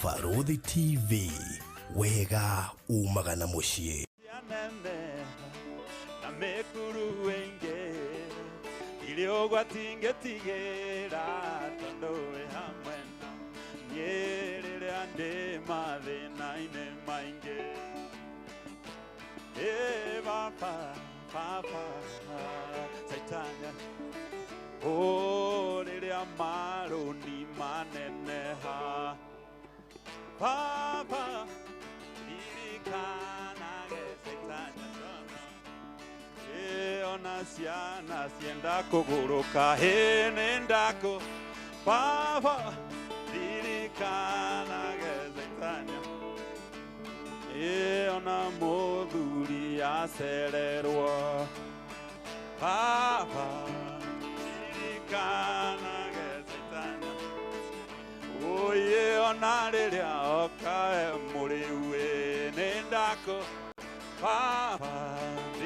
Farodhi TV, wega umagana mushie. Na mekuru wenge iliogwa tingetigera tondoe hamwena nyerere ande mathina ine mainge papa saitanya rĩrĩa marũni maneneha papa irikanage saitanya ona ciana cienda kũgũrũka nĩndakũ papa irikanage saitanya ona mũthuri acererwo papa irikanage saitanya oye ona rĩrĩa okae mũrĩu nĩndakũ papa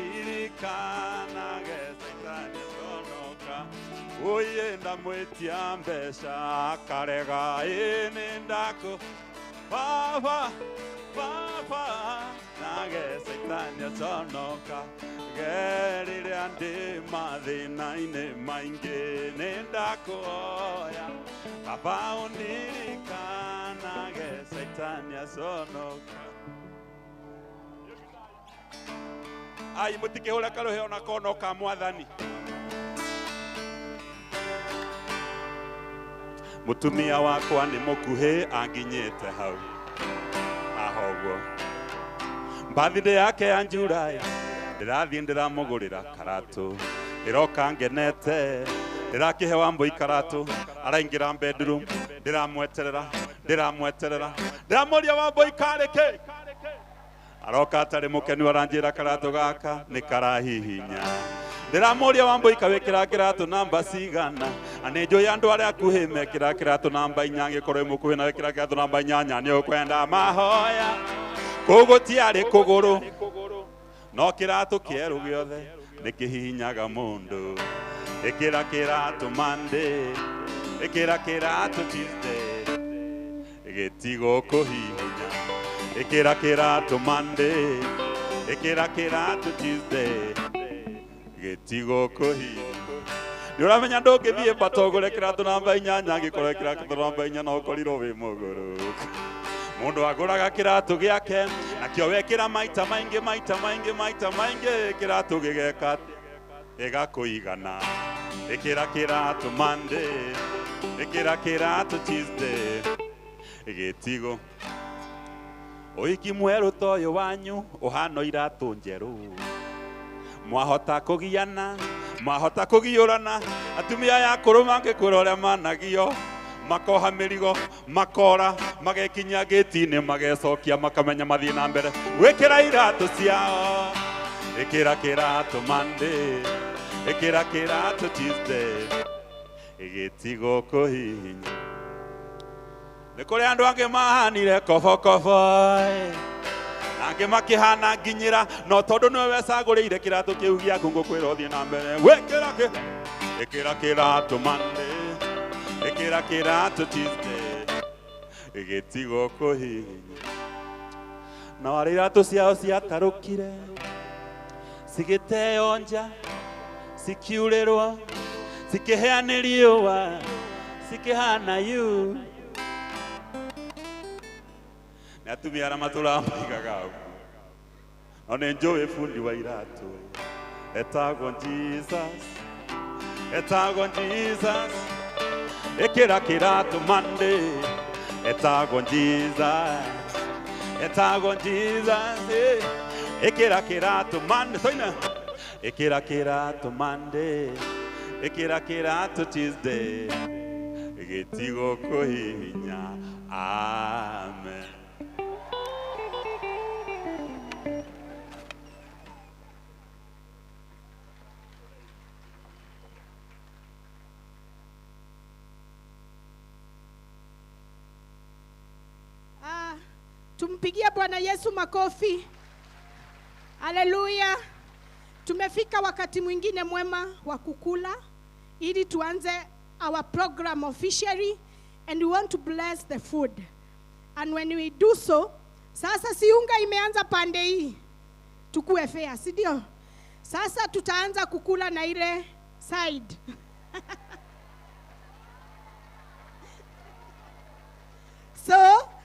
irikanage saitanya sonoka oye ndamwĩtia mbeca akarega nĩndakũ papa nage saitanya sonoka gerĩrĩa ndĩ mathĩna-inĩ maingĩ nĩndakũhoya papa ũndirikanage saitanya sonoka. Ai mũtikĩhũre karũhĩ ona konoka mwathani. Mũtumia wakwa nĩ mũkuhĩ anginyĩte hau ahoguo birthday yake ya Julai ndĩrathiĩ ndĩramũgũrĩra karatũ ĩroka ngenete ndĩrakĩhe Wambũi karatũ araingĩra bedroom ndĩramweterera ndĩramũria Wambũi karĩkĩ aroka atarĩ mũkenu aranjĩra karatũ gaka nĩ karahihinya ndĩramũria Wambũi kawĩkĩra kĩratũ namba cigana anĩ njũĩ andũ arĩa akuhĩ mekĩra kĩratũ namba 4 angĩkorwo mũkuhĩ na wĩkĩra kĩratũ namba 8 nĩ ũkwenda mahoya kũgũtiarĩ kũgũrũ no kĩratũ kĩerũ gĩothe nĩ kĩhihinyaga mũndũ ĩkĩra kĩratũ Monday ĩkĩra kĩratũ Tuesday gĩtigo kũhihinya ĩkĩra kĩratũ Monday ĩkĩra kĩratũ Tuesday gĩtigo kũhihinya nĩũramenya ndũngĩthiĩ batogũre kĩratũ namba 8 angĩkorwo kĩratũ namba 4 no ũkorirwo wĩ mũgũrũku mũndũ agũraga kĩratũ gĩake nakĩo wekĩra maita maingĩ kĩratũ gĩgeka gĩgakũigana ĩkĩra kĩratũ Monday ĩkĩra kĩratũ Tuesday gĩtigo ũhiki mwerũ ta ũyũ wanyu ũhana iratũ njerũ mwahota kũgiana mwahota kũgiũrana atumia ya kũrũma ngĩkwĩra ũrĩa managio makoha mĩrigo makora magekinya gĩti-inĩ magecokia makamenya mathiĩ na mbere gwĩkĩra iratũ ciao ĩkĩra kĩratũ Monday ĩkĩra kĩratũ Tuesday gĩtigo kũhihinya nĩ kũrĩ andũ angĩ mahanire kobokobo angĩ makĩhana nginyĩra no tondũ nĩwe wecagũrĩire kĩratũ kĩu gĩaku ngũkwĩra ũthiĩ na mbere gwĩkĩra ĩkĩra kĩratũ Monday ĩkĩra kĩratũ Tuesday gĩtigo kũhihinya na warĩ iratũ ciao ciatarũkire cigĩteo nja cikiurĩrwo cikĩhĩa nĩ riũa cikĩhana yu nĩ atumia arĩa matũraga maigaga ũguo no nĩ njũĩ bundi wa iratũ etagwo Jesus ĩkĩra kĩratũ Monday etagwo Jesus ĩkĩra kĩratũ Monday toina ĩkĩra kĩratũ Monday ĩkĩra kĩratũ Tuesday gĩtigo kũhihinya amen. Tumpigie Bwana Yesu makofi. Haleluya. Tumefika wakati mwingine mwema wa kukula ili tuanze our program officially, and we want to bless the food. And when we do so, sasa si unga imeanza pande hii, tukue fair, si ndio? Sasa tutaanza kukula na ile side.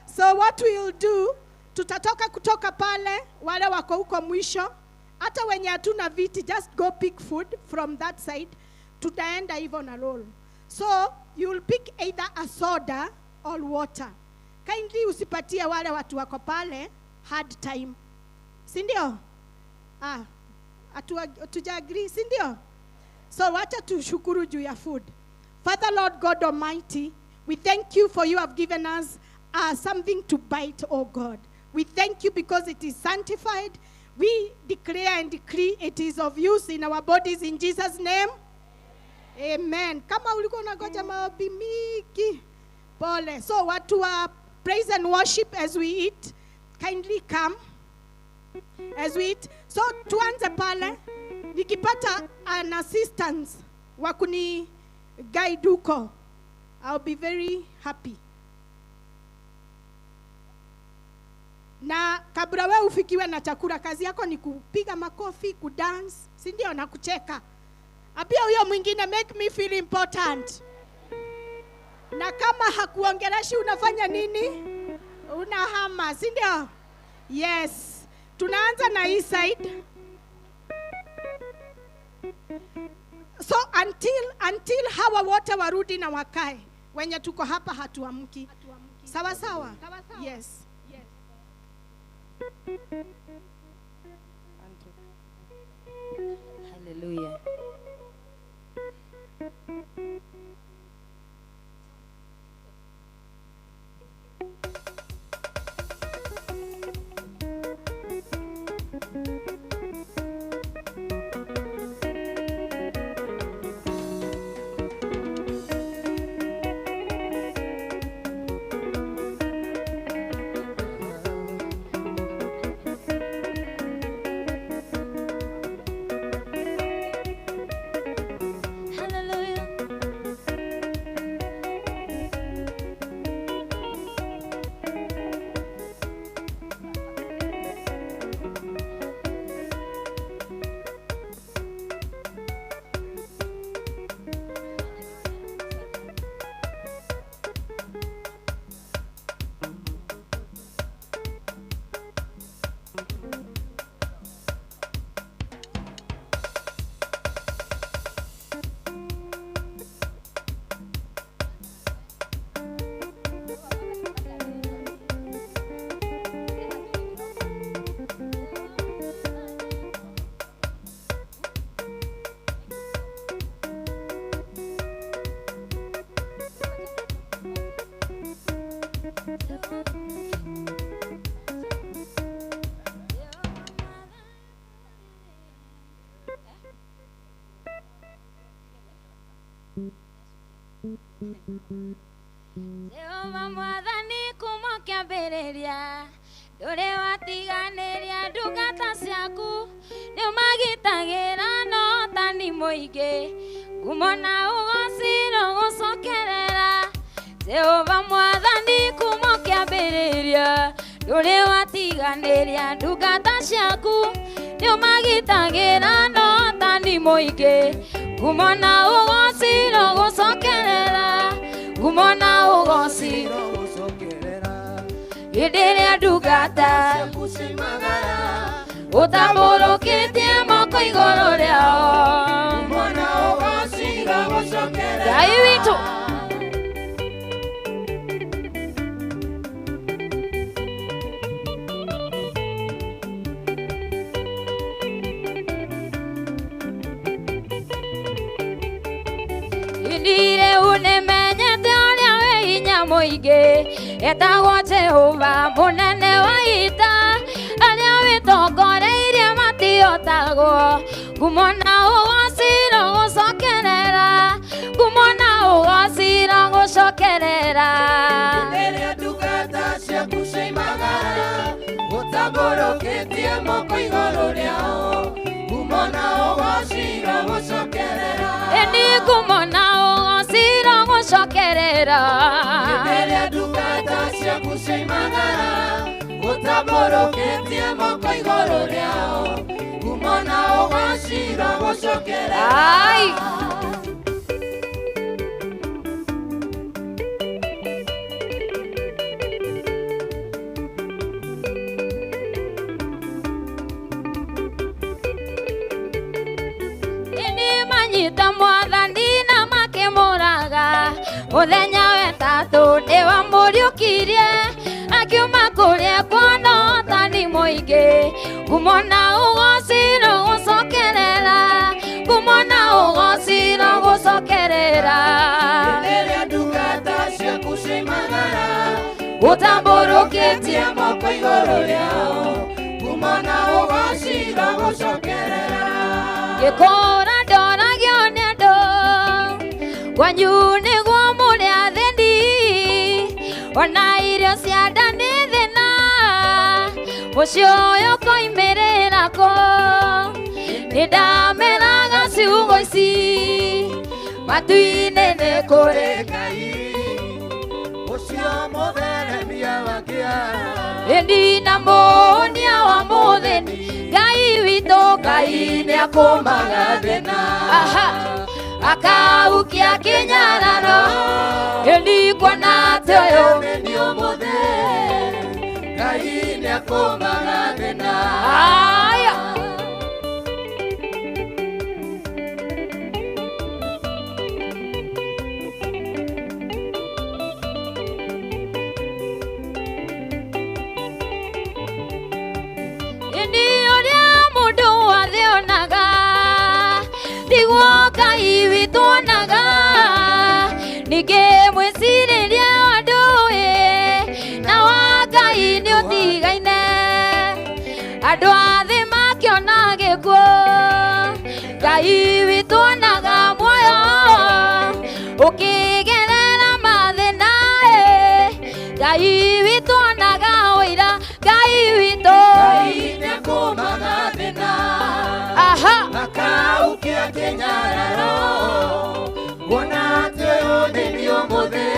So what we'll do, tutatoka kutoka pale, wale wako huko mwisho, hata wenye hatuna viti, just go pick food from that side, tutaenda hivyo na roll. So you'll pick either a soda or water. Kindly usipatie wale watu wako pale hard time. Si ndio? Tuja agree, si ndio? So wacha tushukuru juu ya food. Father Lord God Almighty, we thank you for you have given us something to bite, oh God. We thank you because it is sanctified. We declare and decree it is of use in our bodies in Jesus' name. Amen. Kama ulikuwa unagoja maombi mingi, pole. So watu wa praise and worship as we eat, kindly come as we eat. So tuanze pale, nikipata an assistance wa kuni guide huko, I'll be very happy. Na kabla wewe ufikiwe na chakula, kazi yako ni kupiga makofi, kudance, si ndio, na kucheka. Apia huyo mwingine, make me feel important. Na kama hakuongeleshi unafanya nini? Unahama, si ndio? Yes. Tunaanza na hii side. So until hawa wote warudi na wakae, wenye tuko hapa hatuamki. Sawa sawa? Yes. Hallelujah. Jehova mwathani kuma kiambĩrĩria ndũrĩ watiganĩria ndungata ciaku nĩ ũmagitagĩra na ũtani mũingĩ ngumo na ũgooci rũgũcokerera Jehova mwathani kuma kiambĩrĩria ndũrĩ watiganĩria ndungata ciaku nĩ ũmagitagĩra na ũtani mũingĩ ngumo na ũgooci rũgũcokerera ngumo na ũgooci rũgũcokerera hĩndĩ ĩrĩa ndungata ciaku cimagara ũtambũrũkĩtie moko igũrũ rĩao ngumo na ũgooci rũgũcokerera Ngai witũ Indire unemenyete ũrĩa wĩ hinya mũingĩ etagwo Jehova mũnene wa ita arĩa wĩtongoreirie matiotagwo ngumo na ũgooci rũgũcokerera ngumo na ũgooci rũgũcokerera rĩrĩa ndungata ciaku cioimagara ũtambũrũkĩtie moko igũrũ rĩao ngumo na ũgooci rũgũcokerera ĩni ngumo na ũgooci rũgũcokerera rĩrĩa ndungata cia kucaimagara utamburukitie moko iguru riao kumona ugacira gucokerera manyita mwathani na makimuraga muthenya wetatu ndiwa muriukirie akiuma kuria kwona uthani muingi kumona ugocira gucokerera kumona ugocira gucokerera riria ndungata ciaku ciaimagara utamburukitie moko iguru riao kumona ugacira gucokerera gikora ndoragio nĩ andũ kwanyu nĩguo mũrĩ athĩni ona irio cia nda nĩ thĩna mũciĩ ũyũ koimĩrĩra kũ nĩ ndameraga ciugo ici matu-inĩ nĩ kũrĩ Ngai ucio mutheremia wakia ĩndi na mũhonia wa mũthĩni Ngai witũ Ngai nĩ akũmaga thĩna akaukia kĩnyararo ĩndi kuona atĩ ũyũ nĩ ũmũthĩ Ngai nĩ akũmaga thĩna ĩndi ũrĩa mũndũ wothe onaga nĩguo Ngai witũ onaga ningĩ mwĩcirĩrie wa ndũĩ na wa Ngai nĩ ũtigaine andũ a thĩ makĩona gĩkuũ Ngai witũ onaga muoyo ũkĩgerera mathĩna Ngai witũ onaga ũira Ngai witũ Ngai nĩ akũmaga thĩna akaukia kĩnyararo kuona atĩ ũyũ nĩ ũmũthĩ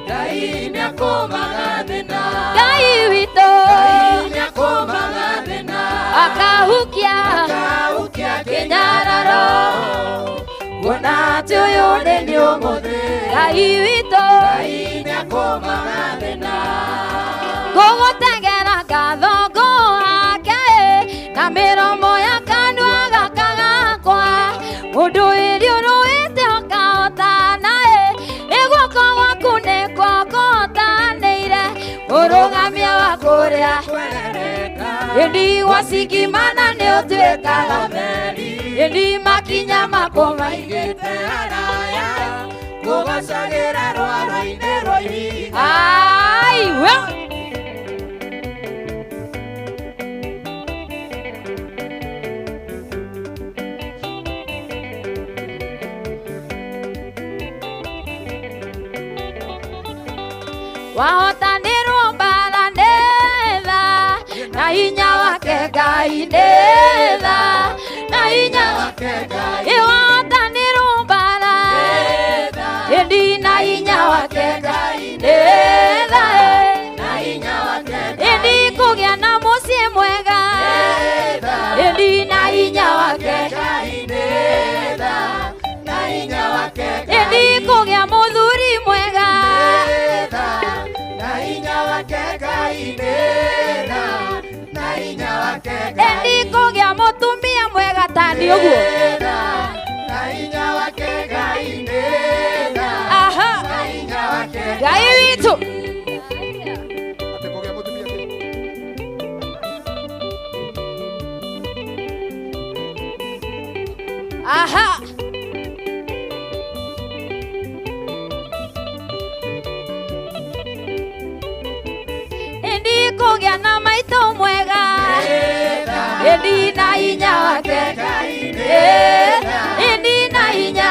Ngai nĩ akũmaga thĩna Ngai witũ Ngai nĩ akũmaga thĩna akahukia kĩnyararo kuona atĩ ũyũ nĩ ũmũthĩ Ngai witũ Ngai nĩ akũmaga thĩna ngũgũtegera ngatho ngũhake na mĩromo ya kanua gaka gakwa mũndũ ĩriũrũĩte ũkahotana ĩguoko gwaku nĩkuo kũhotanĩire mũrũgamia wa kũrĩa ĩndi gwacingimana nĩ ũtuĩkaga meri ĩndi makinya makwa maigĩte haraya kũgacagĩra rwaro-inĩ rwa ihiga aiwe wahotanĩrwo mbara nĩ tha na hinya wake Ngai nĩ tha na hinya wake Ngai wahotanĩrwo mbara ĩndi na hinya wake Ngai nĩ tha na hinya wake ĩndi kũgĩa na mũciĩ mwega ĩndi na hinya wake Ngai nĩ tha na hinya wake ĩndi kũgĩa mũthuri mwega na hinya wake Ngai nĩ tha na hinya wake ĩndi kũgĩa mũtumia mwega ta nĩ ũguo na hinya wake Ngai nĩ tha na hinya wake Ngai witũ ĩndi kũgĩa na maitũ mwega ĩndi na hinya wake ĩndi na hinya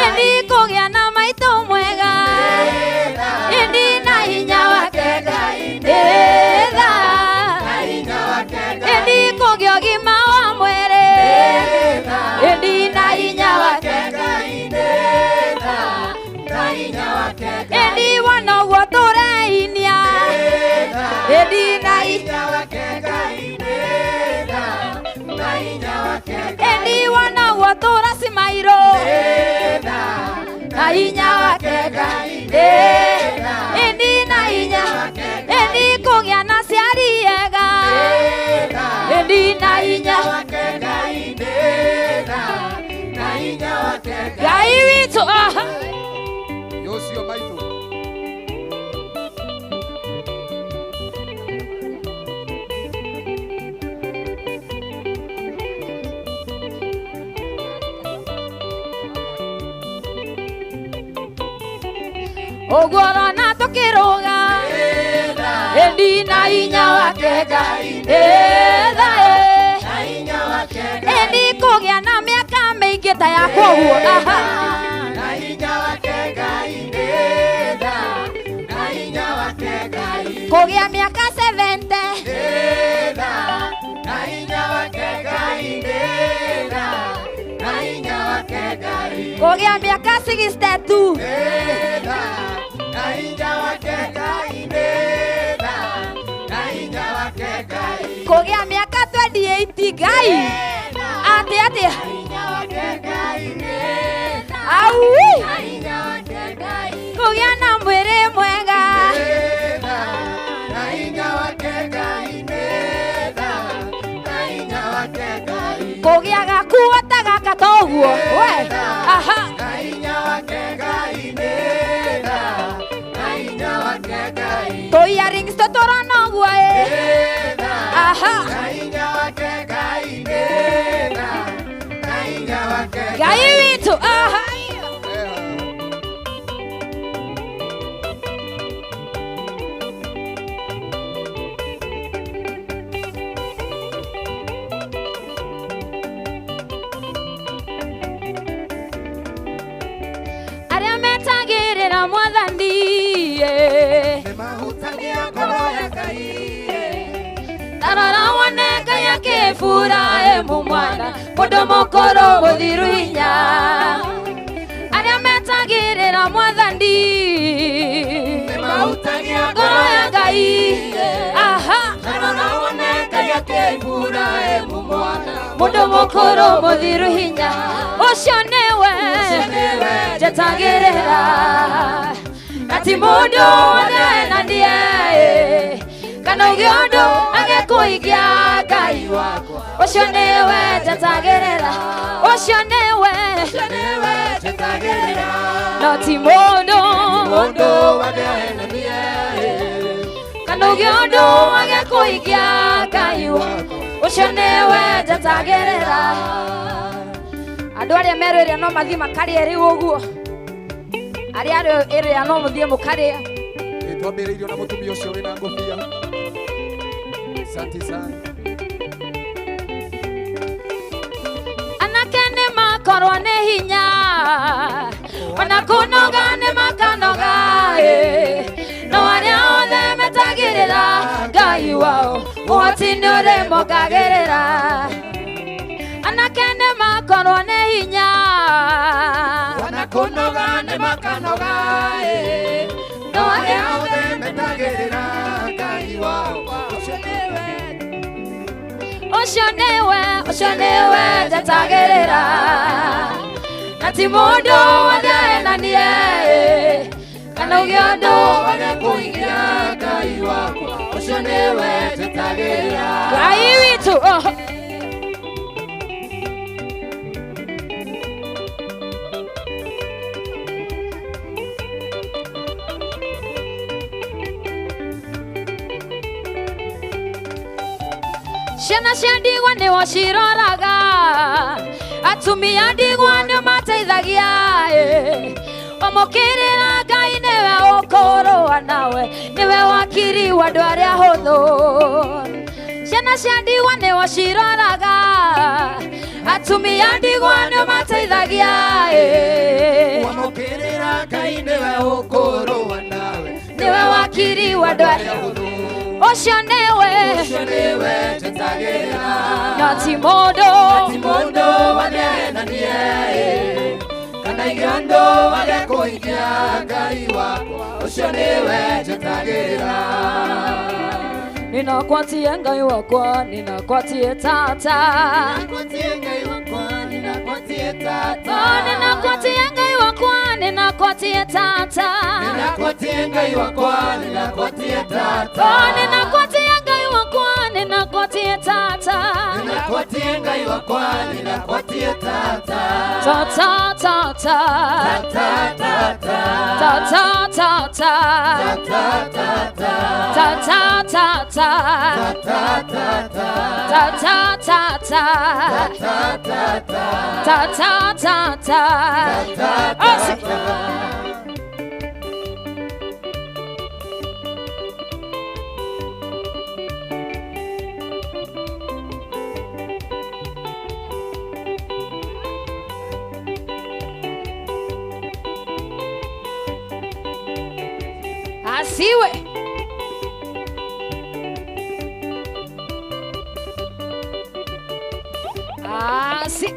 ĩndi kũgĩa na maitũ mwega ĩndi na hinya wake ĩndi kũgĩa ũgima wa mwĩrĩ ĩndi na hinya hinya wake Ngai nĩtha na hinya wake Endi wana gwatura cimairo nĩtha na hinya wake Ngai nĩtha Endi na hinya Endi kũgĩa na ciari ega Endi na hinya wake Ngai nĩtha na hinya wake Ngai witũ Yocio maitũ Ogorona tukiruga Endi na hinya wake Ngai nĩtha na hinya wake Endi kũgĩa na mĩaka mĩingĩ ta yakwa ũguo na hinya wake Ngai nĩtha na hinya wake Ngai kũgĩa mĩaka 70 nĩtha na hinya wake Ngai nĩtha na hinya wake Ngai kũgĩa mĩaka 62 nĩtha na hinya wake Ngai nĩtha na hinya wake Ngai kũgĩa mĩaka 28 Ngai ati hinya wake Ngai nĩtha au na hinya wake Ngai kũgĩa na mwĩrĩ mwega nĩtha na hinya wake Ngai nĩtha na hinya wake Ngai kũgĩa gakuo ta gaka toguo we aha na hinya wake Ngai nĩtha na hinya wake Ngai tũia rings tũtũrona ũguo nĩtha aha na hinya wake Ngai nĩtha na hinya wake Ngai witũ aha arĩa metagĩrĩra Mwathani nĩmahutagia ngoro ya Ngai tarora wone Ngai akĩbura mwana mũndũ mũkũrũ mũthiru hinya arĩa metagĩrĩra Mwathani nĩmahutagia ngoro ya Ngai aha tarora wone Ngai akĩbura mwana mũndũ mũkũrũ mũthiru hinya ũcio nĩwe njetagĩrĩra na ti mũndũ wothe enanie kana ũgĩe ũndũ agĩkũigia Ngai wakwa ũcio nĩwe njetagĩrĩra ũcio nĩwe njetagĩrĩra no ti mũndũ wothe enanie kana ũgĩe ũndũ agĩkũigia Ngai wakwa ũcio nĩwe njetagĩrĩra andũ arĩa merĩrĩa no mathi makarĩa rĩu ũguo arĩa erĩrĩa no mũthiĩ mũkarĩa twambĩrĩirio na mũtumia ũcio wĩna ngũbia asante sana anake nĩmakorwo nĩ hinya ona kũnoga nĩmakanoga no arĩa othe metagĩrĩra Ngai wao ũhoti nĩũrĩmongagĩrĩra anake nĩmakorwo nĩ hinya ona kũnoga nĩmakanoga no arĩa othe metagĩrĩra Ngai wao ũcio nĩwe njetagĩrĩra na ti mũndũ wothe enanie kana ũgĩe ũndũ agĩkũigia Ngai wakwa ũcio nĩwe njetagĩrĩra Ngai witũ ciana cia ndigwa nĩwo ciroraga atumia ndigwa nĩo mateithagia ũmũkĩrĩra Ngai nĩwe ũkũrũa nawe nĩwe wakiri wa andũ arĩa hũthũ ciana cia ndigwa nĩwo ciroraga atumia ndigwa nĩo mateithagia ũmũkĩrĩra Ngai nĩwe ũkũrũa nawe nĩwe wakiri wa andũ arĩa hũthũ ũcio nĩwe njetagĩrĩra no ti mũndũ wothe enanie kana igĩ ũndũ agĩkũigia Ngai wakwa ũcio nĩwe njetagĩrĩra Ninakwatie Ngai wakwa, ninakwatie tata. Ninakwatie Ngai wakwa, ninakwatie tata. Oh, ninakwatie Ngai wakwa, ninakwatie tata. Ninakwatie Ngai wakwa, ninakwatie tata. Oh, ninakwatie Ngai wakwa, ninakwatie tata. Ninakwatie Ngai wakwa, ninakwatie tata. Tata tata. Tata tata. Tata tata. Tata tata. Tata tata. Tata tata. Asiwe. Asi.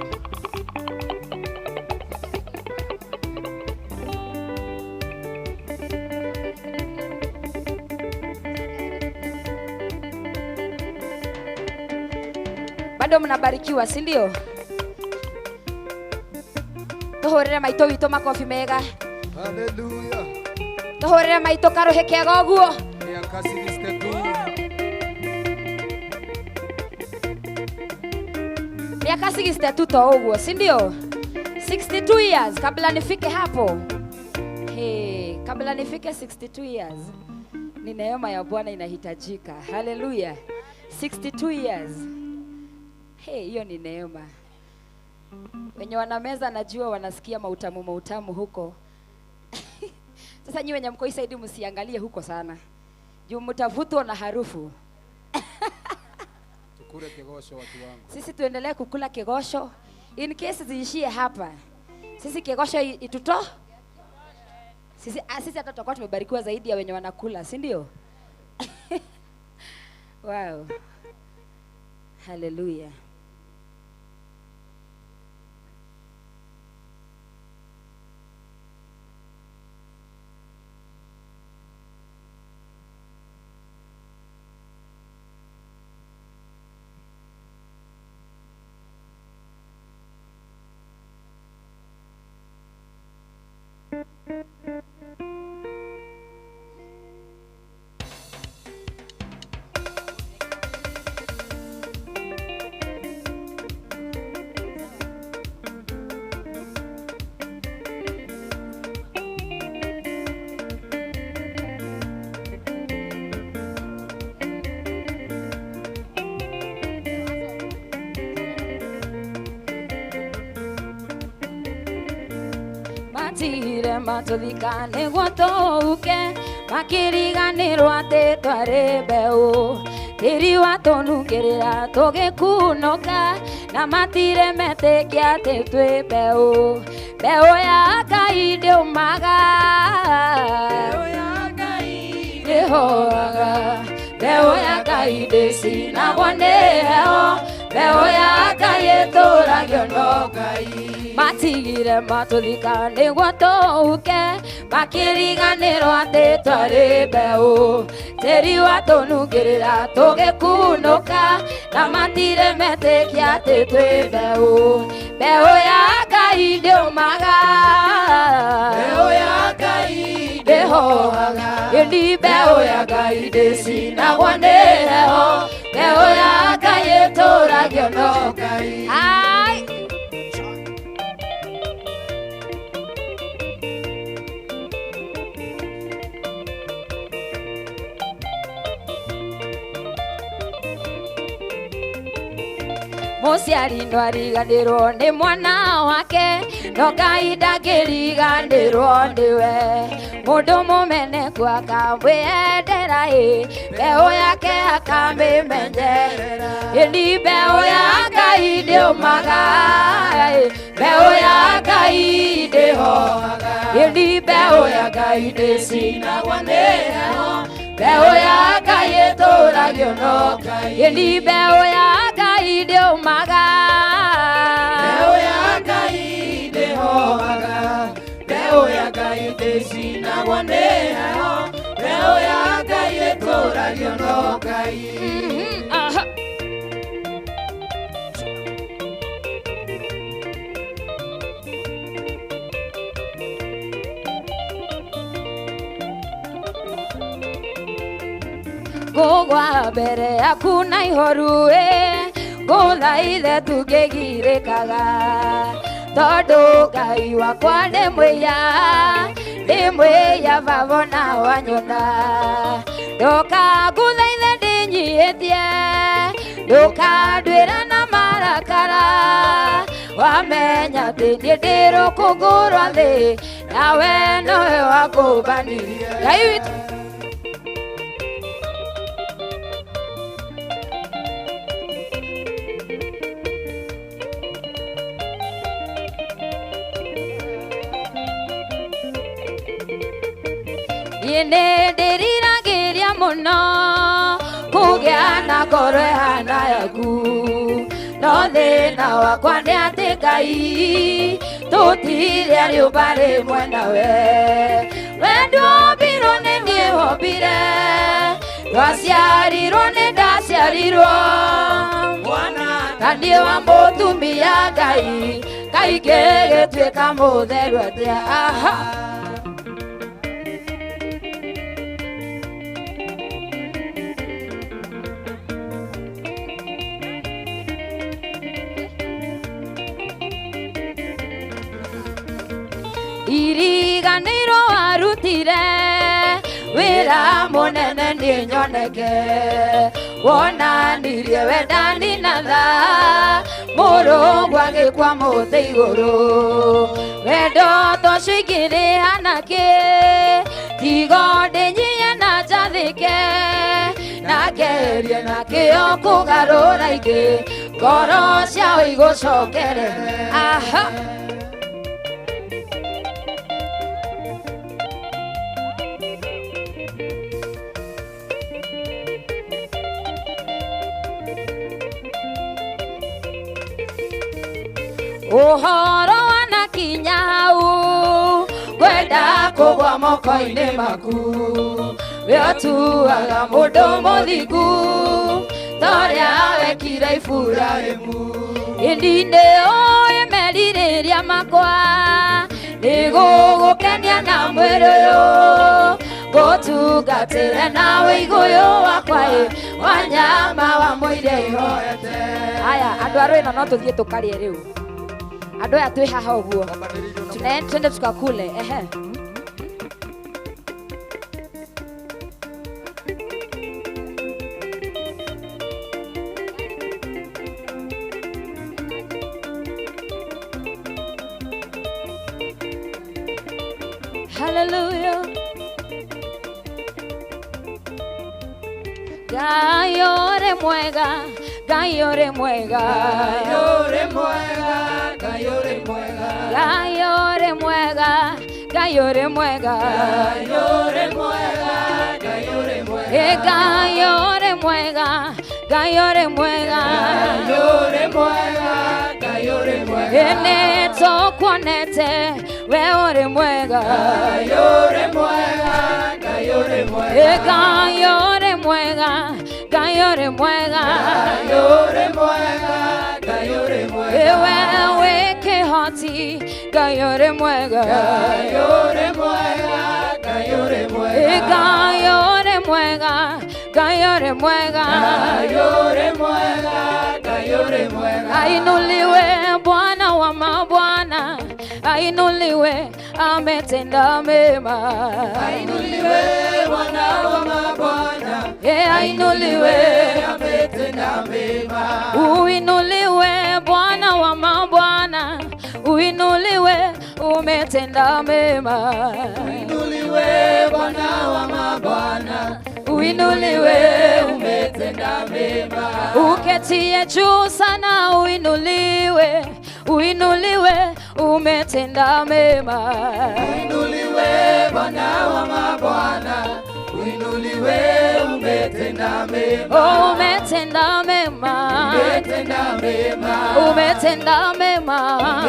Bado mnabarikiwa, si ndio? Tuhorere maito wito makofi mega. Hallelujah. Tuhorere maito karohe kega oguo. Miaka 62. Miaka 62 to oguo, si ndio? 62 years kabla nifike hapo. Hey, kabla nifike 62 years. Ni neema ya Bwana inahitajika. Hallelujah. 62 years. Hey, hiyo ni neema. Wenye wanameza najua wanasikia mautamu huko. Sasa nyi wenye mko isaidi msiangalie huko sana. Juu mtavutwa na harufu. Tukule kigosho watu wangu. Sisi tuendelee kukula kigosho. In case ziishie hapa. Sisi kigosho ituto. Sisi hata tutakuwa tumebarikiwa zaidi ya wenye wanakula, si ndio? Wow. Hallelujah. Matire matuthikane gwatouke makiriganirwo ati twari mbeu tiri watunukirira tugikunoka na matire metikia ati twi mbeu ya Ngai ndiumaga mbeu ya Ngai ndihoraga mbeu ya Ngai ndicinagwo nĩ heho mbeu ya Ngai ĩtũragio no Ngai matigire matuthika nĩguo tũhuke makĩriganĩrwo atĩ twarĩ mbeũ tĩri watũnungĩrĩra tũgĩkunũka na matire metĩkia atĩ twĩ mbeũ ya Ngai ndĩũmaga mbeũ ya Ngai ndĩhohaga ĩni mbeũ ya Ngai ndĩcinagwo nĩ heho mbeũ ya Ngai ĩtũragio no Ngai. Mũciari ndwariganĩrwo nĩ mwana wake no Ngai ndangĩriganĩrwo nĩwe mũndũ mũmeneku akamwĩendera mbeũ yake akamĩmenyerera ĩni mbeũ ya Ngai ndĩũmaga mbeũ ya Ngai ndĩhohaga ĩni mbeũ ya Ngai ndĩcinagwo nĩ heho mbeũ ya Ngai ĩtũragio no Ngai ĩni mbeũ ya Ngai ndĩũmaga mbeũ ya Ngai ndĩhohaga mbeũ ya Ngai ndĩcinagwo nĩ heho mbeũ ya Ngai ĩtũragio ario no Ngai. Aha. Gogwa mbere yaku na ihoru ngũthaithe tũngĩgirĩkaga tondũ Ngai wakwa nĩ mwĩya baba na wanyona ndoka ngũthaithe ndĩnyihĩtie ndũkandwĩra na marakara wamenya atĩ niĩ ndĩ rũkũngũ rwa thĩ nawe nowe wakũmbanirie Ngai witũ. Nĩndĩriragĩria mũno kũgĩa na ngoro ĩhana yaku no thĩna wakwa nĩ atĩ Ngai tũtirĩ rĩũmba rĩmwe nawe wendo ombirwo nĩ niĩ wombire rwaciarirwo nĩ ndaciarirwo na niĩ wa mũtumia Ngai kaingĩ gĩtuĩka mũtheru atĩa aha. Iriganĩirwo warutire wĩra mũnene niĩ nyoneke wonanirie wendani na tha Mũrũngu agĩkwa mũthĩ igũrũ wendo tocio ingĩrĩ anake tigo ndĩnyie na njathĩke na ngerie na kĩo kũgarũra ingĩ ngoro ciao igũcokere aha. Ũhoro wanakinya hau kwenda kũgwa moko-inĩ maku we ũtuaga mũndũ mũthingu torĩa wekire Iburahĩmu ĩndi nĩũĩ merirĩria makwa nĩgũgũkenia na mwĩrĩ ũyũ ngũtungatĩre nawe igũyũ wakwa wanyama wa mũire ihoete. Aya andũ a Rwĩna no tũthiĩ tũkarĩe rĩu andũ aya twĩ haha ũguo twende tukakule ehe. Hallelujah. Ngai ũrĩ mwega, Ngai ũrĩ mwega, Ngai ũrĩ mwega, Ngai ũrĩ mwega, Ngai ũrĩ mwega, Ngai ũrĩ mwega, Ngai ũrĩ mwega, Ngai ũrĩ mwega, Ngai ũrĩ mwega, Ngai ũrĩ mwega, Ngai ũrĩ mwega, Ngai ũrĩ mwega, nĩ tũkuonete we ũrĩ mwega, Ngai ũrĩ mwega, Ngai ũrĩ mwega, Ngai ũrĩ mwega, Ngai ũrĩ mwega, Ngai ũrĩ mwega, Ngai ũrĩ mwega, we wĩ kĩhoti, Ngai ũrĩ mwega, Ngai ũrĩ mwega, Ngai ũrĩ mwega, Ngai ũrĩ mwega, Ngai ũrĩ mwega, Ngai ũrĩ mwega, Ngai ũrĩ mwega, ainuliwe Bwana wa mabwana, ainuliwe ametenda mema, ainuliwe Bwana wa mabwana, ainuliwe ametenda mema, uinuliwe Bwana wa mabwana, uinuliwe umetenda mema, uinuliwe Bwana wa mabwana, uinuliwe umetenda mema, uketie juu sana, uinuliwe uinuliwe umetenda mema, uinuliwe Bwana wa mabwana, uinuliwe umetenda umetenda mema, oh umetenda mema, umetenda mema, umetenda mema,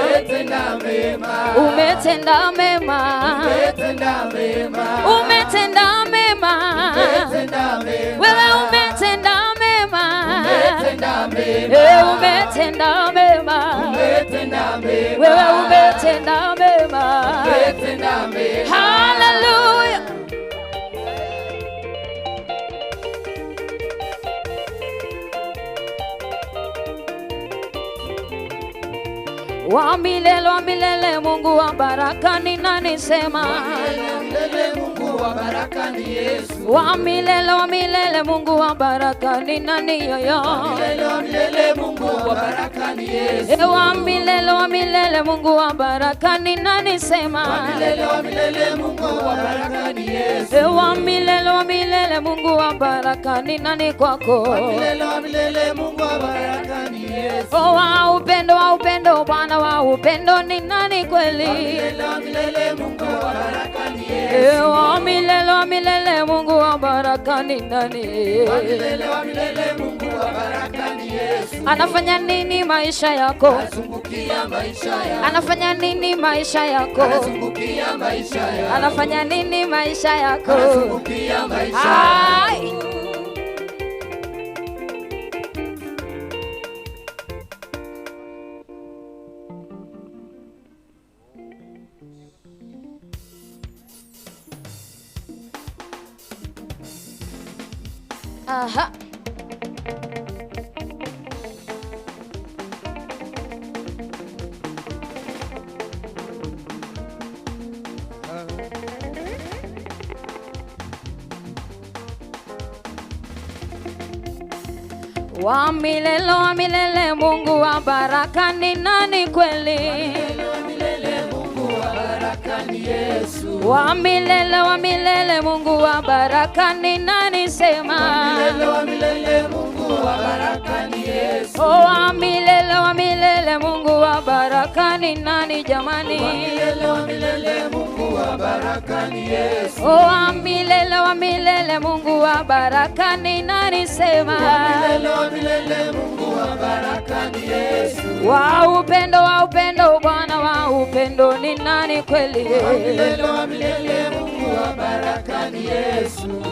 umetenda mema, umetenda mema, umetenda mema, umetenda mema, umetenda mema, wewe umetenda mema, umetenda mema, umetenda mema, umetenda mema, wewe umetenda mema, umetenda mema. hallelujah. Wa milele Mungu wa baraka ni nani sema? Milele Mungu wa baraka ni Yesu. Wa milele Mungu wa baraka ni nani yoyo? Milele Mungu wa baraka ni Yesu. Wa milele Mungu wa baraka ni nani sema? Milele Mungu wa baraka ni Yesu. Wa milele Mungu wa baraka ni nani kwako? Milele Mungu wa baraka ni Yesu. Wa upendo Bwana wa upendo ni nani kweli? Milele Mungu wa baraka ni Yesu. Wa milele Mungu wa baraka ni nani? Milele Mungu wa baraka ni Yesu. Anafanya nini maisha yako? Anazungukia maisha yako. Anafanya nini maisha yako? Anazungukia maisha yako. Anafanya nini maisha yako? Anazungukia maisha yako. Ai. Aha. Wa milele Mungu wa baraka ni nani kweli? Milele Mungu wa baraka ni Yesu. Wa milele Mungu wa baraka ni nani sema? Milele Mungu wa baraka ni Yesu. Wa milele Mungu wa baraka ni nani jamani? Milele Mungu wa baraka ni Yesu. Wa milele Mungu wa baraka ni nani sema? Milele Mungu wa baraka ni Yesu. Wa upendo Bwana wa upendo ni nani kweli? Milele Mungu wa baraka ni Yesu.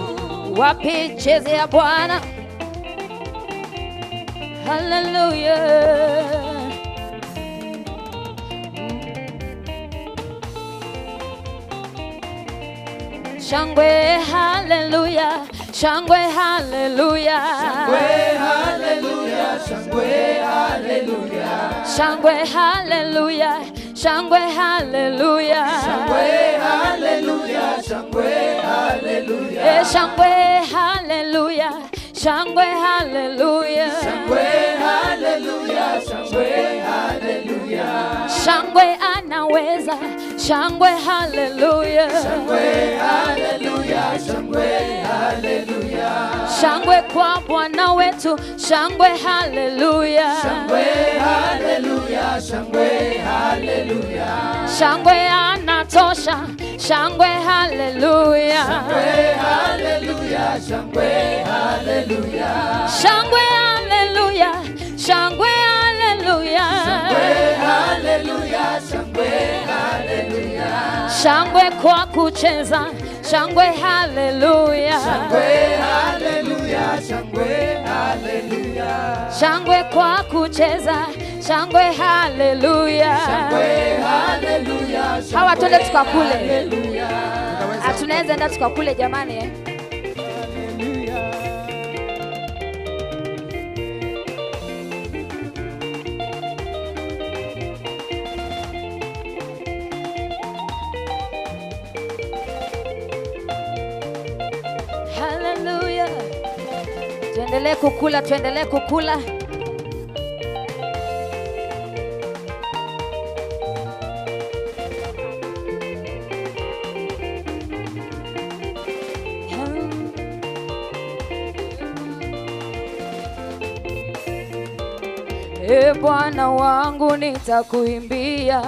Wapi chezea Bwana? Hallelujah. Shangwe hallelujah, shangwe hallelujah, Shangwe hallelujah, shangwe hallelujah, shangwe hallelujah, shangwe hallelujah, shangwe hallelujah, shangwe hallelujah, shangwe hallelujah, shangwe hallelujah, shangwe hallelujah, shangwe hallelujah, shangwe anaweza, shangwe hallelujah, shangwe hallelujah, shangwe hallelujah, shangwe kwa Bwana wetu, shangwe hallelujah, shangwe hallelujah, shangwe hallelujah, shangwe anatosha, shangwe hallelujah, shangwe hallelujah, shangwe hallelujah, shangwe hallelujah, shangwe hallelujah, shangwe hallelujah, shangwe hallelujah, shangwe kwa kucheza, shangwe hallelujah, shangwe hallelujah, shangwe hallelujah, shangwe kwa kucheza, shangwe hallelujah, shangwe hallelujah, hawa twende tukakule, hallelujah, tunaweza enda tukakule jamani eh? Hallelujah. Tuendelee kukula, tuendelee kukula. E Bwana wangu nitakuimbia,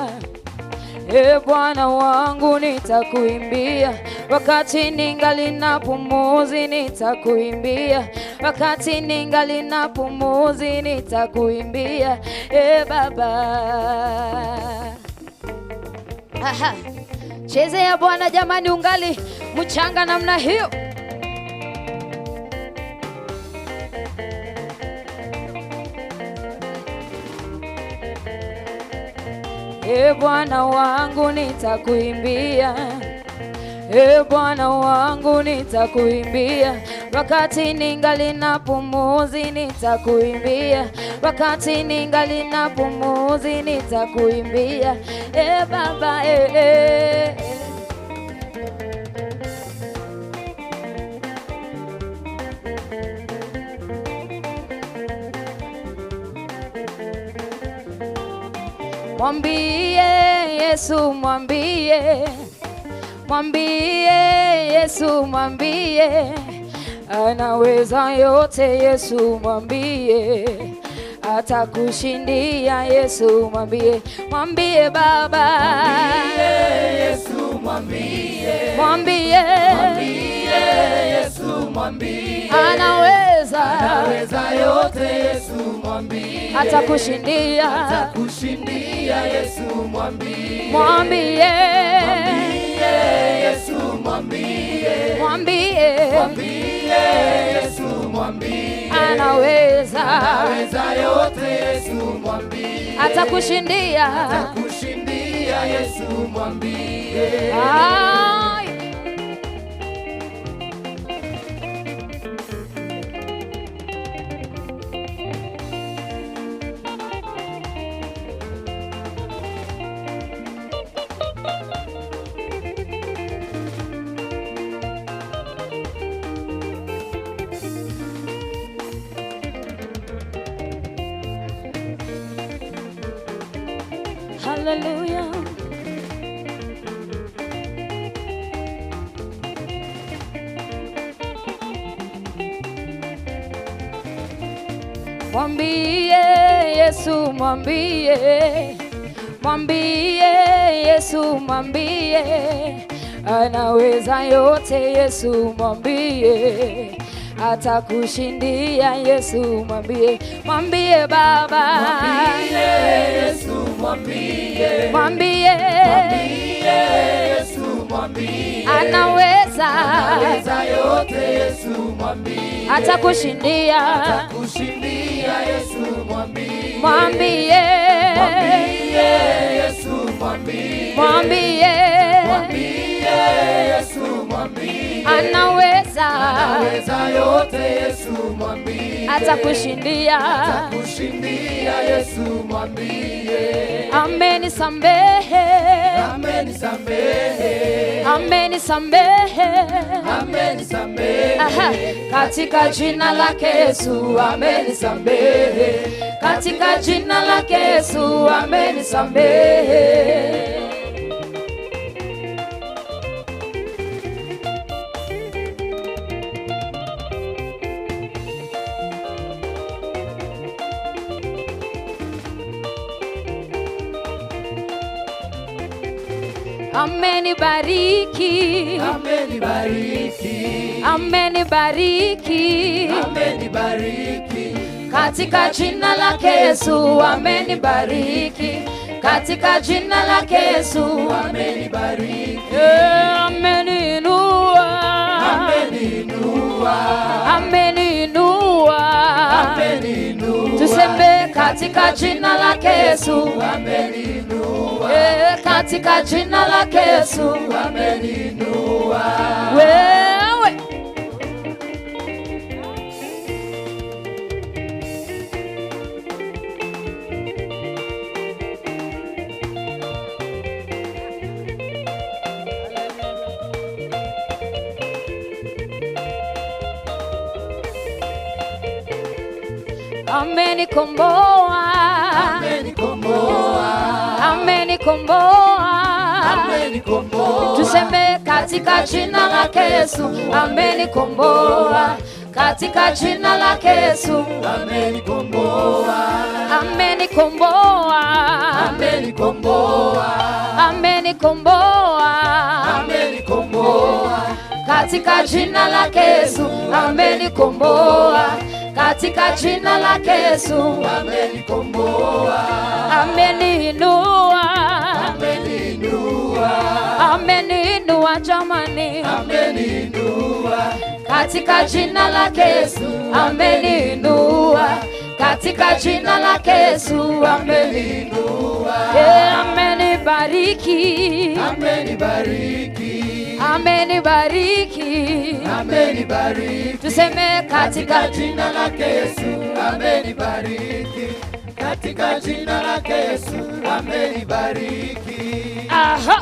e Bwana wangu nitakuimbia, wakati ningali na pumuzi nitakuimbia, wakati ningali na pumuzi nitakuimbia, Baba. Aha. Chezea Bwana jamani, ungali mchanga namna hiyo. Bwana wangu nitakuimbia, Bwana wangu nitakuimbia, wakati ningali na pumuzi nitakuimbia, wakati ningali na pumuzi nitakuimbia, Baba. Mwambie Yesu, mwambie, mwambie Yesu, mwambie anaweza yote. Yesu mwambie atakushindia. Yesu mwambie, mwambie Baba, Mwambie Yesu, mwambie, mwambie, mwambie Yesu, mwambie anaweza yote. Yesu mwambie atakushindia. atakushindia. Yesu mwambie, Mwambie, mwambie Yesu, mwambie, mwambie mwambie Yesu, mwambie anaweza yote. Yesu mwambie atakushindia. atakushindia. Yesu mwambie. Ay. Hallelujah. Mwambie Yesu, mwambie, mwambie Yesu, mwambie anaweza yote. Yesu mwambie atakushindia. Yesu mwambie, mwambie Baba, Mwambie Yesu, mwambie, mwambie Yesu, mwambie anaweza yote. Yesu mwambie atakushindia. atakushindia. Yesu mwambie, Mwambie, Yesu, mwambie, mwambie Yesu, mwambie anaweza yote. Yesu mwambie atakushindia. atakushindia. Yesu mwambie, Amenisamehe, amenisamehe, amenisamehe, amenisamehe. aha, katika jina lake Yesu amenisamehe, katika jina lake Yesu amenisamehe. Amenibariki, amenibariki, amenibariki, amenibariki. katika jina lake Yesu amenibariki, katika jina lake Yesu Amenibariki, ameniinua, ameniinua, ameniinua, ameniinua. tuseme katika jina lake Yesu Ameniinua, katika jina lake Yesu ameniinua. wewe. Amenikomboa, Amenikomboa, amenikomboa, amenikomboa. tuseme katika jina lake Yesu amenikomboa, katika jina lake Yesu Amenikomboa, amenikomboa, amenikomboa, amenikomboa, amenikomboa. katika jina lake Yesu amenikomboa, katika jina lake Yesu amenikomboa, ameniinua, ameniinua, ameniinua jamani, ameniinua, katika jina lake Yesu ameniinua, katika jina lake Yesu ameniinua, amenibariki, amenibariki, amenibariki, amenibariki, tuseme katika jina lake Yesu amenibariki, katika jina lake Yesu amenibariki. aha.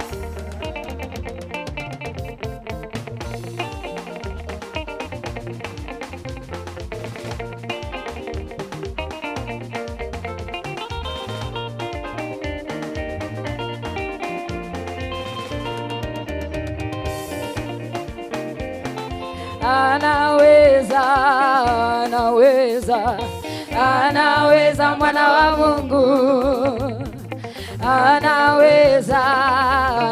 Anaweza, anaweza, anaweza mwana wa Mungu. Anaweza,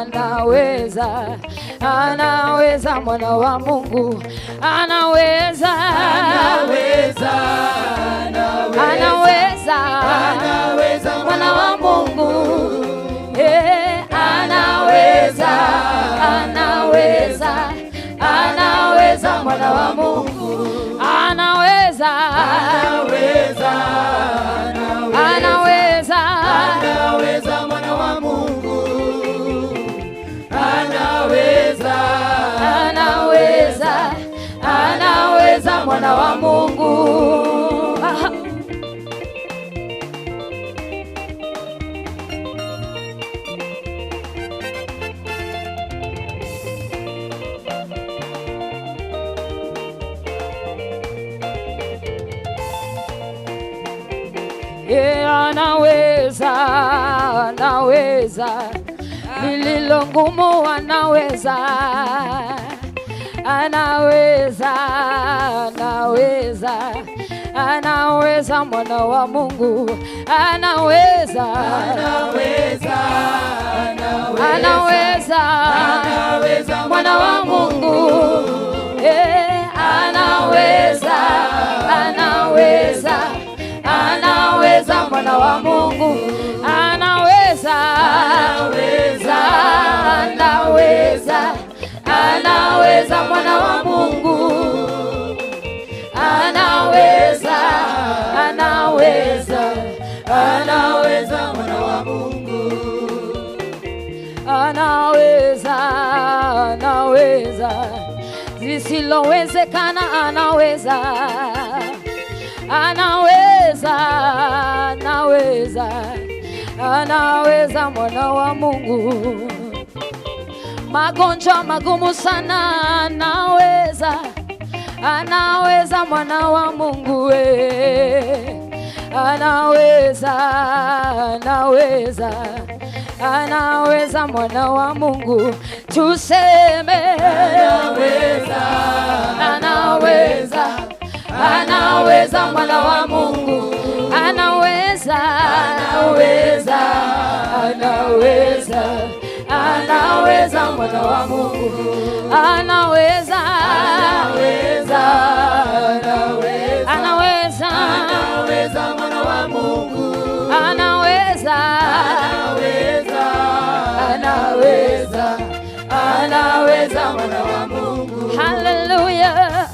anaweza, anaweza mwana wa Mungu. Anaweza, Anaweza, anaweza, anaweza mwana wa Mungu. Anaweza, anaweza, anaweza mwana wa Mungu. Anaweza, anaweza, anaweza, anaweza mwana wa Mungu. Anaweza, anaweza, anaweza mwana wa Mungu. Aha. Anaweza, anaweza, lililo ngumu anaweza, anaweza, anaweza, anaweza mwana wa Mungu. Anaweza, anaweza, anaweza, anaweza mwana wa Mungu. Anaweza, anaweza, anaweza mwana wa Mungu. Anaweza, anaweza, anaweza, anaweza mwana wa Mungu. Anaweza, anaweza, anaweza mwana wa Mungu. anaweza, anaweza, zisilowezekana anaweza, anaweza, anaweza, anaweza mwana wa Mungu. Magonjwa magumu sana anaweza, anaweza mwana wa Mungu. Anaweza, anaweza, anaweza mwana wa Mungu. Tuseme Anaweza, anaweza, anaweza mwana wa Mungu. Anaweza, anaweza, anaweza, anaweza mwana wa Mungu. Anaweza, anaweza, anaweza, anaweza mwana wa Mungu. anaweza, Anaweza, anaweza, anaweza mwana wa Mungu. Hallelujah.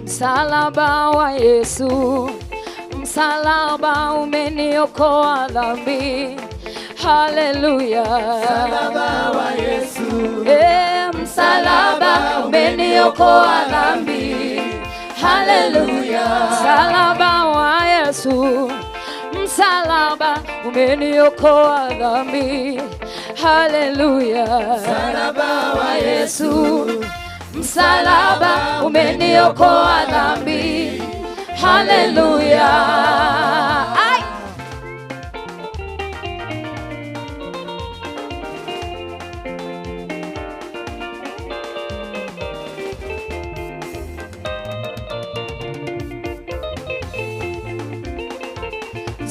Msalaba wa Yesu, msalaba umeniokoa dhambi. Haleluya. msalaba wa Yesu, Msalaba umeniokoa dhambi. Haleluya. Msalaba wa Yesu, msalaba umeniokoa dhambi. Haleluya. msalaba wa Yesu, Msalaba umeniokoa dhambi. Haleluya. Ai.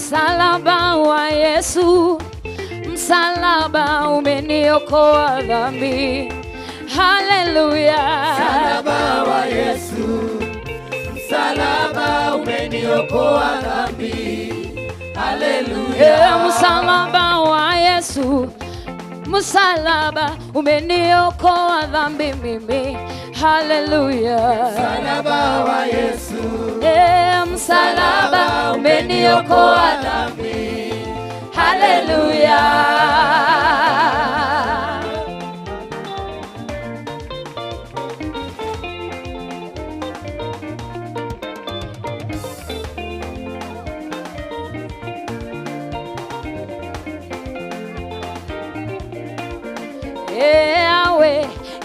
Msalaba wa Yesu, msalaba umeniokoa dhambi. Haleluya. Msalaba wa Yesu, msalaba umeniokoa dhambi. Haleluya. Msalaba wa Yesu, msalaba umeniokoa dhambi mimi. Haleluya. Msalaba wa Yesu, msalaba umeniokoa dhambi. Haleluya.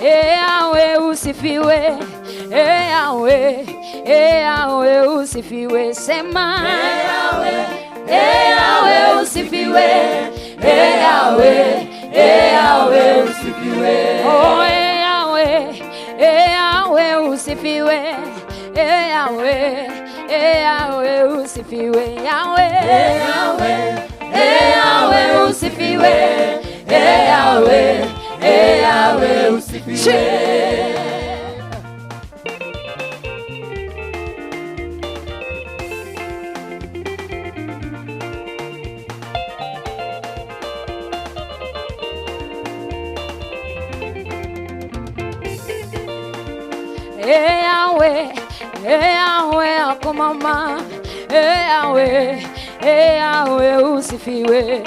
Yahweh usifiwe, Yahweh usifiwe, sema Yahweh usifiwe, Yahweh usifiwe, oh Yahweh usifiwe, Yahweh usifiwe, Yahweh usifiwe, Yahweh usifiwe. Yahweh akomama, Yahweh usifiwe,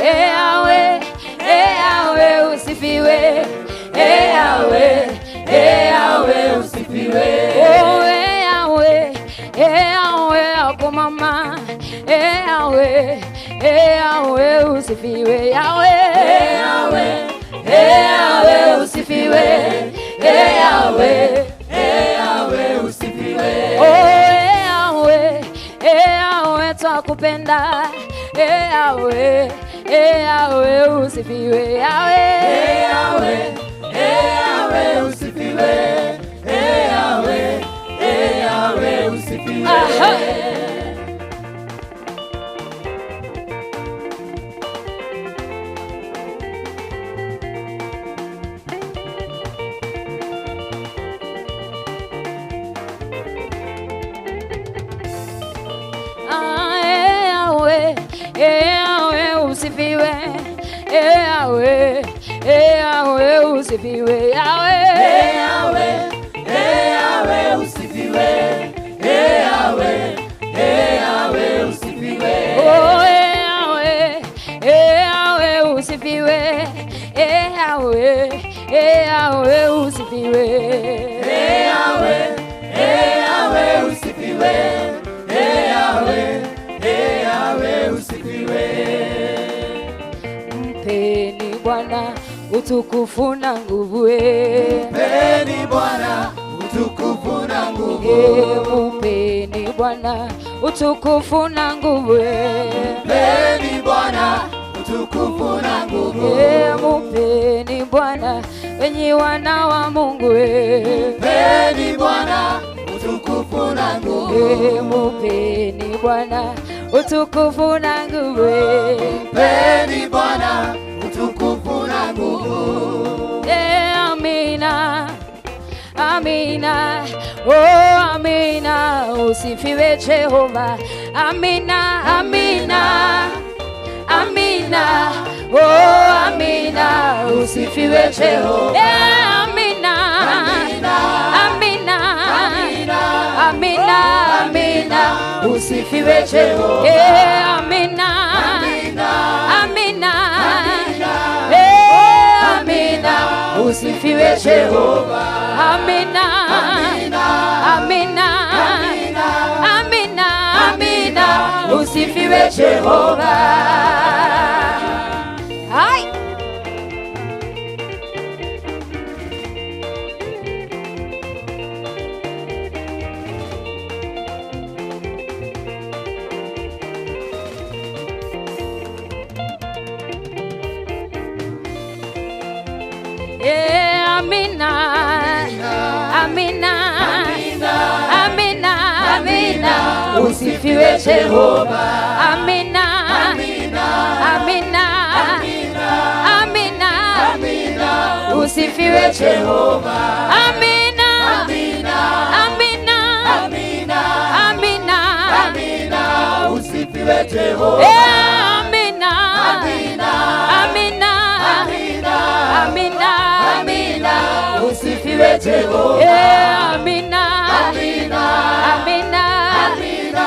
Yahweh usifiwe, Yahweh usifiwe, oh Yahweh akomama, Yahweh usifiwe, Yahweh usifiwe, Yahweh usifiwe, oh Yahweh twakupenda, Yahweh usifiwe, Yahweh usifiwe, Yahweh usifiwe. Yahweh usifiwe, Yahweh usifiwe, Yahweh usifiwe, Yahweh usifiwe, oh Yahweh usifiwe, Yahweh usifiwe, Yahweh usifiwe, Yahweh usifiwe. Mpeni Bwana utukufu na nguvu, mpeni Bwana utukufu na nguvu, mpeni Bwana utukufu na nguvu, mpeni Bwana utukufu na nguvu, mpeni Bwana wenye wana wa Mungu, mpeni Bwana utukufu na nguvu, mpeni Bwana utukufu na nguvu, mpeni Bwana utukufu na nguvu. Amina, amina, oh amina, usifiwe Jehova. Amina, amina, amina, oh amina, usifiwe Jehova. Amina, amina, amina, amina, usifiwe Jehova. Amina, amina, amina, usifiwe Jehova. Amina, amina, amina, amina, usifiwe Jehova. Hai. Amina, amina, amina, amina, usifiwe Jehova. Amina. usifiwe Jehova. Amina, Amina, amina, amina, amina, amina, usifiwe Jehova. Amina, Amina, amina, amina, amina, amina, usifiwe Jehova. Amina, Amina, amina, amina,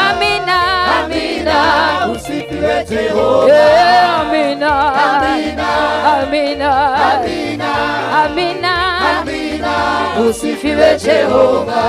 amina, amina, usifiwe Jehova. Amina, Amina, amina, amina, amina, amina, usifiwe Jehova.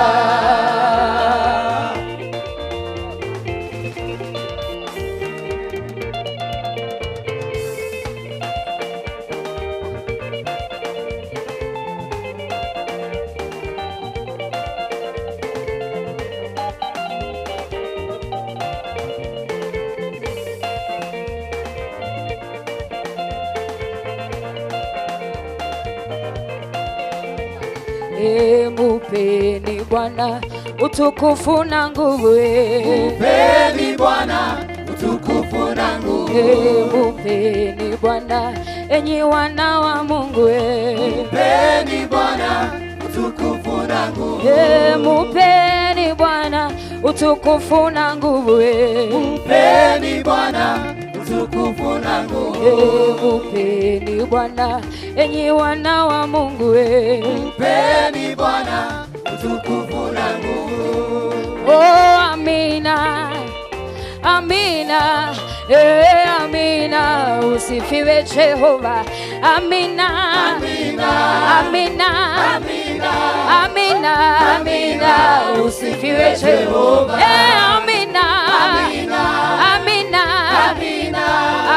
Mupeni Bwana utukufu na nguvu. Mupeni Bwana utukufu na nguvu. Mupeni Bwana enyi wana wa Mungu. Mupeni Bwana utukufu na nguvu. Mupeni Bwana utukufu na nguvu. Mupeni Bwana utukufu na nguvu. Mupeni Bwana enyi wana wa Mungu. Mupeni Bwana utukufu na nguvu. Oh, amina, amina, amina, usifiwe Jehova. Amina, Amina, amina, amina, amina, amina, usifiwe Jehova. Amina, Amina, amina, amina,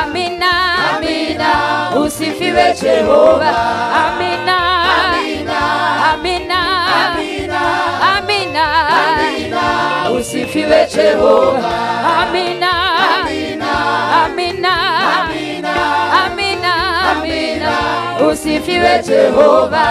amina, amina, usifiwe Jehova. Amina, Amina, amina, amina, amina, amina, usifiwe Jehova. Amina, amina, amina, amina, amina, amina, usifiwe Jehova.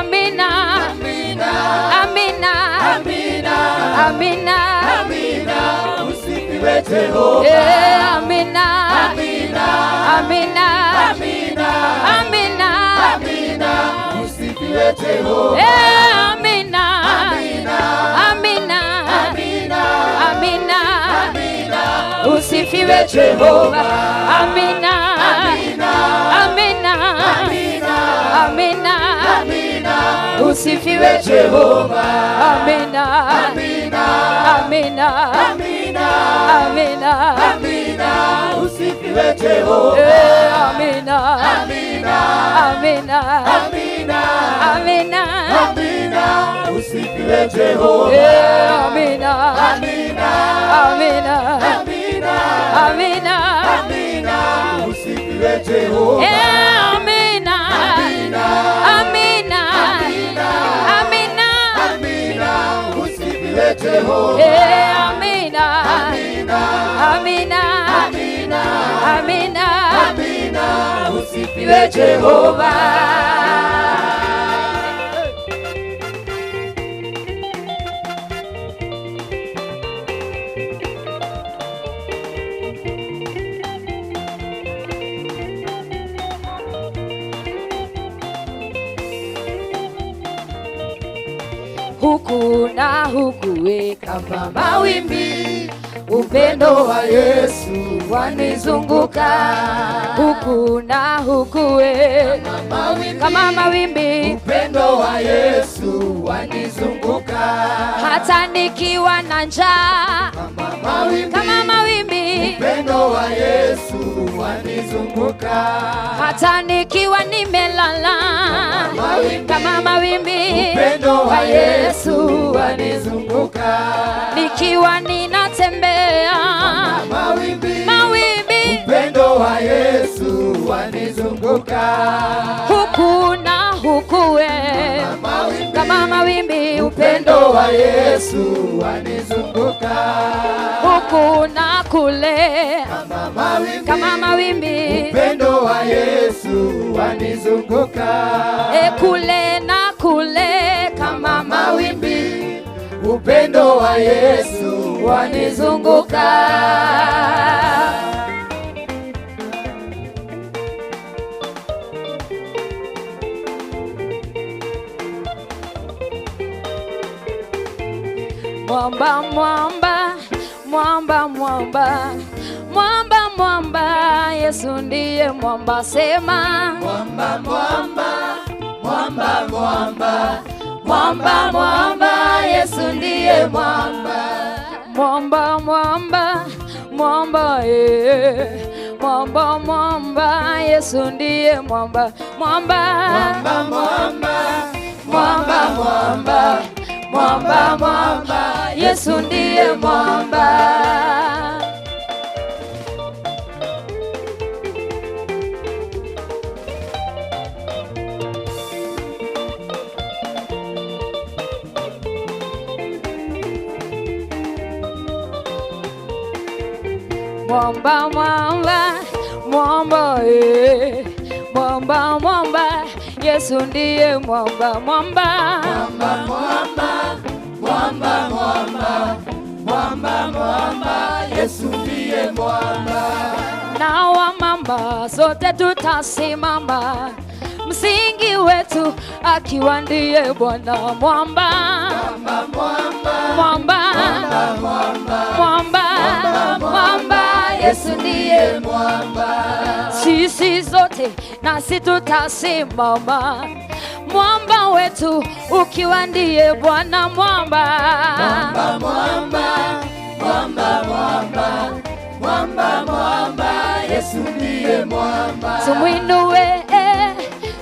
Amina, Amina, amina, amina, amina, amina, usifiwe Jehova. Amina, Amina, amina, amina, amina, amina, usifiwe Jehova. Amina, Amina, amina, amina, amina, amina, usifiwe Jehova. Amina, amina, amina, amina, amina, amina, usifiwe Jehova. Amina, amina, amina, amina, amina, amina, usifiwe Jehova. amina, Amina, amina, amina, amina, amina, usifiwe Jehova. amina, Amina, amina, amina, amina, amina, usifiwe Jehova. amina, Amina, amina, amina, amina, usifiwe Jehova. amina, Amina, amina, amina, amina, amina, usifiwe Jehova. huku na huku kama mawimbi, upendo wa Yesu wanizunguka. Huku na huku kama mawimbi, Upendo wa Yesu wanizunguka. hata nikiwa na njaa kama mawimbi, Upendo wa Yesu wanizunguka. hata nikiwa nimelala kama mawimbi, Upendo wa Yesu wanizunguka. nikiwa ninatembea Mawimbi, mawimbi, upendo wa Yesu wanizunguka. huku na huku Mawimbi, kama mawimbi, upendo wa Yesu wanizunguka. huku na kule Mawimbi, kama mawimbi, upendo wa Yesu wanizunguka. Kule na kule kama mawimbi, Upendo wa Yesu wanizunguka. Mwamba, mwamba, mwamba, mwamba, mwamba, mwamba, Yesu ndiye mwamba, sema mwamba, mwamba, mwamba, mwamba, mwamba, mwamba, Yesu ndiye mwamba. Mwamba, mwamba, mwamba, mwamba, mwamba, Yesu ndiye mwamba. Mwamba, mwamba, mwamba, mwamba, mwamba, mwamba, mwamba, Yesu ndiye mwamba. Mwamba, mwamba, mwamba, mwamba, mwamba, Yesu ndiye mwamba. Mwamba, mwamba, mwamba, mwamba, mwamba, mwamba, mwamba, Yesu ndiye mwamba. Na wamamba sote tutasimama, msingi wetu akiwa ndiye Bwana. Mwamba, Mwamba, mwamba, mwamba, mwamba, mwamba, mwamba, Yesu ndiye mwamba. sisi zote nasi tutasimama, mwamba wetu ukiwa ndiye Bwana. Mwamba, Mwamba, mwamba, mwamba, mwamba, mwamba, mwamba, Yesu ndiye mwamba. tumwinue,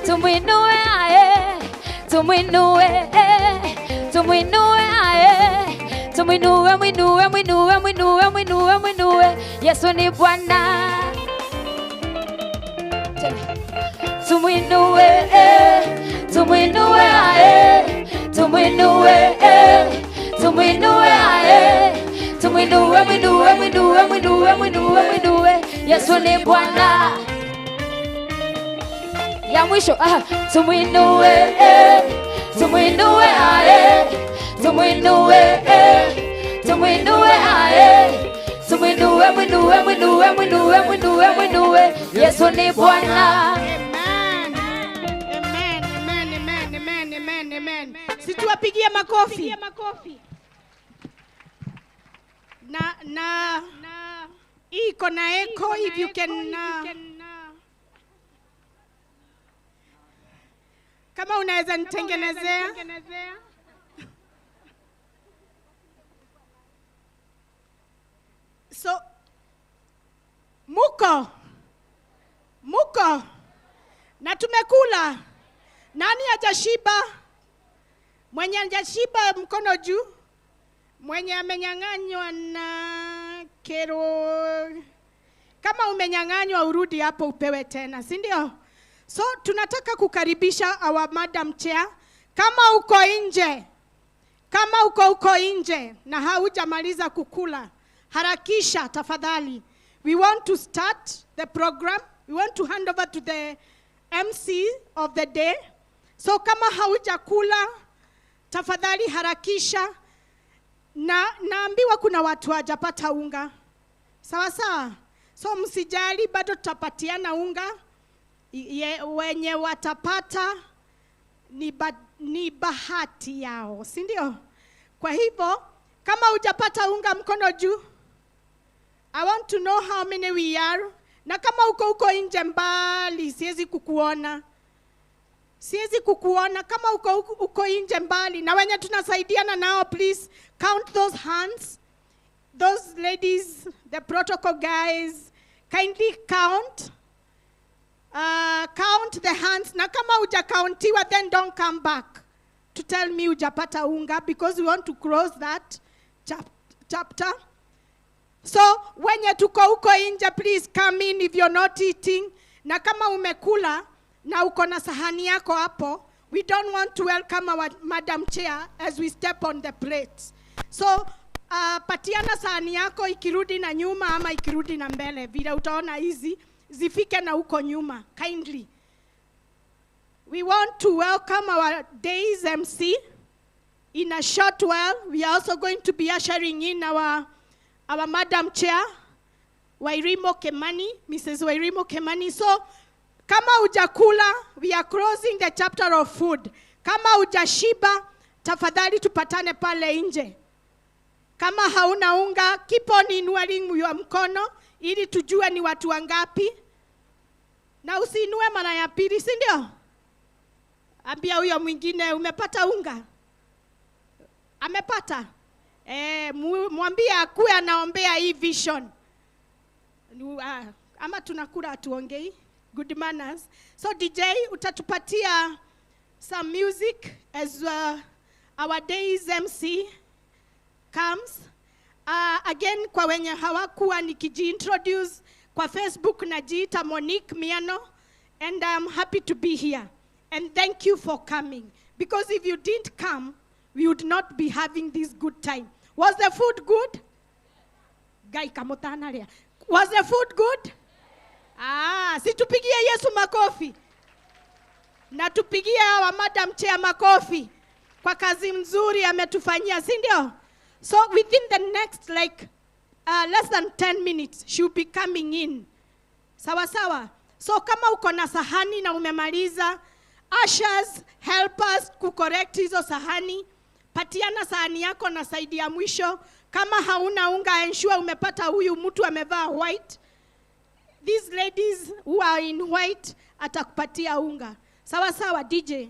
tumwinue, tumwinue, tumwinue, tumwinue, mwinue, mwinue, mwinue, mwinue, mwinue, Yesu ni Bwana. Tumwinue, tumwinue, tumwinue, tumwinue, tumwinue, mwinue, mwinue, mwinue, mwinue, mwinue, Yesu ni Bwana. Ya mwisho, tumwinue, tumwinue, tumwinue, tumwinue, tumwinue, mwinue, mwinue, mwinue, mwinue, mwinue, Yesu ni Bwana. Amen. Amen. Amen. Amen. Amen. Amen. Amen. Situwapigie makofi. Na hii iko na echo, if you can kama unaweza nitengenezea. So muko na tumekula. Nani hajashiba? Mwenye hajashiba mkono juu. Mwenye amenyang'anywa na kero, kama umenyang'anywa urudi hapo upewe tena, si ndio? So tunataka kukaribisha our Madam Chair. Kama uko nje na haujamaliza kukula, harakisha tafadhali. We want to start the program. We want to hand over to the MC of the day. So kama haujakula, tafadhali harakisha. Naambiwa kuna watu hawajapata unga. Sawa sawa? So msijali, bado tutapatiana unga. Wenye watapata ni bahati yao, si ndio? Kwa hivyo kama hujapata unga mkono juu. I want to know how many we are. Na kama uko nje mbali, siwezi kukuona. Kama uko nje mbali, na wenye tunasaidiana nao, please count those hands. Those ladies, the protocol guys, kindly count. Count the hands. Na kama hujakauntiwa, then don't come back to tell me hujapata unga, because we want to close that chapter. So wenye tuko uko nje, please come in if you're not eating. Na kama umekula na uko na sahani yako hapo, we don't want to welcome our Madam Chair as we step on the plates. So patiana sahani yako ikirudi na nyuma ama ikirudi na mbele, vile utaona hizi. zifike na huko nyuma kindly. We want to welcome our day's MC. In a short while, we are also going to be ushering in our Madam Chair, Wairimo Kemani, Mrs. Wairimo Kemani. So, kama hujakula, we are closing the chapter of food. Kama hujashiba, tafadhali tupatane pale nje. Kama hauna unga, keep on inualing your mkono, ili tujue ni watu wangapi. Na usiinue mara ya pili, si ndio? Ambia huyo mwingine, umepata unga? Amepata? Mwambie akuwe anaombea hii vision. Ama tunakula tuongei. Good manners. So DJ, utatupatia some music as our day's MC comes. Again, kwa wenye hawakuwa nikijiintroduce, kwa Facebook najiita Monique Miano, and I'm happy to be here. And thank you for coming. Because if you didn't come, we would not be having this good time. Was the food good? Gai kamotana lea. Was the food good? Si tupigie Yesu makofi. Na tupigie wa Madam Chair makofi. Kwa kazi mzuri ametufanyia, si ndio? So within the next less than 10 minutes, she'll be coming in. Sawa sawa. So kama uko na sahani na umemaliza, ushers help us kucorrect hizo sahani. Patiana sahani yako na saidi ya mwisho. Kama hauna unga, ensure umepata huyu mtu amevaa white. These ladies who are in white atakupatia unga. Sawa sawa DJ.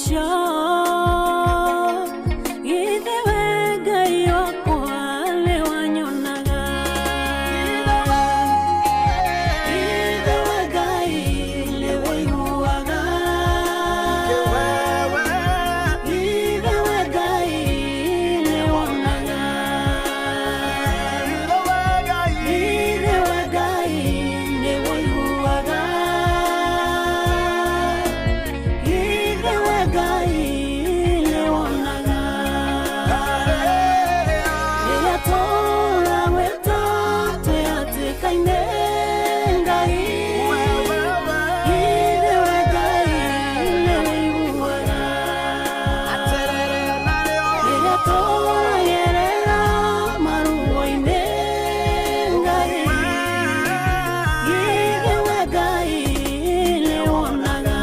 mucio ithe wenga yokwa le wanyonaga ithe wenga ile waiguaga ithe wenga ile wonaga ithe wenga ile waiguaga ithe wenga ile wonaga ria tora weta tweatikaine ngai ithe wenga ile waiguaga ria tora yerera maruo-inĩ ngai ithe wenga ile wonaga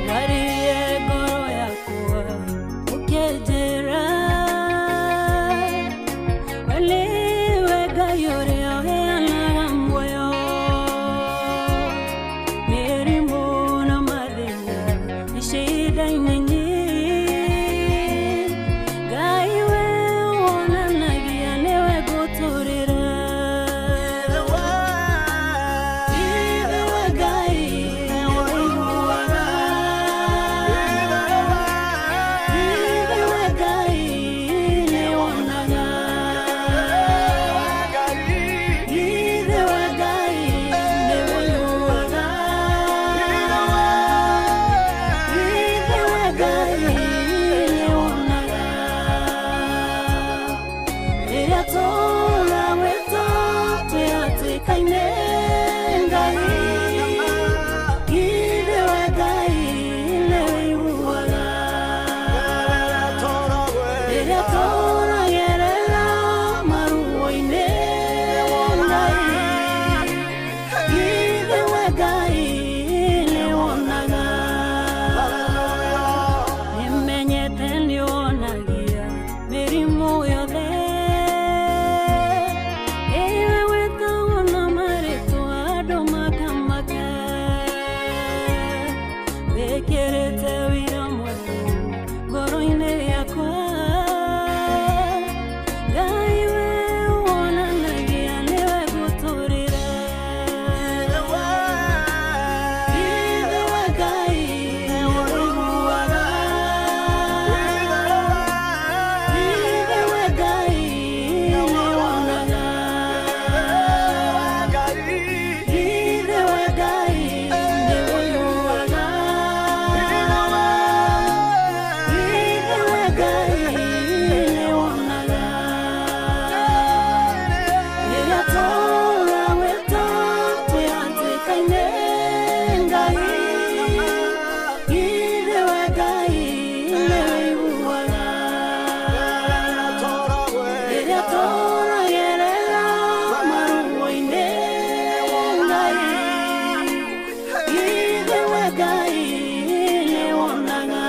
Wariye ngoro yakwa ukenjĩra wali wenga ũrĩa ũheanaga muoyo mĩrimũ na mathĩna nĩ ciinda-inĩ nyingi Ngai we wonanagia nĩwe ngũtũũrĩra ithe wenga ile waiguaga ithe wenga ile wonaga ithe wenga ile waiguaga ithe wenga ile wonaga ria tora weta tweatikaine ngai ithe wenga ile waiguaga ria tora yerera maruo-inĩ ngai ithe wenga ile wonaga nimenyete nĩwonagia mĩrimũ yothe iwe wĩtagwo na marĩtwa andũ makamaka wĩkĩrĩte wĩra mwerũ ngoro-inĩ yakwa Ngai we wonanagia nĩwe ngũtũũrĩra ithe wenga ile waiguaga ithe wenga ile wonaga ithe wenga ile waiguaga ithe wenga ile wonaga ria tora weta tweatikaine ngai ithe wenga ile waiguaga ria tora yerera maruo-inĩ ngai ithe wenga ile wonaga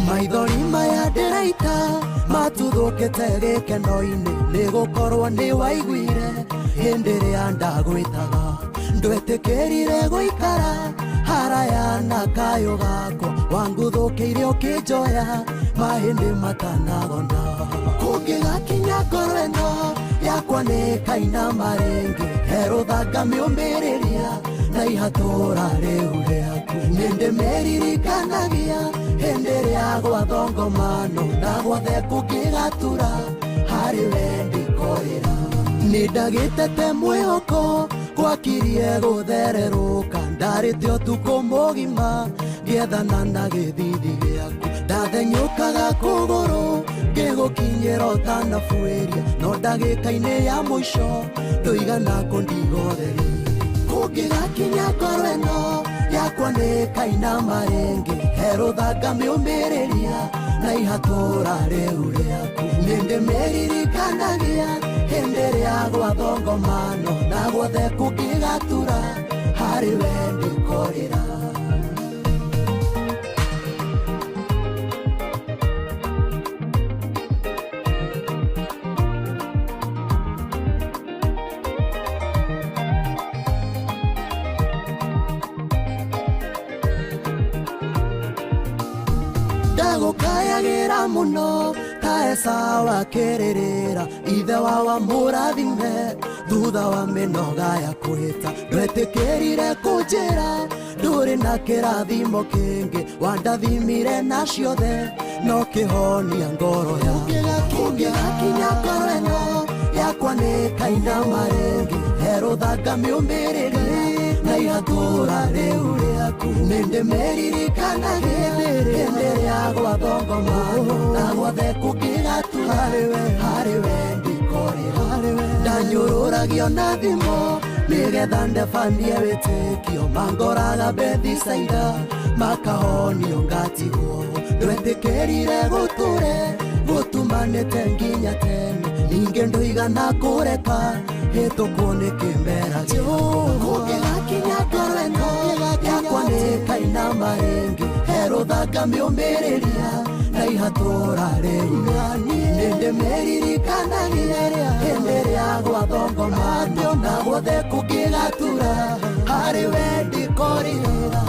maithori maya ndĩraita matũthũkĩte gĩkeno-inĩ nĩgũkorwo nĩ waiguire hĩndĩ ĩrĩa ndagwĩtaga ndwetĩkĩrire gũikara haraya na kayũ gakwa wanguthũkĩire ũkĩnjoya mahĩndĩ matanagona kũngĩgakinya ngoro ĩno yakwa nĩ kaina marĩngĩ herũthanga mĩũmĩrĩria na ihatũra rĩu rĩaku nĩndĩmeririkanagia hĩndĩ ĩrĩa gwathongomano na gwothe kũngĩgatura harĩ we ndikorĩra nĩndagĩtete mwĩhoko gwakirie gũthererũka ndarĩte ũtukũ mũgima ngĩethana na gĩthithi gĩaku ndathenyũkaga kũgũrũ ngĩgũkinyĩra ũtanabuĩria no ndagĩka-inĩ ya mũico ndũigana kũndigotheri kũngĩgakinya ngoro ĩno yakwa nĩ kaina marĩngĩ herũthanga mĩũmĩrĩria na ihatũra rĩu rĩaku nĩndĩmeririkanagia hĩndĩ ĩrĩa gwathongomano na gwothe kũngĩgatura harĩ we ndikorĩra ndagũkayagĩra mũno ta Esau akĩrĩrĩra ithe wa mũrathime thutha wa mĩnoga ya kwĩta ndwetĩkĩrire kũnjĩra ndũrĩ na kĩrathimo kĩngĩ wandathimire na ciothe no kĩhonia ngoro ya kũngĩgakinya ngoro ĩno yakwa nĩ kaina marĩngĩ herũthanga mĩũmĩrĩria na ihatũra rĩu rĩaku nĩndĩmeririkanagia hĩndĩ ĩrĩa gwathongomano na gwothe kũngĩgatura harĩ we ndikorĩra ndanyũrũragio na thimo nĩgetha ndebanie wĩtĩkio mangoraga Bethisaida makahonio ngatigwo ndwetĩkĩrire gũtũre gũtumanĩte nginya tene ningĩ ndũigana kũreka hĩtũkwo nĩ kĩmera kũngĩgakinya ngoro ĩno yakwa nĩ kaina marĩngĩ herũthanga mĩũmĩrĩria na ihatũra rĩu nĩndĩmeririkanagia hĩndĩ ĩrĩa gwathongomano na gwothe kũngĩgatura harĩ we ndikorĩra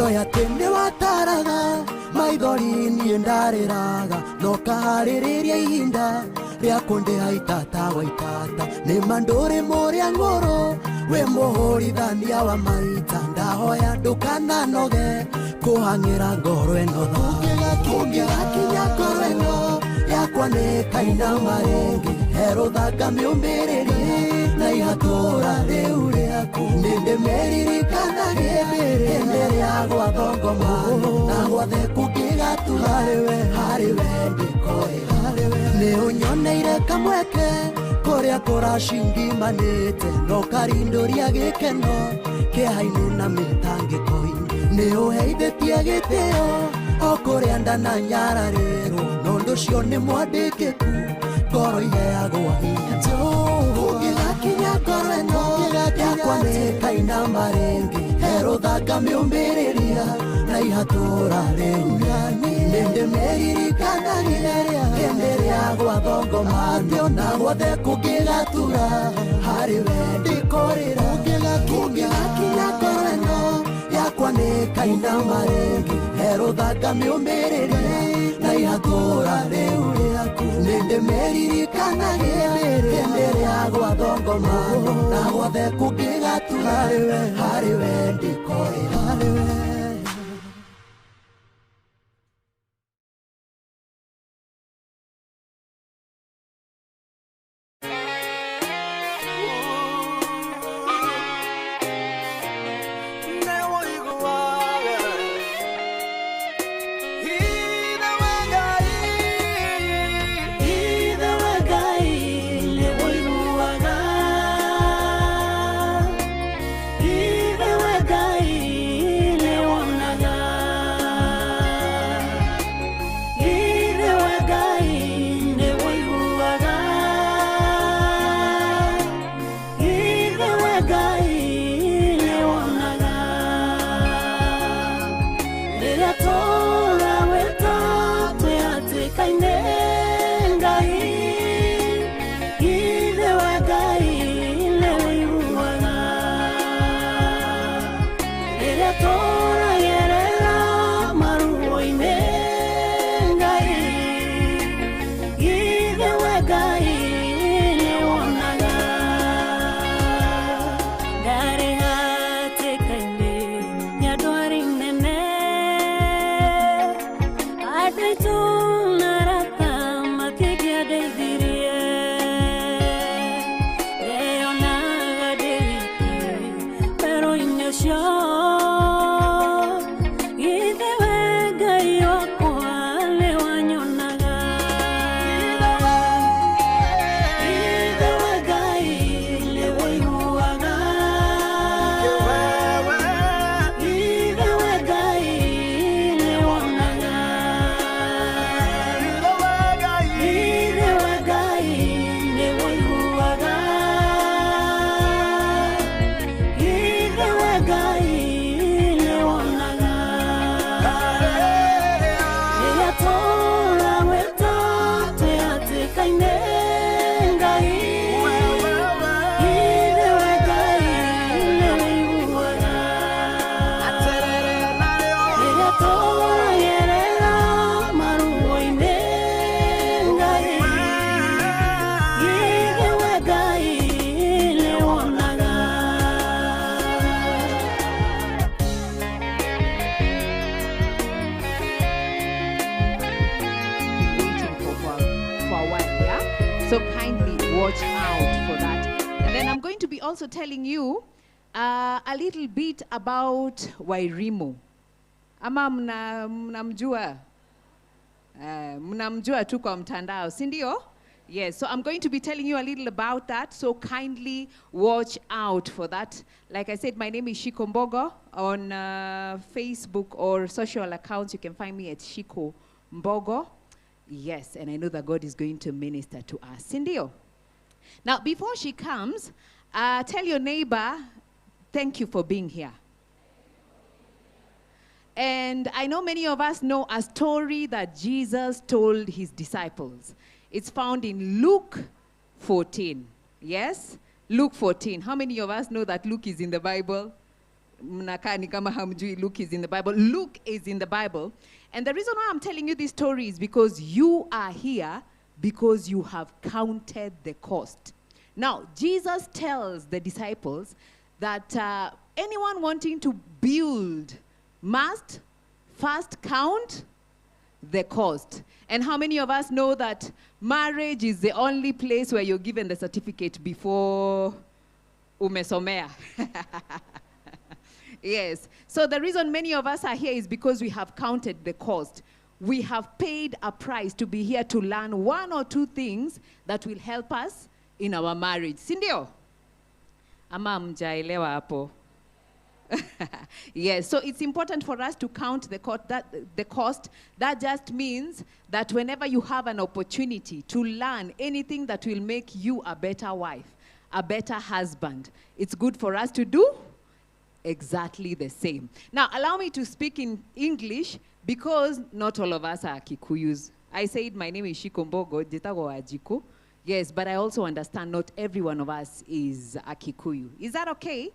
ndioĩ atĩ nĩ wataraga maithori niĩ ndarĩraga no kaharĩrĩria ihinda rĩa kũndĩha itata gwa itata nĩ mandũrĩ mũrĩa ng'ũrũ wĩ mũhũrithania wa maita ndahoya ndũkananoge kũhang'ĩra ngoro ĩno ũngĩgakinya ngoro ĩno yakwa nĩ kainama rĩngĩ herũthanga mĩũmĩrĩrie na ihatũra rĩu rĩaku nĩ ndĩmeririkanagia hĩndĩ rĩa gwathongomano na guothe kũngĩgatura harĩ we ndĩkoĩra nĩ ũnyoneire kamweke kũrĩa kũracingimanĩte no karindũria gĩkeno kĩeha-inĩ na mĩtangĩko-inĩ nĩ ũheithĩtie gĩtĩo o kũrĩa ndananyararĩrwo no ũndũ ũcio nĩ mwandĩkĩku ngoro iheagwo hinya ũngĩgakinya ngoro ĩno yakwa nĩ kainama rĩngĩ herũthanga mĩũmĩrĩria na ihatũra rĩu nĩ ndĩmeririkanagia hĩndĩ rĩa gwathongomano na guothe kũngĩgatura harĩ we ndĩkorĩra ũngĩgakinya ngoro ĩno yakwa nĩ kainama rĩngĩ herũthanga mĩũmĩrĩrie na ihatũra rĩu rĩaku nĩ ndĩmeririkanagia hĩndĩ rĩa gwathongomano na guothe kũngĩgatura harĩ we ndĩkorĩra So kindly watch out for that. And then I'm going to be also telling you a little bit about Wairimu. Ama mnamjua? Mnamjua tu kwa mtandao, si ndio? Yes, so I'm going to be telling you a little about that, so kindly watch out for that. Like I said, my name is Shiko Mbogo. On Facebook or social accounts, you can find me at Shiko Mbogo. Yes, and I know that God is going to minister to us. Sindio? Now, before she comes, tell your neighbor, thank you for being here. And I know many of us know a story that Jesus told his disciples. It's found in Luke 14. Yes? Luke 14. How many of us know that Luke is in the Bible? mnakaa ni kama hamjui Luke is in the Bible. Luke is in the Bible. And the reason why I'm telling you this story is because you are here because you have counted the cost. Now, Jesus tells the disciples that anyone wanting to build must first count the cost. And how many of us know that marriage is the only place where you're given the certificate before umesomea? Yes. So the reason many of us are here is because we have counted the cost. We have paid a price to be here to learn one or two things that will help us in our marriage. Sindio? Ama mjaelewa hapo. Yes, so it's important for us to count the cost. That just means that whenever you have an opportunity to learn anything that will make you a better wife, a better husband, it's good for us to do exactly the same. Now, allow me to speak in English because not all of us are Kikuyus. I said my name is Shikombogo, Jetago Ajiko. Yes, but I also understand not every one of us is a Kikuyu. Is that okay?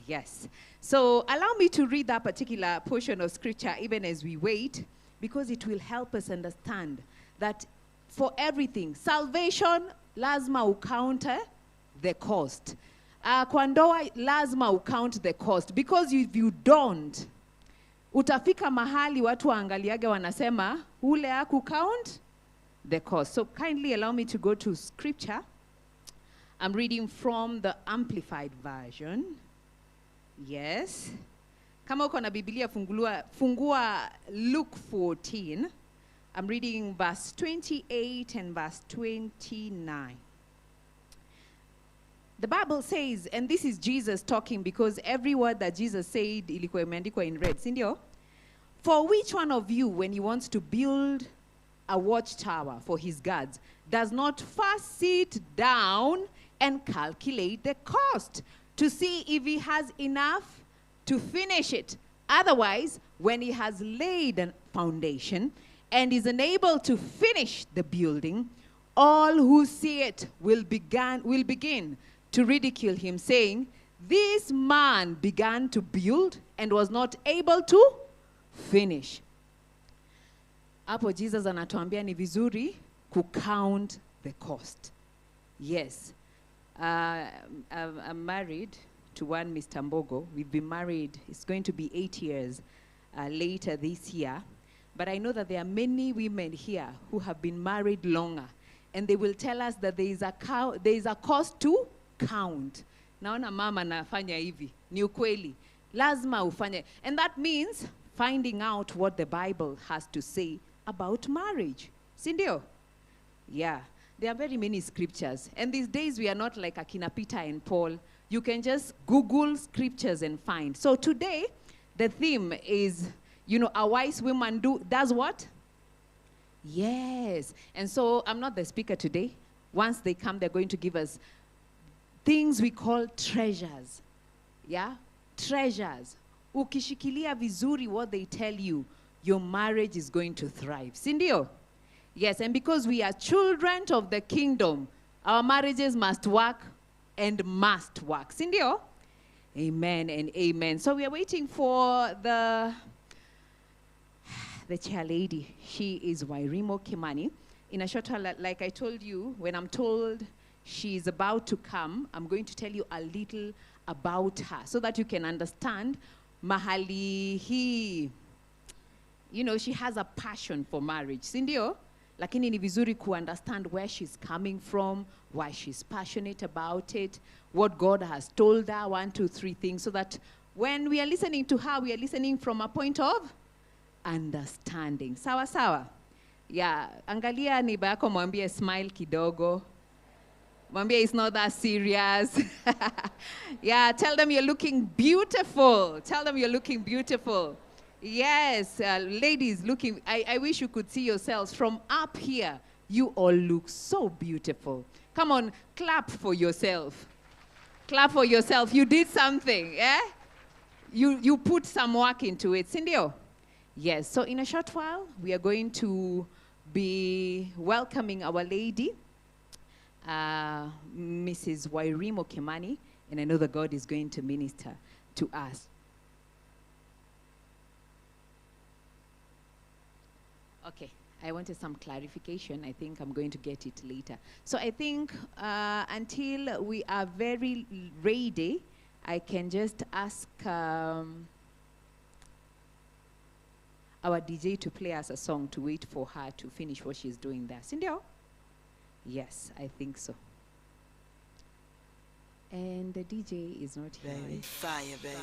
Yes. So allow me to read that particular portion of scripture even as we wait, because it will help us understand that for everything, salvation, lazima ucounter the cost. Kwa ndoa, lazima ucount the cost, because if you don't, utafika mahali watu waangaliage wanasema, ule count the cost. So kindly allow me to go to scripture. I'm reading from the Amplified Version. Yes. Kama uko na Biblia fungua Luke 14. I'm reading verse 28 and verse 29. The Bible says, and this is Jesus talking, because every word that Jesus said ilikuwa imeandikwa in red, sindio? For which one of you, when he wants to build a watchtower for his guards, does not first sit down and calculate the cost to see if he has enough to finish it? Otherwise, when he has laid a foundation and is unable to finish the building, all who see it will begin to ridicule him, saying, this man began to build and was not able to finish. Hapo Jesus anatuambia ni vizuri count the cost. Yes. I'm married to one Mr. Mbogo. We've been married, it's going to be 8 years later this year. But I know that there are many women here who have been married longer. And they will tell us that there is a cost to count. Naona mama nafanya hivi. Ni ukweli. Lazima ufanye. And that means finding out what the Bible has to say about marriage. Sindio? Yeah. There are very many scriptures. And these days we are not like Akina Peter and Paul. You can just Google scriptures and find. So today, the theme is, a wise woman does what? Yes. And so I'm not the speaker today. Once they come, they're going to give us things we call treasures. Yeah? Treasures. Ukishikilia vizuri what they tell you, your marriage is going to thrive. Sindio? Yes, and because we are children of the kingdom, our marriages must work and must work. Sindio? Amen and amen. So we are waiting for the chair lady. She is Wairimo Kimani. In a short while, like I told you, when I'm told she's about to come, I'm going to tell you a little about her so that you can understand mahali he, she has a passion for marriage. Sindio? Lakini ni vizuri ku understand where she's coming from, why she's passionate about it, what God has told her, 1, 2, 3 things, so that when we are listening to her, we are listening from a point of understanding. Sawa sawa? Yeah, angalia neighbor yako mwambie smile kidogo. Mwambie it's not that serious. Yeah, tell them you're looking beautiful. Tell them you're looking beautiful. Yes, ladies looking, I wish you could see yourselves from up here. You all look so beautiful. Come on, clap for yourself. Clap for yourself. You did something, eh? You put some work into it. Sindio? Yes, so in a short while, we are going to be welcoming our lady, Mrs. Wairimo Kimani, and I know that God is going to minister to us. Okay, I wanted some clarification. I think I'm going to get it later. So I think until we are very ready, I can just ask our DJ to play us a song to wait for her to finish what she's doing there. Sindio? Yes, I think so. And the DJ is not here. Baby, fire, baby.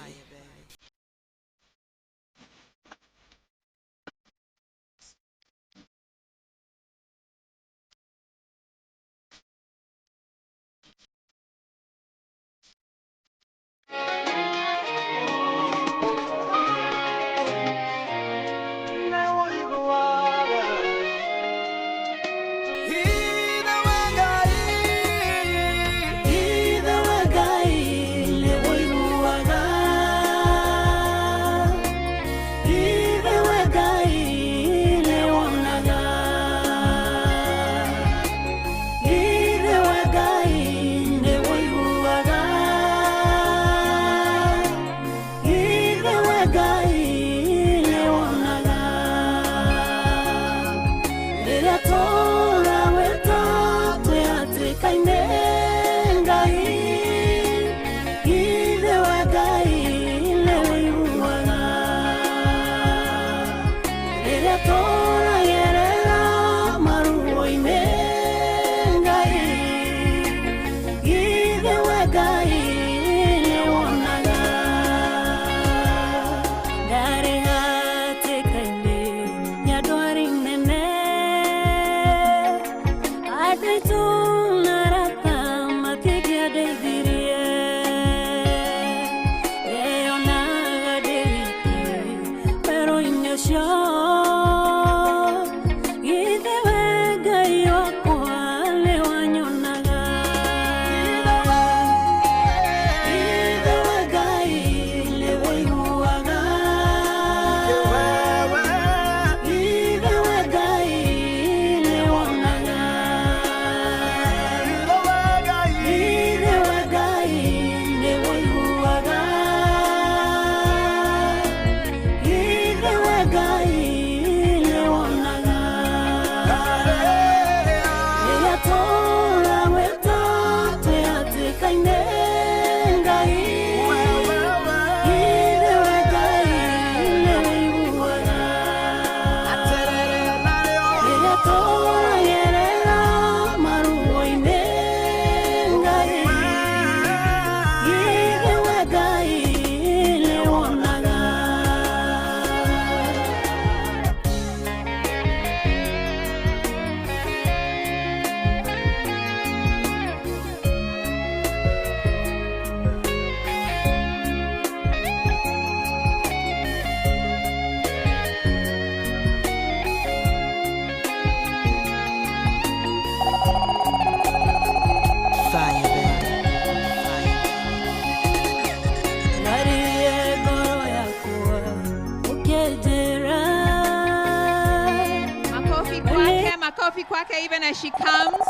Makofi kwake even as she comes.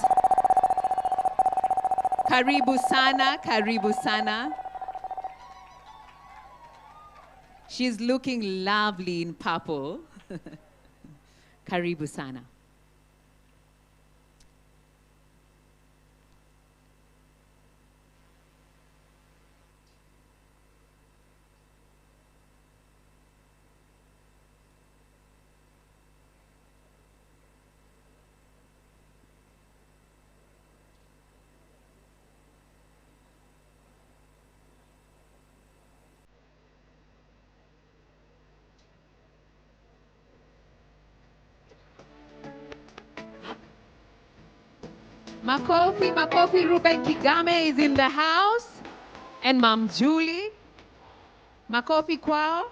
Karibu sana, karibu sana. She's looking lovely in purple. Karibu sana. Makofi, Makofi, Ruben Kigame is in the house. And Mom Julie. Makofi kwao.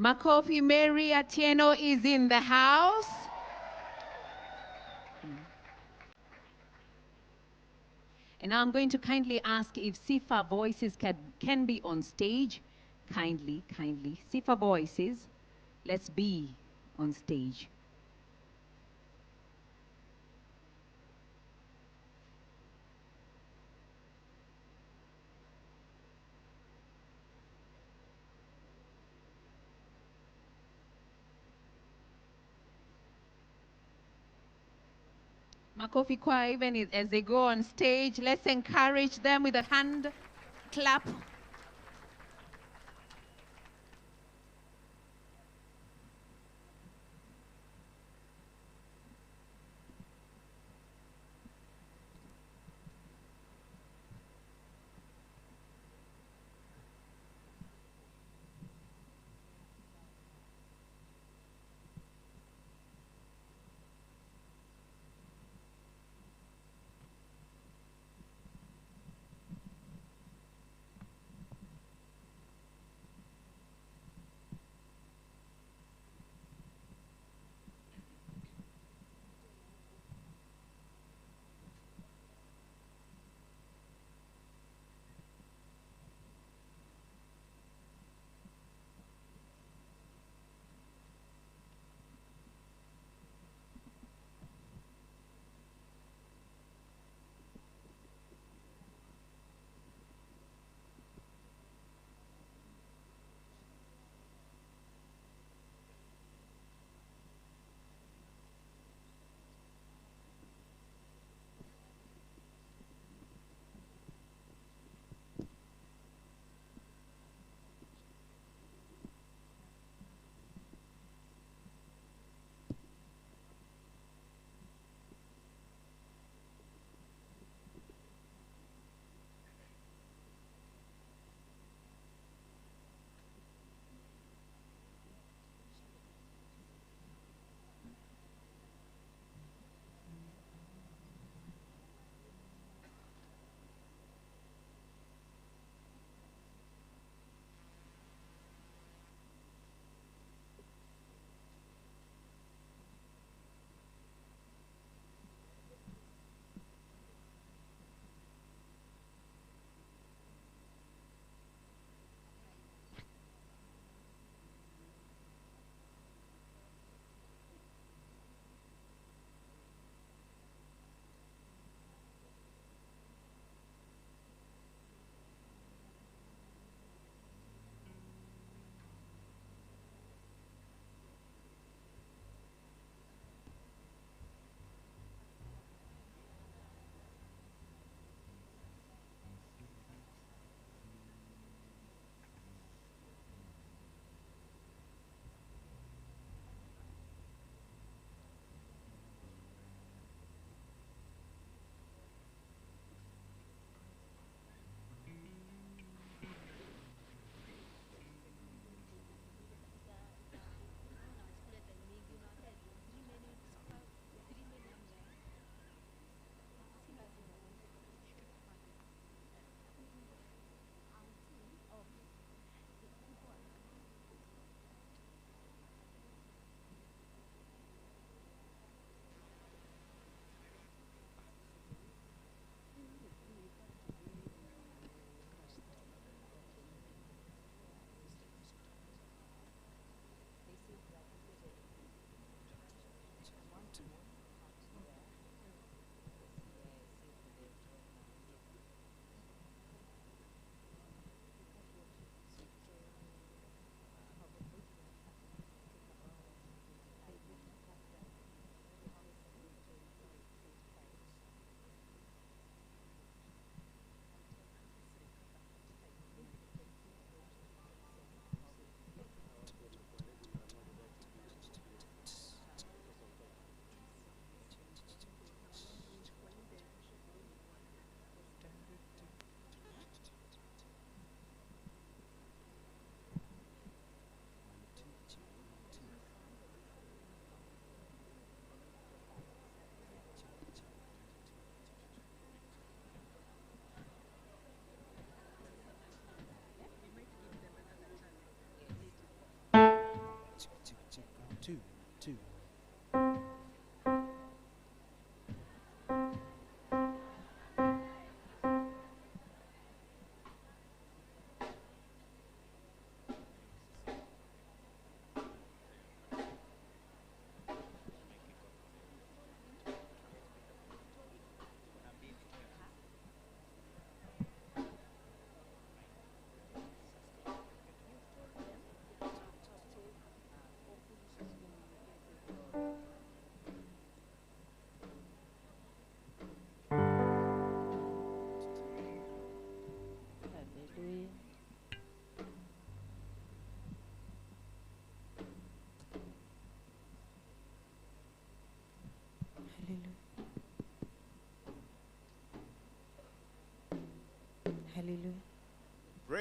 Makofi Mary Atieno is in the house. And now I'm going to kindly ask if Sifa voices can be on stage. Kindly. Sifa voices, let's be on stage. Makofi Choir, even as they go on stage, let's encourage them with a hand clap.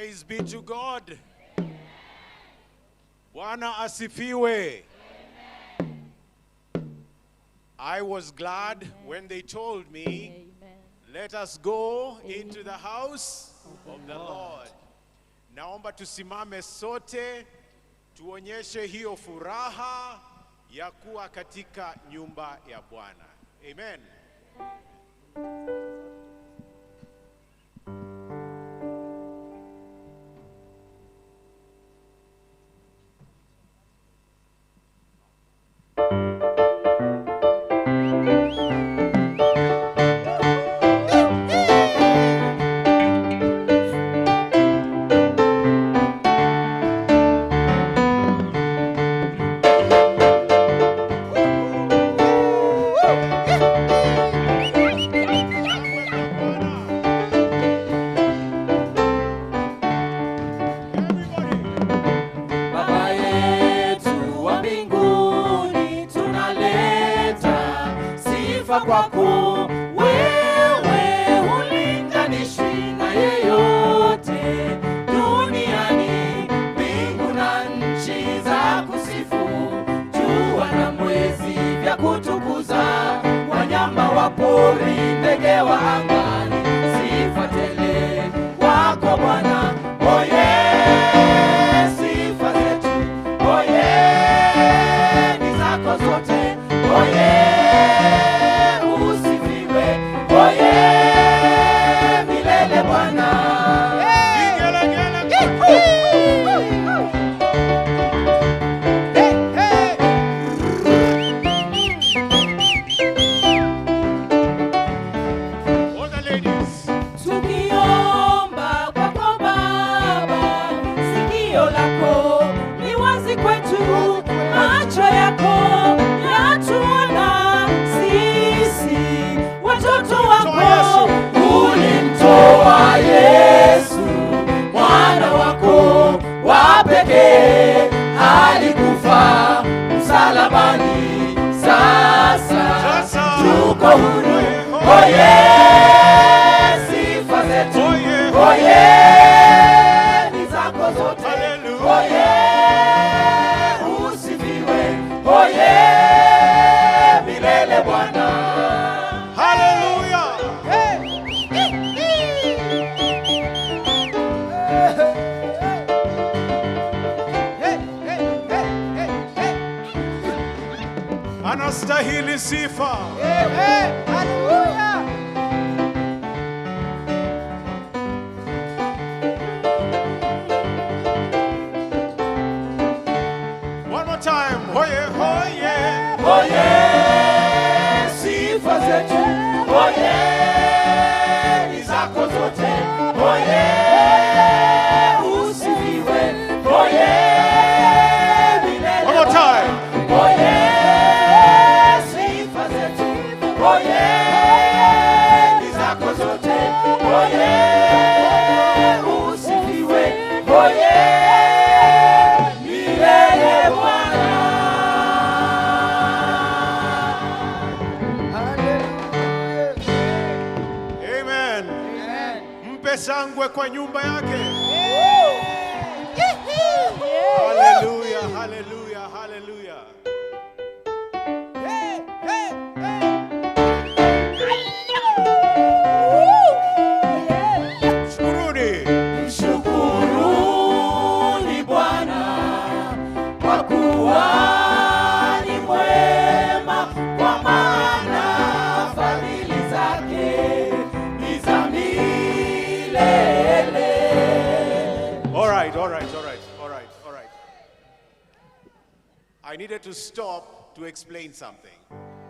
Praise be to God. Bwana asifiwe. I was glad when they told me, let us go into the house of the Lord. Naomba tusimame sote, tuonyeshe hiyo furaha ya kuwa katika nyumba ya Bwana. Amen. Kwako wewe hulinganishwi na yeyote duniani, mbingu na nchi za kusifu, jua na mwezi vya kutukuza, wanyama wa pori, ndege wa angani, sifa tele kwako Bwana. Oye, sifa zetu, oye, ni zako zote, oye. Alikufa msalabani, sasa tuko huru. Oye, sifa zetu, oye, ni zako zote, oye, usifiwe, oye, milele Bwana. Hallelujah. Anastahili sifa. Hallelujah. One more time. Oye, oye, oye, sifa zetu, oye, ni zako zote, oye, usifiwe, oye, milele. One more time. Oye, oye, ni zako zote, oye, usifiwe, oye, milele Bwana. Amen. Mpe shangwe kwa nyumba yake. Hallelujah, hallelujah, hallelujah. Mshukuruni Bwana kwa kuwa ni mwema, kwa maana fadhili zake ni za milele. All right. I needed to stop to explain something.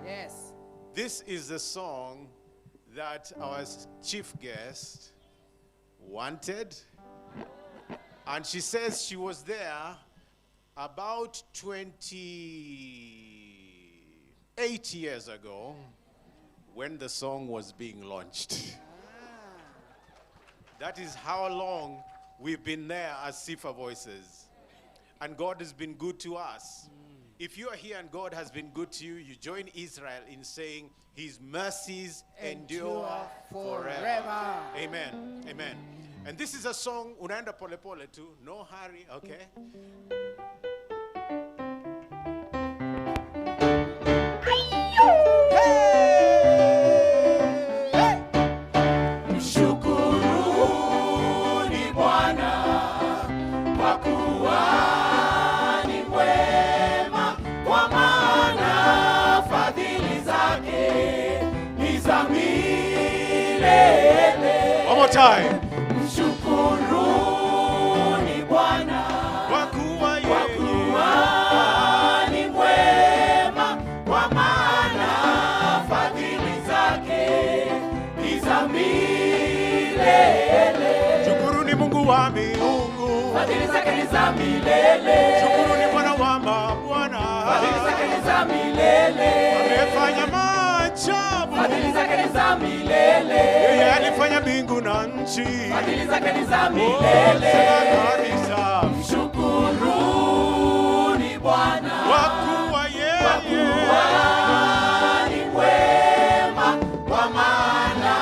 Yes. This is the song that our chief guest wanted, and she says she was there about 28 years ago when the song was being launched. That is how long we've been there as Sifa Voices, and God has been good to us. If you are here and God has been good to you, you join Israel in saying His mercies endure forever. Amen. Amen. And this is a song, unaenda pole pole tu, no hurry, okay? Mshukuruni Bwana kwa kuwa ni mwema, kwa maana fadhili zake ni za milele. One more time. Mshukuruni Bwana Kwa kuwa ni mwema, kwa maana fadhili zake ni za milele. Shukuruni Mungu wa miungu, Fadhili zake ni za milele. shukuruni Bwana wa mabwana, Fadhili zake ni za milele. amefanya maajabu, Fadhili zake ni za milele. yeye alifanya mbingu na nchi. Fadhili zake ni za Oh, milele. sema kabisa, Mshukuruni Bwana kwa kuwa yeye ni mwema, kwa maana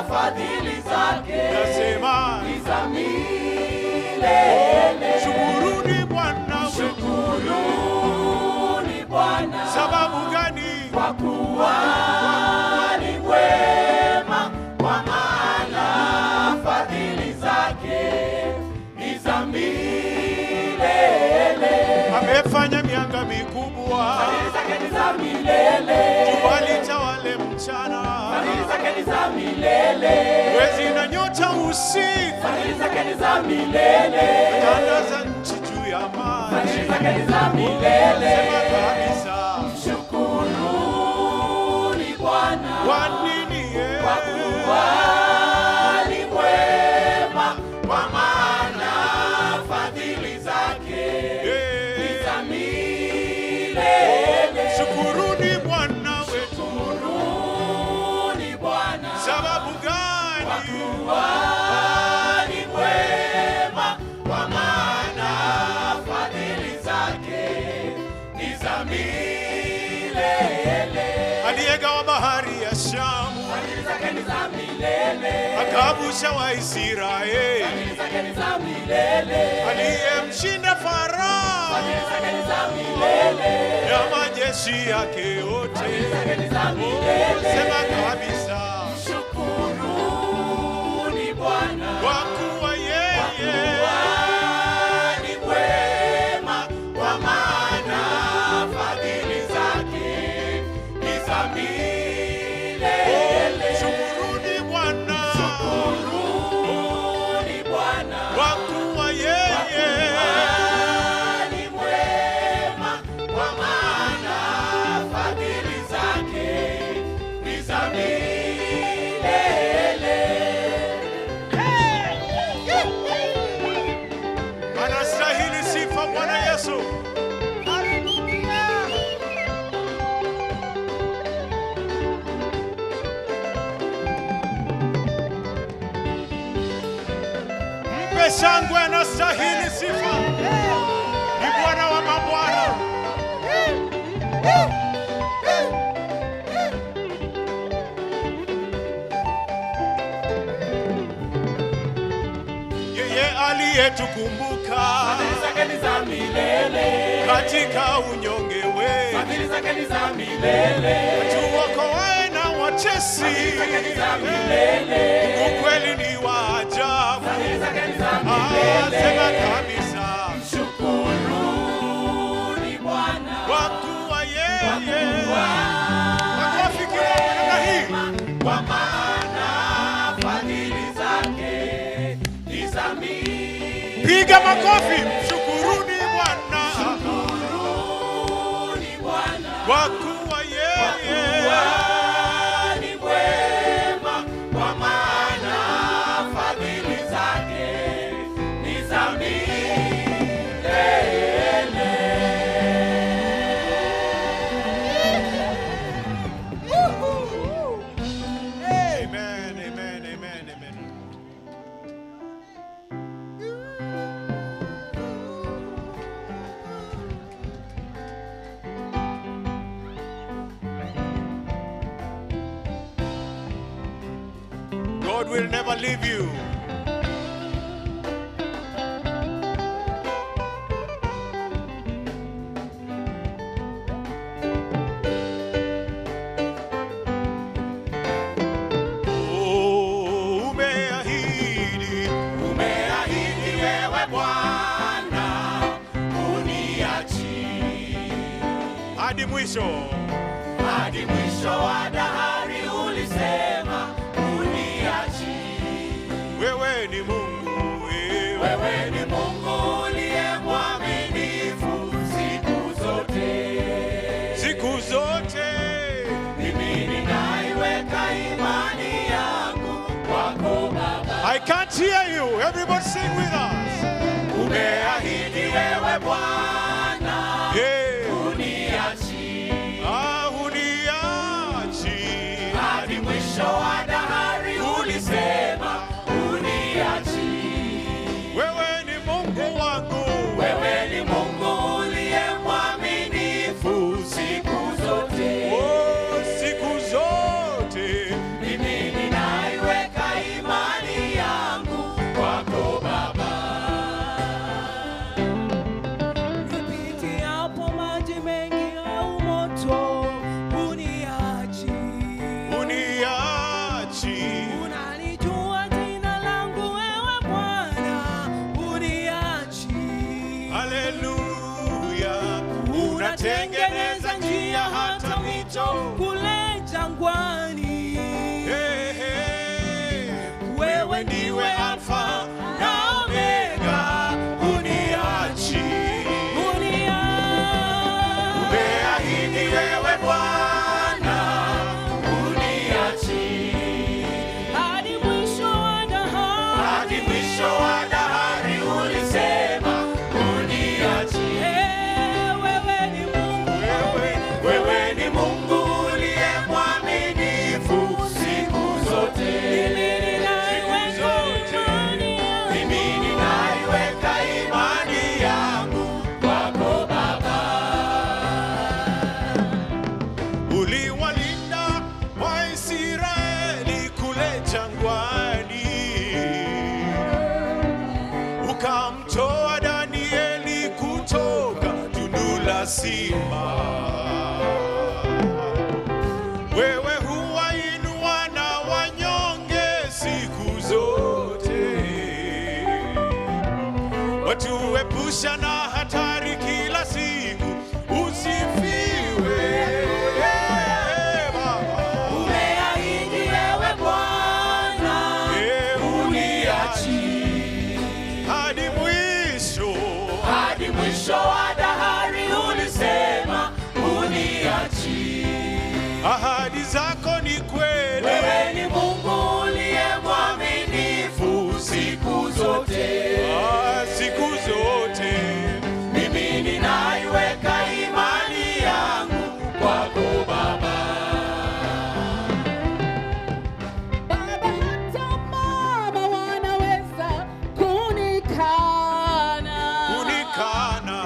fadhili zake nasema, ni za milele. shukuruni Bwana wetu. Shukuruni Bwana Sababu gani? kwa kuwa ni mwema, kwa maana fadhili zake ni za milele. Amefanya mianga mikubwa, Fadhili zake ni za milele. jua litawale mchana, Fadhili zake ni za milele. mwezi na nyota usiku, Fadhili zake ni za milele. tanda za nchi juu ya maji. Fadhili zake ni za milele. Sema kabisa, Shukuruni Bwana kwa nini yeye? kwa kuwa ni mwema, kwa maana fadhili zake ni za milele. Shukuruni Bwana wetu. Shukuruni Bwana Sababu gani? kwa ni mwema, kwa maana fadhili zake ni za milele. Aliyegawa bahari ya Shamu, Fadhili zake ni za milele. akavusha Waisraeli. Fadhili zake ni za milele. Aliyemshinda Farao Fadhili zake ni za milele. na majeshi yake yote. Fadhili zake ni za milele. Sema kabisa, Shukuruni Bwana kwa kuwa yeye ni mwema, kwa maana fadhili zake ni za milele. shukuruni Bwana, Shukuruni Bwana kwa kuwa yeye ni mwema, kwa maana fadhili zake ni za milele. anastahili sifa Bwana Yesu. Mpe shangwe, anastahili sifa, ni Bwana wa mabwana. Yeye aliyetukumbuka Fadhili zake ni za milele. katika unyonge wetu, Fadhili zake ni za milele. tuokoaye na watesi. Fadhili zake ni za milele. Mungu kweli ni wa ajabu. Fadhili zake ni za Sema milele. kabisa, Shukuruni Bwana kwa kuwa yeye. Makofi kidogo namna hii. kwa maana fadhili zake ni za milele. Piga makofi, shukuruni Bwana, Shukuruni Bwana kwa kuwa yeye. ni mwema, kwa maana fadhili zake ni za milele. Amen, amen, amen, amen. God will never leave you. mwisho. Hadi mwisho wa dahari ulisema uniachi. Wewe ni Mungu, Wewe ni Mungu uliye mwaminifu siku zote. siku zote. Mimi ninaiweka imani yangu kwako Baba. I can't hear you. Everybody sing with us. Umeahidi wewe Bwana uniachi. Uniachi. Hadi mwisho wa dahari ulisema uniachi. Wewe ni Mungu wangu. Wewe ni Mungu uliye mwaminifu siku zote. Oh, siku zote. Mimi ninaiweka imani yangu kwako Baba. Nipitiapo maji mengi au moto, uniachi. Uniachi. Unalijua jina langu wewe Bwana, uniachi. Haleluya. Unatengeneza njia hata mito. Kule jangwani, Hey, hey. wewe Ndiwe Alfa na Omega. Uniachi. Umeahidi wewe Bwana. Uniachi. hadi mwisho wa dahari. Hadi mwisho wa dahari ulisema uniachi. Wewe ni Mungu, Wewe ni Mungu uliye mwaminifu siku zote. Mimi ninaiweka imani yangu kwako Baba. Uliwalinda Waisraeli kule jangwani, ukamtoa Danieli kutoka tundu la simba. Wewe huwainua na wanyonge siku zote, watuepusha na hatari kila siku. Usifiwe Baba. Umeahidi wewe Bwana Uniachi hadi mwisho. hadi mwisho wa dahari ulisema uniachi. Ahadi zako ni kweli. Wewe ni Mungu uliye mwaminifu siku zote. Siku zote. Mimi ninaiweka imani yangu kwako Baba. Baba, hata mama wanaweza kunikana. Unikana.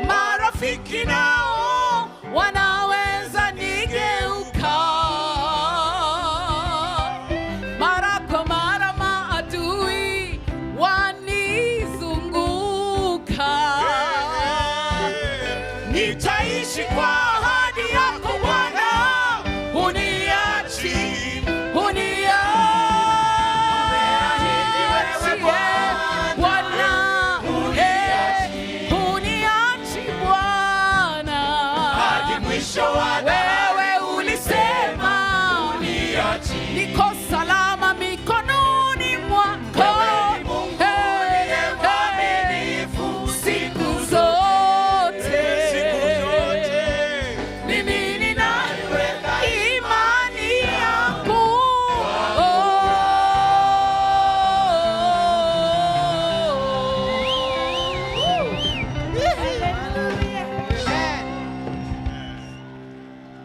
Marafiki nao wanaweza nigeuka. Mara kwa mara maadui wanizunguka. Nitaishi kwa ahadi yako Bwana. Uniachi, uniachi Bwana. Uniachi Bwana. Hadi mwisho wa Wewe ulisema uniachi. niko salama mikononi mwako. Wewe ni Mungu uliye mwaminifu siku zote. Siku zote. Mimi ninaiweka imani yangu.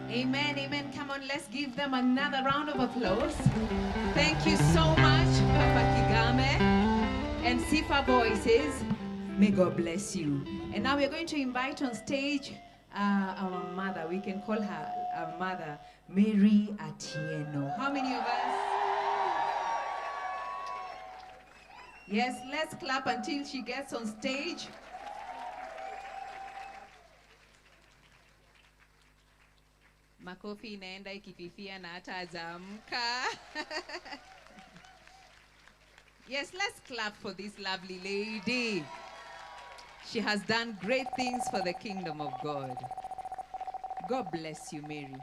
Amen, amen. Come on, let's give them another round of applause. Thank you so much, Papa Kigame and Sifa Voices. May God bless you. And now we're going to invite on stage our mother. We can call her our mother, Mary Atieno. How many of us? Yes, let's clap until she gets on stage. Makofi inaenda ikififia na hata hajaamka. Yes, let's clap for this lovely lady. She has done great things for the kingdom of God. God bless you, Mary. Yes.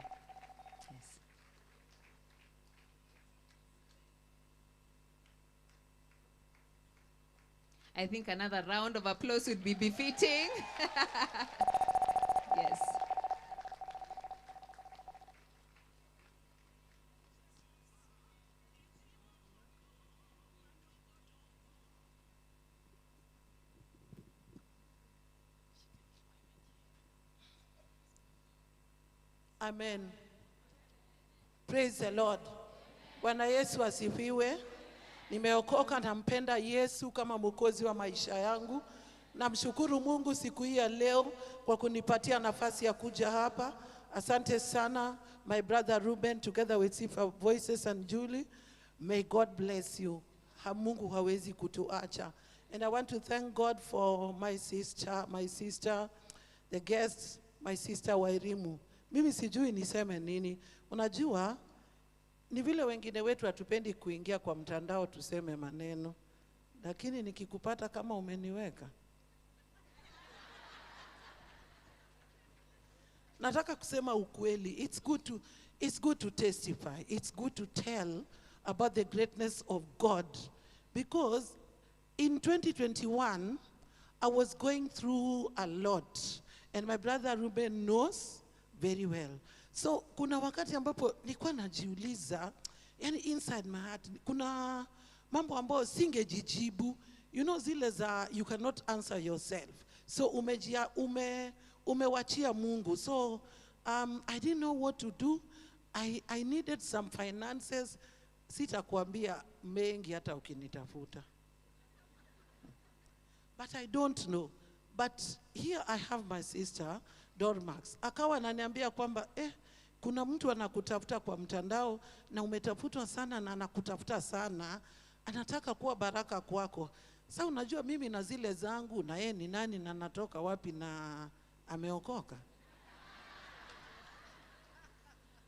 I think another round of applause would be befitting. Yes. Amen. Praise the Lord. Bwana Yesu asifiwe. Nimeokoka, nampenda Yesu kama mwokozi wa maisha yangu. Namshukuru Mungu siku hii ya leo kwa kunipatia nafasi ya kuja hapa. Asante sana my brother Ruben together with Sifa Voices and Julie. May God bless you. Mungu hawezi kutuacha. And I want to thank God for my sister, the guests, my sister Wairimu. Mimi sijui niseme nini. Unajua, ni vile wengine wetu hatupendi kuingia kwa mtandao tuseme maneno. Lakini nikikupata kama umeniweka. Nataka kusema ukweli. It's good to testify. It's good to tell about the greatness of God. Because in 2021, I was going through a lot. And my brother Ruben knows very well. So kuna wakati ambapo nilikuwa najiuliza, yani inside my heart, kuna mambo ambayo singejijibu, you know zile za you cannot answer yourself. So umewachia Mungu. So I didn't know what to do. I needed some finances. Sitakuambia mengi hata ukinitafuta. But I don't know. But here I have my sister Dormax. Akawa ananiambia kwamba kuna mtu anakutafuta kwa mtandao na umetafutwa sana na anakutafuta sana, anataka kuwa baraka kwako. Sasa unajua mimi na zile zangu na yeye ni nani na natoka wapi na ameokoka.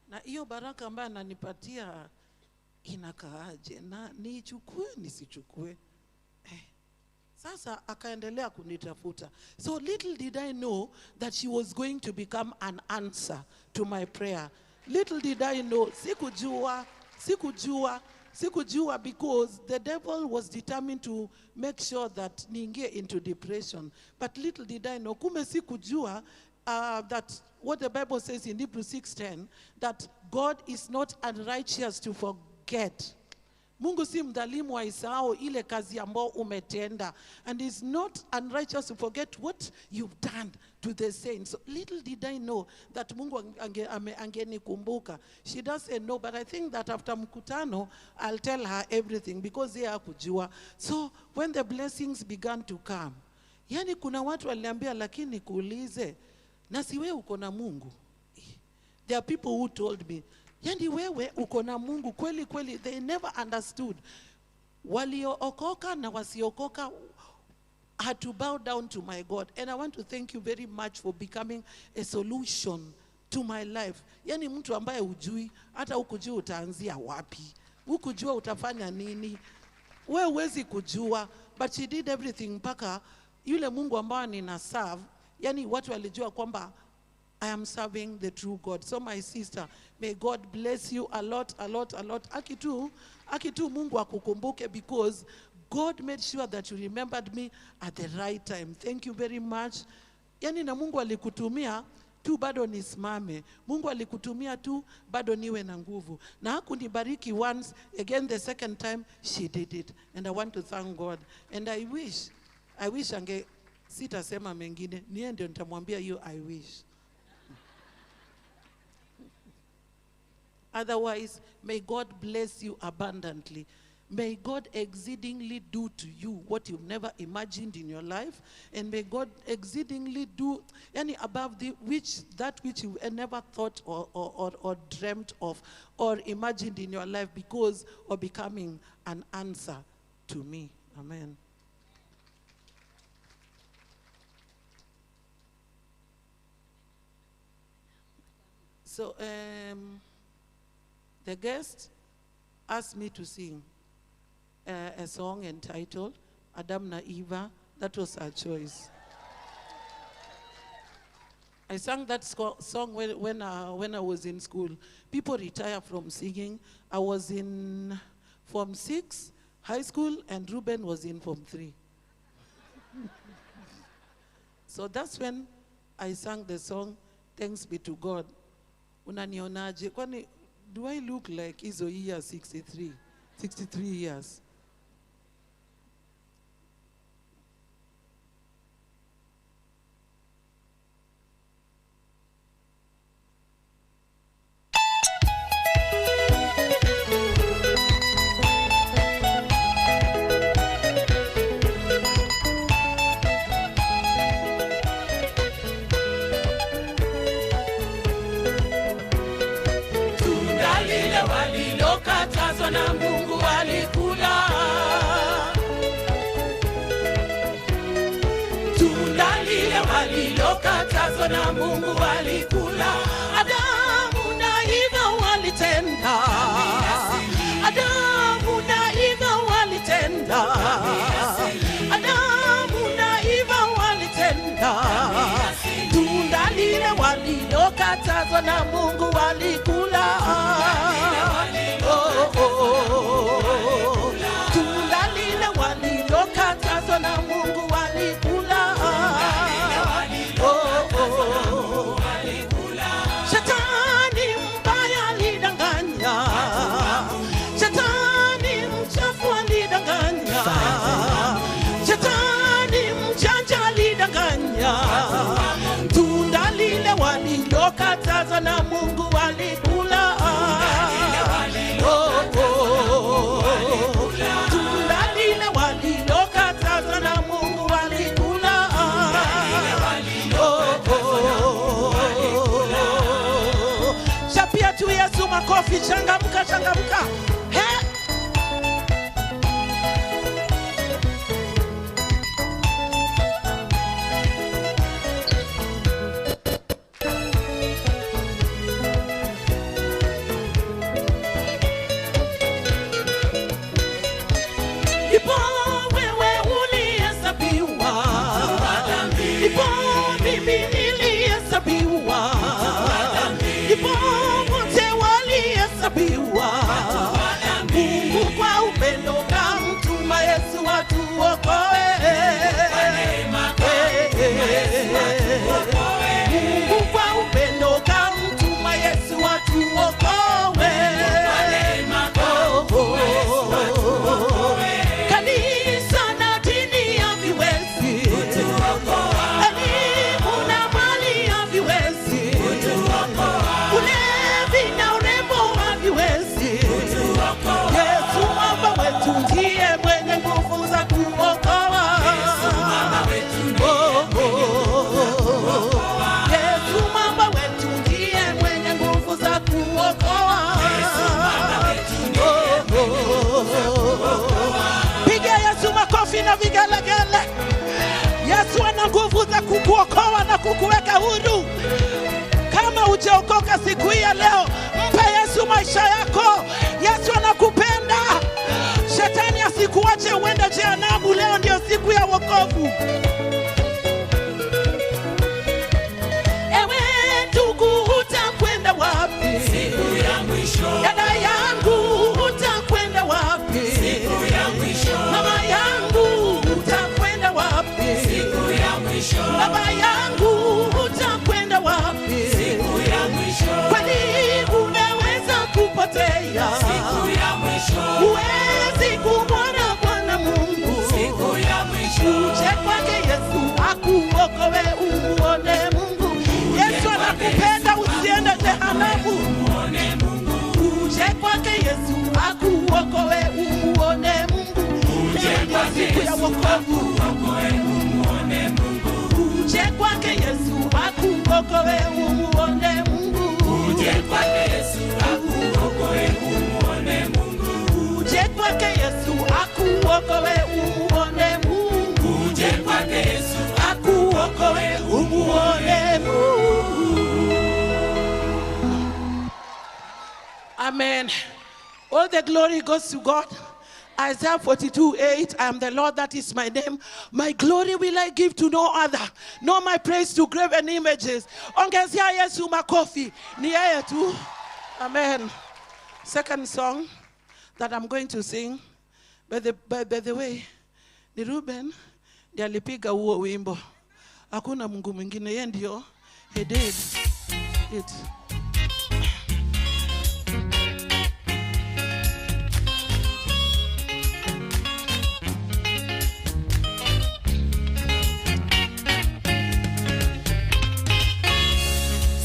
Na hiyo baraka ambayo ananipatia inakaaje, na niichukue nisichukue? Sasa akaendelea kunitafuta. So little did I know that she was going to become an answer to my prayer. Little did I know, sikujua because the devil was determined to make sure that niingie into depression. But little did I know, kume sikujua that what the Bible says in Hebrews 6:10, that God is not unrighteous to forget. Mungu si mdhalimu wa isahau ile kazi ambayo umetenda. And is not unrighteous to forget what you've done to the saints. So little did I know that Mungu angenikumbuka. She doesn't know, but I think that after mkutano, I'll tell her everything because yeye hakujua. So when the blessings began to come, yani kuna watu waliambia, lakini kuulize, na si wewe uko na Mungu? There are people who told me, yani wewe uko na Mungu kweli kweli. They never understood. Waliookoka na wasiokoka had to bow down to my God. And I want to thank you very much for becoming a solution to my life. Yani mtu ambaye hujui, hata hukujua utaanzia wapi, hukujua utafanya nini, wewe huwezi kujua, but she did everything mpaka yule Mungu ambaye nina serve, yani watu walijua kwamba I am serving the true God. So my sister, may God bless you a lot, a lot, a lot. Akitu Mungu akukumbuke, because God made sure that you remembered me at the right time. Thank you very much. Yani na Mungu alikutumia tu bado nisimame. Mungu alikutumia tu bado niwe na nguvu. Na hakunibariki once, again the second time she did it. And I want to thank God. And I wish sitasema mengine, niende nitamwambia you I wish. Otherwise, may God bless you abundantly. May God exceedingly do to you what you've never imagined in your life. And may God exceedingly do any above that which you never thought or dreamt of or imagined in your life, because of becoming an answer to me. Amen. So, the guest asked me to sing a song entitled Adam na Eva. That was her choice. I sang that song when I was in school. People retire from singing. I was in Form 6, high school, and Ruben was in Form 3. So that's when I sang the song, Thanks Be to God. Unanionaje? Kwani, do I look like hizo years 63 years? Walilokatazwa na Mungu walikula. Tunda lile walilokatazwa na Mungu walikula. Adamu na Eva walitenda. Adamu na Eva walitenda. Adamu na Eva walitenda. Tunda lile walilokatazwa na Mungu walikula. Tunda lile walilokatazwa na Mungu walikula. Shetani mbaya alidanganya. Shetani mchafu alidanganya. Shetani mjanja alidanganya. Tunda lile walilokatazwa na Mungu walikula. Tunda lile walilokatazwa na Mungu walikula. Chapia tu Yesu makofi, changamka, changamka. Mungu kwa upendo kamtuma Yesu atuokoe. Mungu kwa upendo kamtuma Yesu atuokoe. Kanisa na dini haviwezi. Elimu na mali haviwezi. Ulevi na urembo haviwezi. Yesu mwamba wetu ndiye mwenye nguvu za kuokoa. Yesu mwamba wetu ndiye mwenye nguvu za kuokoa. Piga Yesu makofi na vigelegele. Yesu ana nguvu za kukuokoa na kukuweka huru. Kama hujaokoka siku hii ya leo, mpe Yesu maisha yako. Yesu anakupenda. Shetani asikuache uende jehanamu. Leo ndio siku ya wokovu. Ewe ndugu, utakwenda wapi? Siku ya mwisho. Dada yangu, utakwenda wapi? Siku ya mwisho. Mama yangu, utakwenda wapi? Siku ya mwisho. Baba yangu, utakwenda wapi? Siku ya mwisho. Kwani unaweza kupotea? Siku ya mwisho. Huwezi kumwona Bwana Mungu. Siku ya mwisho. Uje kwake Yesu akuokoe umuone Mungu. Yesu anakupenda, usiende jehanamu. Uje kwake Yesu akuokoe umuone Mungu. Ndio siku ya wokovu. Uje kwake Yesu akuokoe umuone Mungu. Uje kwake Yesu akuokoe umuone Mungu. Uje kwake Yesu akuokoe umuone Mungu. Uje kwake Yesu akuokoe umuone Mungu. Amen. All the glory goes to God. Isaiah 42:8, I am the Lord, that is my name. My glory will I give to no other, nor my praise to graven images. Ongezea Yesu makofi, ni yeye tu. Amen. Second song that I'm going to sing, by the way, ni Ruben ndiye alipiga huo wimbo. Hakuna Mungu mwingine, yeye ndio. He did it.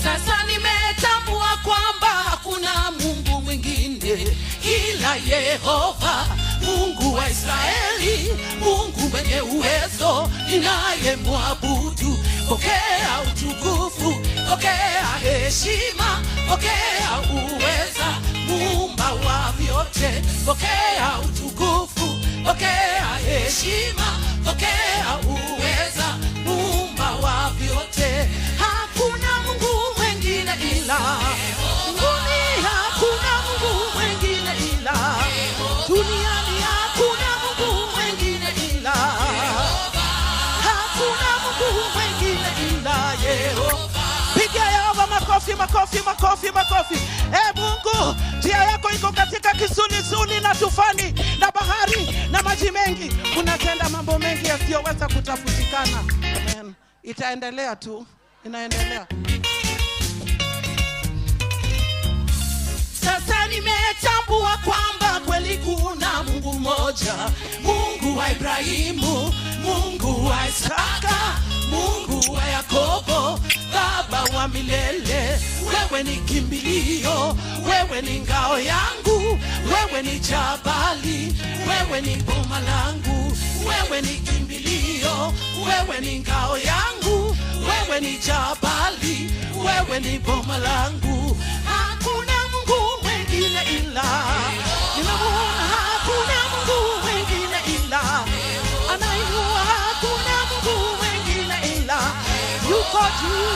Sasa nimetambua kwamba hakuna Mungu mwingine ila Yehova, Mungu wa Israeli, Mungu mwenye uwezo ninayemwabudu. Pokea utukufu, pokea heshima, pokea uweza, Muumba wa vyote. Pokea utukufu, pokea heshima, pokea uweza, Muumba wa vyote. Hakuna Mungu mwingine ila mbinguni, hakuna Mungu mwingine ila duniani, hakuna Mungu mwingine ila, hakuna Mungu mwingine ila Yehova. Piga Yehova makofi, makofi, makofi, makofi. Mungu, njia yako iko katika kisulisuli na tufani na bahari na maji mengi. Unatenda mambo mengi yasiyoweza kutafutikana. Amen. Itaendelea tu, inaendelea. Sasa nimetambua kwamba kweli kuna Mungu mmoja, Mungu wa Ibrahimu, Mungu wa Isaka, Mungu wa Yakobo, Baba wa milele. Wewe ni kimbilio, wewe ni ngao yangu, wewe ni jabali, wewe ni boma langu. Wewe ni kimbilio, wewe ni ngao yangu, wewe ni jabali, wewe ni boma langu. Hakuna Mungu mwingine ila, ninamuona hakuna Mungu mwingine ila, anainua hakuna Mungu mwingine ila, yuko juu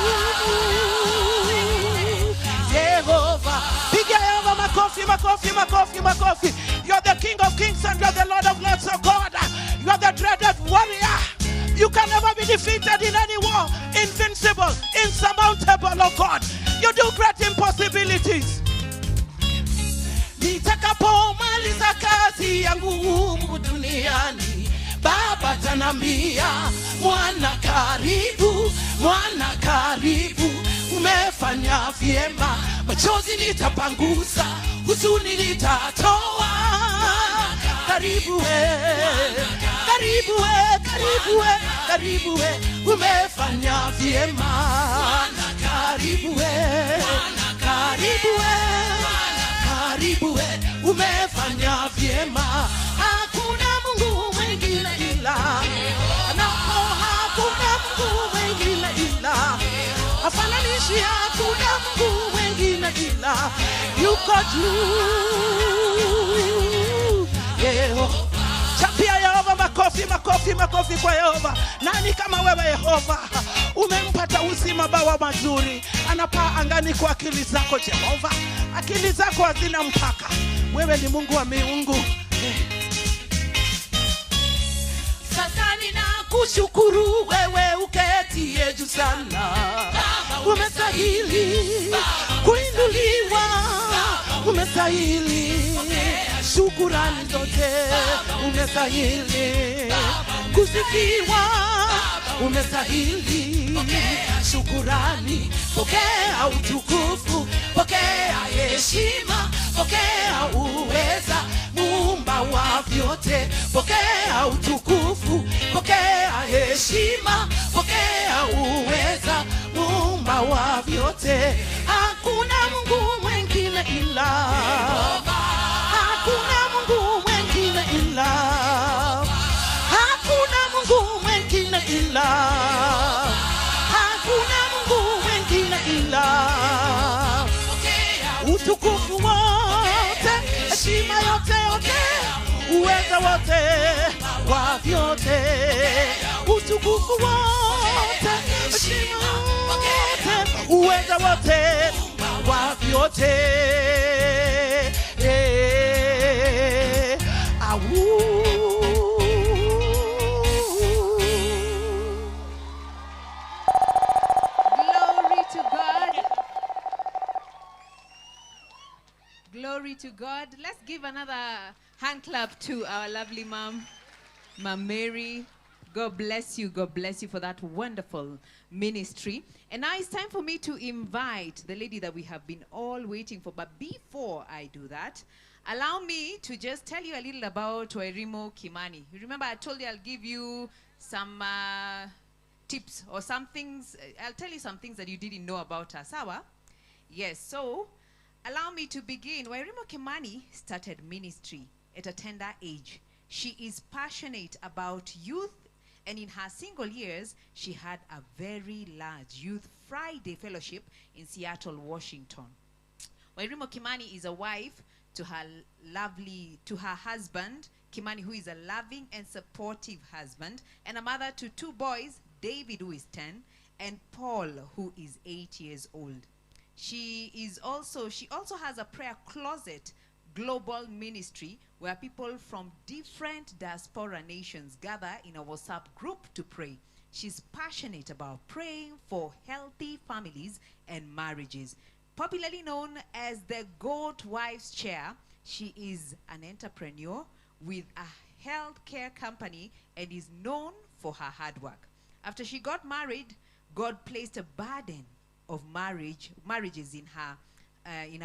Yehova. Piga Yehova makofi, makofi, makofi, makofi. You're the King of Kings and you're the Lord of Lords, oh God. You are the dreaded warrior. You can never be defeated in any war. Invincible, insurmountable, oh God. You do great impossibilities. Nitakapomaliza kazi yangu humu duniani, Baba tanambia, mwana karibu, mwana karibu. Umefanya vyema, machozi nitapangusa, huzuni nitatoa. Karibu we, karibu we, karibu we, karibu we. Umefanya vyema, karibu we, karibu we, karibu we. Umefanya vyema. Hakuna Mungu mwingine ila, hakuna Mungu mwingine ila, afananishi hakuna Mungu mwingine ila, yuko juu Yehova. Chapia Yehova makofi, makofi, makofi kwa Yehova. Nani kama wewe Yehova? Umempata uzima bawa mazuri, anapaa angani kwa akili zako Jehova. Akili zako hazina mpaka. Wewe ni Mungu wa miungu. Sasa ninakushukuru wewe uketie juu sana. Umestahili kuinuliwa, umestahili shukurani zote, umestahili kusifiwa, umestahili shukurani. Pokea utukufu, pokea heshima, pokea uweza, Muumba wa vyote. Pokea utukufu, pokea heshima, pokea uweza, Muumba wa vyote. Hakuna Mungu mwingine ila, hakuna Mungu mwingine ila, hakuna Mungu mwingine ila, hakuna Mungu mwingine ila. Utukufu wote, heshima yote yote, uweza wote wa vyote. Utukufu wote, heshima yote, uweza wote wa vyote. Au give another hand clap to our lovely mom, Mom Mary. God bless you. God bless you for that wonderful ministry. And now it's time for me to invite the lady that we have been all waiting for. But before I do that, allow me to just tell you a little about Wairimu Kimani. You remember I told you I'll give you some tips or some things. I'll tell you some things that you didn't know about her. Sawa? Yes, so allow me to begin. Wairimu Kimani started ministry at a tender age. She is passionate about youth, and in her single years, she had a very large Youth Friday Fellowship in Seattle, Washington. Wairimu Kimani is a wife to her husband, Kimani, who is a loving and supportive husband, and a mother to 2 boys, David, who is 10, and Paul, who is 8 years old. She also has a prayer closet global ministry where people from different diaspora nations gather in a WhatsApp group to pray. She's passionate about praying for healthy families and marriages. Popularly known as the Goat Wives Chair, she is an entrepreneur with a healthcare company and is known for her hard work. After she got married, God placed a burden of marriages in her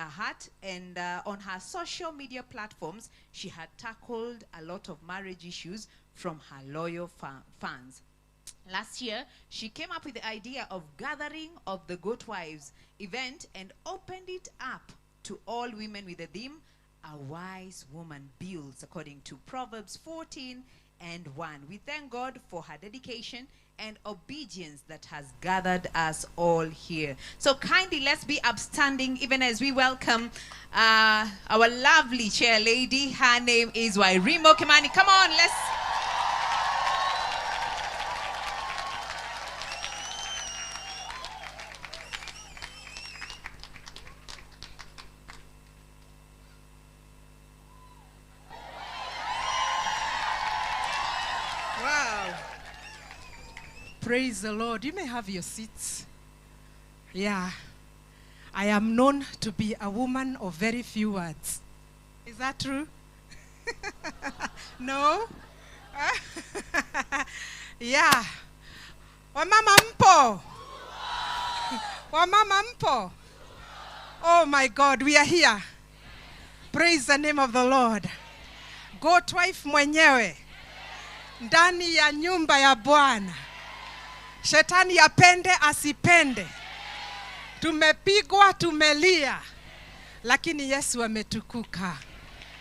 heart, and on her social media platforms, she had tackled a lot of marriage issues from her loyal fans. Last year, she came up with the idea of gathering of the Goat Wives event and opened it up to all women with the theme, "A wise woman builds," according to Proverbs 14:1. We thank God for her dedication and obedience that has gathered us all here. So kindly, let's be upstanding even as we welcome our lovely chair lady. Her name is Wairimu Kimani. Come on, let's... Wow. Praise the Lord. You may have your seats. Yeah. I am known to be a woman of very few words. Is that true? No? Yeah. Wamama mpo. Wamama mpo. Oh my God, we are here. Praise the name of the Lord. Goat wife mwenyewe. Ndani ya nyumba ya Bwana. Shetani apende asipende. Tumepigwa, tumelia. Lakini Yesu ametukuka.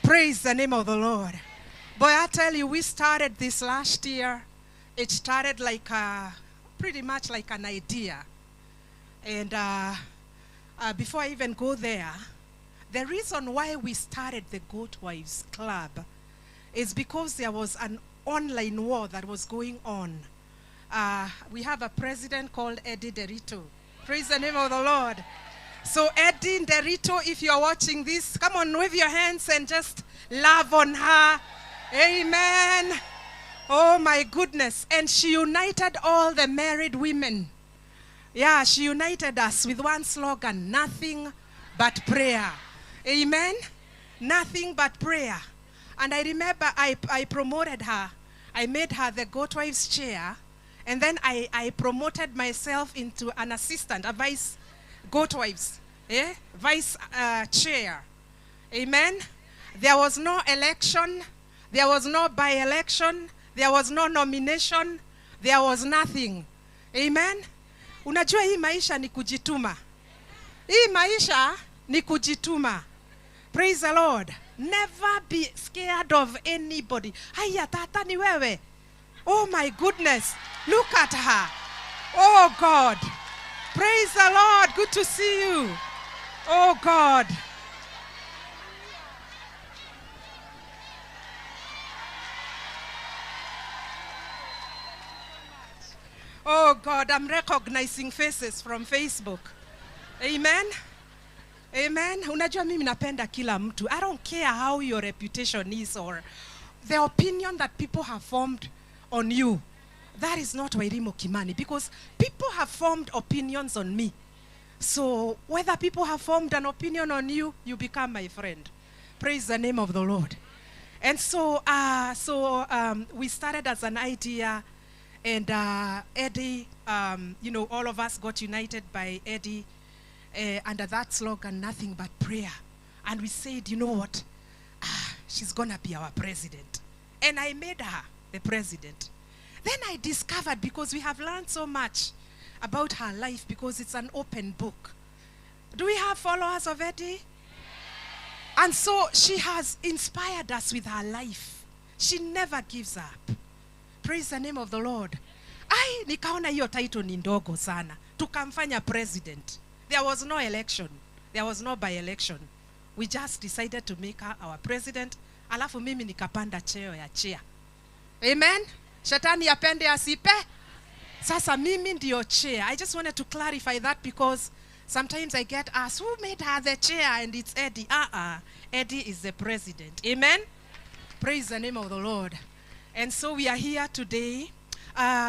Praise the name of the Lord. Boy, I tell you, we started this last year. It started like pretty much like an idea. And before I even go there, the reason why we started the Goat Wives Club is because there was an online war that was going on. We have a president called Eddie Derrito. Praise the name of the Lord. So Eddie Derrito, if you're watching this, come on, wave your hands and just love on her. Amen. Oh my goodness. And she united all the married women. Yeah, she united us with one slogan, nothing but prayer. Amen. Nothing but prayer. And I remember I promoted her. I made her the Goat Wives Chair. And then I promoted myself into an assistant, a vice Goat Wives, vice chair. Amen. There was no election. There was no by-election. There was no nomination. There was nothing. Amen. Unajua hii maisha ni kujituma. Hii maisha ni kujituma. Praise the Lord. Never be scared of anybody. Haya tata ni wewe. Oh my goodness. Look at her. Oh God. Praise the Lord. Good to see you. Oh God. Oh God, I'm recognizing faces from Facebook. Amen. Amen. Unajua mimi napenda kila mtu. I don't care how your reputation is or the opinion that people have formed on you. That is not Wairimu Kimani, because people have formed opinions on me. So whether people have formed an opinion on you, you become my friend. Praise the name of the Lord. And so, we started as an idea, and Eddie, all of us got united by Eddie under that slogan, nothing but prayer. And we said, you know what? She's going to be our president. And I made her the president. Then I discovered, because we have learned so much about her life, because it's an open book. Do we have followers of Eddie? And so she has inspired us with her life. She never gives up. Praise the name of the Lord. Nikaona hiyo title ni ndogo sana. Tukamfanya president. There was no election. There was no by-election. We just decided to make her our president. Alafu mimi nikapanda cheo ya chair. Amen? Shetani apende asipe. Sasa mimi ndio chair. I just wanted to clarify that, because sometimes I get asked, who made her the chair? And it's Eddie. Eddie is the president. Amen? Praise the name of the Lord. And so we are here today.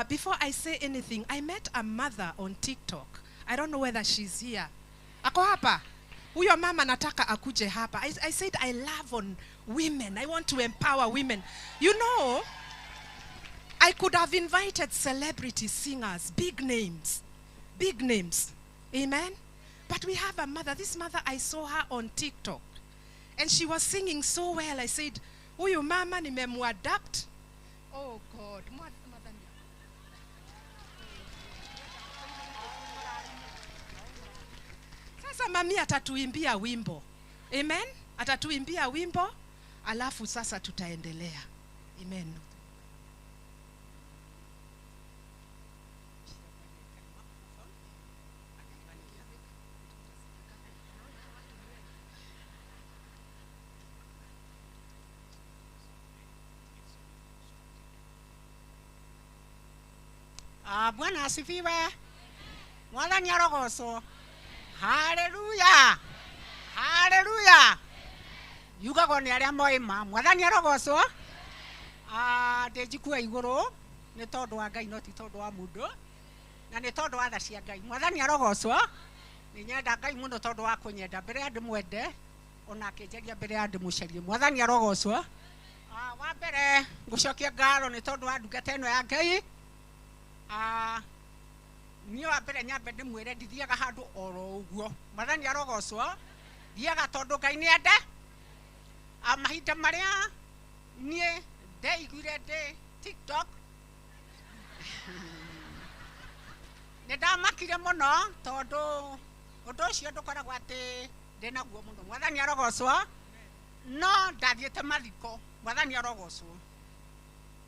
Before I say anything, I met a mother on TikTok. I don't know whether she's here. Ako hapa? Huyo mama nataka akuje hapa. I said I love on women. I want to empower women. You know, I could have invited celebrity singers, big names. Big names. Amen? But we have a mother. This mother, I saw her on TikTok. And she was singing so well. I said, huyu mama nimemuadapt. Oh God. Sasa mami atatuimbia wimbo. Amen? Atatuimbia wimbo. Alafu sasa tutaendelea. Amen. Bwana asifiwe. Mwathani arogocwo. Hallelujah. Hallelujah. Yugagwo ni aria moima. Mwathani arogocwo. Ndejikua iguru ni tondu wa Ngai, no ti tondu wa mundu, na ni tondu wa tha cia Ngai. Mwathani arogocwo. Ni nyenda Ngai muno tondu wa kunyenda mbere ya ndimwende, ona akinjagia mbere ya ndimucarie. Mwathani arogocwo. Wa mbere ngucokia ngaro ni tondu wa ndungata ino ya Ngai. Niyo abere nyambe ndimwire ndithiaga handu oro uguo. Mwathani arogocwo. Thiaga tondu Ngai ni ende. Mahinda maria nie ndeiguire ndi TikTok, ndamakire muno tondu undu ucio ndukoragwo ati ndinaguo muno. Mwathani arogocwo. No ndathiete mathiko. Mwathani arogocwo.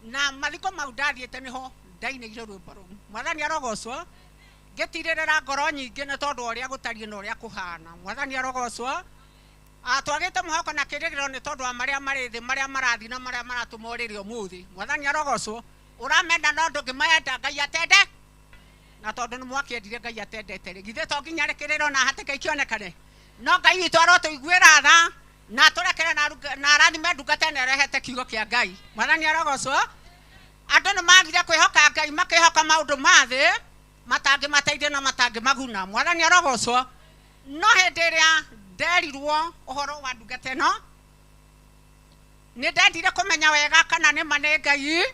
Na mathiko mau ndathiete niho ndainire rwimbo ruu. Mwathani arogocwo. Ngitirira ngoro nyingi ni tondu uria gutarie na uria kuhana. Mwathani arogocwo. Twagite muhoko na kirigiro ni tondu wa maria mari thi, maria marathi na maria maratumorire umuthi. Mwathani arogocwo. Uramenda no ndungimenda Ngai atende, na tondu ni mwakiendire Ngai atendete ri githe to nginya rekiriro na hatike ikionekane. No Ngai witu arotuiguira tha na turekere na arathime ndungata na rehete kiugo kia Ngai. Mwathani arogocwo. Andu ni magire kwihoka Ngai, makihoka maundu mathi matangi mateithie na matangi maguna. Mwathani arogocwo. No hindi iria nderirwo uhoro wa ndungata ino, ni ndendire kumenya wega kana ni mane Ngai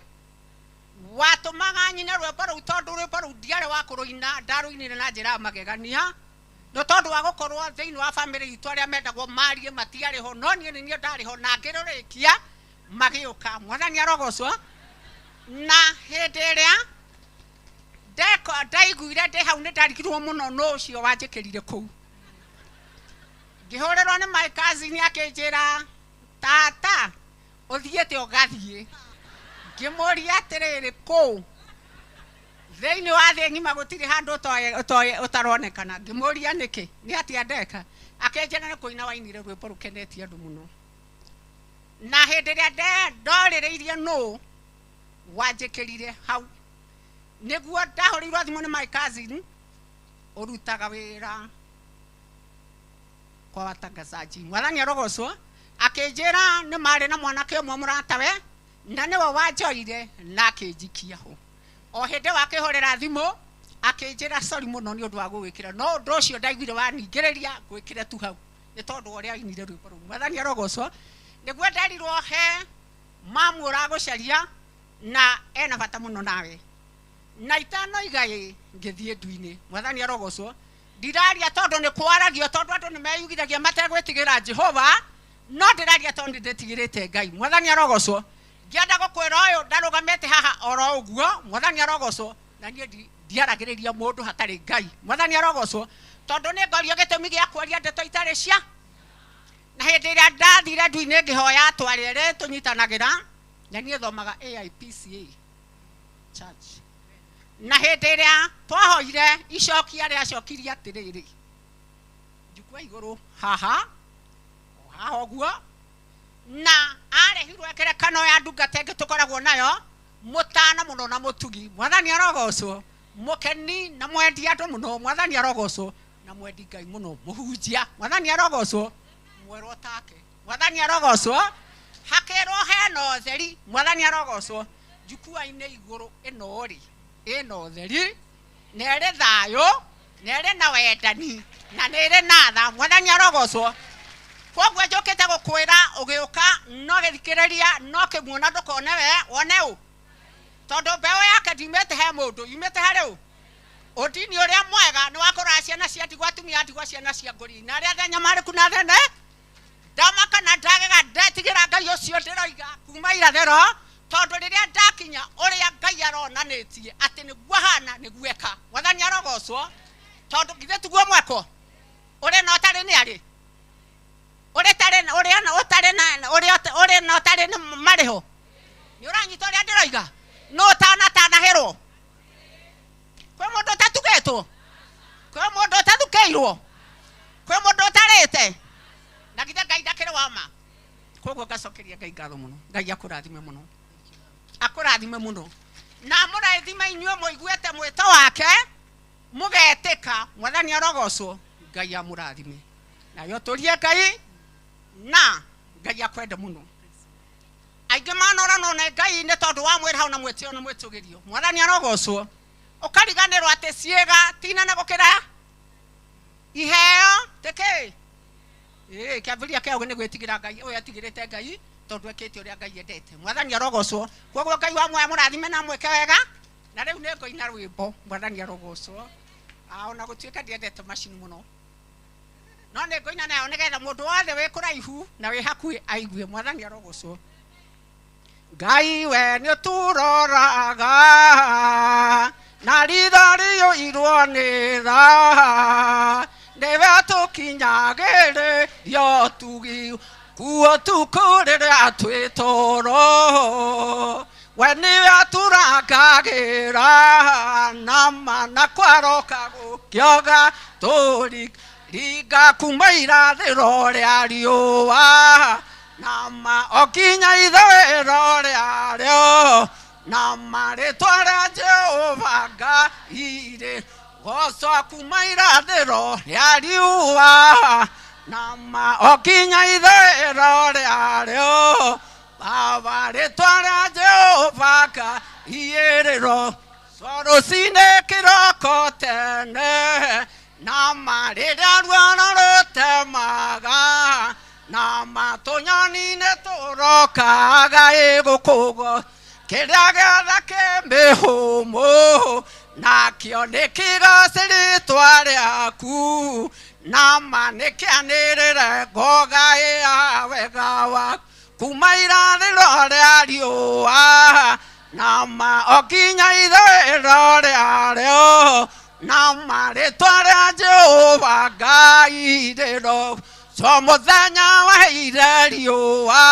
watumaga nyine rwimbo ruu, tondu rwimbo ruu ndiari wa kuruina, ndaruinire na njira magegania, no tondu wa gukorwo thiini wa family itu aria mendagwo marie matiari ho, no nie ni ndari ho na ngirurikia magiuka. Mwathani arogocwo. Na hindi iria ndaiguire ndi hau ni ndarigirwo muno no ucio wanjikirire kuu. Ngihurirwo ni my cousin akinjira, tata uthiete ugathie. Ngimuria atiriri kuu thiini wa thi ngima gutiri handu utaronekana. Ngimuria niki ni atia ndeka. Akinjira ni kuina wainire rwimbo rukenetie andu muno. Na hindi iria ndoririirie no wanjikirire hau niguo ndahorirwo thimu ni my cousin urutaga wira kwa watangazaji. Mwathani arogocwo. Akinjira ni mari na mwanake umwe muratawe na niwe wanjoire na akinjikia ho. O hindi wakihorera thimu akinjira sorry muno ni undu wa gwikira, no undu ucio ndaiguire waningiriria gwikire tu hau. nĩ tondũ ũrĩa ainire rwĩmbo rũu. Mwathani arogocwo. Nĩguo nderirwo he mamu ũragũcaria na ena bata mũno nawe. Na itanoiga ngĩthiĩ ndu-inĩ. Mwathani arogocwo. Ndiraria tondũ nĩ kwaragio tondũ andũ nĩ meyugithagia mategwĩtigĩra Jehova, no ndĩraria tondũ ndĩtigĩrĩte Ngai. Mwathani arogocwo. Ngĩenda gũkwĩra ũyũ ndarũgamĩte haha oro ũguo. Mwathani arogocwo. Na niĩ ndiaragĩrĩria mũndũ hatarĩ Ngai. Mwathani arogocwo. Tondũ nĩ ngorio gĩtũmi gĩa kwaria ndeto itarĩ cia. Na hĩndĩ ĩrĩa ndathire ndu-inĩ ngĩhoya atwarĩ erĩ tũnyitanagĩra, na niĩ thomaga AIPCA Church. Na hĩndĩ ĩrĩa twahoire icokia rĩacokirie atĩrĩrĩ, njukua igũrũ haha ũguo, na arehirwo ngerekano ya ndungata ĩngĩ tũkoragwo nayo, mũtana mũno na mũtugi. Mwathani arogocwo. Mũkeni na mwendi andũ mũno. Mwathani arogocwo. Na mwendi Ngai mũno. Mũhunjia. Mwathani arogocwo. Mwerwo take. Mwathani arogocwo. Hakerwo hena ũtheri. Mwathani arogocwo. Njukua-inĩ igũrũ ĩno rĩ, ĩna ũtheri, na ĩrĩ thayũ, na ĩrĩ na wendani, na nĩ ĩrĩ na tha. Mwathani arogocwo. Koguo njũkĩte gũkwĩra ũgĩũka no gĩthikĩrĩria no kĩmuona ndũkone we wone ũ. Tondũ mbeũ yake ndimĩte he mũndũ, yumĩte harĩ ũ. Ũndini ũrĩa mwega nĩ wakũra ciana cia ndigwa, atumia ndigwa, ciana cia ngũri, na arĩa athenya marĩku na thene. Ndamaka na ndagega ndetigĩra Ngai ũcio ndĩroiga kuma irathĩro, tondũ rĩrĩa ndakinya ũrĩa Ngai aronanĩtie atĩ nĩguo hana nĩguo eka. Mwathani arogocwo. Tondũ githĩ tiguo mweko. Ũrĩ na ũtarĩ nĩ arĩ. Ũrĩ na ũtarĩ nĩ marĩho. Nĩ ũranyita ũrĩa ndĩroiga. No tanahĩrwo. Kwĩ mũndũ ũtatugĩtwo. Kwĩ mũndũ ũtathukĩirwo. Kwĩ mũndũ ũtarĩte. Na githĩ Ngai ndakĩrĩ wa ma. Koguo ngacokeria Ngai ngatho mũno. Ngai akũrathime mũno. Akũrathime mũno. Na mũrathime inyuĩ mũiguĩte mwĩto wake, mũgetĩka. Mwathani arogocwo. Ngai amũrathime. Na yo tũrie Ngai na Ngai akwende mũno. Aingĩ manorano na Ngai nĩ tondũ wa mwĩra hau na mwĩtĩo na mwĩtũgĩrio. Mwathani arogocwo. Ũkariganĩrwo atĩ ciĩga tinene gũkĩra iheo tĩkĩ. Kĩambĩrĩria kĩaguo nĩ gwĩtigĩra Ngai. Ũyũ atigĩrĩte Ngai tondũ ekĩte ũrĩa Ngai endete. Mwathani arogocwo. Koguo Ngai wa muoyo mũrathime na mwĩke wega. Na rĩu nĩ ngoina rwĩmbo. Mwathani arogocwo. Ona gũtuĩka ndiendete macini mũno. No nĩ ngoina nayo nĩgetha mũndũ wothe wĩ kũraihu na wĩ hakuhĩ aigue. Mwathani arogocwo. Ngai we nĩ ũtũroraga na ritho rĩiyũirwo nĩ tha, nĩwe tũkinyagĩrĩrio tugi kuo tukũ rĩrĩa twĩ toro. We nĩwe atũrangagĩra na mana kwaroka gũkĩoga tũringa kuma irathĩro rĩa riũa, nama okinya ithũĩro rĩarĩo, nama rĩtwa rĩa Jehova Ngai rĩ gocwo kuma irathĩro rĩa riũa, nama okinya ithũĩro rĩarĩo, Baba rĩtwa rĩa Jehova Ngai rĩro rũcinĩ kĩroko tene, nama rĩrĩa ruoro rũtemaga, nama tũnyoni-inĩ tũrokaga gũkũgwo kĩrĩa gĩothe kĩ mĩhũmũ, nakĩo nĩ kĩgoci rĩtwa rĩaku, nama nĩ kĩanĩrĩre ngoga ya wega waku kuma irathĩro rĩa riũa, nama okinya ithũĩro rĩarĩo, nama rĩtwa rĩa Jehova Ngai rĩro so mũthenya wa ire riũa,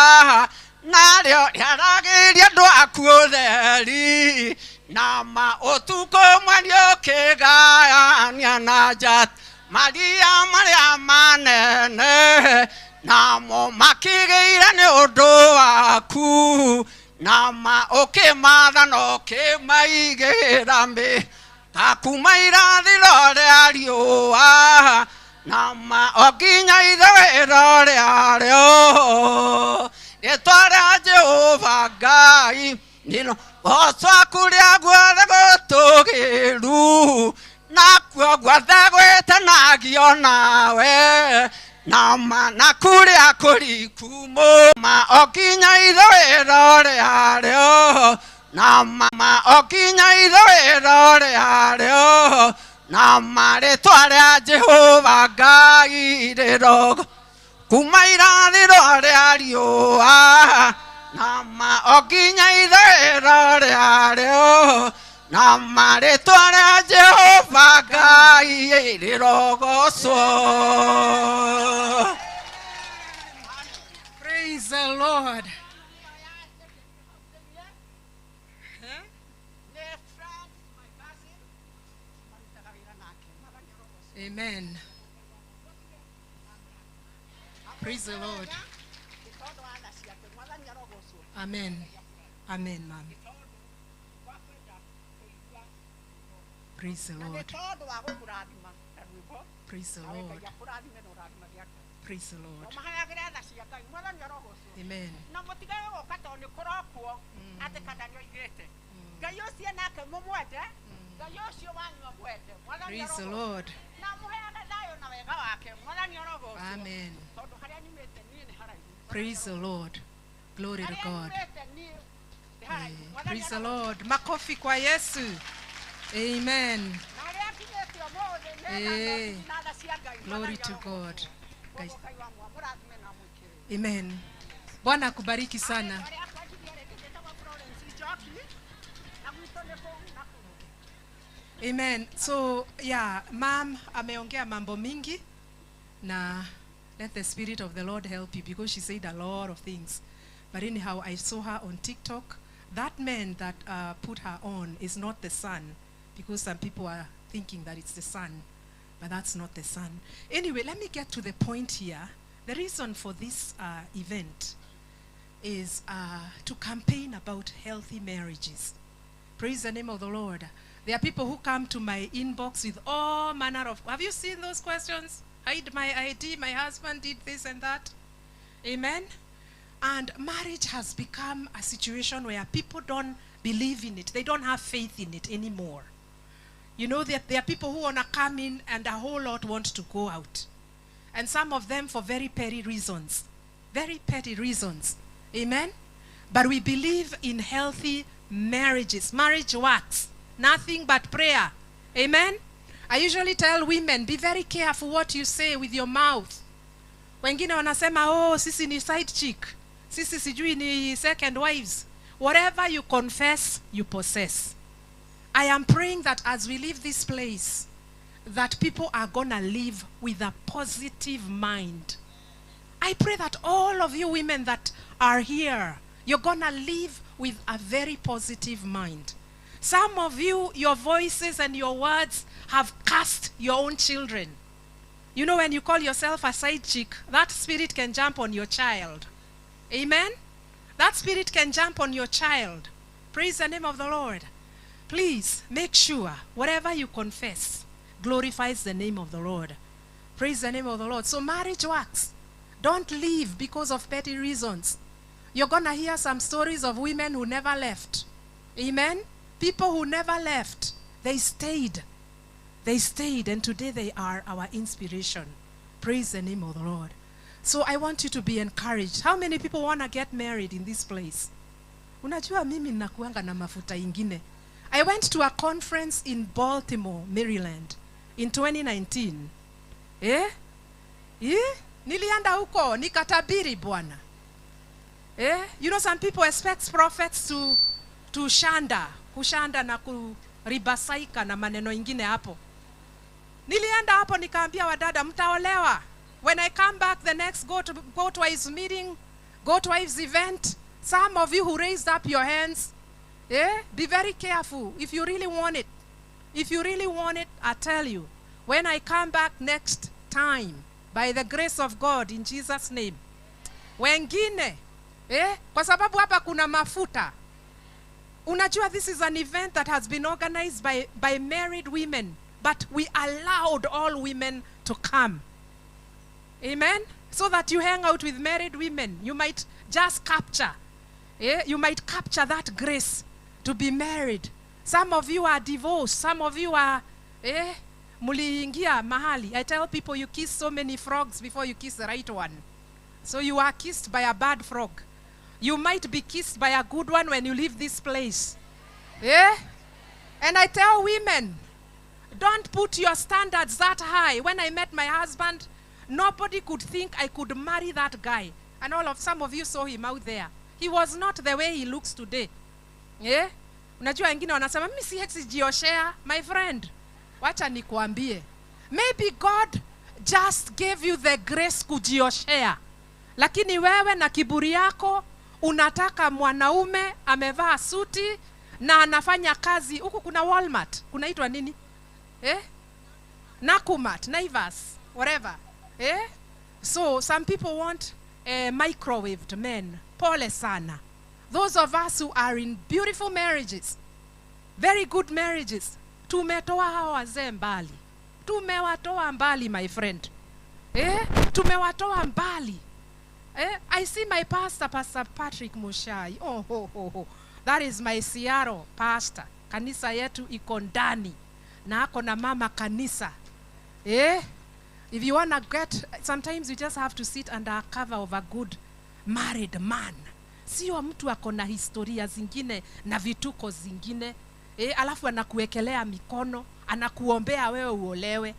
narĩo rĩaragĩria andũ aku ũtheri, nama ũtukũ mweri ũkĩgayania na njata maria marĩa manene, namo makĩgĩire nĩ ũndũ waku, nama ũkĩmatha na ũkĩmaigĩra mĩhaka kuma irathĩro rĩa riũa, nama okinya ithũĩro rĩarĩo, rĩtwa rĩa Jehova Ngai nĩrĩo gocwo kũrĩa guothe gũtũgĩru, nakuo guothe gwĩtanagio nawe, nama na kuria kurikumo ma okinya ithwiro riario nama okinya ithwiro riario nama ritwa ria Jehova Ngai rirogo kuma irathiro ria riua nama okinya ithwiro riario nama ritwa ria Jehova Ngai rirogocwo. Praise the Lord. Amen. Praise the Lord. Amen. Amen, ma'am. Praise the Lord. Praise the Lord. Praise the Lord. Amen. Praise the Lord. Amen. Praise the Lord. Glory to God. Praise the Lord. Makofi kwa Yesu. Amen. Glory to God. Guys. Amen. Bwana akubariki sana. Amen. So, yeah, ma'am ameongea mambo mingi na let the Spirit of the Lord help you because she said a lot of things. But anyhow, I saw her on TikTok. That man that put her on is not the son because some people are thinking that it's the son, but that's not the son. Anyway, let me get to the point here. The reason for this event is to campaign about healthy marriages. Praise the name of the Lord. There are people who come to my inbox with all manner of, have you seen those questions? Hide my ID, my husband did this and that. Amen? And marriage has become a situation where people don't believe in it. They don't have faith in it anymore. You know, there are people who want to come in and a whole lot want to go out. And some of them for very petty reasons. Very petty reasons. Amen? But we believe in healthy marriages. Marriage works. Nothing but prayer. Amen? I usually tell women, be very careful what you say with your mouth. Wengine wanasema, oh, sisi ni side chick. Sisi sijui ni second wives. Whatever you confess, you possess. I am praying that as we leave this place, that people are going to live with a positive mind. I pray that all of you women that are here, you're going to live with a very positive mind. Some of you, your voices and your words have cast your own children. You know, when you call yourself a side chick, that spirit can jump on your child. Amen? That spirit can jump on your child. Praise the name of the Lord. Please make sure whatever you confess glorifies the name of the Lord. Praise the name of the Lord. So marriage works. Don't leave because of petty reasons. You're going to hear some stories of women who never left. Amen? People who never left. They stayed. They stayed, and today they are our inspiration. Praise the name of the Lord. So I want you to be encouraged. How many people want to get married in this place? Unajua mimi nakuanga na mafuta ingine. I went to a conference in Baltimore, Maryland in 2019. Nilienda huko, nikatabiri bwana. You know, some people expect prophets to kushanda na kuribasaika na maneno ingine hapo. Nilienda hapo nikaambia wadada mtaolewa. When I come back the next go to his meeting, go to his event, some of you who raised up your hands, be very careful if you really want it. If you really want it, I tell you, when I come back next time, by the grace of God in Jesus' name, wengine, kwa sababu hapa kuna mafuta. Unajua, this is an event that has been organized by married women, but we allowed all women to come. Amen? So that you hang out with married women. You might just capture. You might capture that grace to be married. Some of you are divorced. Some of you are muliingia mahali. I tell people you kiss so many frogs before you kiss the right one. So you are kissed by a bad frog. You might be kissed by a good one when you leave this place. Yeah? And I tell women, don't put your standards that high. When I met my husband, nobody could think I could marry that guy. And some of you saw him out there. He was not the way he looks today. Yeah? Unajua wengine wanasema mimi si hexijioshea. My friend, wacha nikuambie. Maybe God just gave you the grace kujioshea. Lakini wewe na kiburi yako unataka mwanaume amevaa suti na anafanya kazi. Huku kuna Walmart, kunaitwa nini? Nakumat, Naivas, whatever. So some people want microwaved men. Pole sana. Those of us who are in beautiful marriages, very good marriages, tumetoa hawa wazee mbali. Tumewatoa mbali, my friend. Tumewatoa mbali. I see my pastor, Pastor Patrick Mushai. That is my Seattle pastor. Kanisa yetu iko ndani. Na ako na mama kanisa. If you want to get, sometimes you just have to sit under a cover of a good married man. Sio mtu ako na historia zingine na vituko zingine. Alafu anakuwekelea mikono, anakuombea wewe uolewe.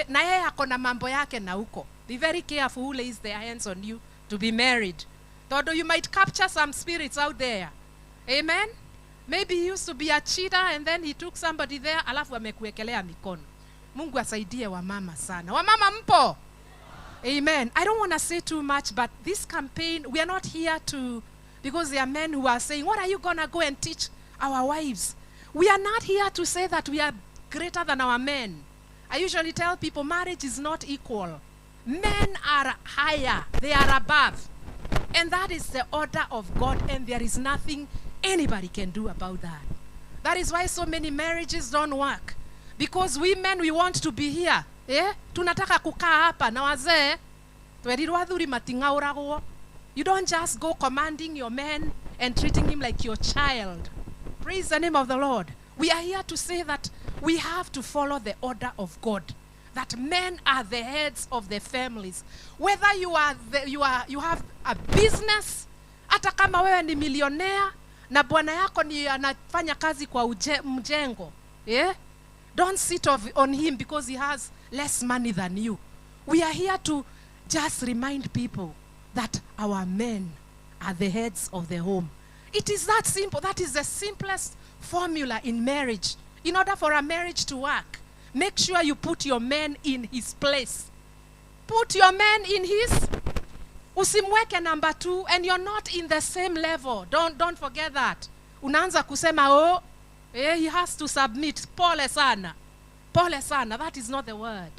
Na yeye ako na mambo yake na uko. Be very careful who lays their hands on you to be married. Though you might capture some spirits out there. Amen? Maybe he used to be a cheater and then he took somebody there, alafu amekuwekelea mikono. Mungu asaidie wamama sana. Wamama mpo? Amen. I don't want to say too much, but this campaign, we are not here to, because there are men who are saying, what are you going to go and teach our wives? We are not here to say that we are greater than our men. I usually tell people marriage is not equal. Men are higher. They are above. And that is the order of God, and there is nothing anybody can do about that. That is why so many marriages don't work. Because we men, we want to be here. Tunataka kukaa hapa na wazee. You don't just go commanding your man and treating him like your child. Praise the name of the Lord. We are here to say that we have to follow the order of God. That men are the heads of the families. Whether you have a business, hata kama wewe ni millionaire na bwana yako ni anafanya kazi kwa mjengo. Don't sit on him because he has less money than you. We are here to just remind people that our men are the heads of the home. It is that simple. That is the simplest formula in marriage. In order for a marriage to work, make sure you put your man in his place. Put your man in his. Usimweke number 2 and you're not in the same level. Don't forget that. Unaanza kusema he has to submit. Pole sana. Pole sana. That is not the word.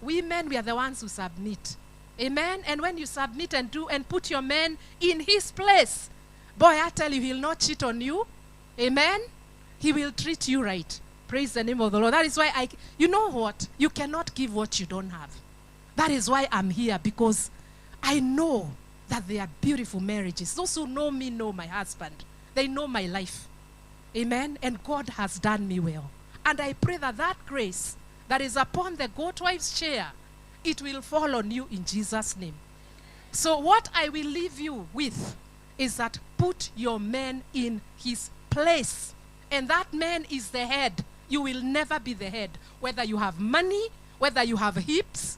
We men, we are the ones who submit. Amen. And when you submit and do and put your man in his place, boy, I tell you, he'll not cheat on you. Amen. He will treat you right. Praise the name of the Lord. That is why you know what? You cannot give what you don't have. That is why I'm here, because I know that they are beautiful marriages. Those who know me know my husband. They know my life. Amen. And God has done me well. And I pray that that grace that is upon the goat wife's chair, it will fall on you in Jesus' name. So what I will leave you with is that put your man in his place. And that man is the head. You will never be the head. Whether you have money, whether you have hips,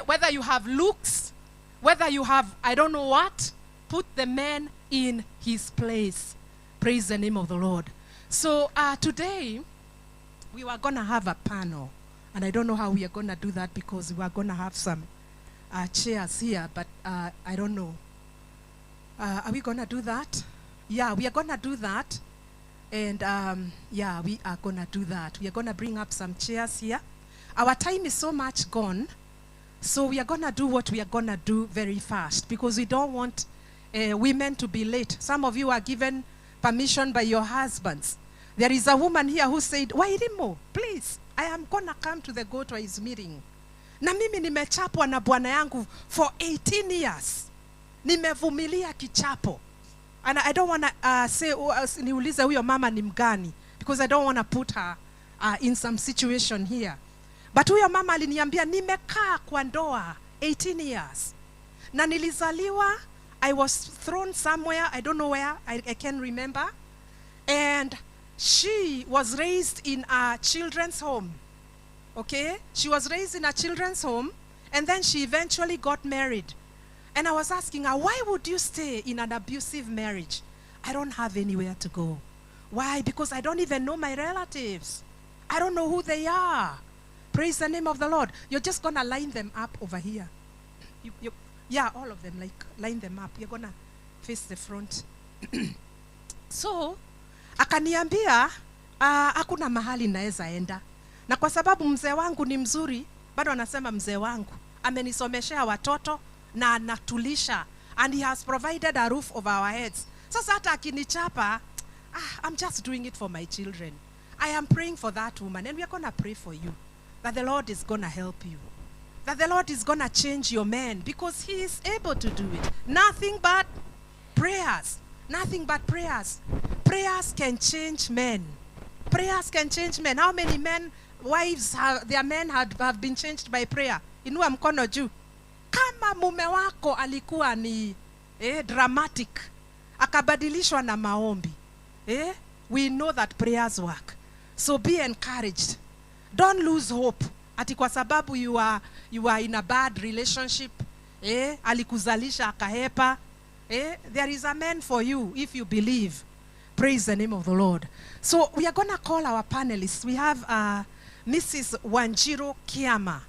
whether you have looks, whether you have I don't know what, put the man in his place. Praise the name of the Lord. So today, we were going to have a panel. And I don't know how we are going to do that, because we are going to have some chairs here, but I don't know. Are we going to do that? Yeah, we are going to do that. And yeah, we are going to do that. We are going to bring up some chairs here. Our time is so much gone. So we are going to do what we are going to do very fast, because we don't want women to be late. Some of you are given permission by your husbands. There is a woman here who said, Wairimo, please, I am going to come to the goat wise meeting. Na mimi nimechapwa na bwana yangu for 18 years. Nimevumilia kichapo. And I don't want to say, niulize huyo mama ni mgani, because I don't want to put her in some situation here. But huyo mama aliniambia nimekaa kwa ndoa 18 years. Na nilizaliwa, I was thrown somewhere, I don't know where, I can't remember. And she was raised in a children's home. Okay? She was raised in a children's home, and then she eventually got married. And I was asking her, why would you stay in an abusive marriage? I don't have anywhere to go. Why? Because I don't even know my relatives. I don't know who they are. Praise the name of the Lord. You're just going to line them up over here. Yeah, all of them, like line them up. You're going to face the front. So, akaniambia, hakuna mahali naeza enda. Na kwa sababu mzee wangu ni mzuri, bado anasema mzee wangu amenisomeshea watoto na anatulisha, and he has provided a roof over our heads. Sasa hata akinichapa, I'm just doing it for my children. I am praying for that woman, and we are going to pray for you, that the Lord is going to help you, that the Lord is going to change your man, because he is able to do it. Nothing but prayers. Nothing but prayers. Prayers can change men. Prayers can change men. How many men, wives, their men have been changed by prayer? Inua mkono juu. Kama mume wako alikuwa ni dramatic, akabadilishwa na maombi. We know that prayers work. So be encouraged. Don't lose hope. Ati kwa sababu you are in a bad relationship, alikuzalisha akahepa. There is a man for you if you believe. Praise the name of the Lord. So we are going to call our panelists. We have Mrs. Wanjiru Kiama.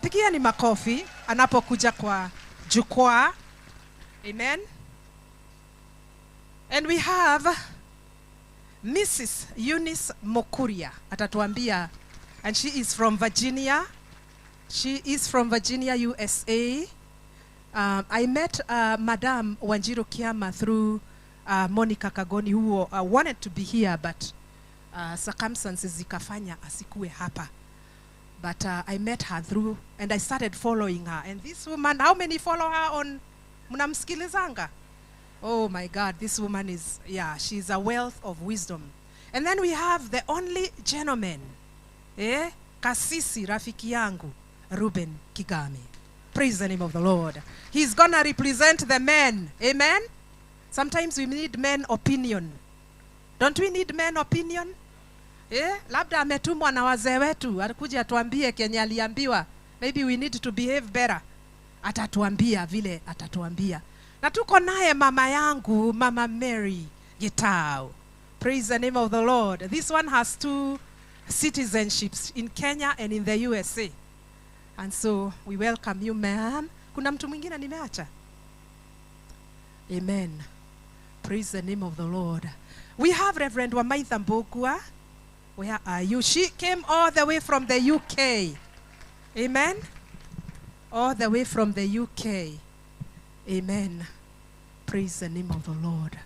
Pigia ni makofi anapokuja kwa jukwaa. Amen. And we have Mrs. Eunice Mokuria atatuambia, and she is from Virginia. She is from Virginia, USA. I met Madam Wanjiru Kiama through Monica Kagoni, who wanted to be here, but circumstances zikafanya asikue hapa. But I met her through, and I started following her. And this woman, how many follow her on mnamsikilizanga? Oh my God, this woman is, she's a wealth of wisdom. And then we have the only gentleman, Kasisi rafiki yangu, Ruben Kigame. Praise the name of the Lord. He's gonna represent the men. Amen? Sometimes we need men opinion. Don't we need men opinion? Labda ametumwa na wazee wetu, alikuja atuambie kenye aliambiwa. Maybe we need to behave better. Atatuambia vile atatuambia. Na tuko naye mama yangu, Mama Mary Gitao. Praise the name of the Lord. This one has 2 citizenships in Kenya and in the USA. And so we welcome you, ma'am. Kuna mtu mwingine nimeacha? Amen. Praise the name of the Lord. We have Reverend Wamaitha Mbogua. Where are you? She came all the way from the UK. Amen. All the way from the UK. Amen. Praise the name of the Lord.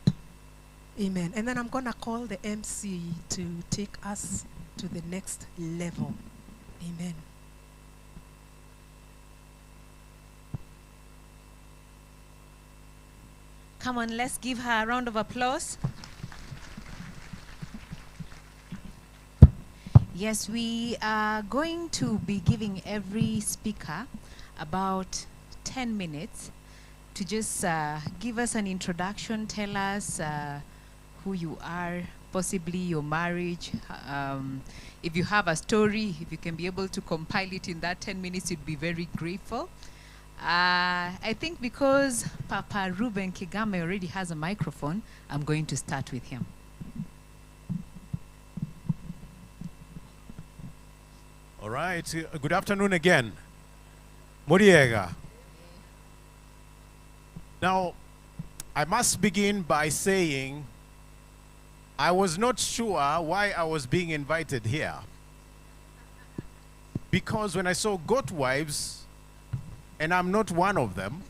Amen. And then I'm going to call the MC to take us to the next level. Amen. Come on, let's give her a round of applause. Yes, we are going to be giving every speaker about 10 minutes to just give us an introduction, tell us who you are, possibly your marriage. If you have a story, if you can be able to compile it in that 10 minutes, you'd be very grateful. I think because Papa Ruben Kigame already has a microphone, I'm going to start with him. All right. Good afternoon again. Muriega. Now, I must begin by saying I was not sure why I was being invited here. Because when I saw goat wives, and I'm not one of them,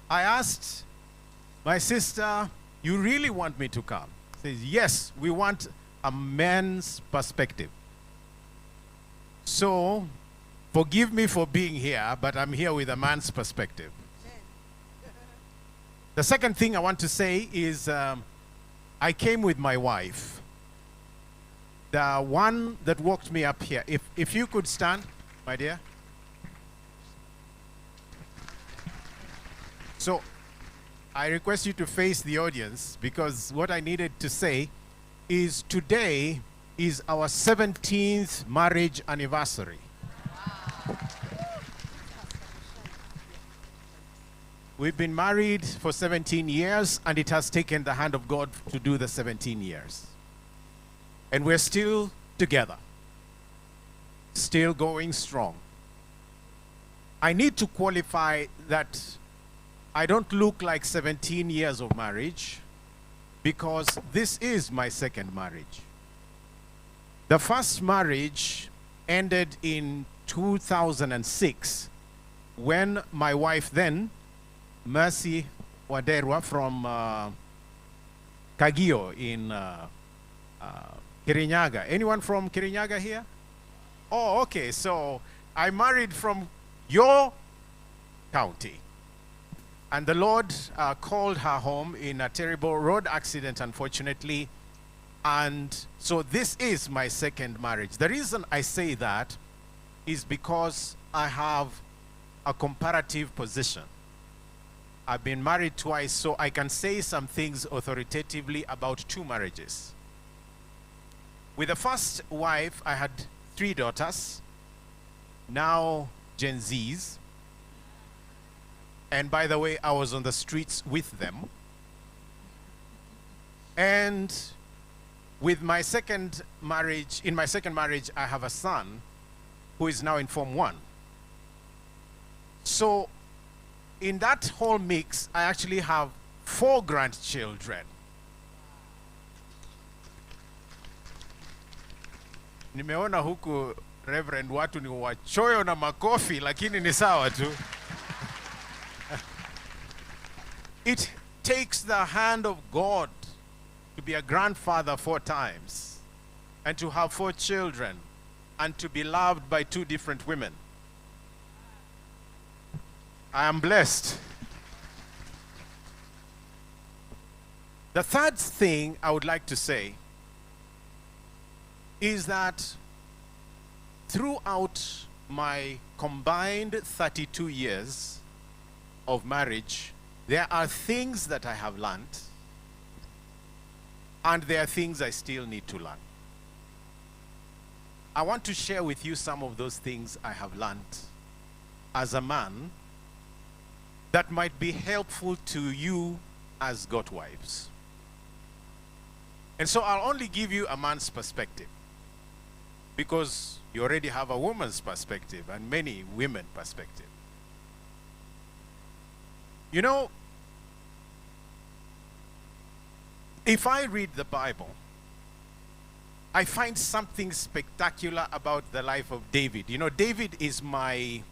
I asked my sister, you really want me to come? She says, yes, we want a man's perspective. So, forgive me for being here, but I'm here with a man's perspective. The second thing I want to say is I came with my wife. the one that walked me up here. If you could stand, my dear. So I request you to face the audience, because what I needed to say is today is our 17th marriage anniversary. We've been married for 17 years, and it has taken the hand of God to do the 17 years. And we're still together, still going strong. I need to qualify that I don't look like 17 years of marriage, because this is my second marriage. The first marriage ended in 2006 when my wife then, Mercy Waderwa from Kagio in Kirinyaga. Anyone from Kirinyaga here? Oh, okay. So I married from your county. And the Lord called her home in a terrible road accident, unfortunately. And so this is my second marriage. The reason I say that is because I have a comparative position. I've been married twice, so I can say some things authoritatively about two marriages. With the first wife, I had 3 daughters, now Gen Zs. And by the way, I was on the streets with them. And with my second marriage, in my second marriage, I have a son who is now in Form 1. So in that whole mix, I actually have 4 grandchildren. Nimeona huku Reverend watu ni wachoyo na makofi, lakini ni sawa tu. It takes the hand of God to be a grandfather 4 times and to have 4 children and to be loved by 2 different women. I am blessed. The third thing I would like to say is that throughout my combined 32 years of marriage, there are things that I have learned, and there are things I still need to learn. I want to share with you some of those things I have learned as a man that might be helpful to you as Godwives. And so I'll only give you a man's perspective, because you already have a woman's perspective and many women perspective. You know, if I read the Bible, I find something spectacular about the life of David. You know, David is my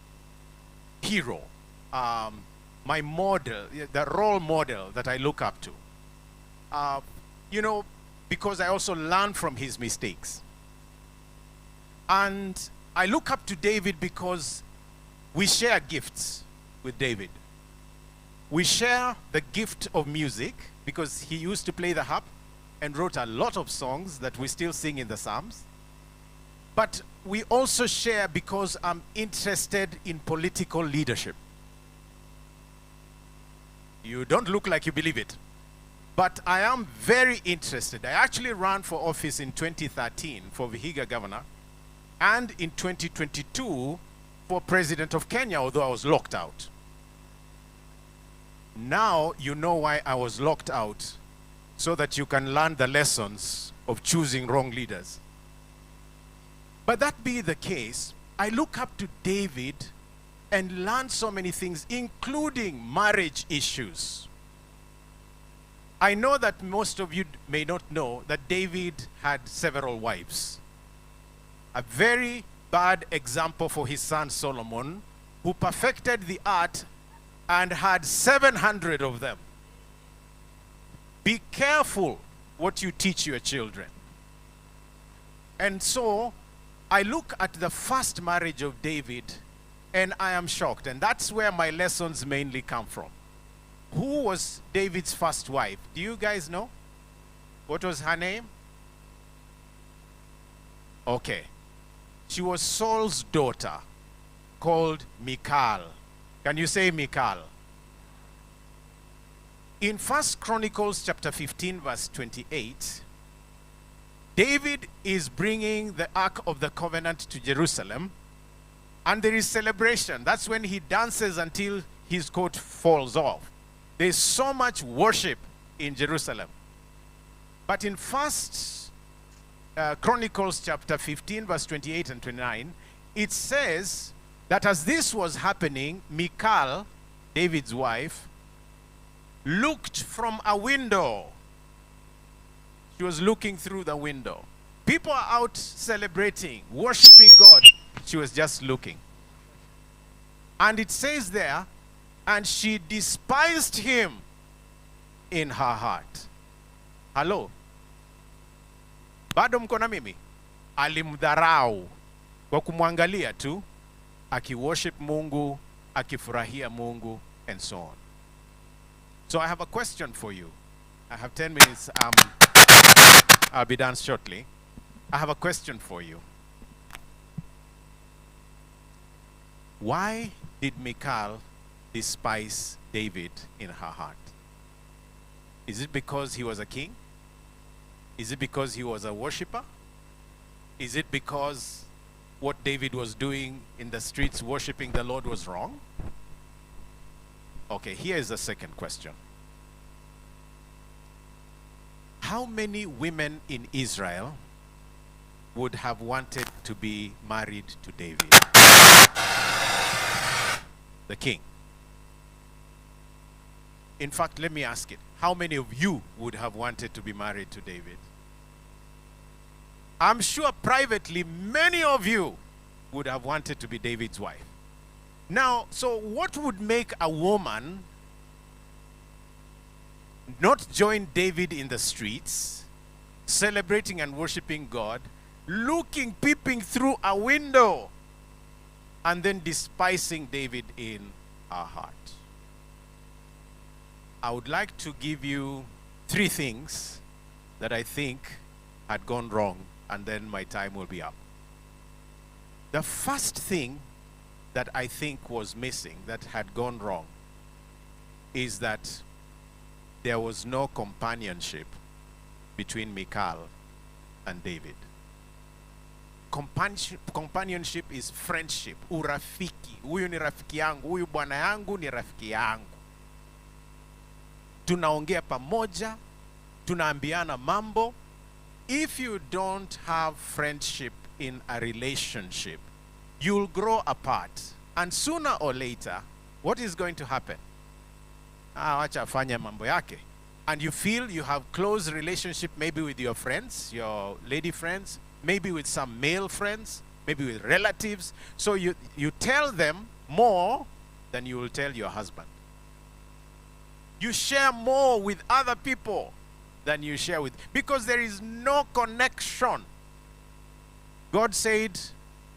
hero, my model, the role model that I look up to. You know, because I also learn from his mistakes. And I look up to David because we share gifts with David. We share the gift of music because he used to play the harp and wrote a lot of songs that we still sing in the Psalms. But we also share because I'm interested in political leadership. You don't look like you believe it, but I am very interested. I actually ran for office in 2013 for Vihiga governor, and in 2022 for president of Kenya, although I was locked out. Now you know why I was locked out, so that you can learn the lessons of choosing wrong leaders. But that be the case, I look up to David and learn so many things, including marriage issues. I know that most of you may not know that David had several wives. A very bad example for his son Solomon, who perfected the art and had 700 of them. Be careful what you teach your children. And so I look at the first marriage of David and I am shocked. And that's where my lessons mainly come from. Who was David's first wife? Do you guys know? What was her name? Okay. She was Saul's daughter called Michal. Can you say Michal? In 1 Chronicles chapter 15 verse 28, David is bringing the Ark of the Covenant to Jerusalem, and there is celebration. That's when he dances until his coat falls off. There's so much worship in Jerusalem. But in 1 Chronicles chapter 15 verse 28 and 29, it says that as this was happening, Michal, David's wife, looked from a window. She was looking through the window. People are out celebrating, worshiping God. She was just looking. And it says there, and she despised him in her heart. Hello? Bado mko na mimi? Alimdharau kwa kumwangalia tu, akiworship Mungu, akifurahia Mungu, and so on. So I have a question for you. I have 10 minutes. I'll be done shortly. I have a question for you. Why did Michal despise David in her heart? Is it because he was a king? Is it because he was a worshiper? Is it because what David was doing in the streets worshiping the Lord was wrong? Okay, here is the second question. How many women in Israel would have wanted to be married to David, the king? In fact, let me ask it. How many of you would have wanted to be married to David? I'm sure privately many of you would have wanted to be David's wife. Now, so what would make a woman not join David in the streets, celebrating and worshiping God, peeping through a window, and then despising David in her heart? I would like to give you 3 things that I think had gone wrong, and then my time will be up. The first thing that I think was missing, that had gone wrong, is that there was no companionship between Michal and David. Companionship is friendship, urafiki. Huyu ni rafiki yangu, huyu bwana yangu ni rafiki yangu. Tunaongea pamoja, tunaambiana mambo. If you don't have friendship in a relationship, you'll grow apart. And sooner or later, what is going to happen? Wacha afanye mambo yake. And you feel you have close relationship maybe with your friends, your lady friends, maybe with some male friends, maybe with relatives. So you tell them more than you will tell your husband. You share more with other people than you share with, because there is no connection. God said,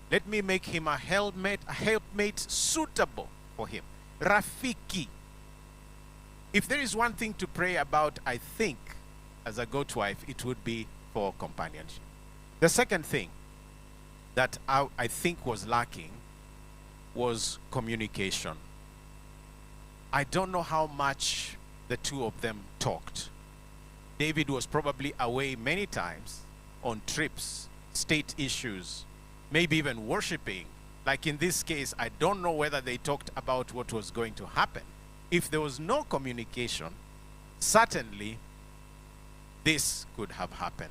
let me make him a helpmate suitable for him. Rafiki. If there is one thing to pray about, I think, as a goat wife, it would be for companionship. The second thing that I think was lacking was communication. I don't know how much the two of them talked. David was probably away many times on trips, state issues, maybe even worshiping. Like in this case, I don't know whether they talked about what was going to happen. If there was no communication, certainly this could have happened.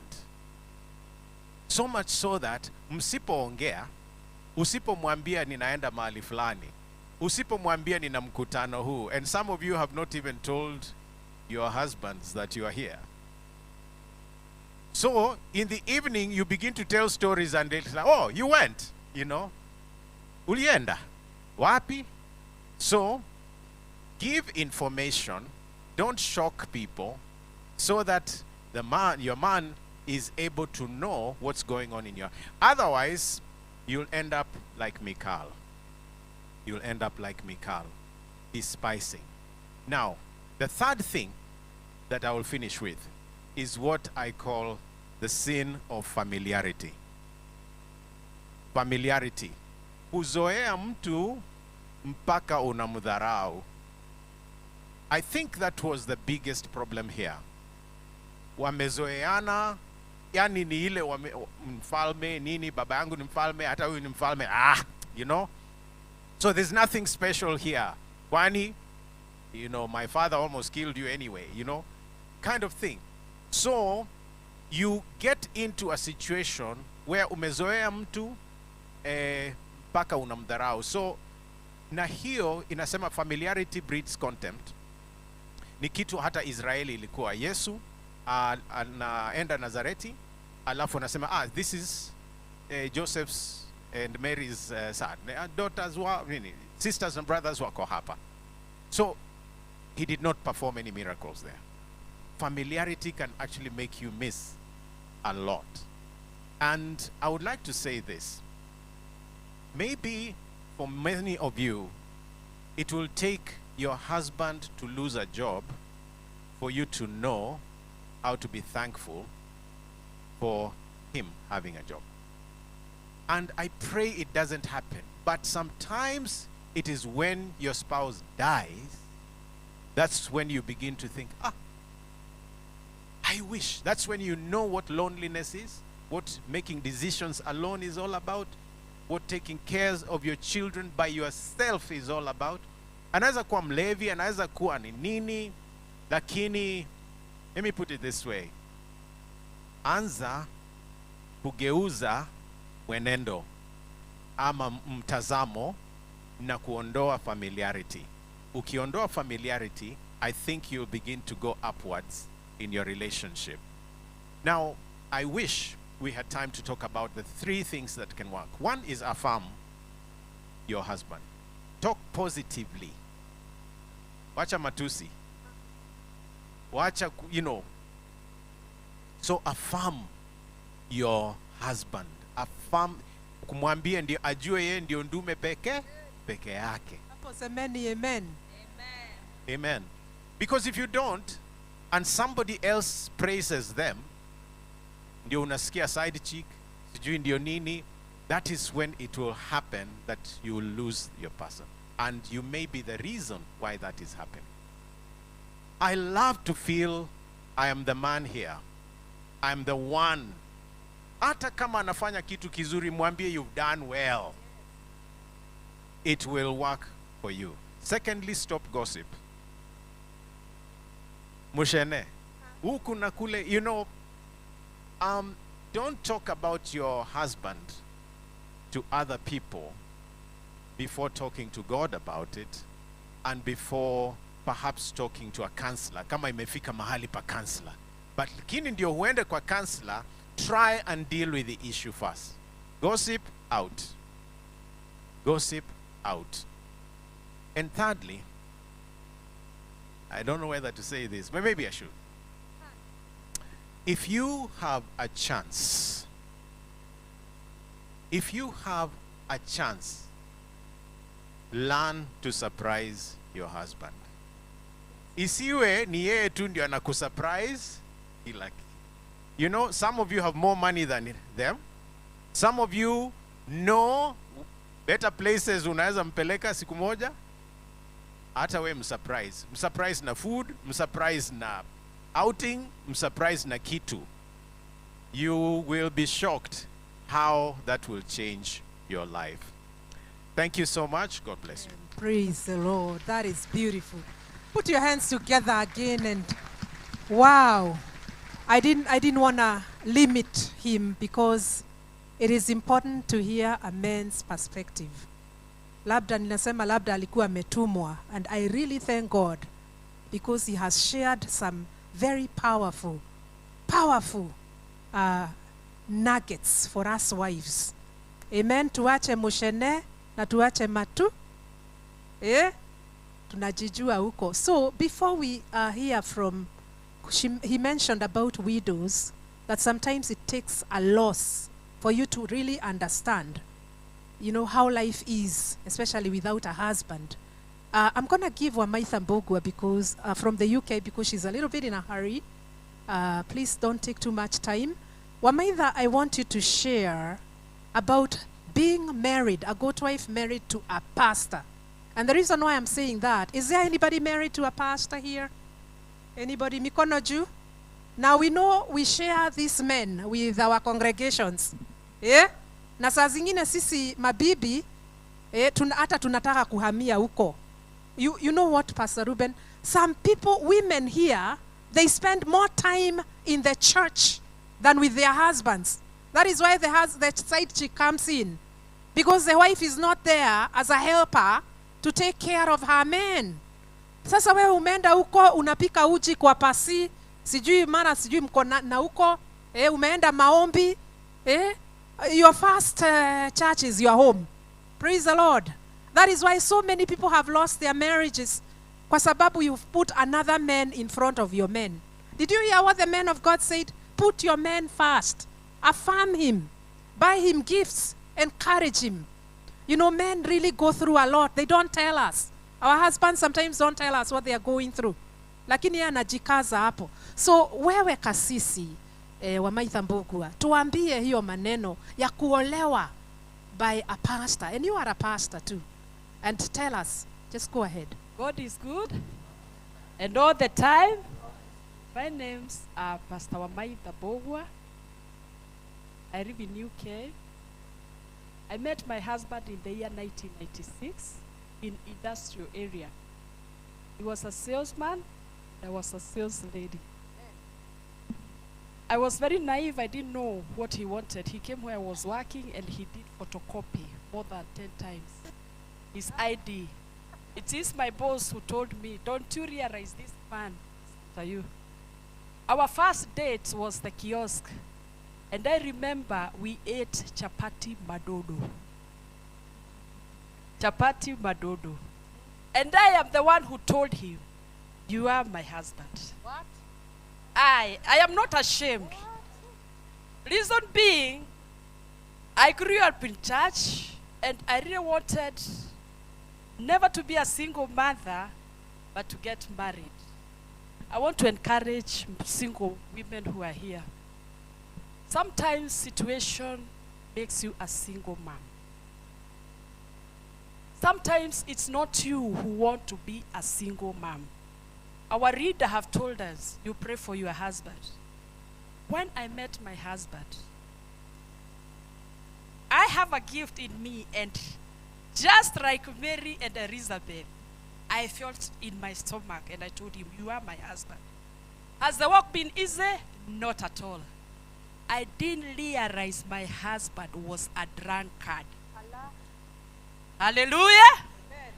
So much so that msipoongea, usipomwambia ninaenda mahali fulani, usipomwambia nina mkutano huu, and some of you have not even told your husbands that you are here. So in the evening you begin to tell stories and they'll say, oh, you went, you know. Ulienda. Wapi? So give information, don't shock people, so that your man is able to know what's going on in your. Otherwise, you'll end up like Michal. You'll end up like Michal, despising. Now, the third thing that I will finish with is what I call the sin of familiarity. Familiarity. Kuzoea mtu mpaka unamdharau. I think that was the biggest problem here. Wamezoeana, yani ni ile mfalme nini, baba yangu ni mfalme, hata huyu ni mfalme, you know. So there's nothing special here. Kwani, you know, my father almost killed you anyway, you know, kind of thing. So you get into a situation where umezoea mtu mpaka unamdharau. So na hiyo inasema familiarity breeds contempt. Ni kitu hata Israeli ilikuwa. Yesu anaenda Nazareti, alafu anasema this is Joseph's and Mary's son. Daughters sisters and brothers wako hapa. So he did not perform any miracles there. Familiarity can actually make you miss a lot. And I would like to say this. Maybe for many of you, it will take your husband to lose a job for you to know how to be thankful for him having a job. And I pray it doesn't happen. But sometimes it is when your spouse dies, that's when you begin to think, I wish. That's when you know what loneliness is, what making decisions alone is all about, what taking care of your children by yourself is all about. Anaweza kuwa mlevi, anaweza kuwa ni nini, lakini, let me put it this way. Anza kugeuza mwenendo ama mtazamo na kuondoa familiarity. Ukiondoa familiarity, I think you'll begin to go upwards in your relationship. Now, I wish we had time to talk about the 3 things that can work. One is affirm your husband. Talk positively. Wacha matusi. Wacha, you know. So affirm your husband. Affirm, kumwambia ndio ajue yeye ndio ndume peke yake. Hapo semeni amen. Amen. Because if you don't, and somebody else praises them, ndio unasikia side chick, sijui ndio nini, that is when it will happen that you will lose your person. And you may be the reason why that is happening. I love to feel I am the man here. I am the one. Hata kama anafanya kitu kizuri, mwambie you've done well. It will work for you. Secondly, stop gossip. Mushene. Huku na kule, you know, don't talk about your husband to other people before talking to God about it, and before perhaps talking to a counselor. Kama imefika mahali pa counselor. But lakini ndio huende kwa counselor, try and deal with the issue first. Gossip out. Gossip out. And thirdly, I don't know whether to say this, but maybe I should. If you have a chance, learn to surprise your husband. Isiwe ni yeye tu ndio anakusurprise. You know, some of you have more money than them. Some of you know better places unaweza mpeleka siku moja. Hata we msurprise. Msurprise na food, msurprise na outing, msurprise na kitu. You will be shocked how that will change your life. Thank you so much. God bless you. Praise the Lord. That is beautiful. Put your hands together again, and wow. I didn't want to limit him, because it is important to hear a man's perspective. Labda ninasema labda alikuwa ametumwa, and I really thank God because he has shared some very powerful nuggets for us wives. Amen. Tuache mushene na tuache matu. Tunajijua huko. So before we hear from, he mentioned about widows, that sometimes it takes a loss for you to really understand, you know, how life is, especially without a husband. I'm going to give Wamaitha Mbogwa because from the UK, because she's a little bit in a hurry. Please don't take too much time. Wamaitha, I want you to share about being married, a goat wife married to a pastor. And the reason why I'm saying that, is there anybody married to a pastor here? Anybody? Mikono juu? Now we know we share these men with our congregations. Yeah? Na saa zingine sisi mabibi, hata tunataka kuhamia huko. You know what, Pastor Ruben? Some people, women here, they spend more time in the church than with their husbands. That is why the side chick comes in. Because the wife is not there as a helper to take care of her men. Sasa wewe umeenda huko, unapika uji kwa pasi, sijui mko na huko, umeenda maombi, your first church is your home. Praise the Lord. That is why so many people have lost their marriages. Kwa sababu you've put another man in front of your men. Did you hear what the man of God said? Put your man first. Affirm him. Buy him gifts. Encourage him. You know, men really go through a lot. They don't tell us. Our husbands sometimes don't tell us what they are going through. Lakini yeye anajikaza hapo. So wewe kasisi wa Maitha Mbugua, tuambie hiyo maneno ya kuolewa by a pastor. And you are a pastor too. And tell us. Just go ahead. God is good. And all the time. My name's Pastor Wamaitha Mbugua. I live in UK. I met my husband in the year 1996 in industrial area. He was a salesman. I was a sales lady. I was very naive. I didn't know what he wanted. He came where I was working and he did photocopy more than 10 times. His ID. It is my boss who told me, don't you realize this man is you? Our first date was the kiosk. And I remember we ate chapati madodo. Chapati madodo. And I am the one who told him, you are my husband. What? I am not ashamed. What? Reason being, I grew up in church and I really wanted never to be a single mother, but to get married. I want to encourage single women who are here. Sometimes situation makes you a single mom. Sometimes it's not you who want to be a single mom. Our reader have told us, you pray for your husband. When I met my husband, I have a gift in me, and just like Mary and Elizabeth, I felt in my stomach and I told him, you are my husband. Has the walk been easy? Not at all. I didn't realize my husband was a drunkard. Allah. Hallelujah. Amen.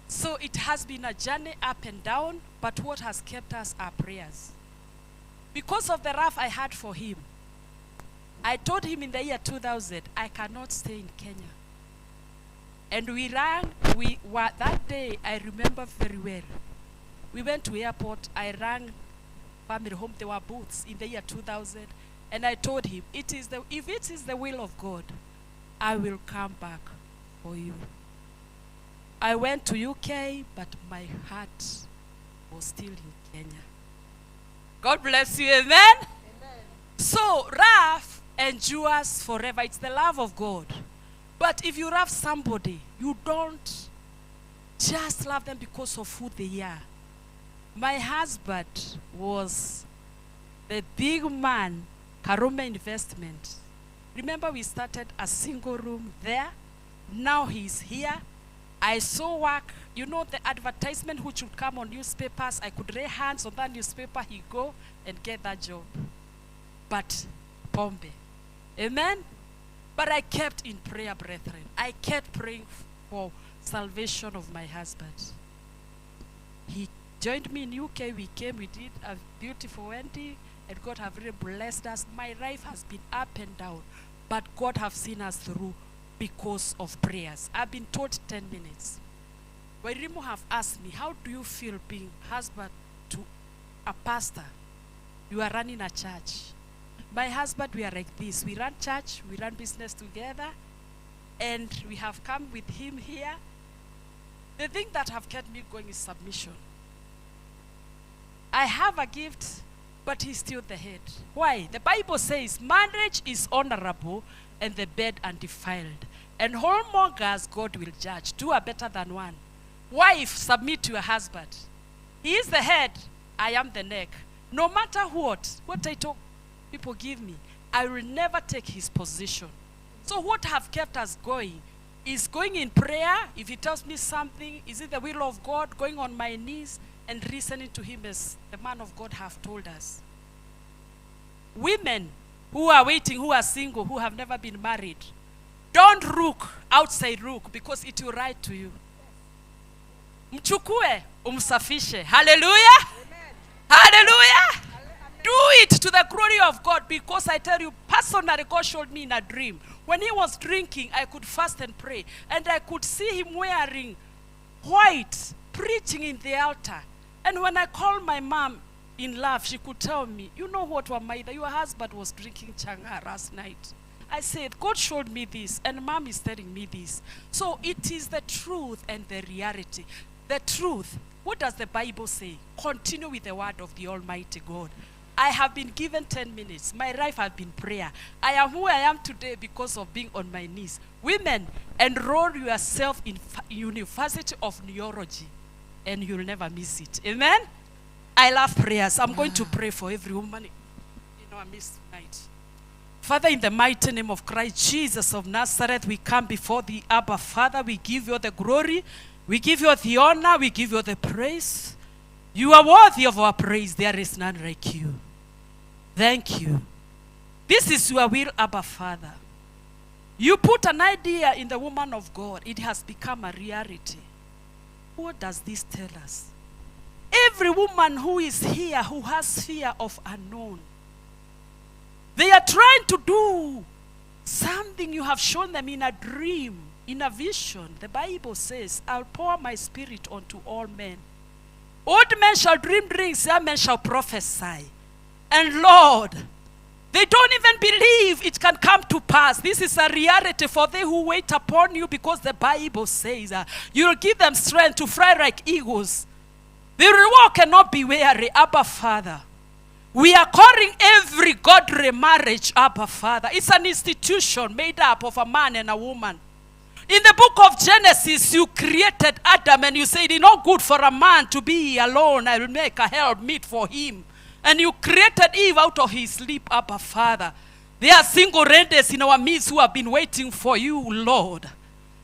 So it has been a journey up and down, but what has kept us are prayers. Because of the wrath I had for him, I told him in the year 2000, I cannot stay in Kenya. And we ran, that day I remember very well. We went to airport, I rang family home, there were booths in the year 2000, and I told him, if it is the will of God, I will come back for you. I went to UK, but my heart was still in Kenya. God bless you, amen? Amen. So, wrath endures forever. It's the love of God. But if you love somebody, you don't just love them because of who they are. My husband was the big man, Karume Investment. Remember, we started a single room there. Now he's here. I saw work, you know, the advertisement which would come on newspapers. I could lay hands on that newspaper, he'd go and get that job. But Pombe, amen? But I kept in prayer, brethren. I kept praying for salvation of my husband. He joined me in UK. We came, we did a beautiful wedding, and God have really blessed us. My life has been up and down, but God have seen us through because of prayers. I've been taught 10 minutes. Wairimu have asked me, how do you feel being husband to a pastor? You are running a church. My husband, we are like this. We run church, we run business together, and we have come with him here. The thing that have kept me going is submission. I have a gift, but he's still the head. Why? The Bible says marriage is honorable and the bed undefiled. And whoremongers God will judge. Two are better than one. Wife, submit to your husband. He is the head, I am the neck. No matter what title people give me, I will never take his position. So what have kept us going is going in prayer. If he tells me something, is it the will of God? Going on my knees and listening to him as the man of God have told us. Women who are waiting, who are single, who have never been married, don't look outside look, because it will write to you. Mchukue, umsafishe. Hallelujah. Amen. Hallelujah. Do it to the glory of God, because I tell you, personally, God showed me in a dream. When he was drinking, I could fast and pray. And I could see him wearing white, preaching in the altar. And when I called my mom in love, she could tell me, you know what, Wamaida, your husband was drinking changa last night. I said, God showed me this, and mom is telling me this. So it is the truth and the reality. The truth, what does the Bible say? Continue with the word of the Almighty God. I have been given 10 minutes. My life has been prayer. I am who I am today because of being on my knees. Women, enroll yourself in University of Neurology, and you'll never miss it. Amen? I love prayers. I'm going to pray for every woman in our midst tonight. Father, in the mighty name of Christ Jesus of Nazareth, we come before the Abba Father. We give you the glory. We give you the honor. We give you the praise. You are worthy of our praise. There is none like you. Thank you. This is your will, Abba Father. You put an idea in the woman of God. It has become a reality. What does this tell us? Every woman who is here who has fear of unknown, they are trying to do something you have shown them in a dream, in a vision. The Bible says, I'll pour my spirit onto all men. Old men shall dream dreams, young men shall prophesy. And Lord, they don't even believe it can come to pass. This is a reality for they who wait upon you, because the Bible says you'll give them strength to fly like eagles. They will walk and not be weary. Abba Father, we are calling every godly marriage, Abba Father. It's an institution made up of a man and a woman. In the book of Genesis, you created Adam and you said, it's not good for a man to be alone. I will make a help meet for him. And you created Eve out of his sleep, Abba Father. There are single ladies in our midst who have been waiting for you, Lord.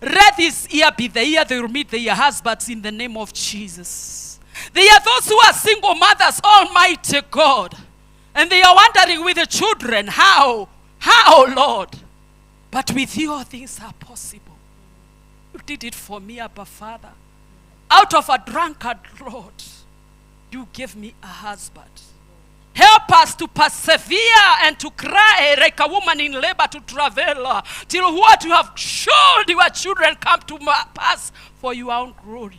Let this year be the year they will meet their husbands in the name of Jesus. There are those who are single mothers, Almighty God. And they are wondering with the children, how, Lord? But with you all things are possible. You did it for me, Abba Father. Out of a drunkard, Lord, you gave me a husband. Help us to persevere and to cry like a woman in labor, to travel till what you have shown your children come to pass for your own glory.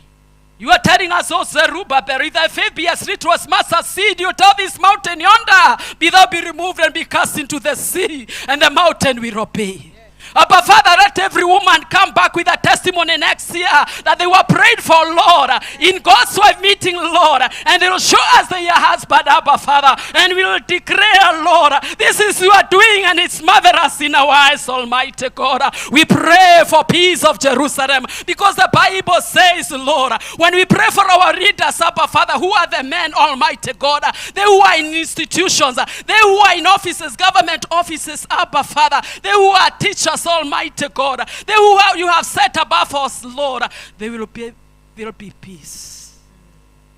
You are telling us, oh Zerubbabel, if thy faith be as little as mustard seed, you tell this mountain yonder, be thou be removed and be cast into the sea, and the mountain will obey. Abba Father, let every woman come back with a testimony next year that they were prayed for, Lord, in God's wife meeting, Lord, and they will show us their husband, Abba Father, and we will declare, Lord, this is you are doing, and it's marvelous in our eyes, Almighty God. We pray for peace of Jerusalem, because the Bible says, Lord, when we pray for our leaders, Abba Father, who are the men, Almighty God, they who are in institutions, they who are in offices, government offices, Abba Father, they who are teachers, Almighty God, they who you have set above us, Lord, there will be peace.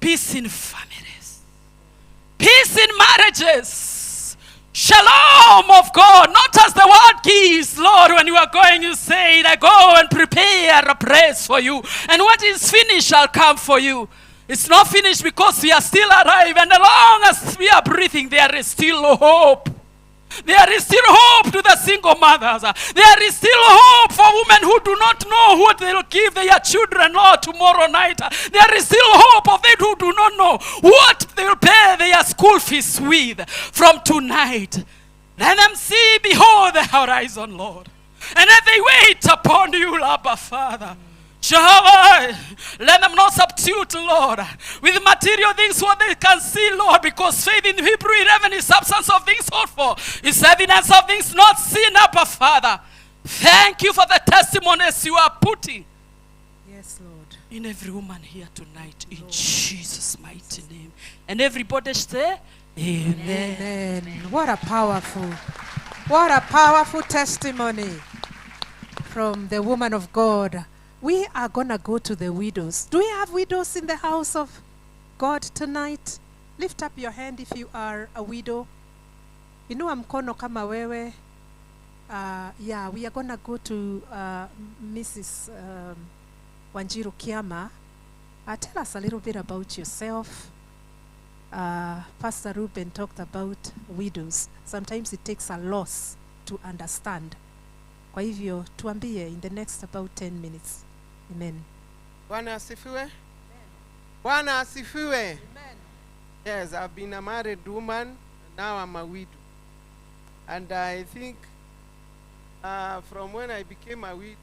Peace in families. Peace in marriages. Shalom of God, not as the world gives, Lord. When you are going, you say, I go and prepare a place for you, and what is finished shall come for you. It's not finished because we are still alive, and as long as we are breathing, there is still hope. There is still hope to the single mothers. There is still hope for women who do not know what they will give their children, Lord, tomorrow night. There is still hope of them who do not know what they will pay their school fees with from tonight. Let them see, behold the horizon, Lord. And as they wait upon you, Abba Father, Jehovah, let them not substitute, Lord, with material things what they can see, Lord, because faith in Hebrew 11 is substance of things hoped for, is evidence of things not seen, Abba Abba Father, thank you for the testimonies you are putting Yes, Lord. in every woman here tonight, in Jesus' mighty name. And everybody say, amen. Amen. What a powerful testimony from the woman of God. We are going to go to the widows. Do we have widows in the house of God tonight? Lift up your hand if you are a widow. Inua mkono kama wewe. Yeah, we are going to go to Mrs. Wanjiru Kiama. Tell us a little bit about yourself. Pastor Ruben talked about widows. Sometimes it takes a loss to understand. Kwa hivyo tuambie in the next about 10 minutes. Amen. Bwana asifiwe. Bwana asifiwe. Amen. Yes, I've been a married woman. Now I'm a widow. And I think from when I became a widow,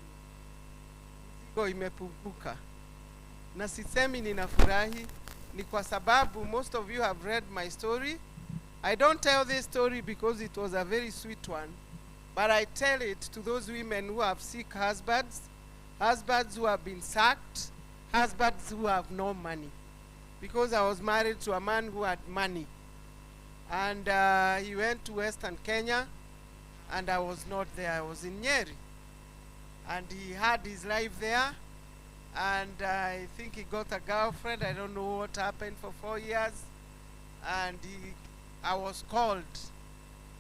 mzigo imepunguka. Na sisemi ninafurahi, ni kwa sababu most of you have read my story. I don't tell this story because it was a very sweet one, but I tell it to those women who have sick husbands, husbands who have been sacked, husbands who have no money. Because I was married to a man who had money. And he went to Western Kenya, and I was not there. I was in Nyeri. And he had his life there. And I think he got a girlfriend. I don't know what happened for 4 years. And I was called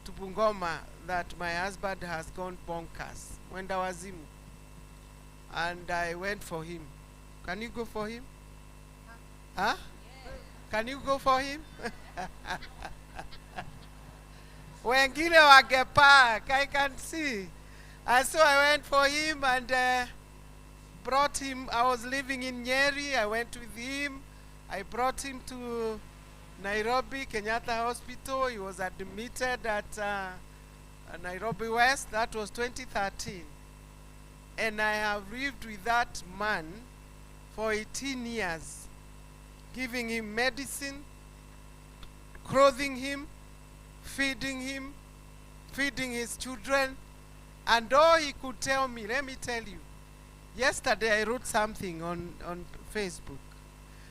to Bungoma that my husband has gone bonkers. Mwenda wazimu. And I went for him. Can you go for him? Huh? Can you go for him? Wengine wagepark, I can see. And so I went for him and brought him. I was living in Nyeri. I went with him. I brought him to Nairobi, Kenyatta Hospital. He was admitted at Nairobi West. That was 2013. And I have lived with that man for 18 years, giving him medicine, clothing him, feeding his children. And all he could tell me, let me tell you, yesterday I wrote something on Facebook.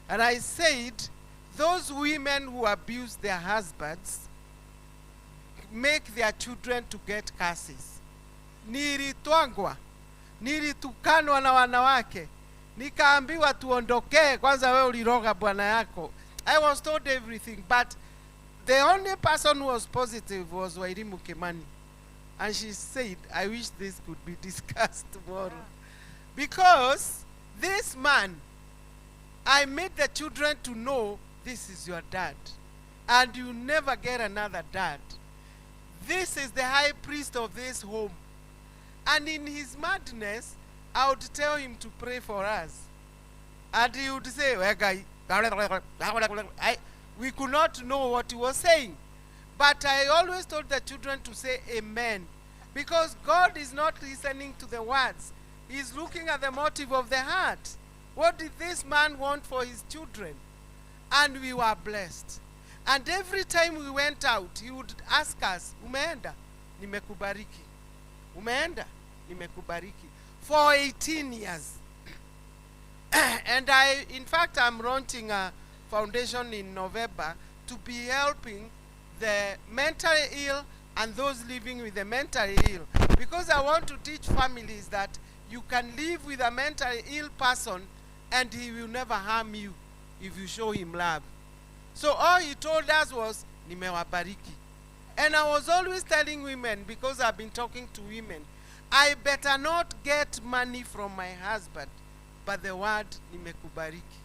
And I said, those women who abuse their husbands make their children to get curses. Nilitwangwa, nilitukanwa na wanawake, nikaambiwa tuondokee, kwanza wewe uliroga bwana yako. I was told everything, but the only person who was positive was Wairimu Kimani. And she said, I wish this could be discussed tomorrow. Because this man, I made the children to know this is your dad. And you never get another dad. This is the high priest of this home. And in his madness, I would tell him to pray for us. And he would say, we could not know what he was saying. But I always told the children to say amen. Because God is not listening to the words. He's looking at the motive of the heart. What did this man want for his children? And we were blessed. And every time we went out, he would ask us, umeenda? Nimekubariki. Umeenda? Nimekubariki. For 18 years. And in fact, I'm launching a foundation in November to be helping the mentally ill and those living with the mentally ill. Because I want to teach families that you can live with a mentally ill person and he will never harm you if you show him love. So all he told us was, nimewabariki. And I was always telling women, because I've been talking to women, I better not get money from my husband, but the word nimekubariki.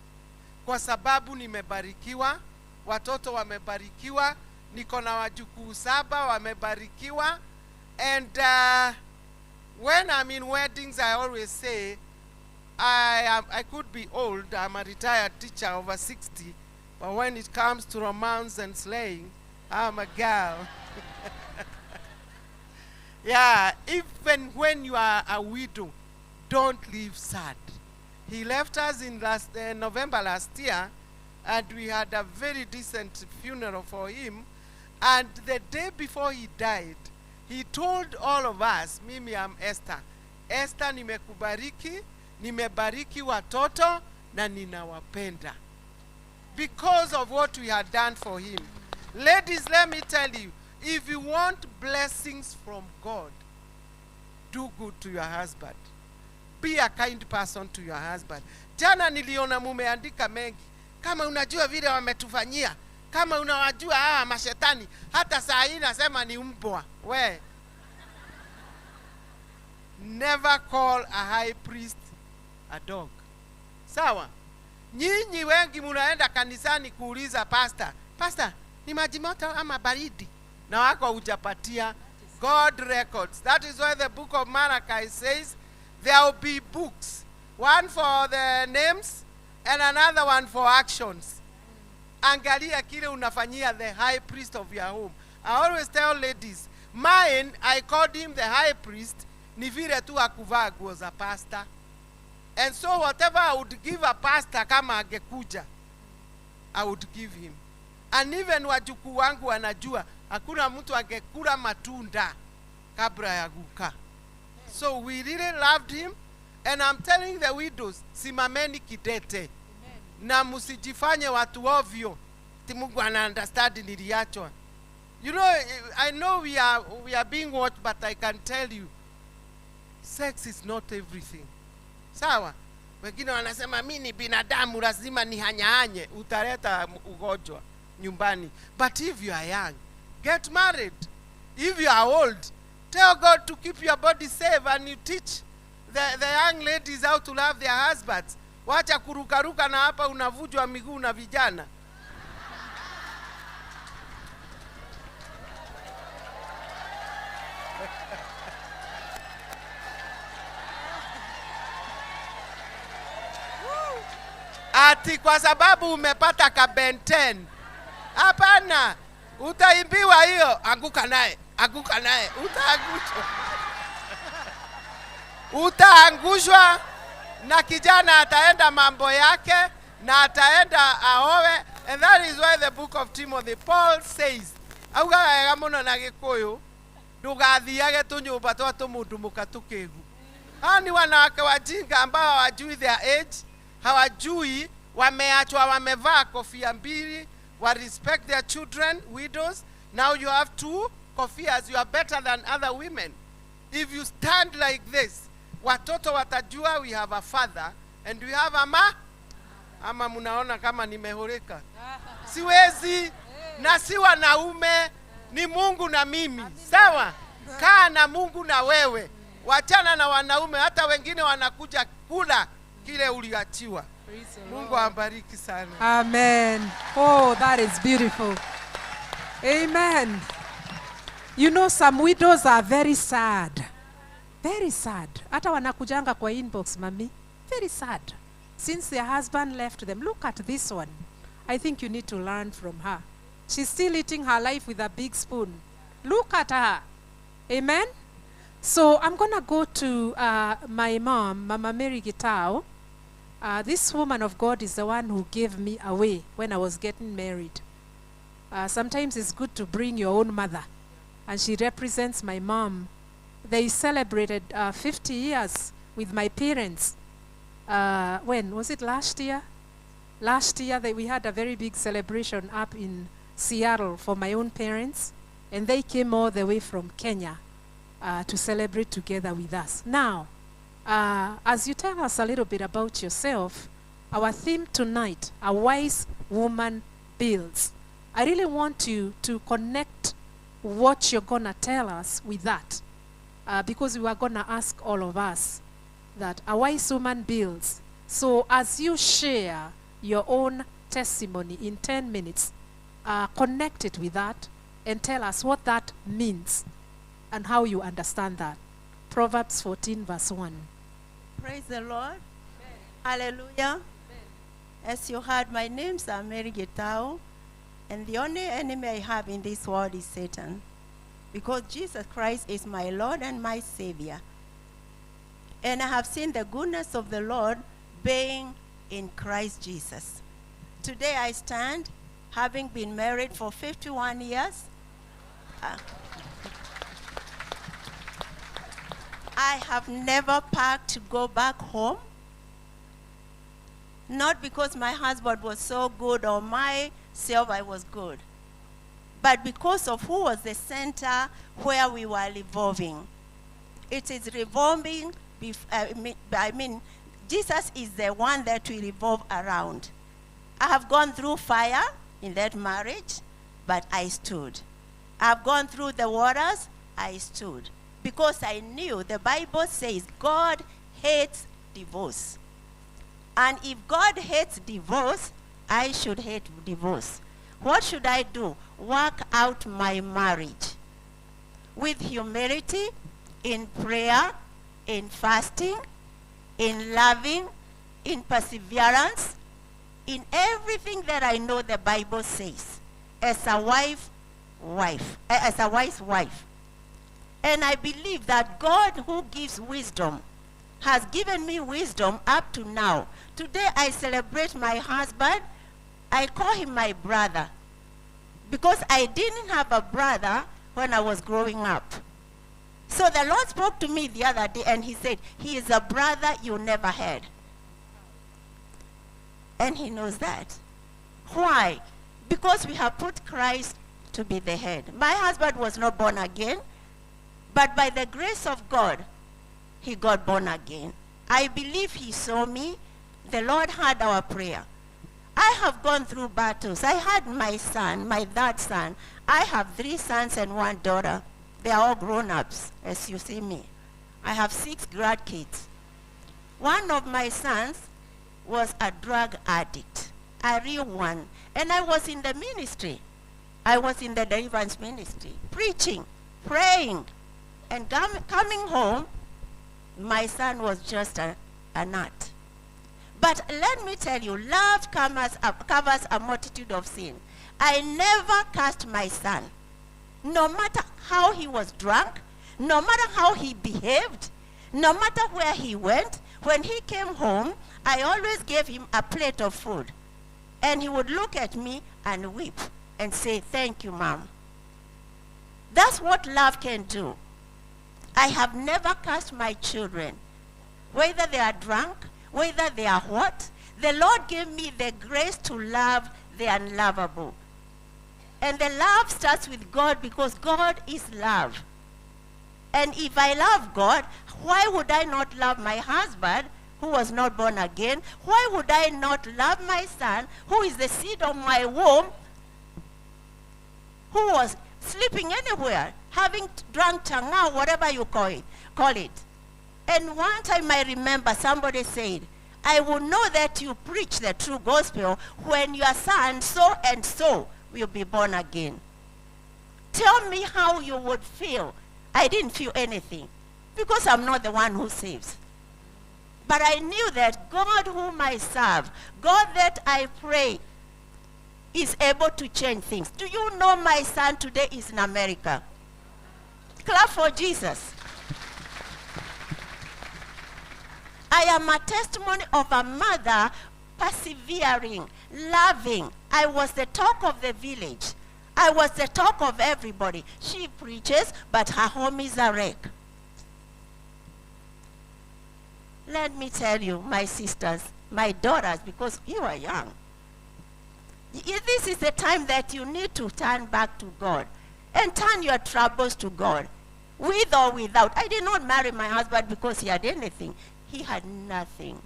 Kwa sababu nimebarikiwa, watoto wamebarikiwa, niko na wajukuu 7 wamebarikiwa. And when I'm in weddings, I always say, I could be old, I'm a retired teacher over 60, but when it comes to romance and slaying, I'm a girl. Yeah, even when you are a widow, don't live sad. He left us in November last year, and we had a very decent funeral for him. And the day before he died, he told all of us, mimi am Esther. Esther, nimekubariki, nimebariki watoto na ninawapenda. Because of what we had done for him. Ladies, let me tell you, if you want blessings from God, do good to your husband. Be a kind person to your husband. Jana niliona mumeandika mengi. Kama unajua vile wametufanyia, kama unawajua hawa mashetani, hata saa hii nasema ni mbwa. We. Never call a high priest a dog. Sawa? Nyinyi wengi munaenda kanisani kuuliza pastor, pastor, ni maji moto ama baridi? Na wako hujapatia. God records. That is why the book of Malachi says there will be books. One for the names and another one for actions. Angalia kile unafanyia the high priest of your home. I always tell ladies, mine, I called him the high priest, ni vile tu akuvaa nguo za pastor. And so whatever I would give a pastor kama angekuja, I would give him. And even wajukuu wangu wanajua, hakuna mtu angekula matunda kabla ya guka. So we really loved him. And I'm telling the widows, simameni kidete. Na musijifanye watu ovyo. Ti Mungu ana understand niliachwa. You know, I know we are being watched, but I can tell you, sex is not everything. Sawa? Wengine wanasema mimi ni binadamu lazima nihanyahanye, utaleta ugonjwa nyumbani. But if you are young, get married. If you are old, tell God to keep your body safe, and you teach the young ladies how to love their husbands. Wacha kurukaruka na hapa unavujwa miguu na vijana. Ati kwa sababu umepata ka Ben 10. Hapana. Utaimbiwa hiyo, anguka naye, utaangushwa. Utaangushwa na kijana ataenda mambo yake na ataenda aowe. And that is why the book of Timothy, Paul says, auga wega muno na Gikuyu, ndugathiage tunyumba twa tumundu mukatukigu. Hani wanawake wajinga ambao hawajui their age, hawajui wameachwa wamevaa kofia mbili, wa respect their children, widows. Now you have 2 kofias, you are better than other women. If you stand like this, watoto watajua we have a father and we have a ma. Ama munaona kama nimehoreka. Siwezi na si wanaume, ni Mungu na mimi. Sawa? Kaa na Mungu na wewe. Wachana na wanaume, hata wengine wanakuja kula kile uliachiwa. Mungu ambariki sana. Amen. Oh, that is beautiful. Amen. You know, some widows are very sad. Very sad. Hata wanakujanga kwa inbox, mami. Very sad. Since their husband left them. Look at this one. I think you need to learn from her. She's still eating her life with a big spoon. Look at her. Amen. So I'm going to go to my mom, Mama Mary Gitao. This woman of God is the one who gave me away when I was getting married. Sometimes it's good to bring your own mother. And she represents my mom. They celebrated 50 years with my parents. When? Was it last year? Last year we had a very big celebration up in Seattle for my own parents. And they came all the way from Kenya to celebrate together with us. Now, as you tell us a little bit about yourself, our theme tonight, A Wise Woman Builds. I really want you to connect what you're going to tell us with that. Because we are going to ask all of us that a wise woman builds. So as you share your own testimony in 10 minutes, connect it with that and tell us what that means and how you understand that. Proverbs 14 verse 1. Praise the Lord. Hallelujah. As you heard, my name's Mary Gitao, and the only enemy I have in this world is Satan, because Jesus Christ is my Lord and my Savior. And I have seen the goodness of the Lord being in Christ Jesus. Today I stand, having been married for 51 years. I have never packed to go back home. Not because my husband was so good or myself I was good, but because of who was the center where we were revolving. It is revolving, I mean, Jesus is the one that we revolve around. I have gone through fire in that marriage, but I stood. I have gone through the waters, I stood. Because I knew the Bible says God hates divorce. And if God hates divorce, I should hate divorce. What should I do? Work out my marriage with humility, in prayer, in fasting, in loving, in perseverance, in everything that I know the Bible says, as a wise wife. And I believe that God who gives wisdom has given me wisdom up to now. Today I celebrate my husband. I call him my brother because I didn't have a brother when I was growing up. So the Lord spoke to me the other day and he said, he is a brother you never had. And he knows that. Why? Because we have put Christ to be the head. My husband was not born again, but by the grace of God, he got born again. I believe he saw me. The Lord heard our prayer. I have gone through battles. I had my son, my third son. I have 3 sons and 1 daughter. They are all grown-ups, as you see me. I have 6 grandkids. One of my sons was a drug addict, a real one. And I was in the ministry. I was in the deliverance ministry, preaching, praying. And coming home, my son was just a nut. But let me tell you, love covers a multitude of sin. I never cursed my son. No matter how he was drunk, no matter how he behaved, no matter where he went, when he came home, I always gave him a plate of food. And he would look at me and weep and say, thank you, Mom. That's what love can do. I have never cursed my children, whether they are drunk, whether they are what. The Lord gave me the grace to love the unlovable. And the love starts with God because God is love. And if I love God, why would I not love my husband who was not born again? Why would I not love my son who is the seed of my womb, who was sleeping anywhere, having drunk changa, whatever you call it. And one time I remember somebody said, I will know that you preach the true gospel when your son so and so will be born again. Tell me how you would feel. I didn't feel anything because I'm not the one who saves. But I knew that God whom I serve, God that I pray, is able to change things. Do you know my son today is in America? Clap for Jesus. I am a testimony of a mother persevering, loving. I was the talk of the village. I was the talk of everybody. She preaches, but her home is a wreck. Let me tell you, my sisters, my daughters, because you are young, this is the time that you need to turn back to God and turn your troubles to God, with or without. I did not marry my husband because he had anything. He had nothing.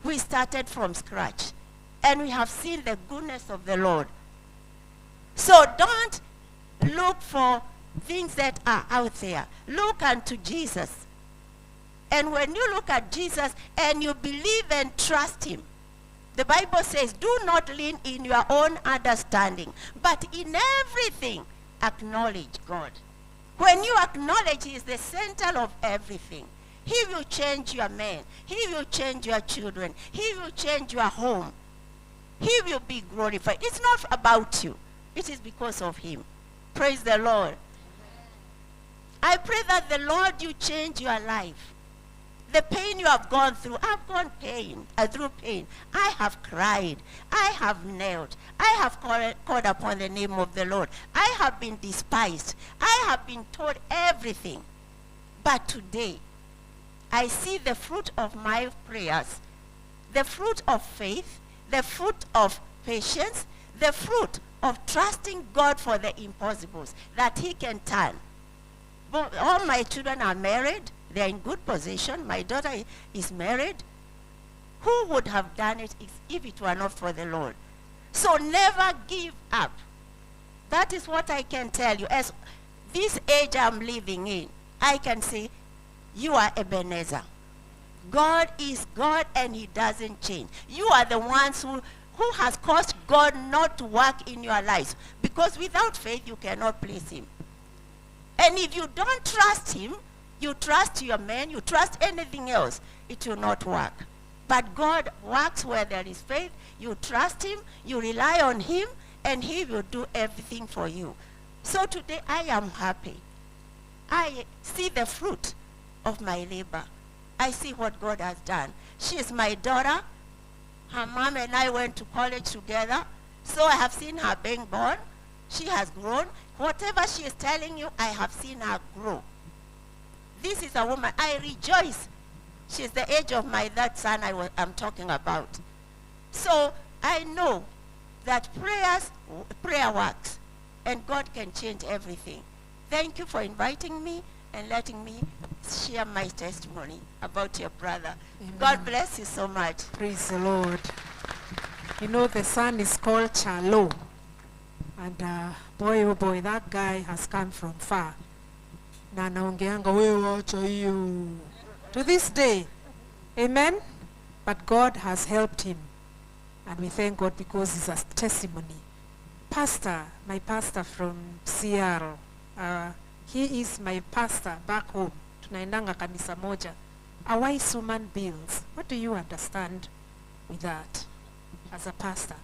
We started from scratch, and we have seen the goodness of the Lord. So don't look for things that are out there. Look unto Jesus. And when you look at Jesus and you believe and trust him, the Bible says, do not lean in your own understanding, but in everything acknowledge God. When you acknowledge he is the center of everything, he will change your man. He will change your children. He will change your home. He will be glorified. It's not about you. It is because of him. Praise the Lord. I pray that the Lord, you change your life. The pain you have gone through, I've gone through pain. I have cried. I have knelt. I have called upon the name of the Lord. I have been despised. I have been told everything. But today, I see the fruit of my prayers, the fruit of faith, the fruit of patience, the fruit of trusting God for the impossibles, that he can turn. All my children are married. They are in good position. My daughter is married. Who would have done it if it were not for the Lord? So never give up. That is what I can tell you. As this age I'm living in, I can say, you are Ebenezer. God is God and he doesn't change. You are the ones who has caused God not to work in your lives. Because without faith, you cannot please him. And if you don't trust him, you trust your man, you trust anything else, it will not work. But God works where there is faith. You trust him, you rely on him, and he will do everything for you. So today I am happy. I see the fruit of my labor. I see what God has done. She is my daughter. Her mom and I went to college together. So I have seen her being born. She has grown. Whatever she is telling you, I have seen her grow. This is a woman. I rejoice. She's the age of that son I'm talking about. So I know that prayer works, and God can change everything. Thank you for inviting me and letting me share my testimony about your brother. Amen. God bless you so much. Praise the Lord. You know, the son is called Charlo. And boy, oh boy, that guy has come from far. Na naongeanga wewe wacha hiyo. To this day. Amen. But God has helped him. And we thank God because it's a testimony. Pastor, my pastor from Seattle. He is my pastor back home. Tunaendanga kanisa moja. A wise woman builds. What do you understand with that as a pastor?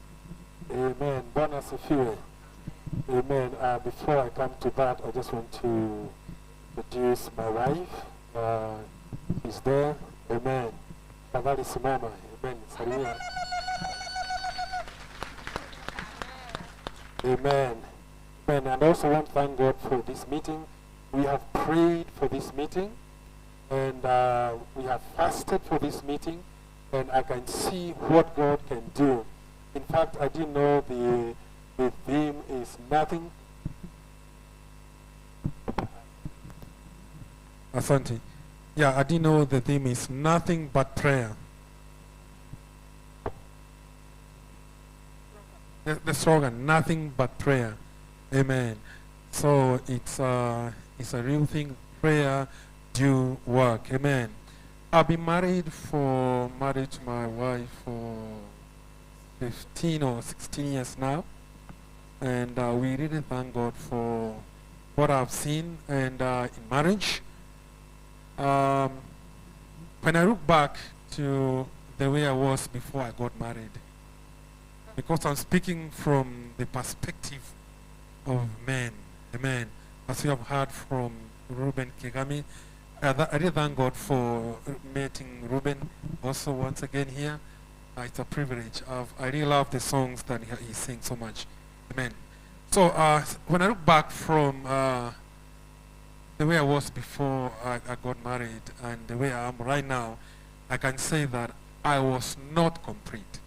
Amen. Bwana asifiwe. Amen. Before I come to that, I just want to introduce my wife. She's there. Amen. Tafadhali simama. Amen. Salimia. Amen. Amen. And I also want to thank God for this meeting. We have prayed for this meeting, and we have fasted for this meeting, and I can see what God can do. In fact, I didn't know the theme is nothing. Asante. Yeah, I didn't know the theme is nothing but prayer. The slogan, nothing but prayer. Amen. So it's a real thing. Prayer do work. Amen. I've been married to my wife for 15 or 16 years now. And we really thank God for what I've seen and in marriage. When I look back to the way I was before I got married, because I'm speaking from the perspective of men, amen, as we have heard from Ruben Kigami. I really thank God for meeting Ruben also once again here. It's a privilege. I really love the songs that he sings so much. Amen. So when I look back from the way I was before I got married and the way I am right now, I can say that I was not complete.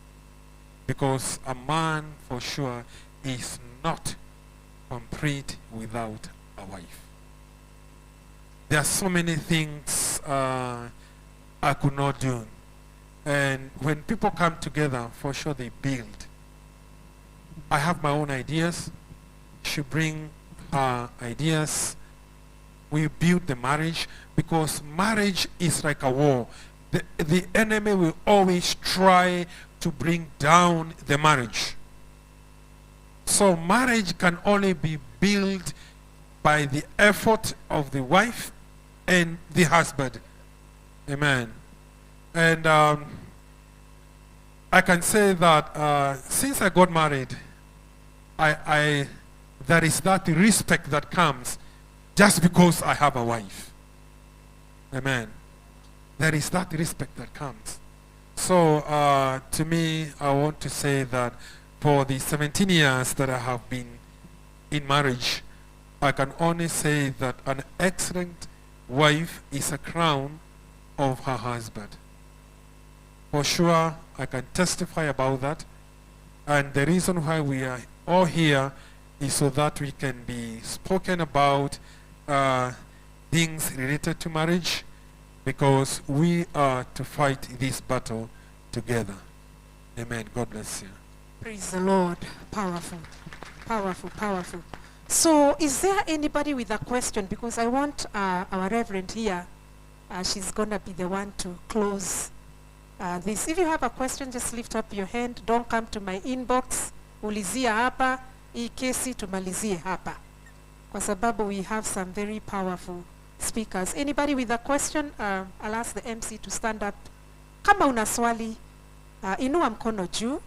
Because a man, for sure, is not complete without a wife. There are so many things I could not do. And when people come together, for sure they build. I have my own ideas. She brings her ideas. We build the marriage, because marriage is like a war. The enemy will always try to bring down the marriage. So marriage can only be built by the effort of the wife and the husband. Amen. And I can say that since I got married, there is that respect that comes just because I have a wife. Amen. There is that respect that comes. So to me, I want to say that for the 17 years that I have been in marriage, I can only say that an excellent wife is a crown of her husband. For sure, I can testify about that. And the reason why we are all here is so that we can be spoken about things related to marriage, because we are to fight this battle together. Amen. God bless you. Praise the Lord. Powerful, powerful, powerful. So is there anybody with a question? Because I want our Reverend here, she's going to be the one to close this. If you have a question, just lift up your hand. Don't come to my inbox. Ulizia hapa, hii kesi tumalizie hapa. Kwa sababu we have some very powerful speakers. Anybody with a question? I'll ask the MC to stand up. Kama una swali, inua mkono juu.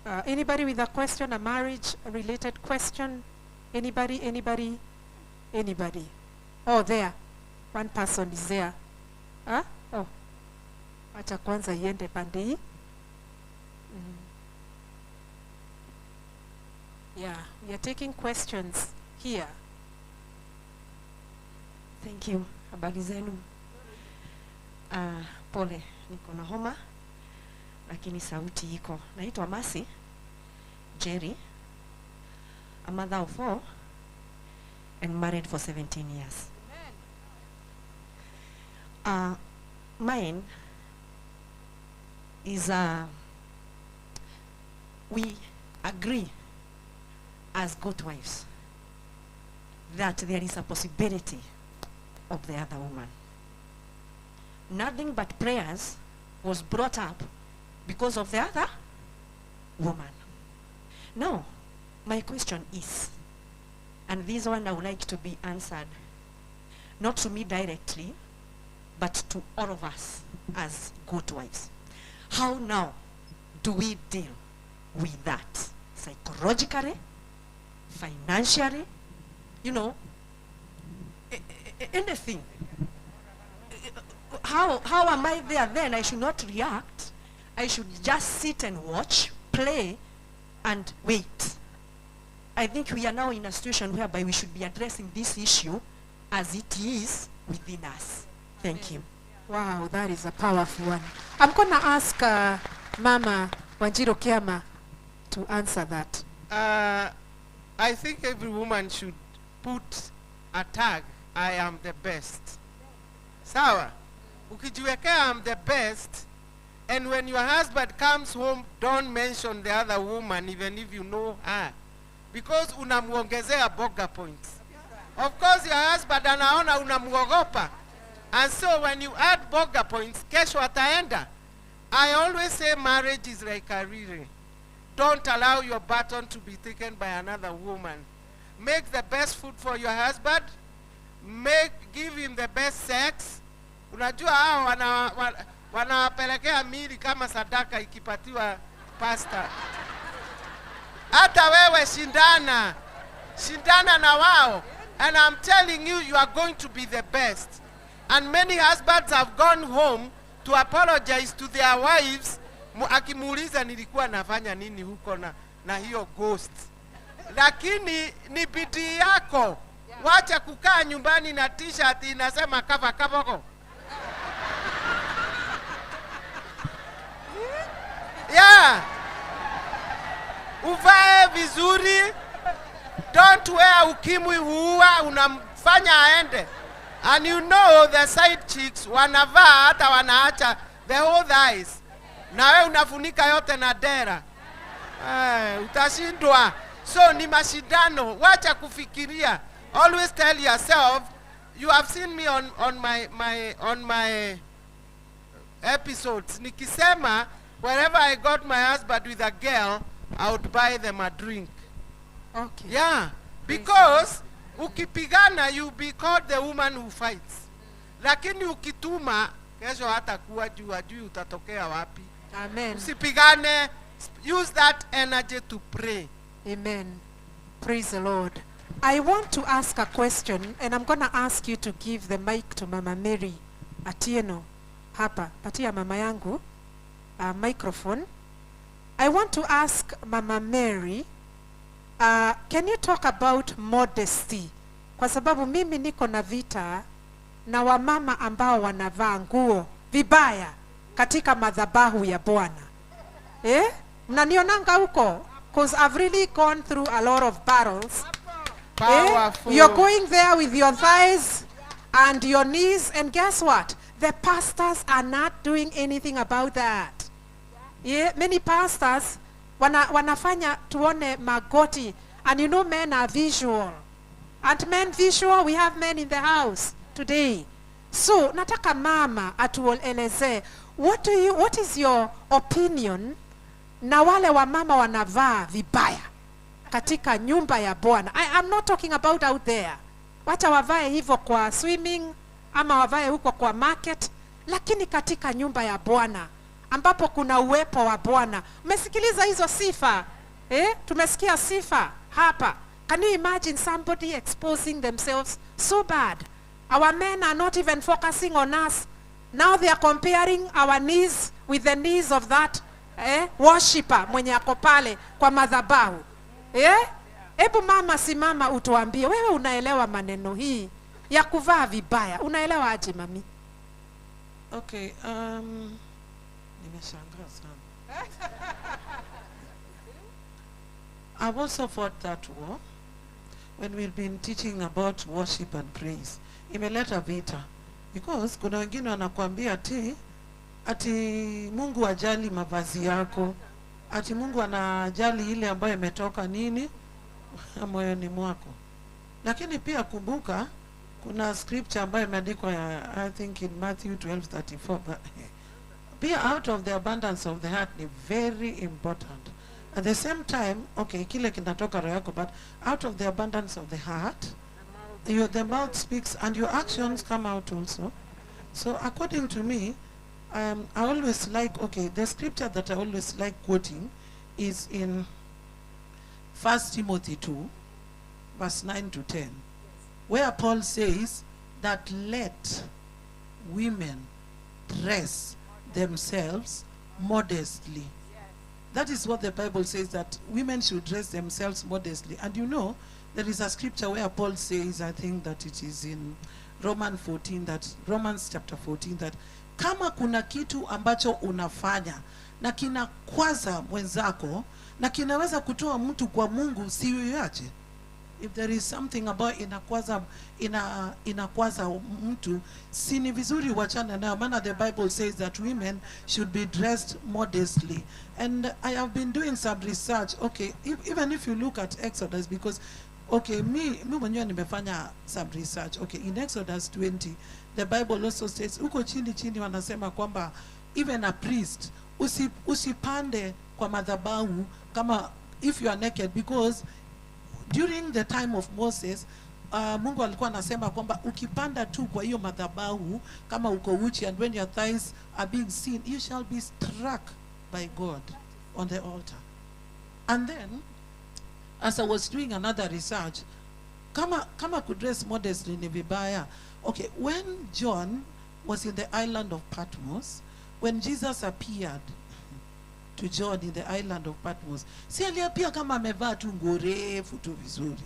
Anybody with a question, a marriage-related question? Anybody, anybody, anybody? Oh, there. One person is there. Huh? Oh. Acha kwanza iende pande hii. Yeah, we are taking questions here. Thank you. Habari zenu. Pole, niko na homa, lakini sauti iko. Naitwa Masi Jerry, a mother of 4 and married for 17 years. Mine is we agree as good wives that there is a possibility of the other woman. Nothing but prayers was brought up because of the other woman. Now, my question is, and this one I would like to be answered, not to me directly, but to all of us as good wives. How now do we deal with that? Psychologically, financially, you know, anything. How am I there then? I should not react. I should just sit and watch, play, and wait. I think we are now in a situation whereby we should be addressing this issue as it is within us. Thank you. Wow, that is a powerful one. I'm going to ask Mama Wanjiro Kiama to answer that. I think every woman should put a tag, I am the best. Sawa? Ukijiwekea I'm the best, and when your husband comes home, don't mention the other woman even if you know her. Because unamuongezea boga points. Of course your husband anaona unamuogopa. And so when you add boga points, kesho ataenda. I always say marriage is like a relay. Don't allow your baton to be taken by another woman. Make the best food for your husband. Give him the best sex. Unajua hao wanawapelekea mili kama sadaka ikipatiwa pasta. Hata wewe shindana. Shindana na wao. And I'm telling you, you are going to be the best. And many husbands have gone home to apologize to their wives. Akimuuliza nilikuwa nafanya nini huko na hiyo ghost. Lakini ni bidii yako. Wacha kukaa nyumbani na t-shirt inasema kava kaboko. Yeah. Uvae vizuri. Don't wear ukimwi huua unamfanya aende. And you know the side chicks wanavaa hata wanaacha the whole thighs. Na wewe unafunika yote na dera. Utashindwa. So ni mashindano. Wacha kufikiria. Always tell yourself, you have seen me on my episodes. Nikisema, wherever I got my husband with a girl, I would buy them a drink. Okay. Yeah. Because ukipigana, you'll be called the woman who fights. Lakini ukituma, kesho hata kuwa juu utatokea wapi. Amen. Usipigane. Use that energy to pray. Amen. Praise the Lord. I want to ask a question, and I'm going to ask you to give the mic to Mama Mary Atieno. Hapa, patia mama yangu microphone. I want to ask Mama Mary, can you talk about modesty? Kwa sababu mimi niko na vita na wamama ambao wanavaa nguo vibaya katika madhabahu ya Bwana. Mnanionanga huko? Because I've really gone through a lot of battles. You're going there with your thighs and your knees, and guess what? The pastors are not doing anything about that. Many pastors wanafanya tuone magoti, and you know men are visual. And men visual, we have men in the house today. So nataka mama atueleze, what is your opinion na wale wa mama wanavaa vibaya katika nyumba ya Bwana? I'm not talking about out there. Wacha wavae hivyo kwa swimming ama wavae huko kwa market, lakini katika nyumba ya Bwana ambapo kuna uwepo wa Bwana. Umesikiliza hizo sifa? Tumesikia sifa hapa. Can you imagine somebody exposing themselves so bad? Our men are not even focusing on us. Now they are comparing our knees with the knees of that worshipper mwenye ako pale kwa madhabahu. Ebu mama simama utuambie, wewe unaelewa maneno hii ya kuvaa vibaya? Unaelewa aje mami? Okay, nimeshangaa sana. I've also fought that war when we've been teaching about worship and praise. Imeleta vita because kuna wengine wanakuambia ati Mungu ajali mavazi yako, ati Mungu anajali ile ambayo imetoka nini moyoni mwako. Lakini pia kumbuka kuna scripture ambayo imeandikwa I think in Matthew 12:34, pia out of the abundance of the heart ni very important. At the same time, okay, kile kinatoka roho yako, but out of the abundance of the heart, the mouth speaks and your actions come out also. So according to me, I always like, okay, the scripture that I always like quoting is in 1 Timothy 2, verse 9 to 10, where Paul says that let women dress themselves modestly. That is what the Bible says, that women should dress themselves modestly. And you know, there is a scripture where Paul says, I think that it is in Romans chapter 14, that kama kuna kitu ambacho unafanya na kinakwaza mwenzako na kinaweza kutoa mtu kwa Mungu, siuache. If there is something about inakwaza mtu, si ni vizuri wachana nayo, maana the Bible says that women should be dressed modestly. And I have been doing some research, okay, even if you look at Exodus, because okay, mi mwenyewe nimefanya some research. Okay, in Exodus 20, the Bible also says, uko chini wanasema kwamba even a priest usipande kwa madhabahu kama if you are naked, because during the time of Moses, Mungu alikuwa anasema kwamba ukipanda tu kwa hiyo madhabahu kama uko uchi, and when your thighs are being seen, you shall be struck by God on the altar. And then, as I was doing another research, kama could dress modestly ni vibaya. Okay, when John was in the island of Patmos, when Jesus appeared to John in the island of Patmos, si aliapia kama amevaa tu nguo refu tu vizuri,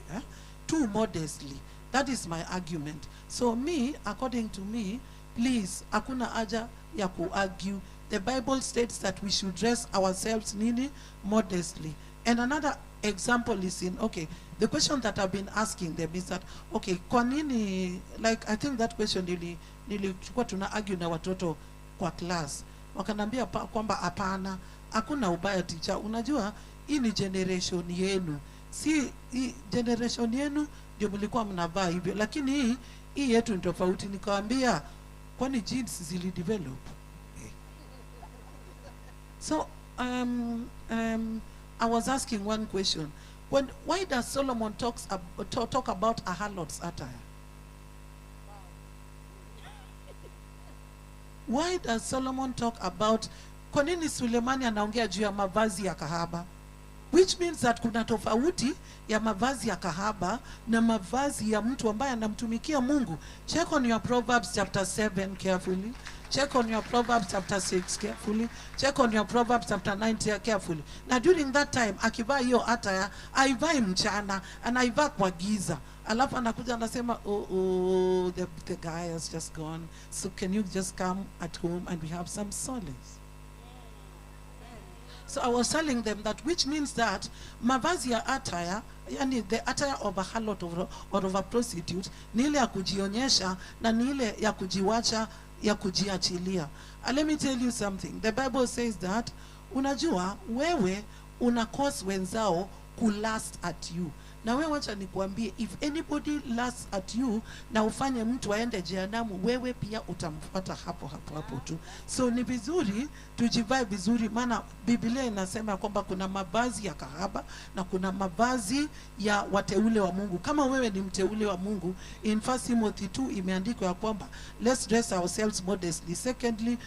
too modestly. That is my argument. So me, according to me, please, hakuna haja ya ku-argue. The Bible states that we should dress ourselves nini modestly. And another example is in, okay, the question that I've been asking them is that, okay, kwa nini, like I think that question nilikuwa tuna argue na watoto kwa class. Wakanambia kwamba hapana, hakuna ubaya teacher. Unajua, hii ni generation yenu. Si hii generation yenu ndio mlikuwa mnavaa hivyo, lakini hii yetu ni tofauti. Nikawaambia, kwani jeans zili develop? So I was asking one question. Why does Solomon talk about a harlot's attire? Why does Solomon talk about, kwa nini Sulemani anaongea juu ya mavazi ya kahaba? Which means that kuna tofauti ya mavazi ya kahaba na mavazi ya mtu ambaye anamtumikia Mungu. Check on your Proverbs chapter 7 carefully. Check on your Proverbs chapter 6 carefully. Check on your Proverbs chapter 9 carefully. Now during that time, akivaa hiyo attire, aivai mchana, anaivaa kwa giza. Alafu anakuja anasema, oh, the guy has just gone. So can you just come at home and we have some solace? So I was telling them that, which means that mavazi ya attire, yani the attire of a harlot or of a prostitute, ni ile ya kujionyesha na ni ile ya kujiwacha, ya kujiachilia. And let me tell you something. The Bible says that, unajua, wewe una cause wenzao kulust at you. Na wewe wacha nikuambie, if anybody lusts at you na ufanye mtu aende jehanamu, wewe pia utamfuata hapo tu. So ni vizuri tujivae vizuri, maana Biblia inasema kwamba kuna mavazi ya kahaba na kuna mavazi ya wateule wa Mungu. Kama wewe ni mteule wa Mungu, in 1 Timothy 2 imeandikwa ya kwamba let's dress ourselves modestly. Secondly,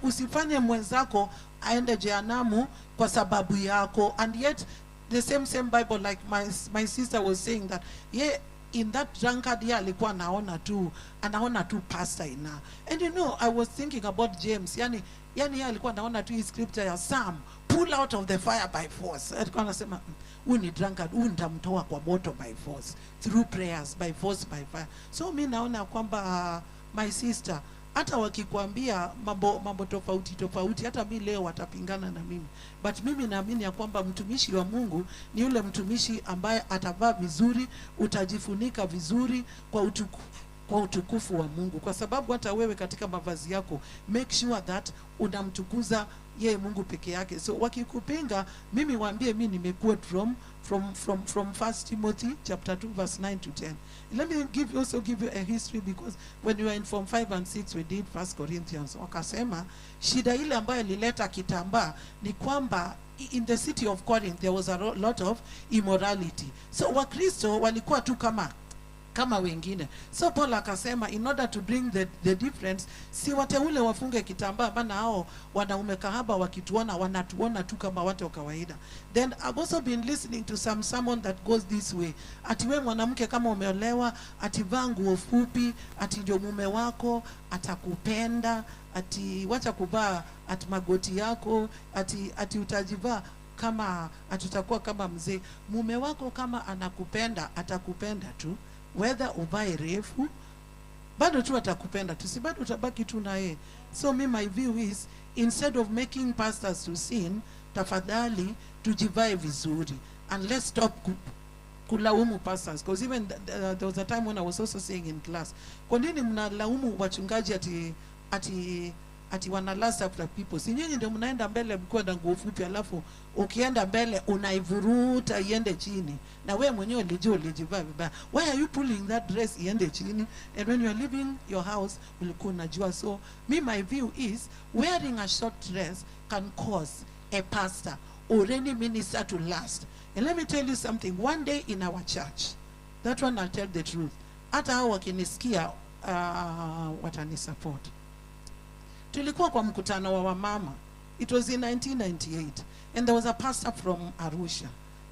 usifanye mwenzako aende jehanamu kwa sababu yako. And yet the same Bible, like my sister was saying that, yeah, in that drunkard year alikuwa anaona tu pastor ina. And you know, I was thinking about James. Yani yeye alikuwa anaona tu hii scripture ya Sam, pull out of the fire by force. Alikuwa anasema huyu ni drunkard, huyu nitamtoa kwa moto by force, through prayers, by force, by fire. So mimi naona kwamba my sister, hata wakikwambia mambo tofauti, hata mimi leo watapingana na mimi, but mimi naamini ya kwamba mtumishi wa Mungu ni yule mtumishi ambaye atavaa vizuri, utajifunika vizuri kwa utukufu wa Mungu, kwa sababu hata wewe katika mavazi yako make sure that unamtukuza yeye Mungu peke yake. So wakikupinga, mimi waambie mimi nimequote from 1 Timothy chapter 2 verse 9 to 10. Let me also give you a history, because when you are in Form 5 and 6 we did 1 Corinthians. Wakasema shida ile ambayo ilileta kitambaa ni kwamba in the city of Corinth there was a lot of immorality. So Wakristo walikuwa tu kama wengine. So Paul akasema in order to bring the difference, si wateule wafunge kitambaa, maana hao wanaume kahaba wakituona wanatuona tu kama watu wa kawaida. Then I've also been listening to some sermon that goes this way. Ati wewe mwanamke kama umeolewa, ati vaa nguo fupi, ati ndio mume wako atakupenda, ati wacha kuvaa ati magoti yako, ati utajivaa kama atutakuwa kama mzee. Mume wako kama anakupenda, atakupenda tu. Whether uvae refu, bado tu atakupenda tu, si bado utabaki tu na yeye. So my view is, instead of making pastors to sin, tafadhali tujivae vizuri, and let's stop kulaumu pastors, because even there was a time when I was also saying in class, kwa nini mnalaumu wachungaji ati wana last after people? Si nyinyi ndio mnaenda mbele mkiwa na nguo fupi, alafu ukienda mbele unaivuruta iende chini, na wewe mwenyewe ulijivaa vibaya. Why are you pulling that dress iende chini, and when you are leaving your house ulikuwa unajua? So my view is, wearing a short dress can cause a pastor or any minister to last. And let me tell you something, one day in our church, that one I'll tell the truth, hata hao wakinisikia watani support. Tulikuwa kwa mkutano wa wamama. It was in 1998, and there was a pastor from Arusha.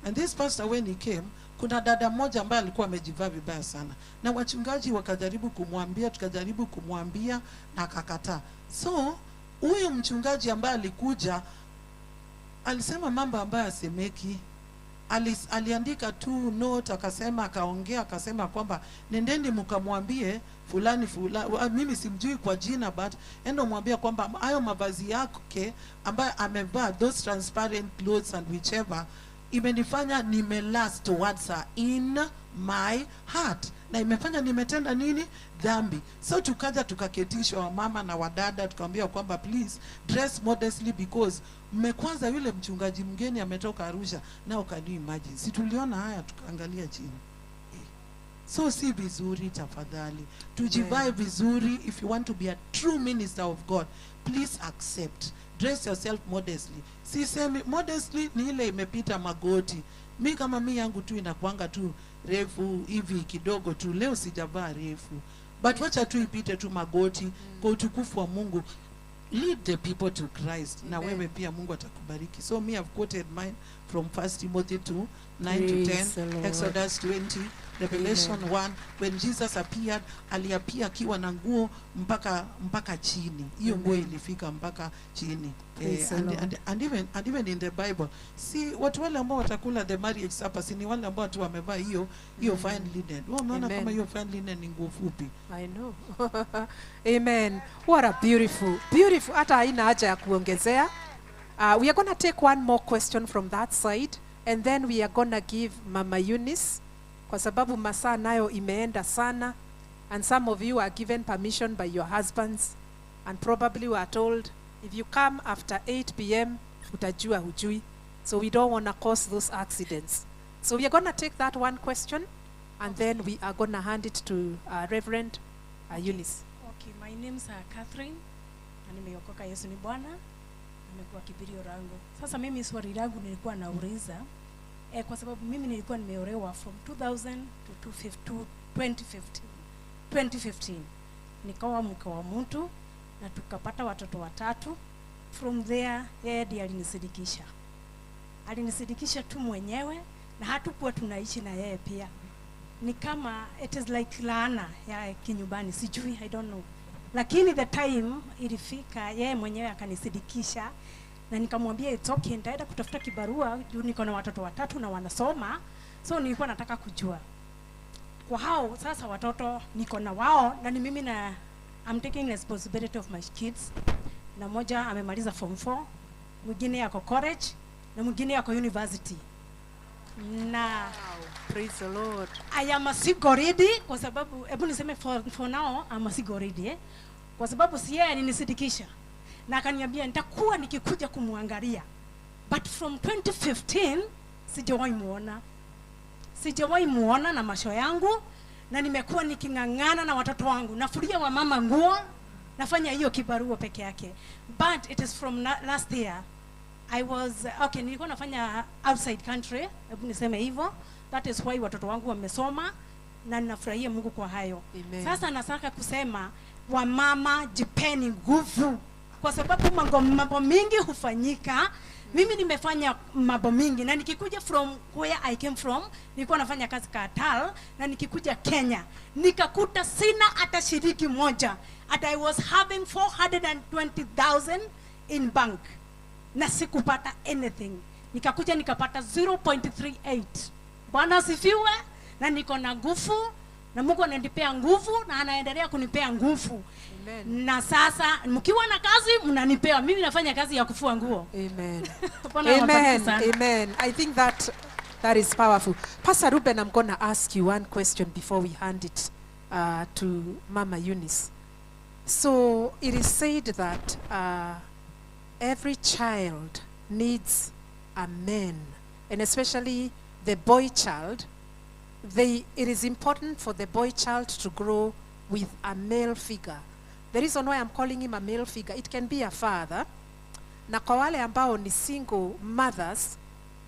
And this pastor, when he came, kuna dada moja ambaye alikuwa amejivaa vibaya sana, na wachungaji wakajaribu kumwambia na akakataa. So huyu mchungaji ambaye alikuja alisema mambo ambayo asemeki. Aliandika tu note, akasema kwamba nendeni mkamwambie fulani, mimi simjui kwa jina, but endo mwambie kwamba hayo mavazi yake ambaye amevaa, those transparent clothes and whichever, imenifanya nimelast towards her in my heart, na imefanya nimetenda nini? Dhambi. So tukaja tukaketishwa wamama na wadada, tukamwambia kwamba please dress modestly, because mmekwanza yule mchungaji mgeni ametoka Arusha. Now can you imagine? Si tuliona haya tukaangalia chini. So si vizuri, tafadhali tujivae vizuri. If you want to be a true minister of God, please accept, dress yourself modestly. Sisemi modestly ni ile imepita magoti. Mi kama mi yangu tu inakuanga tu refu hivi kidogo tu, leo sijavaa refu, but wacha tu ipite tu magoti kwa utukufu wa Mungu. Lead the people to Christ. Na wewe pia Mungu atakubariki. So me, I've quoted mine from 1 Timothy 2, 9 to 10, Exodus 20, Revelation 1, when Jesus appeared, aliapia akiwa na nguo mpaka chini. Hiyo nguo ilifika mpaka chini. And even in the Bible, si watu wale ambao watakula the marriage supper, si ni wale ambao watu wamevaa hiyo fine linen. Unaona kama hiyo fine linen ni nguo fupi. I know. Amen. What a beautiful. Hata haina haja ya kuongezea. We are going to take one more question from that side, and then we are going to give Mama Eunice, kwa sababu masaa nayo imeenda sana, and some of you are given permission by your husbands, and probably were told, if you come after 8 p.m., utajua hujui. So we don't want to cause those accidents. So we are going to take that one question, and then we are going to hand it to Reverend Eunice. Okay, my name's Catherine, na nimeokoka. Yesu ni Bwana, nimekuwa kibirio rangu. Sasa mimi swali langu nilikuwa nauliza, kwa sababu mimi nilikuwa nimeolewa from 2000 to 2015. Nikawa mke wa mtu na tukapata watoto watatu. From there, yeye ndiye alinisidikisha. Alinisidikisha tu mwenyewe na hatukuwa tunaishi na yeye pia. Ni kama it is like laana ya kinyumbani, sijui, I don't know. Lakini the time ilifika yeye mwenyewe akanisidikisha na nikamwambia it's okay, nitaenda kutafuta kibarua juu niko na watoto watatu na wanasoma. So nilikuwa nataka kujua kwa hao sasa watoto niko na wao, na ni mimi na I'm taking responsibility of my kids. Na moja amemaliza form 4, mwingine yako college, na mwingine yako university. Na praise the Lord. I am a single lady, kwa sababu hebu niseme for now I'm a single lady, kwa sababu si yeye alinisidikisha na akaniambia nitakuwa nikikuja kumwangalia, but from 2015 sijawahi muona na macho yangu, na nimekuwa nikingangana na watoto wangu, nafulia wa mama nguo, nafanya hiyo kibarua peke yake. But it is from last year I was okay, nilikuwa nafanya outside country, hebu niseme hivyo. That is why watoto wangu wamesoma na ninafurahia Mungu kwa hayo. Amen. Sasa nataka kusema wamama, jipeni nguvu, kwa sababu mambo mingi hufanyika. Mimi nimefanya mambo mingi, na nikikuja from where I came from, nilikuwa nafanya kazi Qatar, na nikikuja Kenya nikakuta sina hata shiriki moja, and I was having 420,000 in bank na sikupata anything. Nikakuja nikapata 0.38. Bwana asifiwe. Na niko na nguvu, na Mungu ananipea nguvu na anaendelea kunipea nguvu. Amen. Na sasa mkiwa na kazi mnanipea, mimi nafanya kazi ya kufua nguo. Amen. Amen. Amen. I think that is powerful. Pastor Ruben, I'm going to ask you one question before we hand it to Mama Eunice. So it is said that every child needs a man, and especially the boy child. It is important for the boy child to grow with a male figure. The reason why I'm calling him a male figure, it can be a father. Na kwa wale ambao ni single mothers,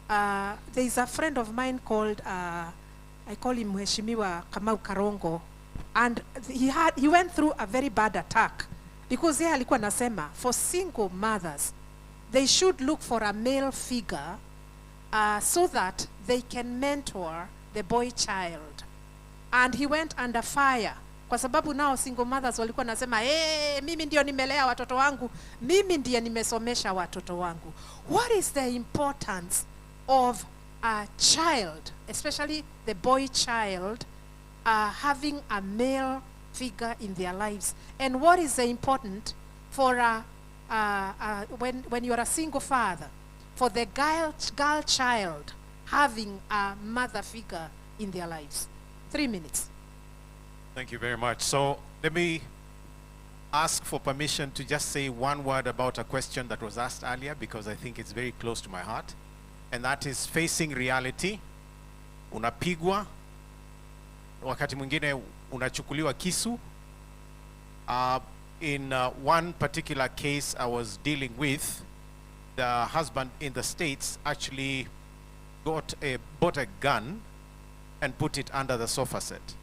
there is a friend of mine called, I call him Mheshimiwa Kamau Karongo, and he went through a very bad attack, because yeye alikuwa nasema for single mothers, they should look for a male figure so that they can mentor the boy child. And he went under fire, kwa sababu nao single mothers walikuwa nasema mimi ndio nimelea watoto wangu, mimi ndiye nimesomesha watoto wangu. What is the importance of a child, especially the boy child, having a male figure in their lives? And what is the important for when you are a single father, for the girl child having a mother figure in their lives? 3 minutes. Thank you very much. So let me ask for permission to just say one word about a question that was asked earlier, because I think it's very close to my heart, and that is facing reality. Unapigwa, wakati mwingine unachukuliwa kisu. In one particular case I was dealing with, the husband in the States actually bought a gun and put it under the sofa set.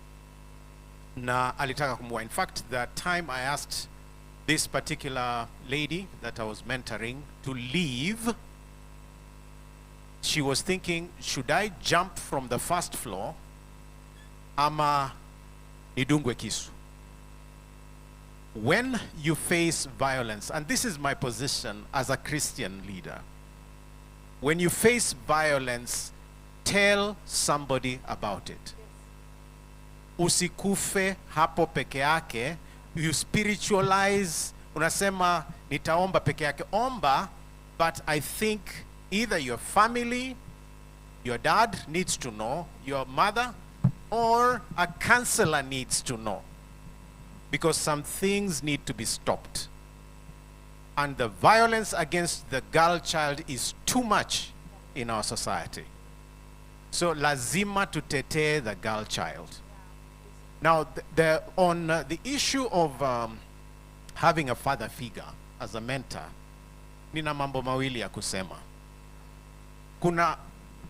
Na alitaka kumua. In fact, the time I asked this particular lady that I was mentoring to leave, she was thinking, should I jump from the first floor ama nidungwe kisu. When you face violence, and this is my position as a Christian leader, when you face violence, tell somebody about it. Usikufe hapo peke yake. You spiritualize, unasema nitaomba peke yake. Omba, but I think either your family, your dad needs to know, your mother, or a counselor needs to know. Because some things need to be stopped. And the violence against the girl child is too much in our society. So lazima tutetee the girl child. Now, on the issue of having a father figure as a mentor, nina mambo mawili ya kusema. Kuna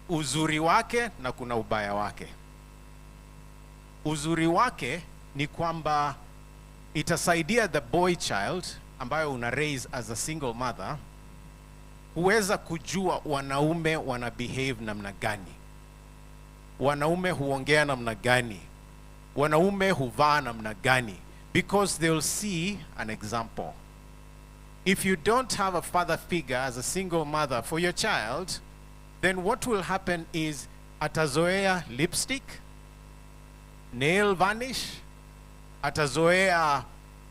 uzuri wake na kuna ubaya wake. Uzuri wake ni kwamba itasaidia the boy child ambayo una raise as a single mother huweza kujua wanaume wana behave namna gani, wanaume huongea namna gani, wanaume huvaa namna gani, because they'll see an example. If you don't have a father figure as a single mother for your child, then what will happen is atazoea lipstick, nail varnish, atazoea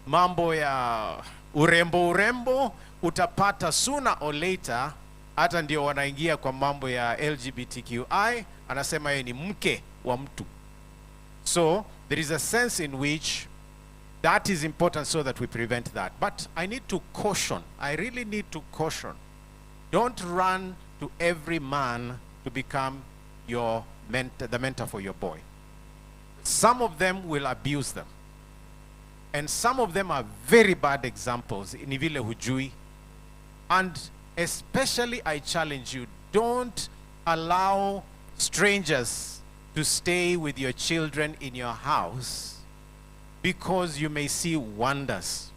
mambo ya urembo, utapata sooner or later hata ndio wanaingia kwa mambo ya LGBTQI, anasema yeye ni mke wa mtu. So there is a sense in which that is important so that we prevent that. But I need to caution, I really need to caution, don't run to every man to become your mentor, the mentor for your boy. Some of them will abuse them. And some of them are very bad examples. Ni vile hujui. And especially I challenge you, don't allow strangers to stay with your children in your house because you may see wonders.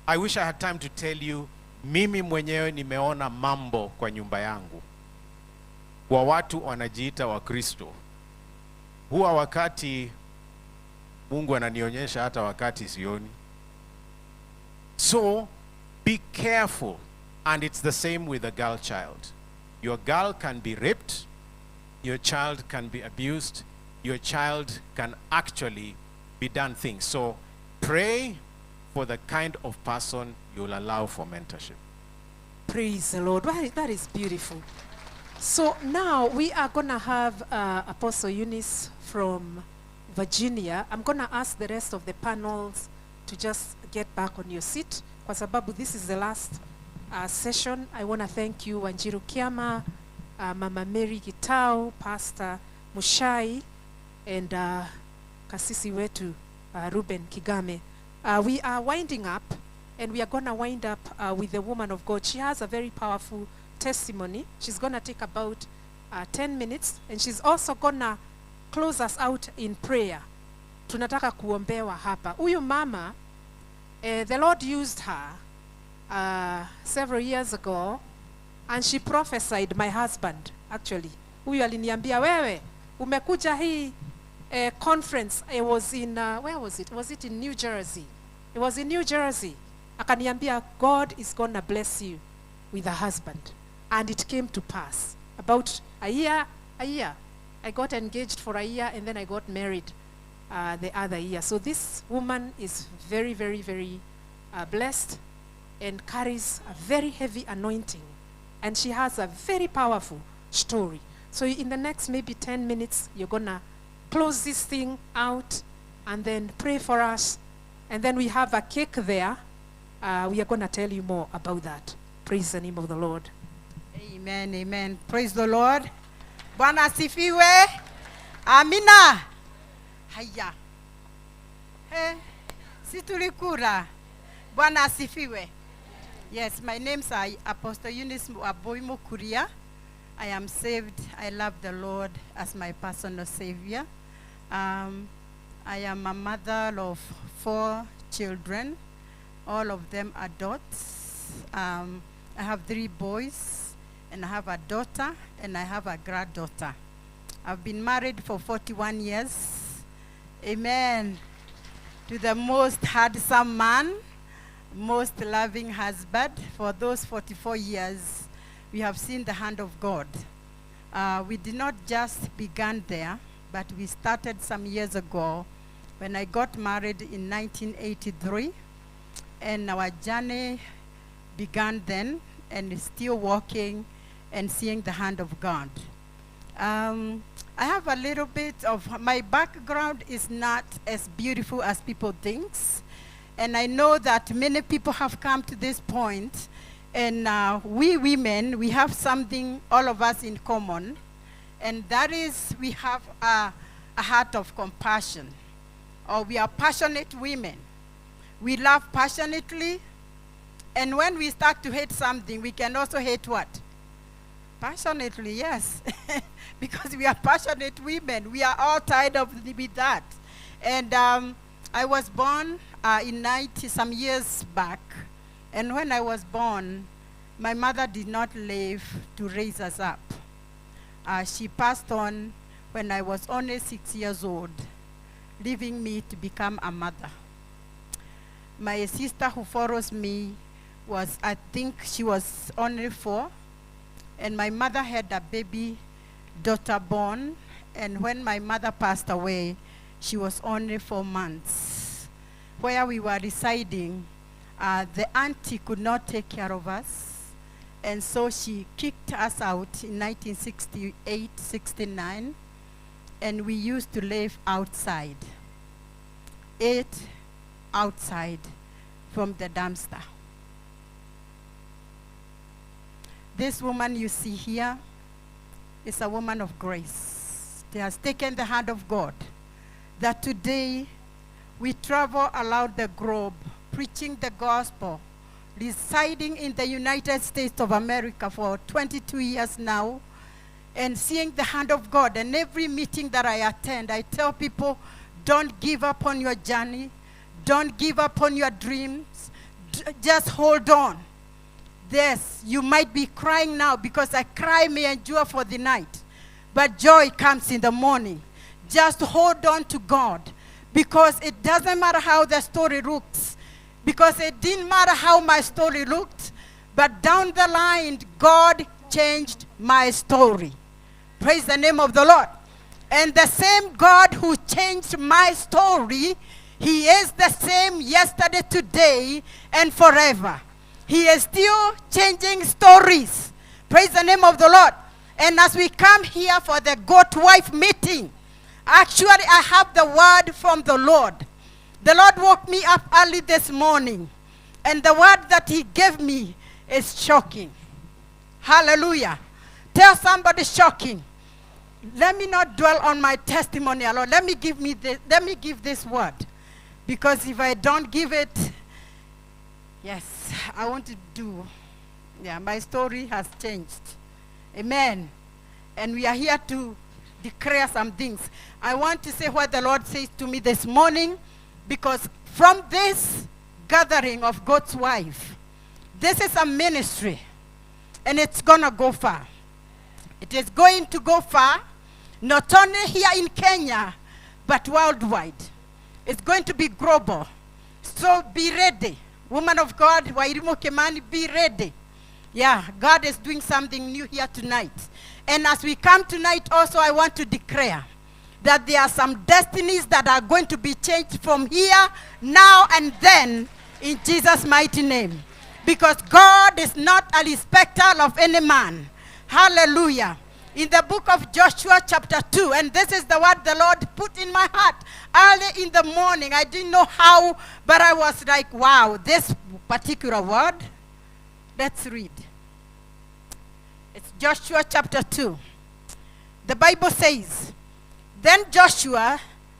I wish I had time to tell you, mimi mwenyewe nimeona mambo kwa nyumba yangu. Kwa watu wanajiita wa Kristo. Huwa wakati Mungu ananionyesha hata wakati sioni. So be careful, and it's the same with a girl child. Your girl can be raped, your child can be abused, your child can actually be done things. So pray for the kind of person you'll allow for mentorship. Praise the Lord. That is beautiful. So now we are going to have Apostle Eunice from Virginia. I'm going to ask the rest of the panels to just get back on your seat. Kwa sababu this is the last session. I want to thank you, Wanjiru Kiama, Mama Mary Gitau, Pastor Mushai, and Kasisi wetu Ruben Kigame. We are winding up, and we are going to wind up with the woman of God. She has a very powerful testimony. She's going to take about 10 minutes, and she's also going to close us out in prayer. Tunataka kuombewa hapa. Huyu mama, the Lord used her several years ago, and she prophesied my husband, actually. Huyu aliniambia, wewe, umekuja hii conference. It was in, where was it? Was it in New Jersey? It was in New Jersey. Akaniambia, God is going to bless you with a husband. And it came to pass. About a year. I got engaged for a year, and then I got married the other year. So this woman is very, very, very blessed and carries a very heavy anointing. And she has a very powerful story. So in the next maybe 10 minutes, you're going to close this thing out and then pray for us. And then we have a cake there. We are going to tell you more about that. Praise the name of the Lord. Amen, amen. Praise the Lord. Bwana asifiwe. Amina. Haya. Si tulikura. Bwana asifiwe. Yes, my name's Apostle Eunice Aboimo Kuria. I am saved. I love the Lord as my personal savior. I am a mother of 4 children. All of them adults. I have 3 boys, and I have a daughter, and I have a granddaughter. I've been married for 41 years. Amen. To the most handsome man, most loving husband. For those 44 years, we have seen the hand of God. We did not just begin there, but we started some years ago when I got married in 1983. And our journey began then, and is still walking and seeing the hand of God. I have a little bit of, my background is not as beautiful as people think. And I know that many people have come to this point, and we women, we have something, all of us, in common. And that is, we have a heart of compassion. Or we are passionate women. We love passionately. And when we start to hate something, we can also hate what? Passionately, yes. Because we are passionate women. We are all tied up with that. And I was born in 90 some years back. And when I was born, my mother did not live to raise us up. She passed on when I was only 6 years old, leaving me to become a mother. My sister who follows me was, I think she was only 4. And my mother had a baby daughter born. And when my mother passed away, she was only 4 months. Where we were residing, the auntie could not take care of us. And so she kicked us out in 1968, 69. And we used to live outside. Ate outside from the dumpster. This woman you see here is a woman of grace. She has taken the hand of God, that today we travel around the globe preaching the gospel, residing in the United States of America for 22 years now, and seeing the hand of God. And every meeting that I attend, I tell people, don't give up on your journey. Don't give up on your dreams. Just hold on. Yes, you might be crying now, because a cry may endure for the night, but joy comes in the morning. Just hold on to God, because it doesn't matter how the story looks, because it didn't matter how my story looked, but down the line, God changed my story. Praise the name of the Lord. And the same God who changed my story, He is the same yesterday, today, and forever. He is still changing stories. Praise the name of the Lord. And as we come here for the goat wife meeting, actually I have the word from the Lord. The Lord woke me up early this morning, and the word that He gave me is shocking. Hallelujah. Tell somebody, shocking. Let me not dwell on my testimony alone. Let me give this word. Because if I don't give it, yes, I want to do. Yeah, my story has changed. Amen. And we are here to declare some things. I want to say what the Lord says to me this morning, because from this gathering of God's wife, this is a ministry, and it's going to go far. It is going to go far, not only here in Kenya, but worldwide. It's going to be global. So be ready. Woman of God, Wairimu Kimani, be ready. Yeah, God is doing something new here tonight. And as we come tonight also, I want to declare that there are some destinies that are going to be changed from here, now, and then, in Jesus' mighty name. Because God is not a respecter of any man. Hallelujah. In the book of Joshua chapter 2, and this is the word the Lord put in my heart early in the morning. I didn't know how, but I was like, wow, this particular word. Let's read. It's Joshua chapter 2. The Bible says, then Joshua,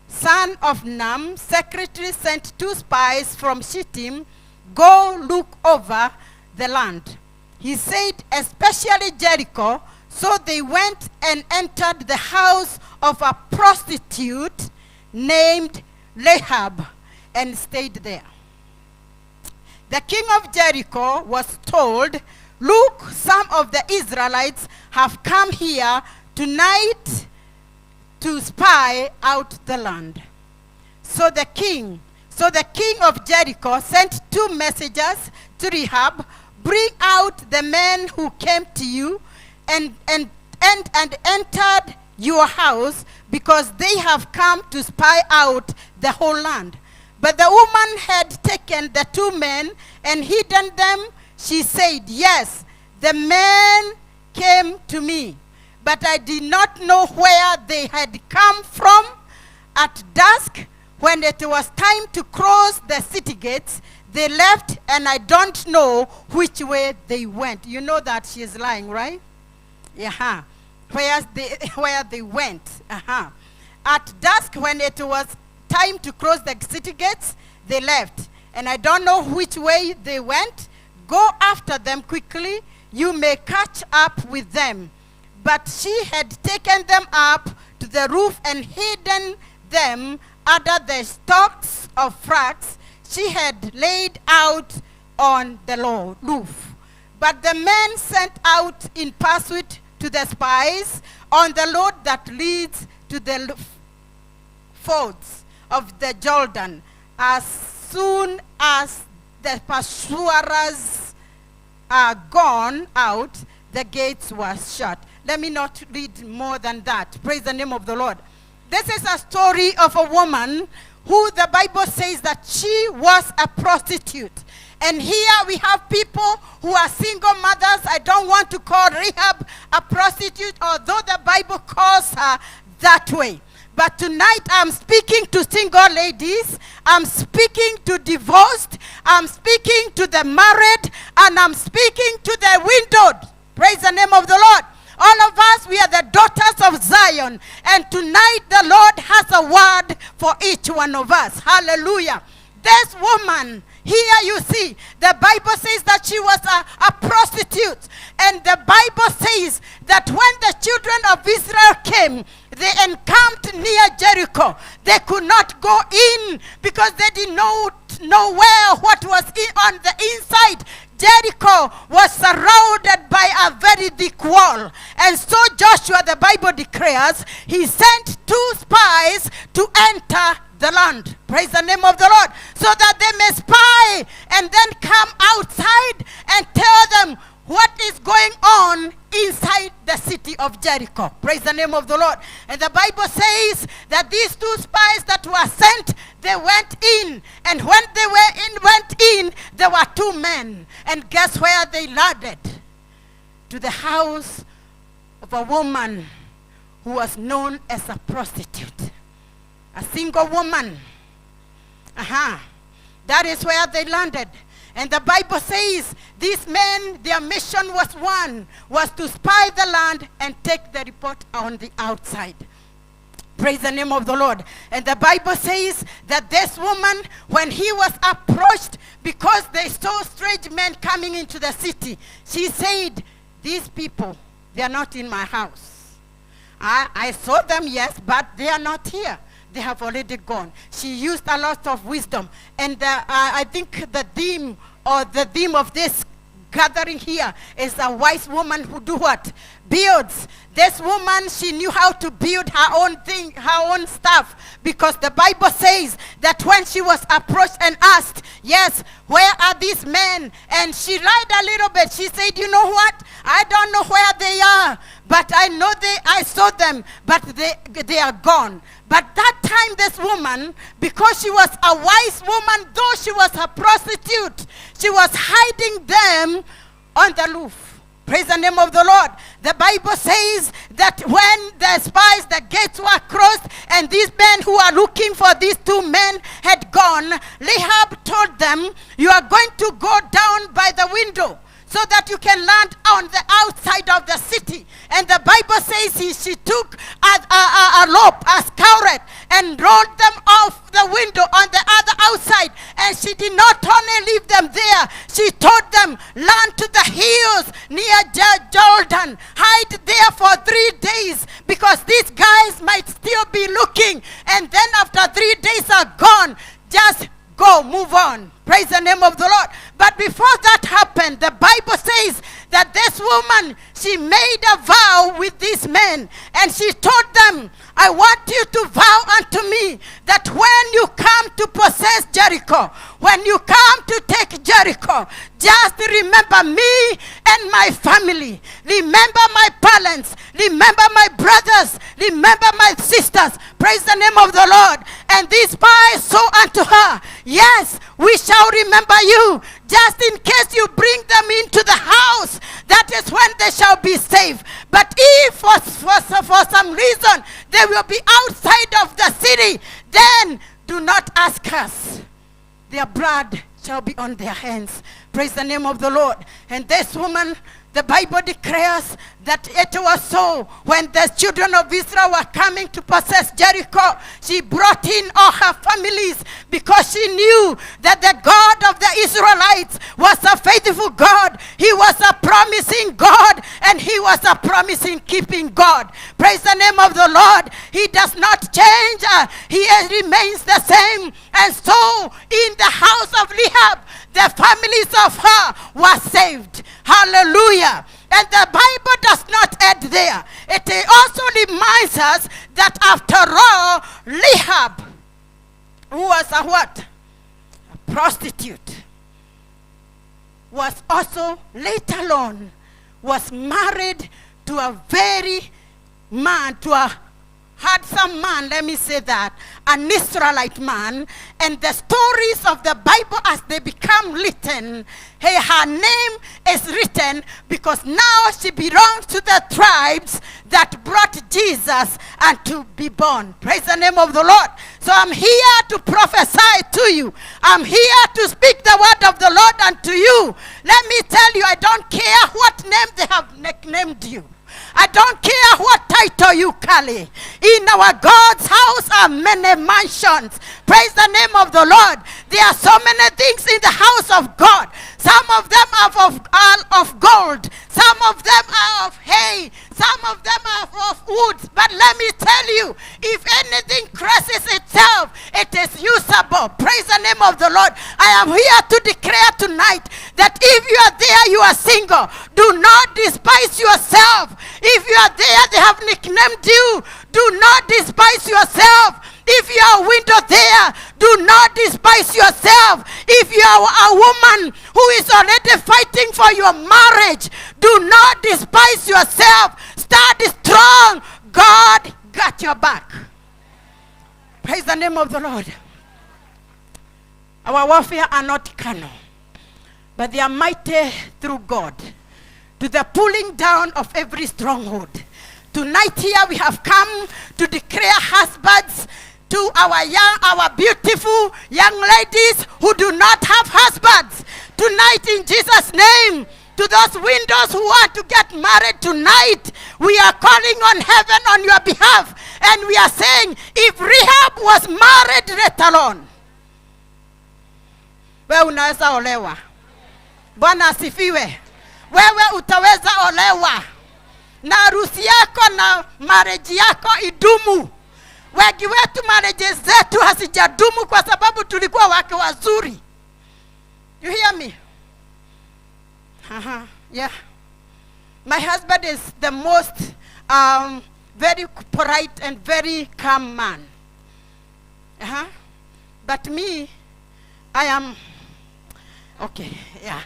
son of Nun, secretary, sent 2 spies from Shittim, go look over the land. He said, especially Jericho. So they went and entered the house of a prostitute named Rahab and stayed there. The king of Jericho was told, look, some of the Israelites have come here tonight to spy out the land. So the king of Jericho sent 2 messengers to Rahab, bring out the men who came to you and entered your house, because they have come to spy out the whole land. But the woman had taken the 2 men and hidden them. She said, yes, the men came to me, but I did not know where they had come from. At dusk, when it was time to cross the city gates, they left, and I don't know which way they went. You know that she is lying, right? Yeah. Where they went. At dusk, when it was time to cross the city gates, they left, and I don't know which way they went. Go after them quickly. You may catch up with them. But she had taken them up to the roof and hidden them under the stalks of flax she had laid out on the roof. But the men sent out in pursuit to the spies on the road that leads to the fords of the Jordan. As soon as the pursuers are gone out, the gates were shut. Let me not read more than that. Praise the name of the Lord. This is a story of a woman who the Bible says that she was a prostitute. And here we have people who are single mothers. I don't want to call Rahab a prostitute, although the Bible calls her that way. But tonight I'm speaking to single ladies, I'm speaking to divorced, I'm speaking to the married, and I'm speaking to the widowed. Praise the name of the Lord. All of us, we are the daughters of Zion. And tonight the Lord has a word for each one of us. Hallelujah. This woman, here you see, the Bible says that she was a prostitute. And the Bible says that when the children of Israel came, they encamped near Jericho. They could not go in because they did not know what was on the inside. Jericho was surrounded by a very thick wall. And so Joshua, the Bible declares, he sent 2 spies to enter the land. Praise the name of the Lord. So that they may spy and then come outside and tell them what is going on inside the city of Jericho. Praise the name of the Lord. And the Bible says that these 2 spies that were sent, they went in. And when they went in, there were 2 men. And guess where they landed? To the house of a woman who was known as a prostitute. A single woman. That is where they landed. And the Bible says these men, their mission was to spy the land and take the report on the outside. Praise the name of the Lord. And the Bible says that this woman, when he was approached, because they saw strange men coming into the city, she said, these people, they are not in my house. I saw them, yes, but they are not here. They have already gone. She used a lot of wisdom. And I think the theme of this gathering here is a wise woman who do what? Builds. This woman, she knew how to build her own thing, her own stuff. Because the Bible says that when she was approached and asked, yes, where are these men? And she lied a little bit. She said, you know what? I don't know where they are. But I know I saw them, but they are gone. But that time, this woman, because she was a wise woman, though she was a prostitute, she was hiding them on the roof. Praise the name of the Lord. The Bible says that when the spies, the gates were crossed, and these men who are looking for these 2 men had gone, Rahab told them, you are going to go down by the window, so that you can land on the outside of the city. And the Bible says she took a rope, a scarlet, and rolled them off the window on the other outside. And she did not only leave them there, she told them, land to the hills near Jordan. Hide there for 3 days, because these guys might still be looking. And then after 3 days are gone, just go, move on. Praise the name of the Lord. But before that happened, the Bible says that this woman, she made a vow with these men, and she told them, I want you to vow unto me that when you come to possess Jericho, when you come to take Jericho, just remember me and my family. Remember my parents. Remember my brothers. Remember my sisters. Praise the name of the Lord. And these spies saw unto her, yes, we shall remember you. Just in case you bring them into the house, that is when they shall be saved. But if for some reason they will be outside of the city, then do not ask us. Their blood shall be on their hands. Praise the name of the Lord. And this woman, the Bible declares that it was so when the children of Israel were coming to possess Jericho, she brought in all her families because she knew that the God of the Israelites was a faithful God. He was a promising God, and he was a promising keeping God. Praise the name of the Lord. He does not change. He remains the same. And so in the house of Rahab, the families of her were saved. Hallelujah. And the Bible does not end there. It also reminds us that after all, Rahab, who was a what? A prostitute, was also later on was married to a very man, to a handsome man, let me say that, an Israelite man. And the stories of the Bible as they become written, hey, her name is written because now she belongs to the tribes that brought Jesus and to be born. Praise the name of the Lord. So I'm here to prophesy to you. I'm here to speak the word of the Lord unto you. Let me tell you, I don't care what name they have nicknamed you. I don't care what title you carry. In our God's house are many mansions. Praise the name of the Lord. There are so many things in the house of God. Some of them are of gold. Some of them are of hay. Some of them are of wood. But let me tell you, if anything crosses itself, it is usable. Praise the name of the Lord. I am here to declare tonight that if you are there, you are single. Do not despise yourself. If you are there, they have nicknamed you. Do not despise yourself. If you are a widow there, do not despise yourself. If you are a woman who is already fighting for your marriage, do not despise yourself. Stand strong. God got your back. Praise the name of the Lord. Our warfare are not carnal, but they are mighty through God to the pulling down of every stronghold. Tonight here we have come to declare husbands to our beautiful young ladies who do not have husbands. Tonight in Jesus' name, to those widows who want to get married tonight, we are calling on heaven on your behalf. And we are saying, if Rahab was married, let alone. Wewe unaweza olewa. Bwana asifiwe. Wewe utaweza olewa. Na harusi yako na marriage yako idumu. Wengi wetu marriages zetu hasijadumu kwa sababu tulikuwa wake wazuri. You hear me? Yeah. My husband is the most very polite and very calm man. But me, I am, okay, yeah.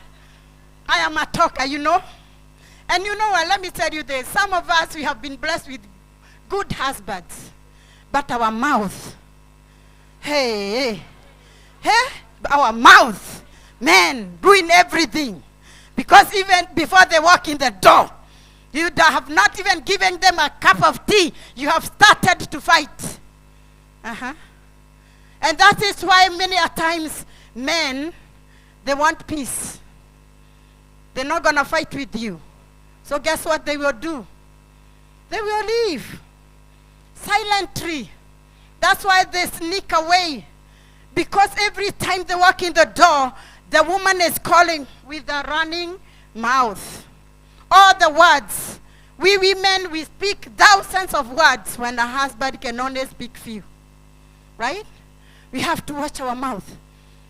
I am a talker, you know. And you know what, let me tell you this. Some of us, we have been blessed with good husbands. But our mouth, hey, our mouth, man, ruin everything. Because even before they walk in the door, you have not even given them a cup of tea. You have started to fight. And that is why many a times men, they want peace. They're not going to fight with you. So guess what they will do? They will leave. Silently. That's why they sneak away. Because every time they walk in the door, the woman is calling with a running mouth. All the words. We women, we speak thousands of words when a husband can only speak few. Right? We have to watch our mouth.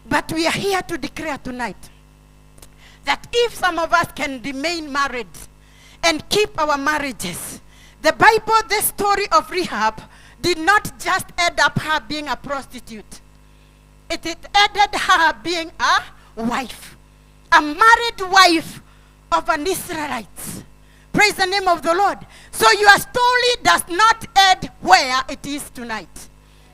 But we are here to declare tonight that if some of us can remain married and keep our marriages, the Bible, the story of Rahab, did not just end up her being a prostitute. It ended her being a wife, a married wife of an Israelite. Praise the name of the Lord. So your story does not end where it is tonight.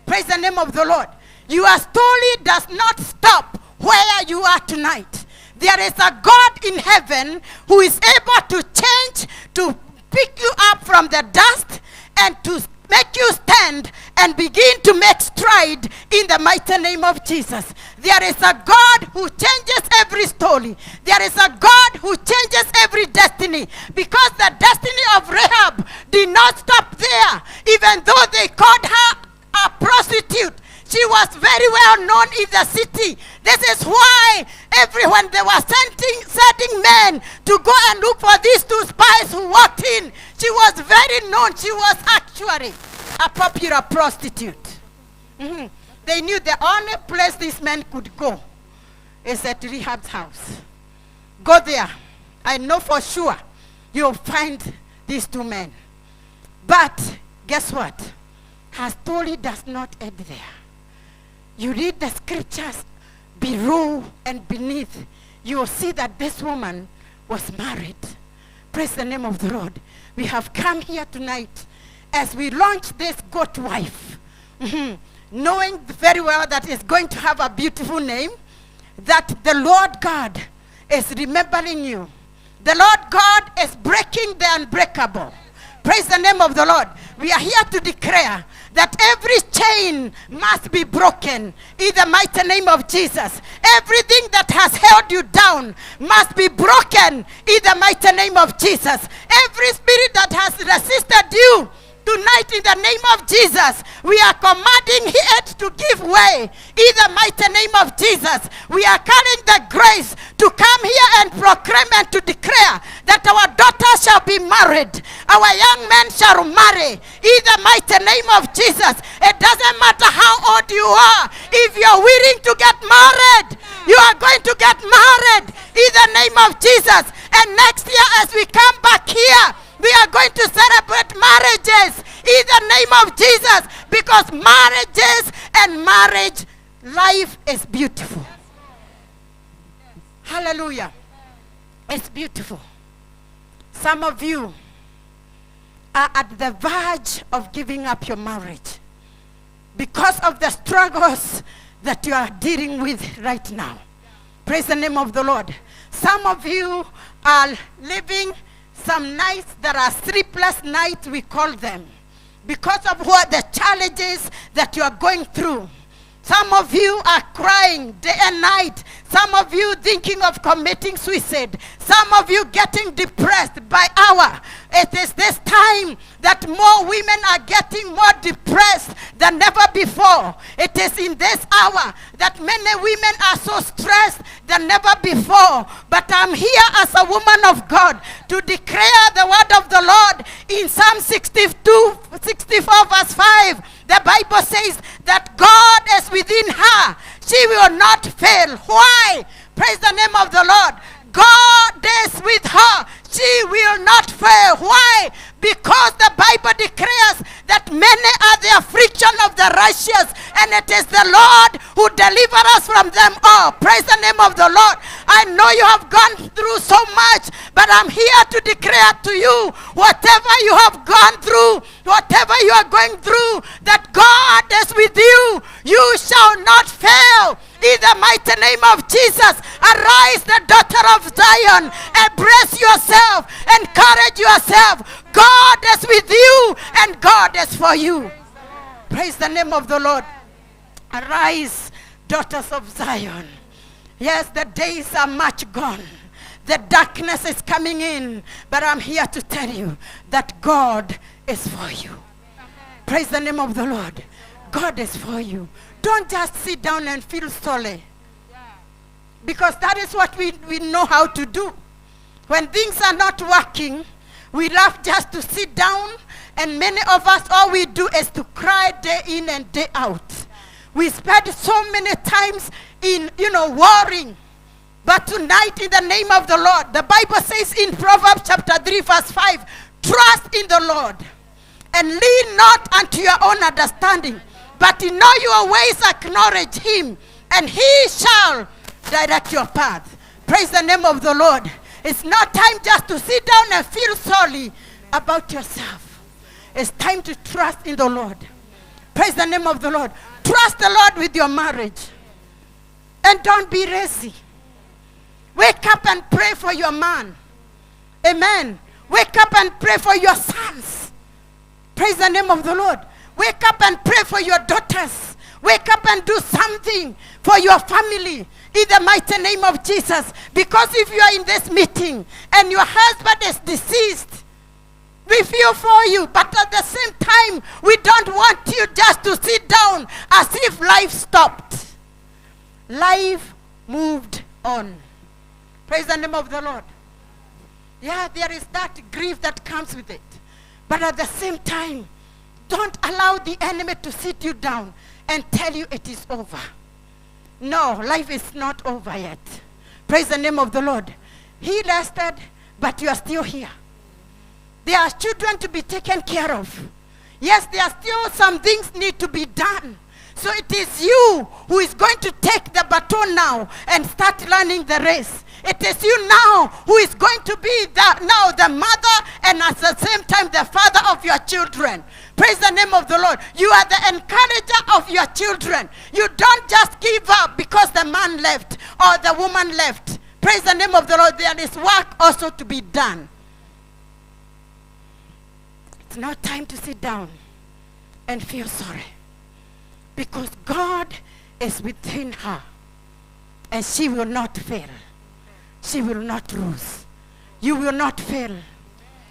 Praise the name of the Lord. Your story does not stop where you are tonight. There is a God in heaven who is able to change, to pick you up from the dust and to make you stand and begin to make stride in the mighty name of Jesus. There is a God who changes every story. There is a God who changes every destiny, because the destiny of Rahab did not stop there. Even though they called her a prostitute, she was very well known in the city. This is why everyone, they were sending men to go and look for these two spies who walked in. She was very known. She was actually a popular prostitute. They knew the only place these men could go is at Rahab's house. Go there. I know for sure you'll find these two men. But guess what? Her story does not end there. You read the scriptures below and beneath, you will see that this woman was married. Praise the name of the Lord. We have come here tonight as we launch this goat wife, knowing very well that it's going to have a beautiful name, that the Lord God is remembering you. The Lord God is breaking the unbreakable. Praise the name of the Lord. We are here to declare that every chain must be broken in the mighty name of Jesus. Everything that has held you down must be broken in the mighty name of Jesus. Every spirit that has resisted you tonight, in the name of Jesus, we are commanding it to give way in the mighty name of Jesus. We are carrying the grace to come here and proclaim and to declare that our daughters shall be married, our young men shall marry in the mighty name of Jesus. It doesn't matter how old you are. If you're willing to get married, you are going to get married in the name of Jesus. And next year, as we come back here, we are going to celebrate marriages in the name of Jesus, because marriages and marriage life is beautiful. Hallelujah. It's beautiful. Some of you are at the verge of giving up your marriage because of the struggles that you are dealing with right now. Praise the name of the Lord. Some of you are living some nights that are sleepless nights, we call them, because of what the challenges that you are going through. Some of you are crying day and night. Some of you thinking of committing suicide. Some of you getting depressed by hour. It is this time that more women are getting more depressed than ever before. It is in this hour that many women are so stressed than never before. But I'm here as a woman of God to declare the word of the Lord in Psalm 64 verse 5. The Bible says that God is within her. She will not fail. Why? Praise the name of the Lord. God is with her. She will not fail. Why? Because the Bible declares that many are the affliction of the righteous, and it is the Lord who delivers us from them all. Praise the name of the Lord. I know you have gone through so much, but I'm here to declare to you, whatever you have gone through, whatever you are going through, that God is with you. You shall not fail. In the mighty name of Jesus, arise, the daughter of Zion, embrace yourself, encourage yourself. God is with you and God is for you. Praise the name of the Lord. Arise, daughters of Zion. Yes, the days are much gone. The darkness is coming in, but I'm here to tell you that God is for you. Praise the name of the Lord. God is for you. Don't just sit down and feel sorry. Because that is what we know how to do. When things are not working, we love just to sit down, and many of us, all we do is to cry day in and day out. We spend so many times in, warring. But tonight, in the name of the Lord, the Bible says in Proverbs chapter 3, verse 5, trust in the Lord and lean not unto your own understanding, but in all your ways acknowledge him, and he shall direct your path. Praise the name of the Lord. It's not time just to sit down and feel sorry about yourself. It's time to trust in the Lord. Praise the name of the Lord. Trust the Lord with your marriage. And don't be lazy. Wake up and pray for your man. Amen. Wake up and pray for your sons. Praise the name of the Lord. Wake up and pray for your daughters. Wake up and do something for your family in the mighty name of Jesus. Because if you are in this meeting and your husband is deceased, we feel for you, but at the same time, we don't want you just to sit down as if life stopped. Life moved on. Praise the name of the Lord. Yeah, there is that grief that comes with it. But at the same time, don't allow the enemy to sit you down and tell you it is over. No, life is not over yet. Praise the name of the Lord. He rested, but you are still here. There are children to be taken care of. Yes, there are still some things need to be done. So it is you who is going to take the baton now and start running the race. It is you now who is going to be the mother and at the same time the father of your children. Praise the name of the Lord. You are the encourager of your children. You don't just give up because the man left or the woman left. Praise the name of the Lord. There is work also to be done. It's not time to sit down and feel sorry. Because God is within her. And she will not fail. She will not lose. You will not fail.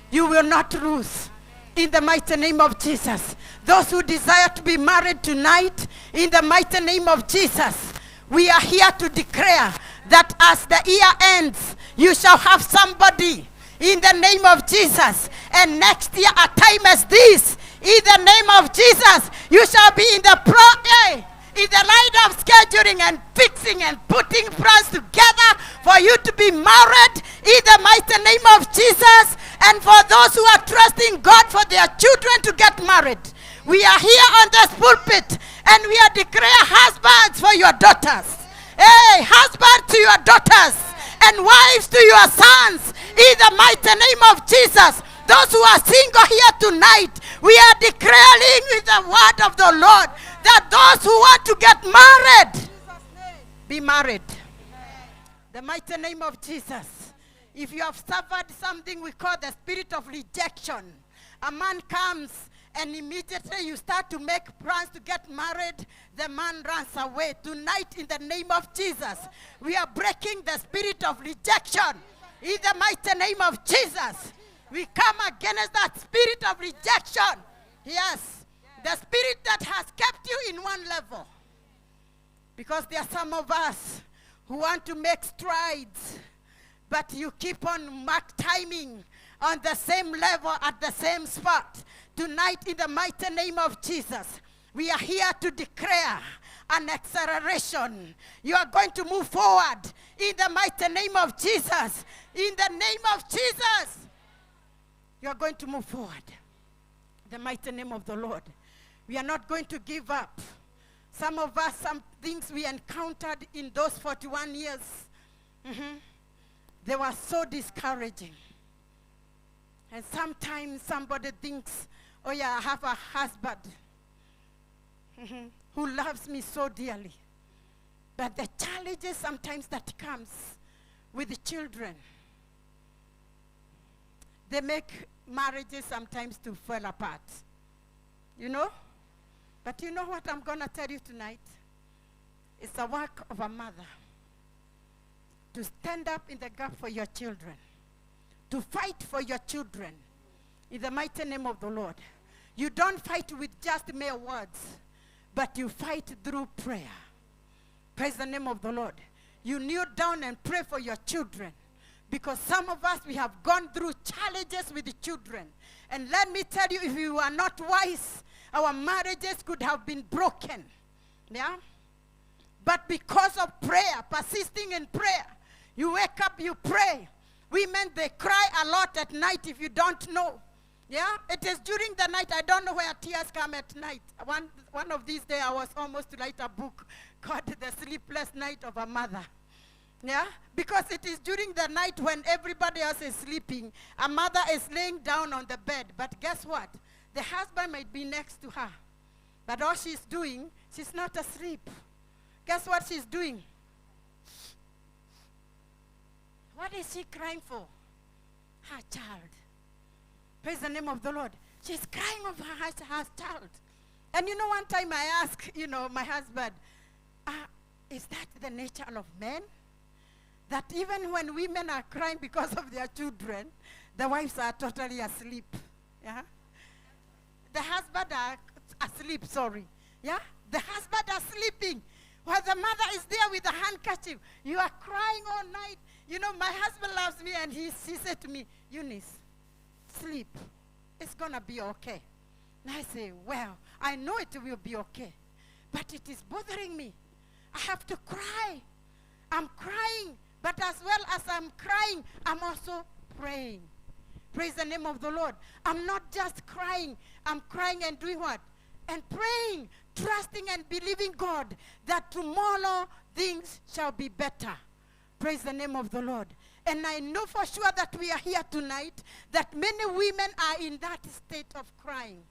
You will not lose. In the mighty name of Jesus. Those who desire to be married tonight, in the mighty name of Jesus, we are here to declare that as the year ends, you shall have somebody in the name of Jesus. And next year, a time as this, in the name of Jesus, you shall be in the in the line of scheduling and fixing and putting plans together for you to be married in the mighty name of Jesus. And for those who are trusting God for their children to get married, we are here on this pulpit and we are declaring husbands for your daughters. Hey, husbands to your daughters and wives to your sons in the mighty name of Jesus. Those who are single here tonight, we are declaring with the word of the Lord that those who want to get married, be married. The mighty name of Jesus. If you have suffered something we call the spirit of rejection, a man comes and immediately you start to make plans to get married, the man runs away. Tonight, in the name of Jesus, we are breaking the spirit of rejection. In the mighty name of Jesus, we come against that spirit of rejection. Yes, the spirit that has kept you in one level. Because there are some of us who want to make strides, but you keep on timing on the same level at the same spot. Tonight, in the mighty name of Jesus, we are here to declare an acceleration. You are going to move forward in the mighty name of Jesus. In the name of Jesus, you are going to move forward. The mighty name of the Lord. We are not going to give up. Some of us, some things we encountered in those 41 years, they were so discouraging. And sometimes somebody thinks, oh yeah, I have a husband who loves me so dearly. But the challenges sometimes that comes with the children, they make marriages sometimes to fall apart. You know? But you know what I'm going to tell you tonight? It's the work of a mother to stand up in the gap for your children, to fight for your children in the mighty name of the Lord. You don't fight with just mere words, but you fight through prayer. Praise the name of the Lord. You kneel down and pray for your children. Because some of us, we have gone through challenges with the children. And let me tell you, if we were not wise, our marriages could have been broken. Yeah? But because of prayer, persisting in prayer, you wake up, you pray. Women, they cry a lot at night if you don't know. Yeah? It is during the night. I don't know where tears come at night. One of these days, I was almost to write a book called The Sleepless Night of a Mother. Yeah? Because it is during the night when everybody else is sleeping. A mother is laying down on the bed. But guess what? The husband might be next to her. But all she's doing, she's not asleep. Guess what she's doing? What is she crying for? Her child. Praise the name of the Lord. She's crying over her child. And you know, one time I asked, my husband, is that the nature of men? That even when women are crying because of their children, the wives are totally asleep. Yeah? The husband are asleep, sorry. Yeah? The husband are sleeping while the mother is there with a handkerchief. You are crying all night. My husband loves me, and he said to me, Eunice, sleep. It's going to be okay. And I say, well, I know it will be okay, but it is bothering me. I have to cry. I'm crying, but as well as I'm crying, I'm also praying. Praise the name of the Lord. I'm not just crying. I'm crying and doing what? And praying, trusting and believing God that tomorrow things shall be better. Praise the name of the Lord. And I know for sure that we are here tonight, that many women are in that state of crying.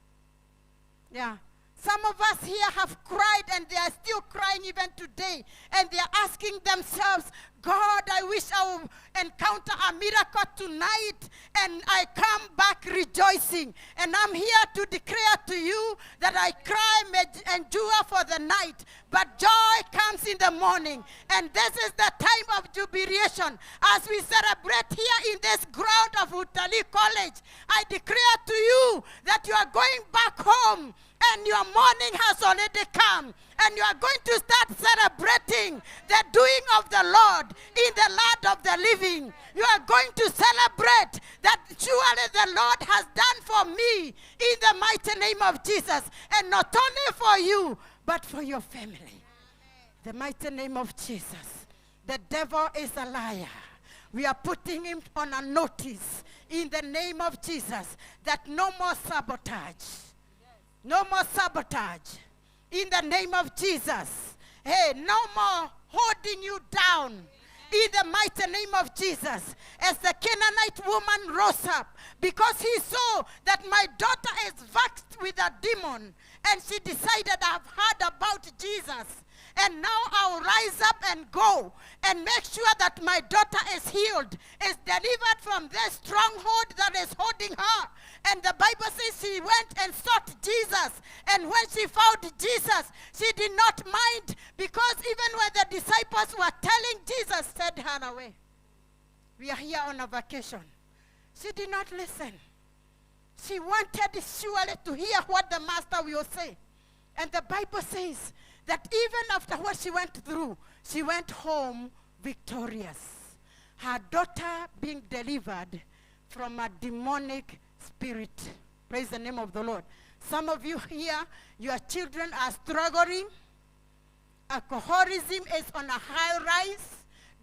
Yeah. Some of us here have cried, and they are still crying even today. And they are asking themselves, God, I wish I would encounter a miracle tonight, and I come back rejoicing. And I'm here to declare to you that I cry may endure for the night, but joy comes in the morning. And this is the time of jubilation. As we celebrate here in this ground of Utali College, I declare to you that you are going back home, and your morning has already come, and you are going to start celebrating the doing of the Lord in the land of the living. You are going to celebrate that surely the Lord has done for me in the mighty name of Jesus, and not only for you, but for your family. The mighty name of Jesus. The devil is a liar. We are putting him on a notice in the name of Jesus that no more sabotage. No more sabotage. In the name of Jesus. Hey, no more holding you down. In the mighty name of Jesus. As the Canaanite woman rose up, because he saw that my daughter is vexed with a demon, and she decided, I've heard about Jesus, and now I'll rise up and go and make sure that my daughter is healed, is delivered from this stronghold that is holding her. And the Bible says she went and sought Jesus. And when she found Jesus, she did not mind, because even when the disciples were telling Jesus, send her away. We are here on a vacation. She did not listen. She wanted surely to hear what the master will say. And the Bible says that even after what she went through, she went home victorious. Her daughter being delivered from a demonic spirit. Praise the name of the Lord. Some of you here, your children are struggling. Alcoholism is on a high rise.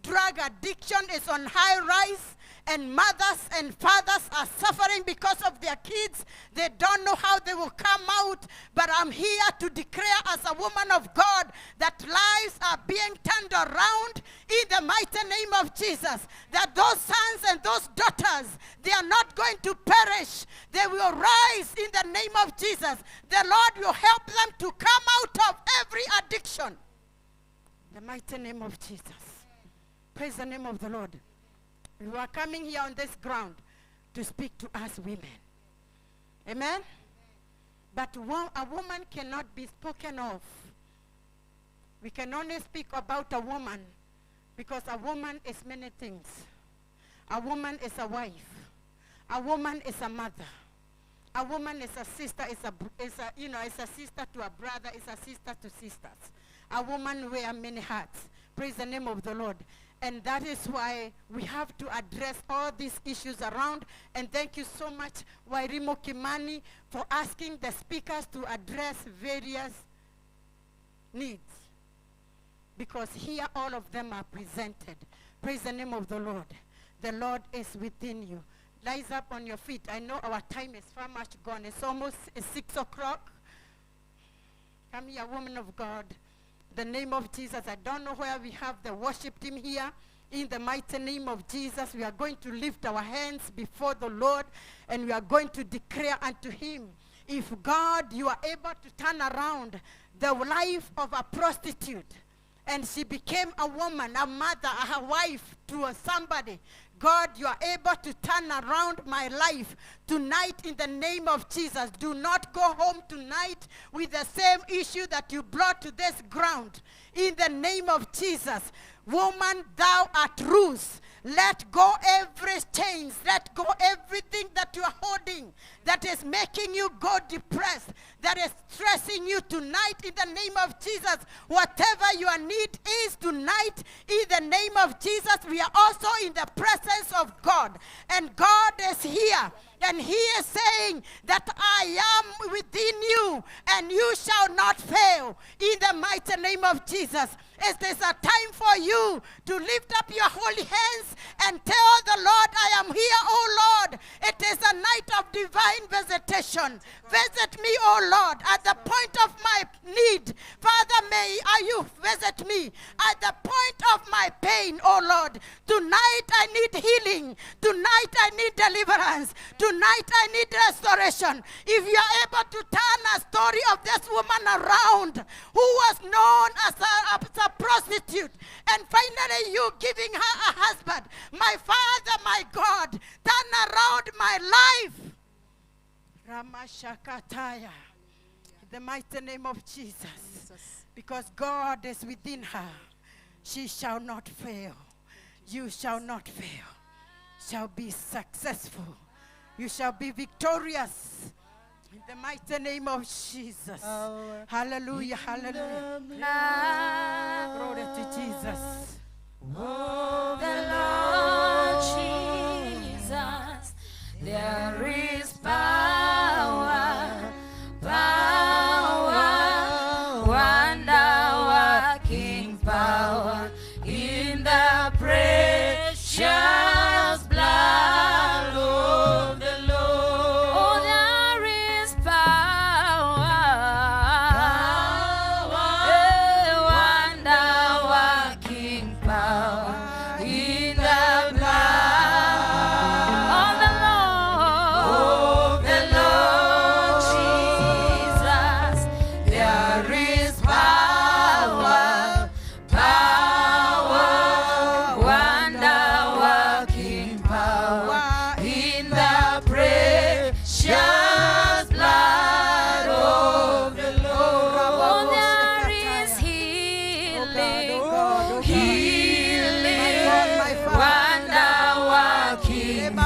Drug addiction is on high rise. And mothers and fathers are suffering because of their kids. They don't know how they will come out. But I'm here to declare as a woman of God that lives are being turned around in the mighty name of Jesus. That those sons and those daughters, they are not going to perish. They will rise in the name of Jesus. The Lord will help them to come out of every addiction. The mighty name of Jesus. Praise the name of the Lord. We are coming here on this ground to speak to us women. Amen? But a woman cannot be spoken of. We can only speak about a woman, because a woman is many things. A woman is a wife. A woman is a mother. A woman is a sister, is a sister to a brother, is a sister to sisters. A woman wears many hats. Praise the name of the Lord. And that is why we have to address all these issues around. And thank you so much, Wairimo Kimani, for asking the speakers to address various needs. Because here all of them are presented. Praise the name of the Lord. The Lord is within you. Rise up on your feet. I know our time is far much gone. It's almost 6 o'clock. Come here, woman of God. The name of Jesus. I don't know where we have the worship team here. In the mighty name of Jesus, we are going to lift our hands before the Lord and we are going to declare unto him, if God, you are able to turn around the life of a prostitute, and she became a woman, a mother, a wife to somebody. God, you are able to turn around my life tonight in the name of Jesus. Do not go home tonight with the same issue that you brought to this ground. In the name of Jesus, woman, thou art loose. Let go every chains. Let go everything that you are holding that is making you go depressed, that is stressing you tonight in the name of Jesus. Whatever your need is tonight, in the name of Jesus, we are also in the presence of God. And God is here. And he is saying that I am within you and you shall not fail in the mighty name of Jesus. It is a time for you to lift up your holy hands and tell the Lord, I am here, O Lord. It is a night of divine visitation. Visit me, O Lord, at the point of my need. Father, may you visit me at the point of my pain, O Lord. Tonight I need healing. Tonight I need deliverance. Tonight I need restoration. If you are able to turn a story of this woman around who was known as a prostitute, and finally you giving her a husband, my Father, my God, turn around my life. Ramashakataya. In the mighty name of Jesus. Because God is within her. She shall not fail. You shall not fail. Shall be successful. You shall be victorious. In the mighty name of Jesus. Hallelujah, hallelujah. Glory to Jesus. Oh, the Lord Jesus, there is power, power, wonder-working power in the precious blood of the Lord. Oh, there is power, wonder-working power in the blood of the Lord. The Lord Jesus, there is power, power, wonder-working power in the precious blood of the Lord. Oh, there is healing, healing, wonder-working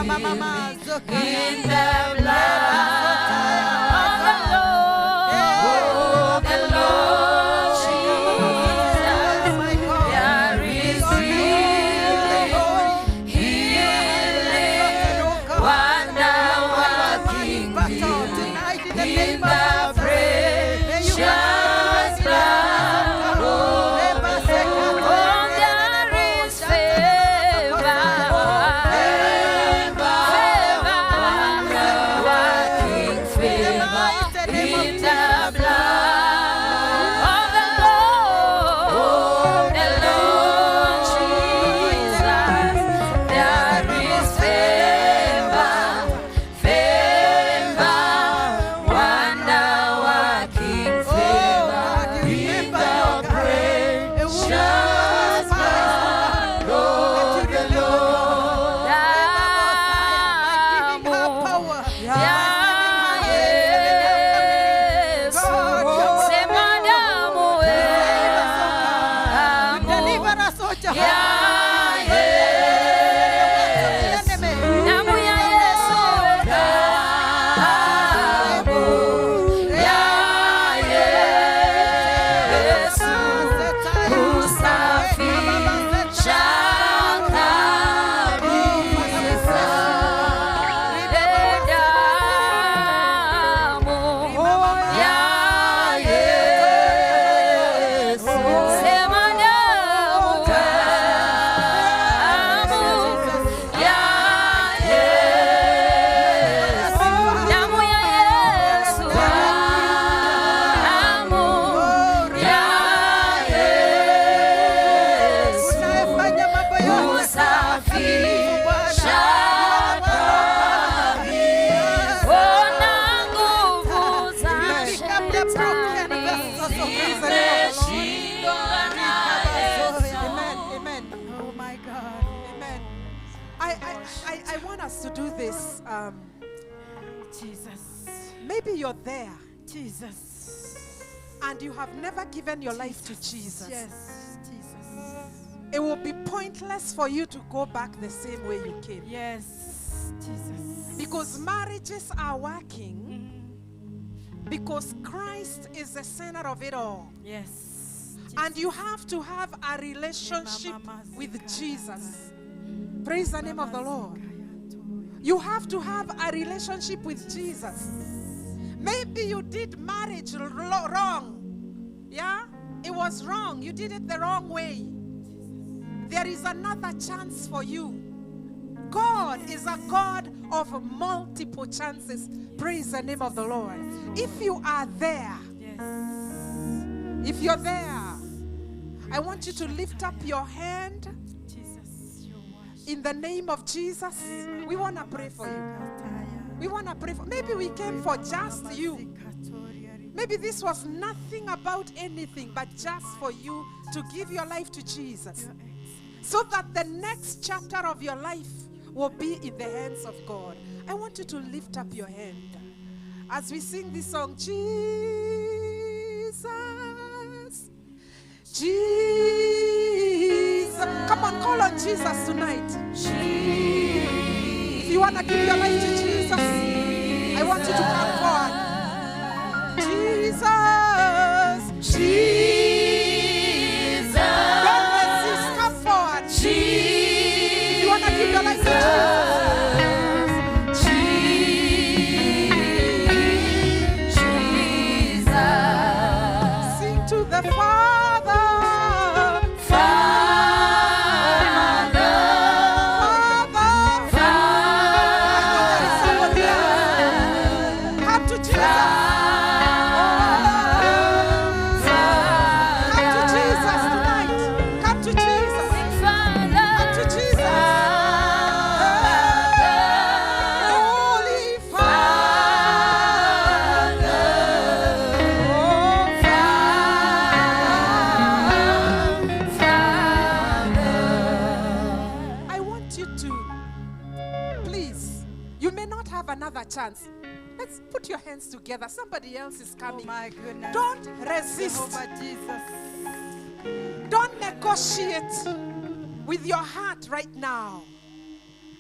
in the blood of the Lord. The Lord Jesus, there is healing, healing, wonder-working in the precious blood of the Lord. There is favor, wonder-working favor in the blood of the Lord. The Lord Jesus, there is favor, wonder-working favor in the precious blood of the Lord. Jesus. Maybe you're there. Jesus. And you have never given your life to Jesus. Yes, Jesus. It will be pointless for you to go back the same way you came. Yes, Jesus. Because marriages are working because Christ is the center of it all. Yes. And you have to have a relationship with Jesus. Praise the name of the Lord. You have to have a relationship with Jesus. Maybe you did marriage wrong. Yeah? It was wrong. You did it the wrong way. There is another chance for you. God is a God of multiple chances. Praise the name of the Lord. If you are there, if you're there, I want you to lift up your hand in the name of Jesus. We want to pray for you. We want to pray for. Maybe we came for just you. Maybe this was nothing about anything, but just for you to give your life to Jesus, so that the next chapter of your life will be in the hands of God. I want you to lift up your hand as we sing this song. Jesus, Jesus. Come on, call on Jesus tonight. If you want to give your life to Jesus, I want you to come forward. Jesus, Jesus. Don't resist, come forward. If you want to give your life to Jesus, sing to the Father. Chance. Let's put your hands together. Somebody else is coming. Oh my goodness. Don't resist. Jehovah Jesus. Don't negotiate with your heart right now.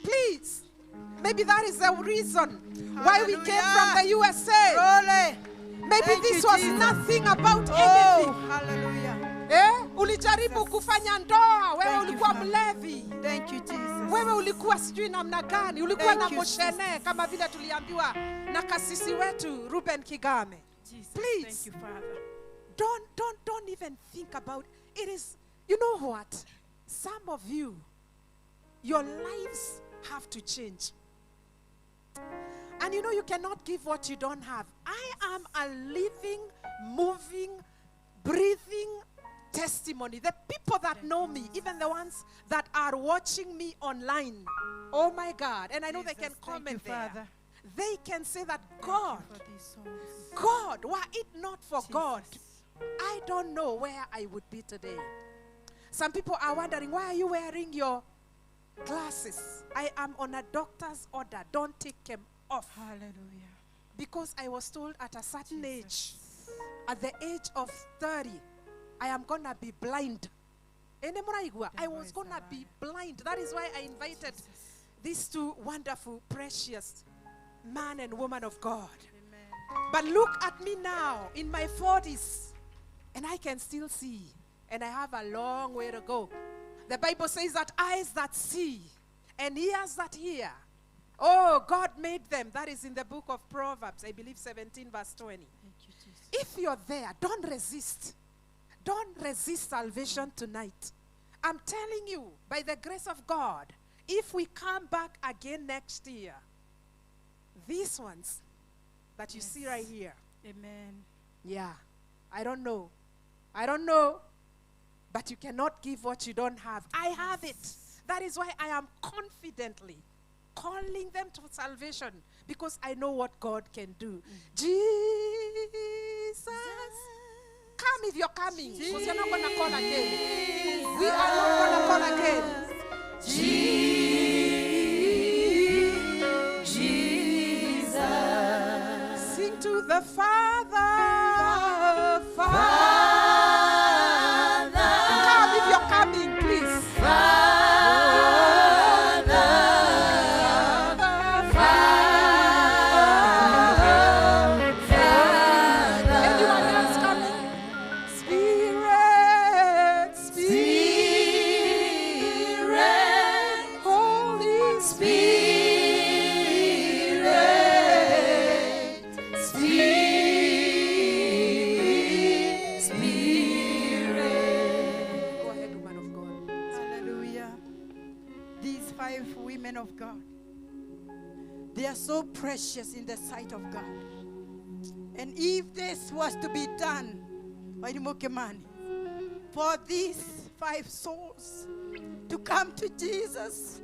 Please. Maybe that is the reason why we came from the USA. Maybe this was nothing about anything. Hallelujah. Ulijaribu kufanya ndoa, wewe ulikuwa mlevi. Thank you, Jesus. Wewe ulikuwa sijui namna gani, ulikuwa na moshene kama vile tuliambiwa na kasisi wetu Ruben Kigame. Please. Thank you, Father. Don't even think about it. Is, you know what? Some of you, your lives have to change. And you know you cannot give what you don't have. I am a living, moving, breathing testimony. The people that know me, even the ones that are watching me online, oh my God, and I know they can comment there. They can say that God, were it not for God, I don't know where I would be today. Some people are wondering, why are you wearing your glasses? I am on a doctor's order. Don't take them off. Hallelujah. Because I was told at a certain age, at the age of 30, I am going to be blind. I was going to be blind. That is why I invited these two wonderful, precious man and woman of God. Amen. But look at me now in my 40s, and I can still see, and I have a long way to go. The Bible says that eyes that see and ears that hear, oh, God made them. That is in the book of Proverbs, I believe 17 verse 20. Thank you, Jesus. If you're there, don't resist. Don't resist salvation tonight. I'm telling you, by the grace of God, if we come back again next year, these ones that you see right here. Amen. Yeah. I don't know. But you cannot give what you don't have. I have it. That is why I am confidently calling them to salvation, because I know what God can do. Jesus. Come if you're coming, because you're not going to call again. We are not going to call again. Jesus. these 5 women of God, they are so precious in the sight of God. And if this was to be done, for these 5 souls to come to Jesus,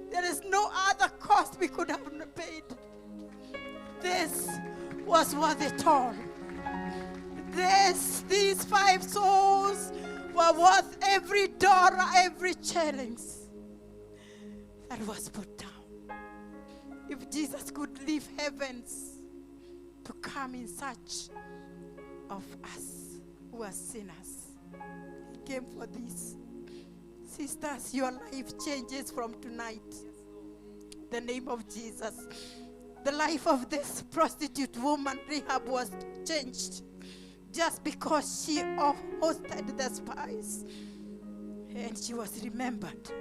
there is no other cost we could have paid. This was worth it all. These 5 souls were worth every dollar, every shillings that was put down. If Jesus could leave heavens to come in search of us who are sinners, he came for this. Sisters, your life changes from tonight. The name of Jesus. The life of this prostitute woman, Rahab, was changed just because she hosted the spies. And she was remembered.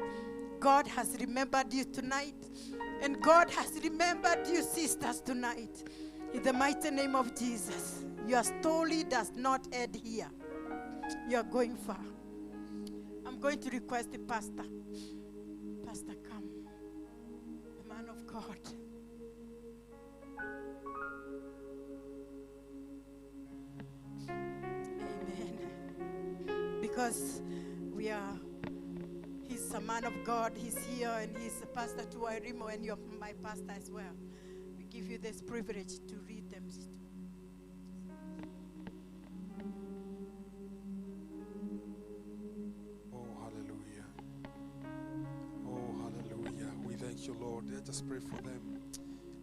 God has remembered you tonight. And God has remembered you, sisters, tonight. In the mighty name of Jesus. Your story does not end here. You are going far. I'm going to request the pastor. Pastor, come. The man of God. Amen. Because he's a man of God. He's here and he's a pastor to Irimo, and you're my pastor as well. We give you this privilege to read them. You, Lord. Just pray for them.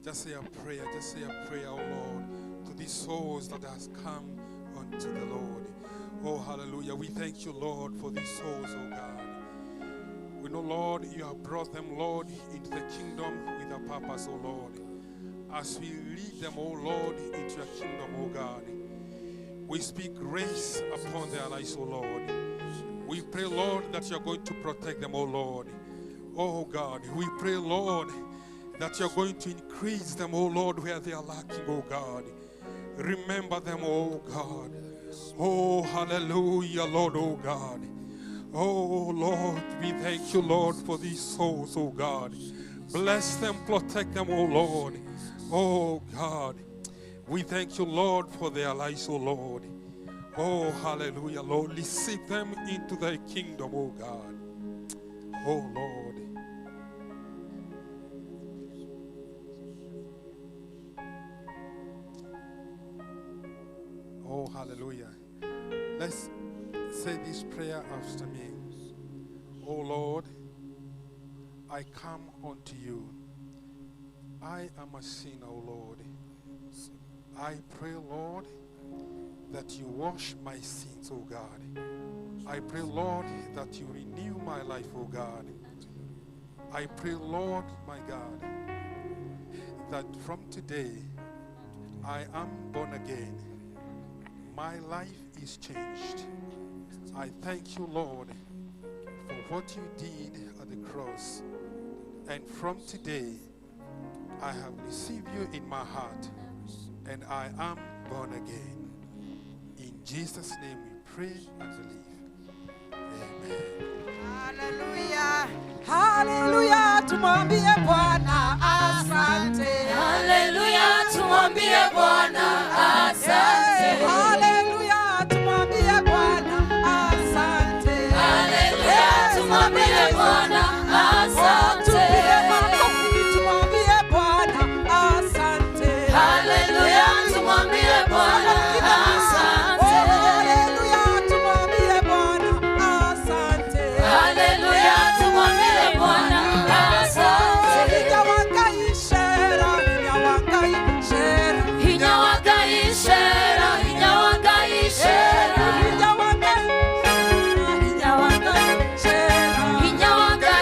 Just say a prayer. Just say a prayer, oh Lord, to these souls that has come unto the Lord. Oh, hallelujah. We thank you, Lord, for these souls, oh God. We know, Lord, you have brought them, Lord, into the kingdom with a purpose, oh Lord. As we lead them, oh Lord, into your kingdom, oh God, we speak grace upon their lives, oh Lord. We pray, Lord, that you're going to protect them, oh Lord. Oh God, we pray, Lord, that you're going to increase them, oh Lord, where they are lacking, oh God. Remember them, oh God. Oh, hallelujah, Lord, oh God. Oh Lord, we thank you, Lord, for these souls, oh God. Bless them, protect them, oh Lord. Oh God, we thank you, Lord, for their lives, oh Lord. Oh, hallelujah, Lord. Receive them into thy kingdom, oh God. Oh Lord. Oh, hallelujah. Let's say this prayer after me. Oh Lord, I come unto you. I am a sinner, oh Lord. I pray, Lord, that you wash my sins, oh God. I pray, Lord, that you renew my life, oh God. I pray, Lord, my God, that from today I am born again. My life is changed. I thank you, Lord, for what you did at the cross. And from today, I have received you in my heart, and I am born again. In Jesus' name we pray and believe. Amen. Hallelujah. Hallelujah. Tumwambie Bwana asante. Hallelujah. Tumwambie Bwana asante. Hallelujah. Tumwambie Bwana asante. Hallelujah. Tumwambie Bwana asante. Tumwambie Bwana asante. Hallelujah. Tumwambie Bwana asante. Hallelujah. Tumwambie Bwana asante. Hallelujah. Tumwambie Bwana asante. Hinyawakaishera, hinyawakaishera. Hinyawakaishera, hinyawakaishera. Hinyawakaishera, hinyawakaishera.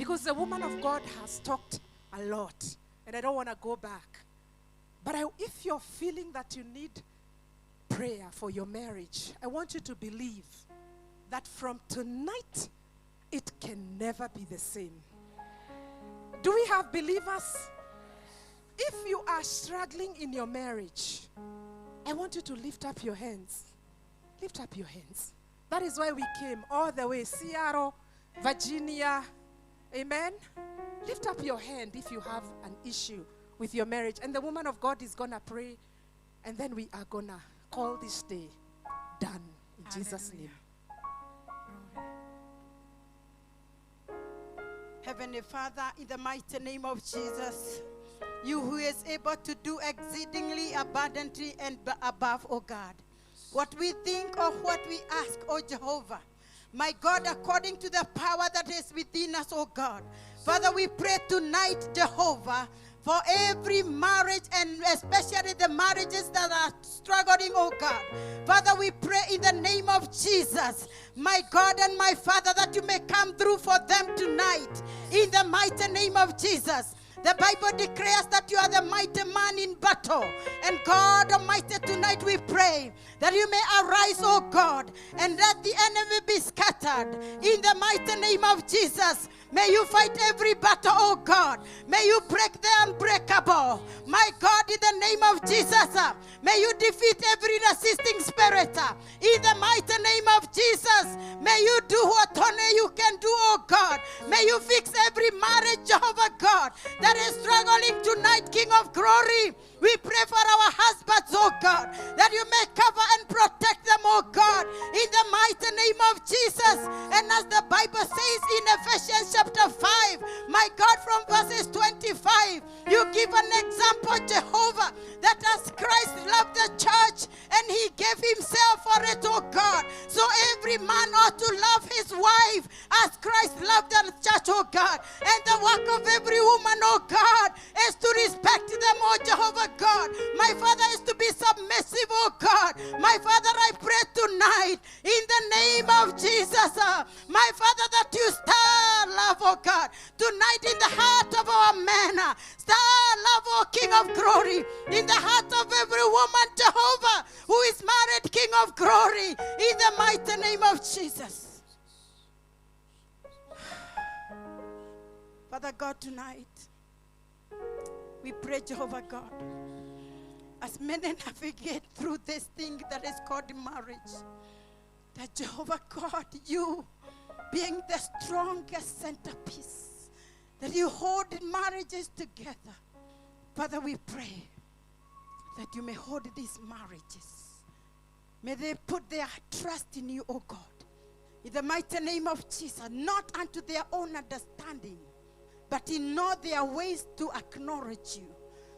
Because the woman of God has talked a lot, and I don't want to go back. But if you're feeling that you need prayer for your marriage, I want you to believe that from tonight, it can never be the same. Do we have believers? If you are struggling in your marriage, I want you to lift up your hands. Lift up your hands. That is why we came all the way, Seattle, Virginia. Amen? Lift up your hand if you have an issue with your marriage. And the woman of God is going to pray. And then we are going to call this day done in Jesus' name. Heavenly Father, in the mighty name of Jesus, you who is able to do exceedingly abundantly and above, O God, what we think or what we ask, O Jehovah, my God, according to the power that is within us, O God. Father, we pray tonight, Jehovah, for every marriage and especially the marriages that are struggling, oh God. Father, we pray in the name of Jesus, my God and my Father, that you may come through for them tonight in the mighty name of Jesus. The Bible declares that you are the mighty man in battle. And God Almighty, tonight we pray that you may arise, oh God, and let the enemy be scattered. In the mighty name of Jesus, may you fight every battle, oh God. May you break the unbreakable. My God, in the name of Jesus, may you defeat every resisting spirit. In the mighty name of Jesus, may you do what only you can do, oh God. May you fix every marriage, Jehovah God, that is struggling tonight, King of Glory. We pray for our husbands, oh God, that you may cover and protect them, oh God, in the mighty name of Jesus. And as the Bible says in Ephesians chapter 5, my God, from verses 25, you give an example, Jehovah, that as Christ loved the church and he gave himself for it, oh God, so every man ought to love his wife as Christ loved the church, oh God. And the work of every woman, oh God, is to respect them, oh Jehovah God. My Father, is to be submissive, oh God. My Father, I pray tonight in the name of Jesus, my Father, that you stir love, oh God, tonight in the heart of our men. Stir love, oh King of Glory, in the heart of every woman, Jehovah, who is married, King of Glory, in the mighty name of Jesus. Father God, tonight, we pray, Jehovah God, as men navigate through this thing that is called marriage, that Jehovah God, you being the strongest centerpiece, that you hold marriages together. Father, we pray that you may hold these marriages. May they put their trust in you, O God, in the mighty name of Jesus, not unto their own understanding, but in all their ways to acknowledge you,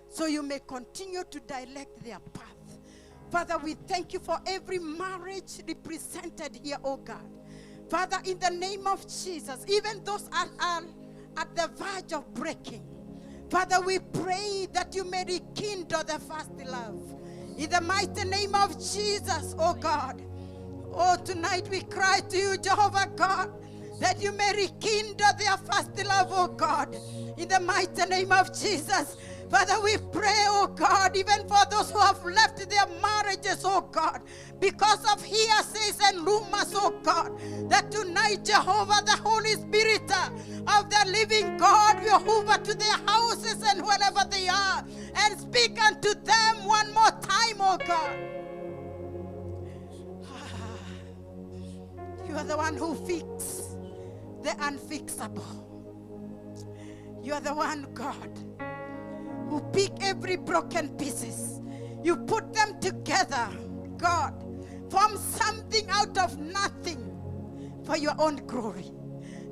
so you may continue to direct their path. Father, we thank you for every marriage represented here, oh God. Father, in the name of Jesus, even those are at the verge of breaking, Father, we pray that you may rekindle the first love. In the mighty name of Jesus, oh God. Oh, tonight we cry to you, Jehovah God, that you may rekindle their first love, oh God, in the mighty name of Jesus. Father, we pray, oh God, even for those who have left their marriages, oh God, because of hearsays and rumors, oh God, that tonight, Jehovah, the Holy Spirit of the living God will hover to their houses and wherever they are and speak unto them one more time, oh God. You are the one who fixes the unfixable. You are the one, God, who pick every broken pieces. You put them together, God, form something out of nothing for your own glory.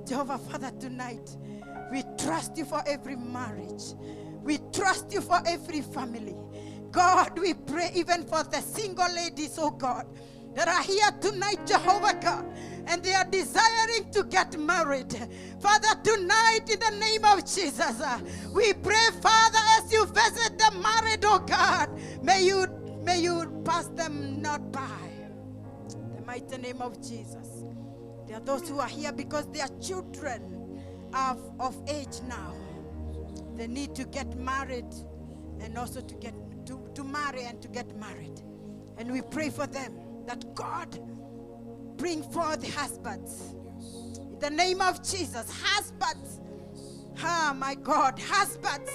Jehovah, Father, tonight, we trust you for every marriage. We trust you for every family. God, we pray even for the single ladies, oh God, that are here tonight, Jehovah God, and they are desiring to get married. Father, tonight, in the name of Jesus, we pray, Father, as you visit the married, oh God, may you pass them not by. In the mighty name of Jesus. There are those who are here because their children of age now. They need to get married and also to marry and to get married. And we pray for them that God bring forth husbands. In the name of Jesus, husbands. Ah, my God, husbands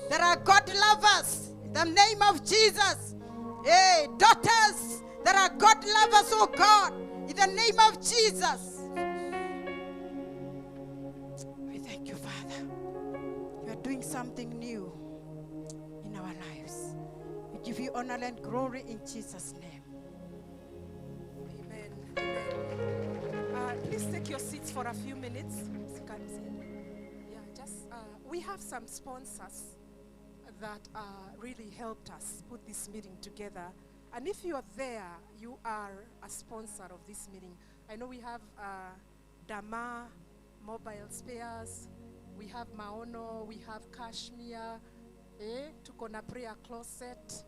that are God lovers. In the name of Jesus. Hey, daughters that are God lovers, oh God. In the name of Jesus. We thank you, Father. You are doing something new in our lives. We give you honor and glory in Jesus' name. Amen. Please take your seats for a few minutes. Yeah, we have some sponsors that really helped us put this meeting together. And if you are there, you are a sponsor of this meeting. I know we have Dama Mobile Spares, we have Maono, we have Kashmir, tuko na Prayer Closet,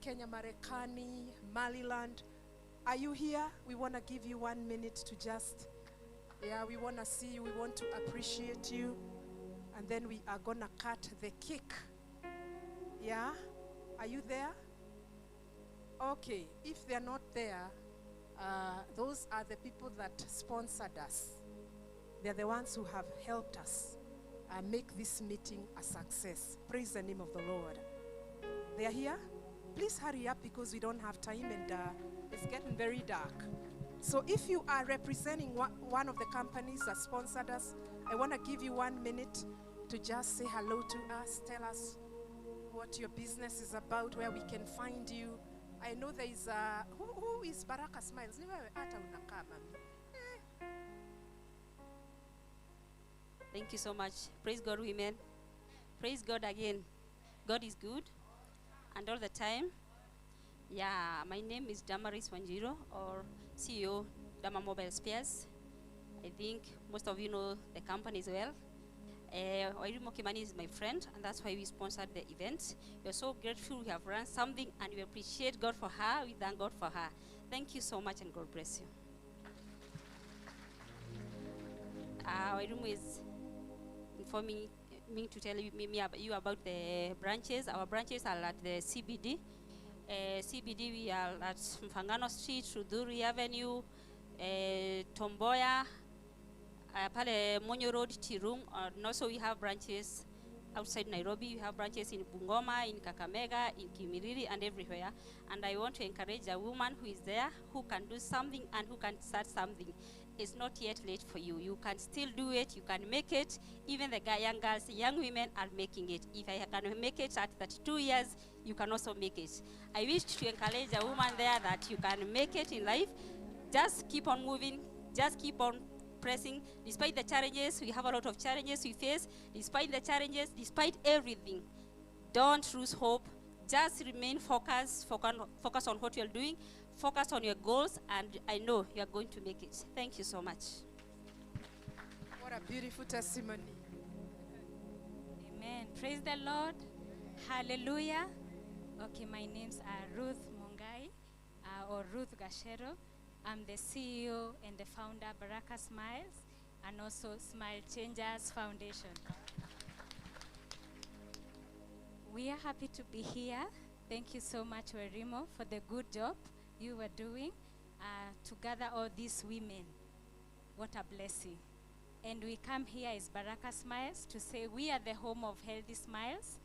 Kenya Marekani, Maliland. Are you here? We want to give you 1 minute to just, we want to see you, we want to appreciate you, and then we are going to cut the cake. Yeah? Are you there? Okay, if they're not there, those are the people that sponsored us. They're the ones who have helped us make this meeting a success. Praise the name of the Lord. They are here? Please hurry up because we don't have time and it's getting very dark. So if you are representing one of the companies that sponsored us, I want to give you 1 minute to just say hello to us, tell us what your business is about, where we can find you. I know there is who is Baraka Smiles? Thank you so much. Praise God, women. Praise God again. God is good, and all the time. Yeah, my name is Damaris Wanjiro, or CEO, Dama Mobile Spares. I think most of you know the company as well. Wairimu Kimani is my friend, and that's why we sponsored the event. We're so grateful we have run something, and we appreciate God for her. We thank God for her. Thank you so much, and God bless you. Wairimu is informing me to tell you about the branches. Our branches are at the CBD. CBD, we are at Mfangano Street, Rudhuri Avenue, Tomboya, Pale Monyo Road, Tirung, and also we have branches outside Nairobi. We have branches in Bungoma, in Kakamega, in Kimiriri, and everywhere. And I want to encourage a woman who is there, who can do something and who can start something. It's not yet late for you. You can still do it. You can make it. Even the young girls, young women are making it. If I can make it at 32 years, you can also make it. I wish to encourage a woman there that you can make it in life. Just keep on moving. Just keep on pressing. Despite the challenges, we have a lot of challenges we face. Despite the challenges, despite everything, don't lose hope. Just remain focused. Focus on what you're doing. Focus on your goals, and I know you're going to make it. Thank you so much. What a beautiful testimony. Amen. Praise the Lord. Hallelujah. Okay, my name's Ruth Mungai, or Ruth Gashero. I'm the CEO and the founder of Baraka Smiles, and also Smile Changers Foundation. We are happy to be here. Thank you so much, Werimo, for the good job you were doing to gather all these women. What a blessing. And we come here as Baraka Smiles to say we are the home of Healthy Smiles.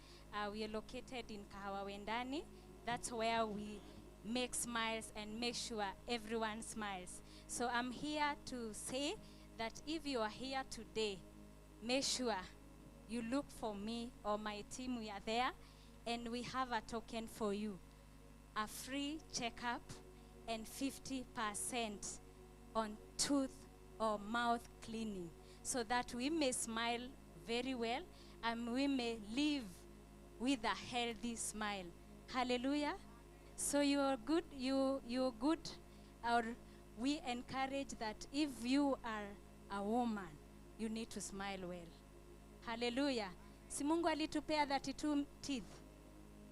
We are located in Kahawa Wendani. That's where we make smiles and make sure everyone smiles. So I'm here to say that if you are here today, make sure you look for me or my team. We are there, and we have a token for you. A free checkup and 50% on tooth or mouth cleaning, so that we may smile very well and we may live with a healthy smile. Hallelujah. So you're good, you're good, or we encourage that if you are a woman, you need to smile well. Hallelujah. Si Mungu alitupea 32 teeth.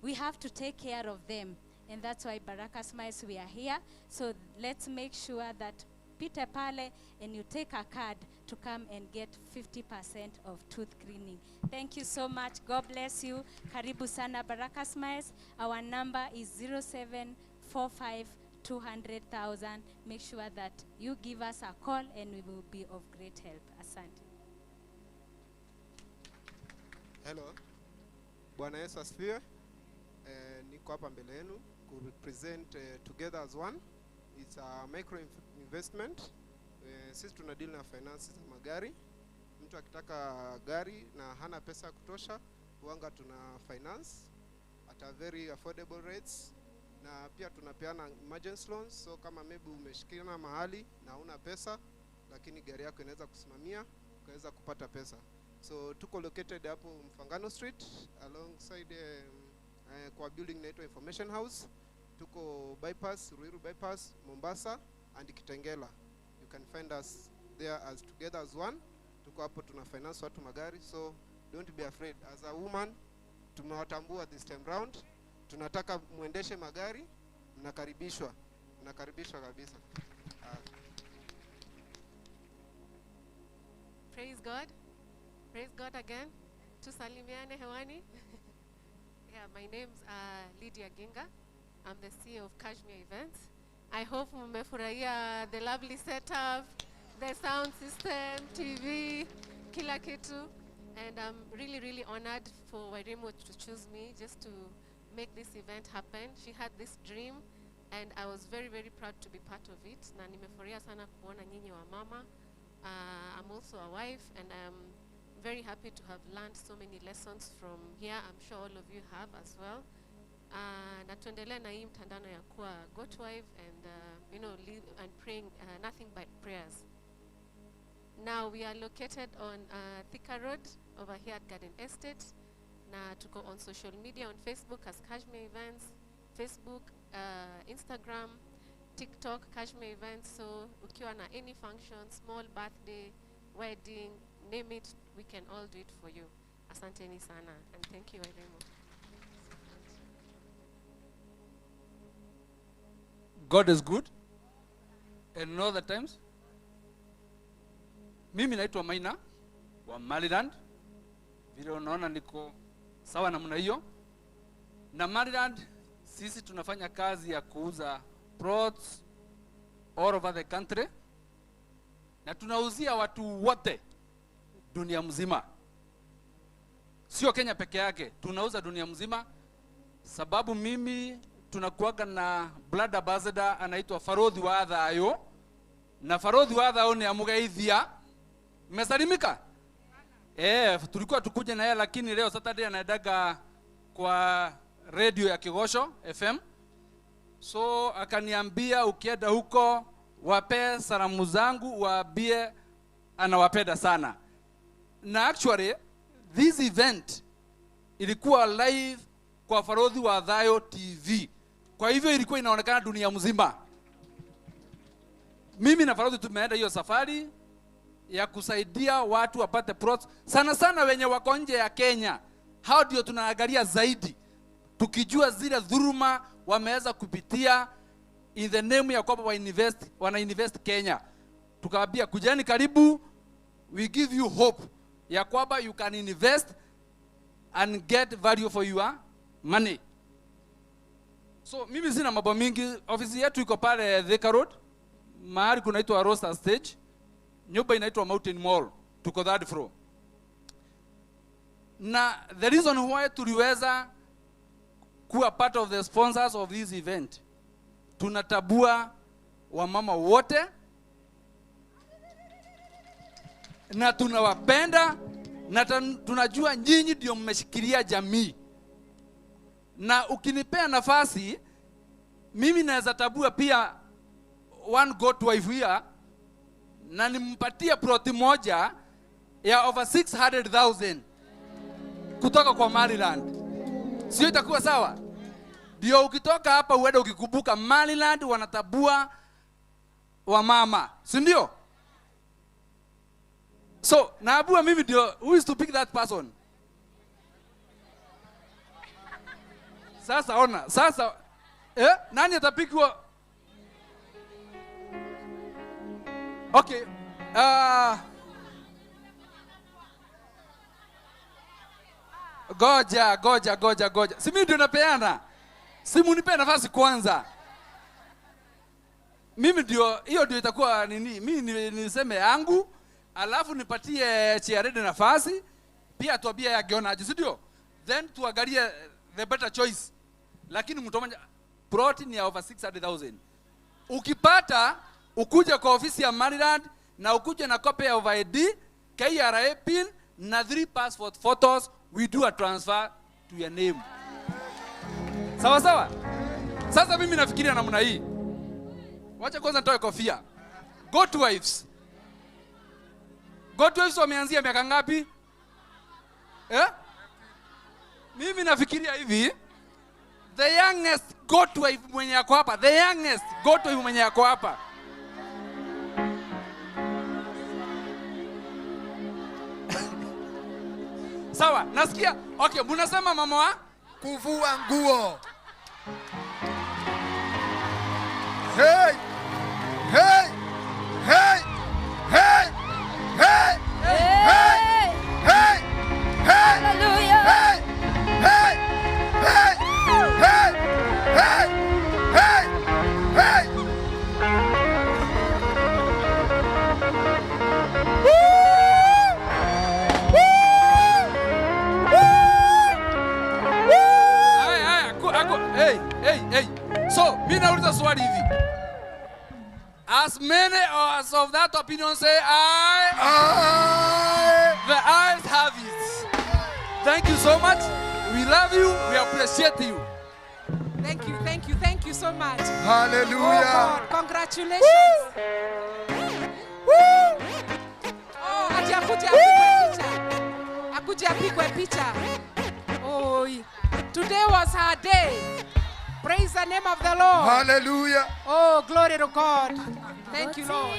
We have to take care of them. And that's why Baraka Smiles, we are here. So let's make sure that Peter Pale and you take a card to come and get 50% of tooth cleaning. Thank you so much. God bless you. Karibu sana Baraka Smiles. Our number is 0745 200,000. Make sure that you give us a call and we will be of great help. Asante. Hello. Bwana Yesu asifiwe. Niko hapa mbele yenu ku represent Together as One. It's a micro investment. Sisi tuna deal na finance za magari. Mtu akitaka gari na hana pesa ya kutosha, wanga tuna finance at a very affordable rates. Na pia tunapeana emergency loans, so kama maybe umeshikana mahali na huna pesa lakini gari yako inaweza kusimamia, ukaweza kupata pesa. So tuko located hapo Mfangano Street alongside kwa building inaitwa Information House. Tuko bypass, Ruiru bypass, Mombasa and Kitengela. You can find us there as Together as One. Tuko hapo tuna finance watu magari, so don't be afraid. As a woman tumewatambua this time round. Tunataka muendeshe magari, mnakaribishwa. Mnakaribishwa kabisa. Praise God. Praise God again. Tusalimiane hewani. Yeah, my name's Lydia Ginga. I'm the CEO of Kashmir Events. I hope mmefurahia the lovely setup, the sound system, TV, kila kitu. And I'm really, really honored for Wairimu to choose me just to make this event happen. She had this dream and I was very, very proud to be part of it. Na nimefurahia sana kuona nyinyi wa mama. I'm also a wife and I'm very happy to have learned so many lessons from here. I'm sure all of you have as well. Na tuendelee na hii mtandano ya kuwa Goat Wife and live and praying nothing but prayers. Now we are located on Thika Road over here at Garden Estate. Na tuko on social media on Facebook as Kashmir Events, Facebook, Instagram, TikTok, Kashmir Events. So ukiwa na any function, small birthday, wedding, name it, we can all do it for you. Asanteni sana and thank you very much. God is good and all the times. Mimi naitwa Maina wa Maryland. Vile unaona niko sawa namna hiyo. Na Maryland sisi tunafanya kazi ya kuuza plots all over the country. Na tunauzia watu wote dunia mzima. Sio Kenya peke yake, tunauza dunia mzima. Sababu mimi tunakuaga na blood ambassador anaitwa Farodhi wa Athayo. Na Farodhi wa Athayo ni amugeithia. Mmesalimika? Tulikuwa tukuje na yeye lakini leo Saturday anaendaga kwa radio ya Kigosho FM. So akaniambia ukienda huko wape salamu zangu, waambie anawapenda sana. Na actually this event ilikuwa live kwa Farodhi wa Athayo TV. Kwa hivyo ilikuwa inaonekana dunia mzima. Mimi na Farodhi tumeenda hiyo safari ya kusaidia watu wapate plots. Sana sana wenye wako nje ya Kenya. Hao ndio tunaangalia zaidi. Tukijua zile dhuluma wameweza kupitia in the name ya kwamba wana invest Kenya. Tukawaambia kujeni karibu, we give you hope ya kwamba you can invest and get value for your money. So mimi sina mambo mingi. Ofisi yetu iko pale Thika Road. Mahali kunaitwa Roster Stage. Nyumba inaitwa Mountain Mall. Tuko third floor. Na the reason why tuliweza kuwa part of the sponsors of this event, tunatabua wamama wote na tunawapenda na tunajua nyinyi ndio mmeshikilia jamii. Na ukinipea nafasi mimi naweza tabua pia one Goat Wife here na nimpatie ploti moja ya over 600,000 kutoka kwa Maryland. Sio itakuwa sawa? Ndio ukitoka hapa uende ukikumbuka Maryland wanatabua wa mama, si ndio? So naabua mimi ndio who is to pick that person. Sasa ona, sasa nani atapikwa? Okay. Goja. Si mimi ndio napeana. Si munipe nafasi kwanza. Mimi ndio, hiyo ndio itakuwa nini? Mimi niseme yangu, alafu nipatie Chiarede nafasi, pia tuambie yageonaje, si ndio? Then tuangalie the better choice. Lakini mtu mmoja protein ya over 600,000. Ukipata ukuje kwa ofisi ya Maryland na ukuje na copy ya over ID, KRA pin na 3 passport photos, we do a transfer to your name. Sawa? Sasa mimi nafikiria namna hii. Wacha kwanza nitoe kofia. God wives wameanzia miaka ngapi? Mimi nafikiria hivi. The youngest God wife mwenye yako hapa. Sawa, nasikia. Okay, mnasema mama wa kuvua nguo. Hey! Hey! Hey! Hey! Hey! Hey! Hey! Hallelujah! Hey! Hey! Hey! Hey! Hey! Hey! Hey! Hey. So, mimi nauliza swali hivi. As many as of that opinion say aye. The ayes have it. Thank you so much. We love you. We appreciate you. Thank you so much. Hallelujah. Oh God, congratulations. Woo! Oh, akuja apigwe picha. Oh, today was her day. Praise the name of the Lord. Hallelujah. Oh, glory to God. Thank you, Lord.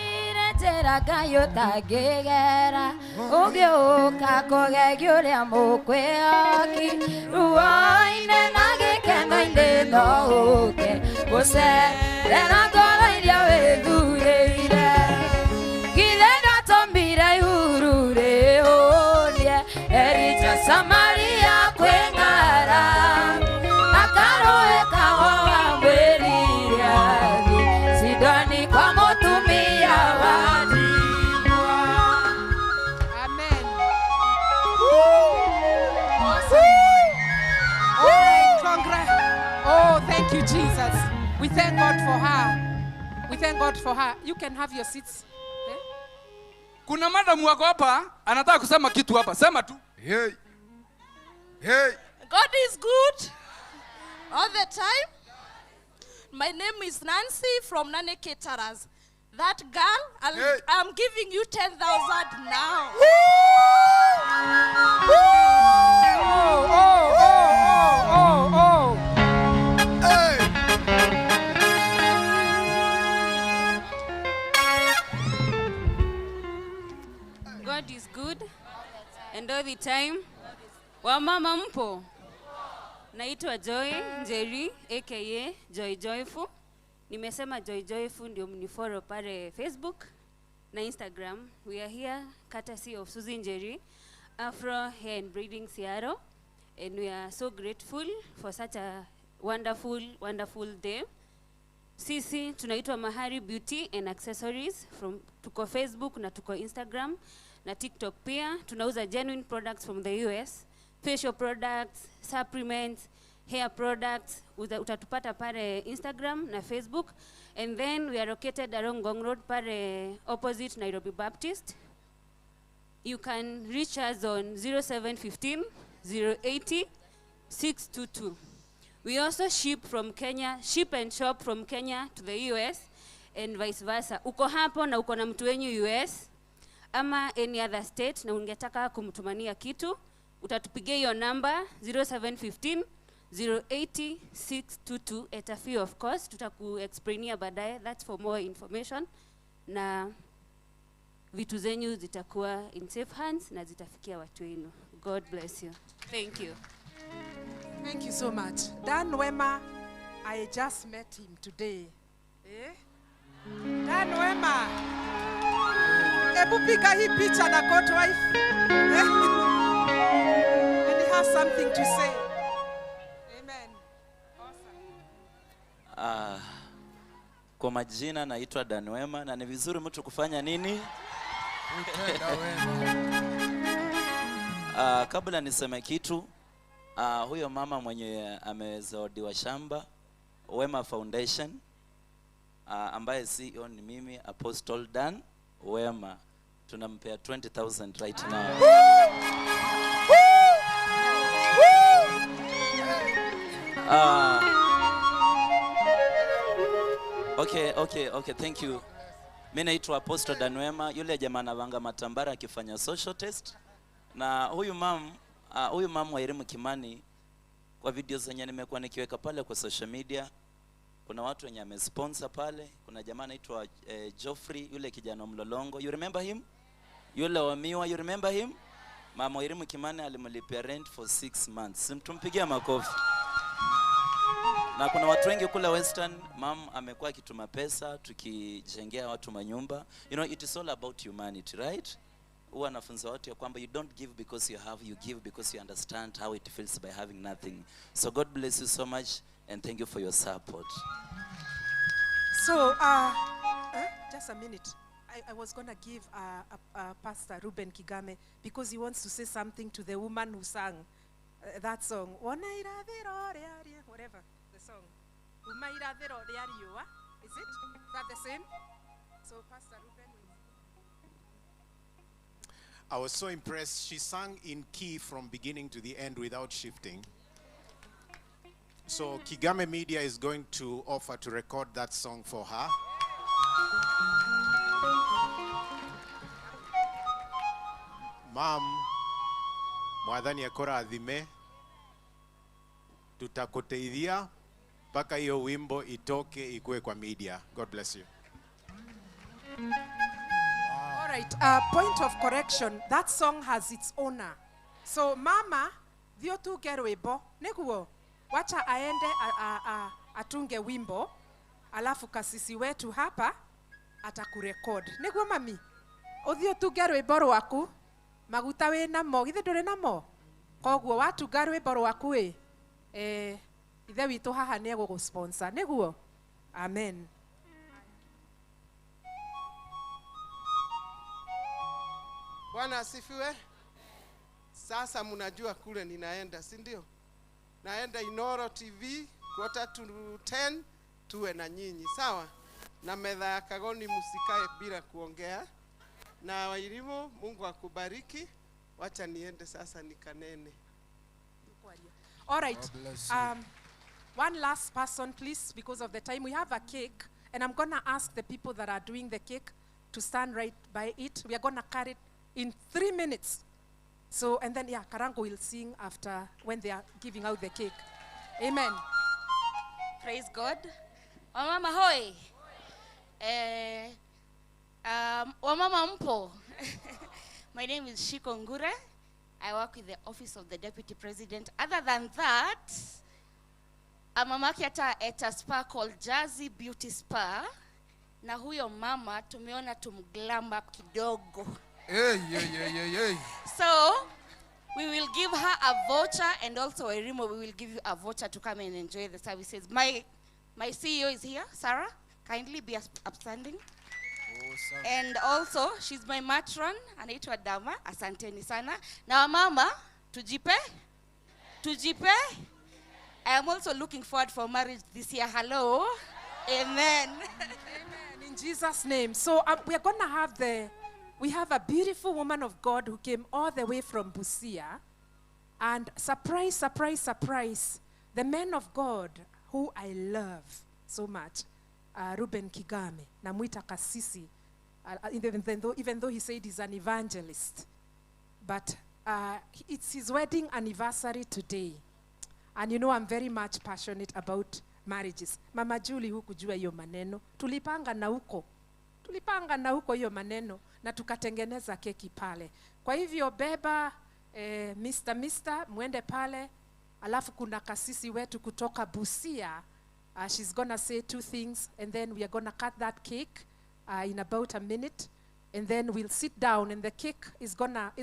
Samaria kwengara akaroe kawa mberiria sidoni kwa mutumia wadimwa. Amen. Oh, thank you, Jesus. We thank God for her. You can have your seats. Okay? Kuna madam wako hapa anataka kusema kitu hapa. Sema tu. Hey. God is good all the time. My name is Nancy from Nane Caterers. That girl, I'm giving you 10,000 now. Oh. Hey. God is good and all the time. Wamama mpo? Naitwa Joy Njeri aka Joy Joyful. Nimesema Joy Joyful ndio mnifollow pale Facebook na Instagram. We are here courtesy of Suzy Njeri, Afro Hair and Breeding Seattle, and we are so grateful for such a wonderful day. Sisi tunaitwa Mahari Beauty and Accessories, tuko Facebook na tuko Instagram na TikTok pia. Tunauza genuine products from the US. Facial products, supplements, hair products, utatupata pale Instagram na Facebook. And then we are located along Ngong Road pale opposite Nairobi Baptist. You can reach us on 0715 080 622. We also ship and shop from Kenya to the US and vice versa. Uko hapo na uko na mtu wenyu US ama any other state na ungetaka kumtumania kitu, utatupigia hiyo namba 0715 080 622 at a fee of course. Tutakuexplainia baadaye, that's for more information, na vitu zenyu zitakuwa in safe hands na zitafikia watu wenu. God bless you. Thank you. Thank you so much. Dan Wema, I just met him today. Dan Wema. Ebu piga hii picha na God wife. And has something to say. Amen. Kwa majina naitwa Dan Wema na ni vizuri mtu kufanya nini? Kabla niseme kitu, huyo mama mwenye amezawadiwa shamba Wema Foundation, ambaye CEO ni mimi Apostle Dan Wema, tunampea 20,000 right now. Okay, thank you. Mimi naitwa Apostle Dan Wema, yule jamaa anavanga matambara akifanya social test. Na huyu mam wa Irimo Kimani, kwa video zenye nimekuwa nikiweka pale kwa social media, kuna watu wenye amesponsor pale. Kuna jamaa anaitwa Geoffrey, yule kijana Mlolongo. You remember him? Yule wa Miwa, you remember him? Mama wa Irimo Kimani alimlipia rent for 6 months. Simtumpigia makofi. Na kuna watu wengi kula Western, mam amekuwa akituma pesa tukijengea watu manyumba. You know, it is all about humanity, right? Huwa nafunza watu ya kwamba you don't give because you have, you give because you understand how it feels by having nothing. So God bless you so much and thank you for your support. So, just a minute. I was going to give Pastor Ruben Kigame because he wants to say something to the woman who sang that song. Whatever the song. Is it? Is that the same? So, Pastor Ruben. I was so impressed. She sang in key from beginning to the end without shifting. So Kigame Media is going to offer to record that song for her. Mom, mwadhani akora adhime, tutakuteithia mpaka hiyo wimbo itoke ikue kwa media. God bless you. All right, point of correction. That song has its owner. So mama, thio tu gerwebo, niguo, wacha aende atunge wimbo, alafu kasisi wetu hapa atakurecord. Niguo mami, uthio tu gerwebo rwaku, maguta we namo, githe nduri namo. Koguo watu gerwebo rwaku ithe witu haha ni egugusponsor. Niguo? Amen. Bwana asifiwe. Sasa mnajua kule ninaenda, si ndio? Naenda Inoro TV 9:45 tuwe na nyinyi, sawa? Na medha ya Kagoni msikae bila kuongea. Na Wairimu, Mungu akubariki. Wacha niende sasa nikanene. All right. One last person, please, because of the time. We have a cake, and I'm going to ask the people that are doing the cake to stand right by it. We are going to cut it in 3 minutes. So, and then, yeah, Karango will sing after when they are giving out the cake. Amen. Praise God. Wamama hoi. Wamama mpo. My name is Shiko Ngure. I work with the Office of the Deputy President. Other than that, mamaki at a spa called Jazzy Beauty Spa. Na huyo mama tumeona tumglamba kidogo. Hey. So, we will give her a voucher, and also Irimo, we will give you a voucher to come and enjoy the services. My CEO is here, Sarah. Kindly be upstanding. Awesome. And also, she's my matron, anaitwa Dama. Asanteni sana. Now, mama, tujipe. I am also looking forward for marriage this year. Hello. Amen. Amen. In Jesus' name. So, we are going to have we have a beautiful woman of God who came all the way from Busia. And surprise, the man of God who I love so much, Ruben Kigame, namuita kasisi, even though he said he's an evangelist. But it's his wedding anniversary today. And you know, I'm very much passionate about marriages. Mama Julie hukujua hiyo maneno. Tulipanga na huko hiyo maneno na tukatengeneza keki pale. Kwa hivyo beba Mr. mwende pale, alafu kuna kasisi wetu kutoka Busia. She's gonna say 2 things, and then we are gonna cut that cake in about a minute, and then we'll sit down, and the cake is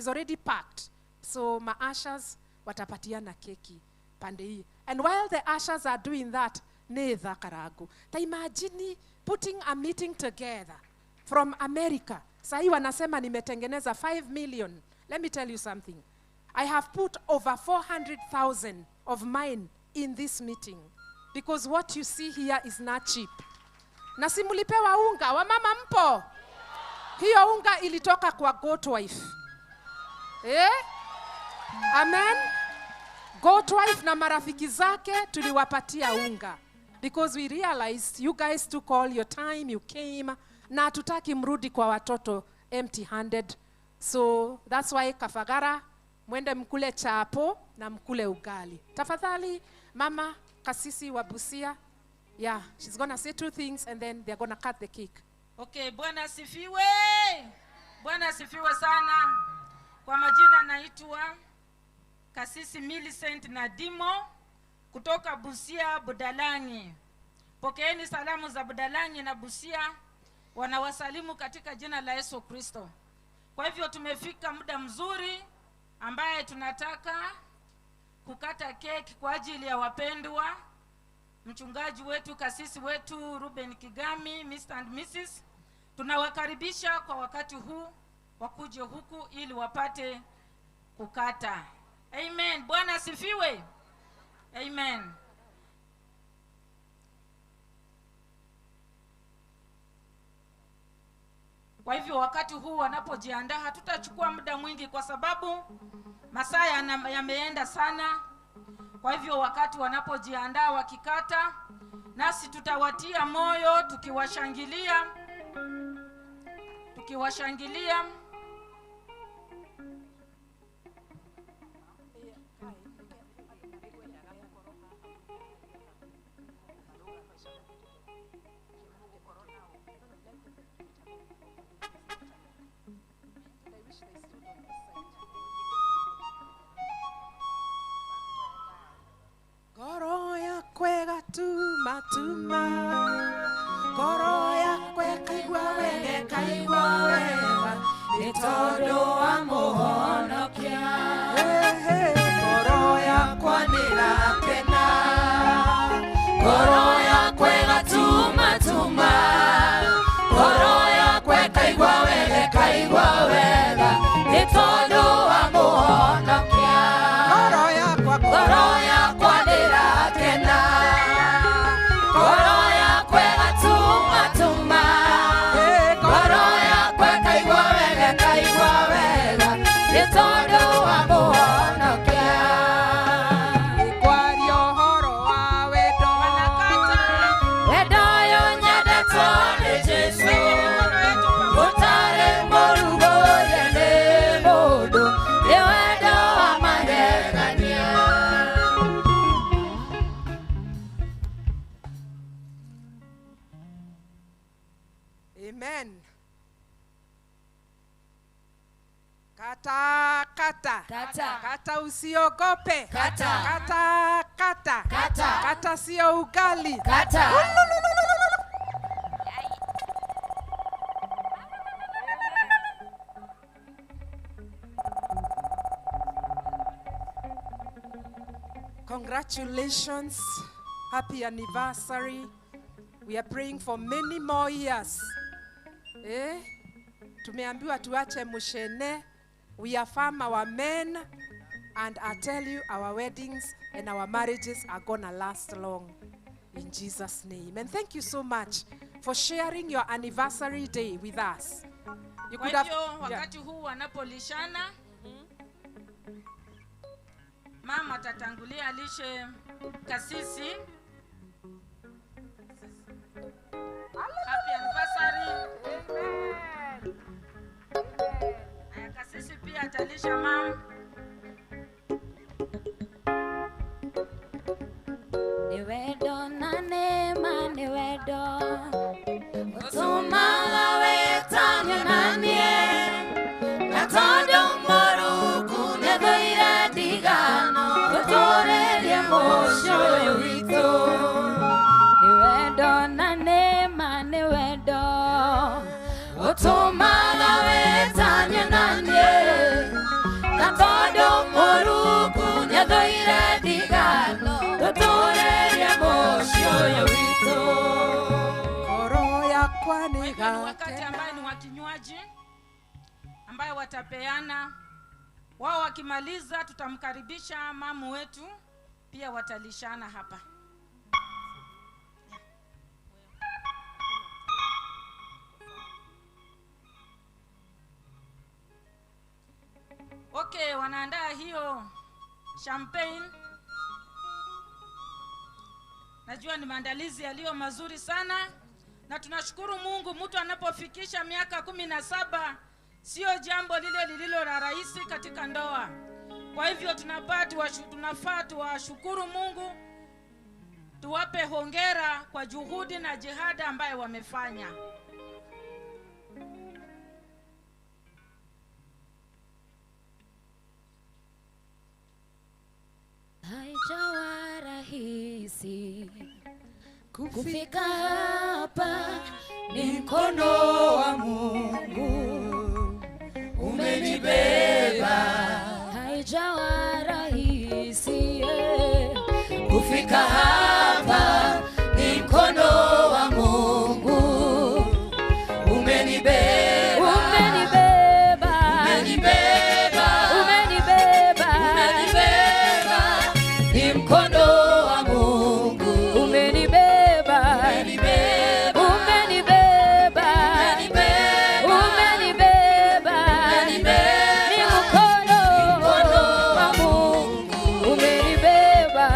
already packed. So my ushers, watapatiana keki pande hii. And while the ushers are doing that, Netha Karago, ta imagine putting a meeting together from America. Sahi wanasema nimetengeneza 5 million. Let me tell you something. I have put over 400,000 of mine in this meeting because what you see here is not cheap. Na simulipewa unga, wamama mpo? Hiyo unga ilitoka kwa Goat Wife. Amen. Goat Wife na marafiki zake tuliwapatia unga because we realized you guys took all your time, you came, na hatutaki mrudi kwa watoto empty handed. So that's why Kafagara, mwende mkule chapo na mkule ugali. Tafadhali Mama Kasisi wa Busia. Yeah, she's going to say 2 things and then they're going to cut the cake. Okay, Bwana asifiwe. Bwana asifiwe sana. Kwa majina naitwa Kasisi Millicent Nadimo kutoka Busia Budalangi. Pokeeni salamu za Budalangi na Busia, wanawasalimu katika jina la Yesu Kristo. Kwa hivyo tumefika muda mzuri ambaye tunataka kukata keki kwa ajili ya wapendwa mchungaji wetu, kasisi wetu Ruben Kigami, Mr. and Mrs. Tunawakaribisha kwa wakati huu wakuje huku ili wapate kukata. Amen. Bwana asifiwe. Amen. Kwa hivyo wakati huu wanapojiandaa, hatutachukua muda mwingi kwa sababu masaa yameenda sana. Kwa hivyo wakati wanapojiandaa wakikata, nasi tutawatia moyo tukiwashangilia. Goro ya kwega tuma Goro ya kwega kaigwa wega Nitondo wa muhonokia Goro ya kwa nirakena Goro ya kwega tuma Goro ya kwega kaigwa wega Nitondo wa muhonokia Goro ya kwa nirakena Goro ya kwega tuma Goro ya kwega kaigwa wega Nitondo wa muhonokia Ikwario horo wa wendo Wendo yo nyendetwo ni Jesu Utare morugo yene mundu Ni wendo wa magegania. Amen. Kata usiogope. Kata sio ugali. Congratulations. Happy anniversary. We are praying for many more years. Tumeambiwa tuache mushene. We affirm our men, and I tell you, our weddings and our marriages are gonna last long. In Jesus' name. And thank you so much for sharing your anniversary day with us. You could have, wakati huu wanapolishana, mama tatangulia lishe kasisi. Happy anniversary. Amen. Aya, kasisi pia atalisha mama. Niwedo na nema niwedo Utumaga wetanyo nanie Natondo moruku nedoire digano Utorelie mosho wito Niwedo na nema niwedo Utumaga wetanyo nanie Natondo moruku Sasa ni wakati ambaye ni wa kinywaji ambaye watapeana wao. Wakimaliza tutamkaribisha mamu wetu, pia watalishana hapa. Okay, wanaandaa hiyo champagne. Najua ni maandalizi yaliyo mazuri sana, na tunashukuru Mungu. Mtu anapofikisha miaka 17 sio jambo lile lililo la rahisi katika ndoa. Kwa hivyo tunafaa tuwashukuru Mungu, tuwape hongera kwa juhudi na jihada ambayo wamefanya. Haijawa rahisi kufika hapa, ni mkono wa Mungu umenibeba. Haijawa rahisi kufika hapa, ni mkono wa Mungu umenibeba. Umenibeba, umenibeba, umenibeba, umenibeba, ni mkono wa Mungu umenibeba. Umenibeba, umenibeba, umenibeba, ni mkono wa Mungu umenibeba.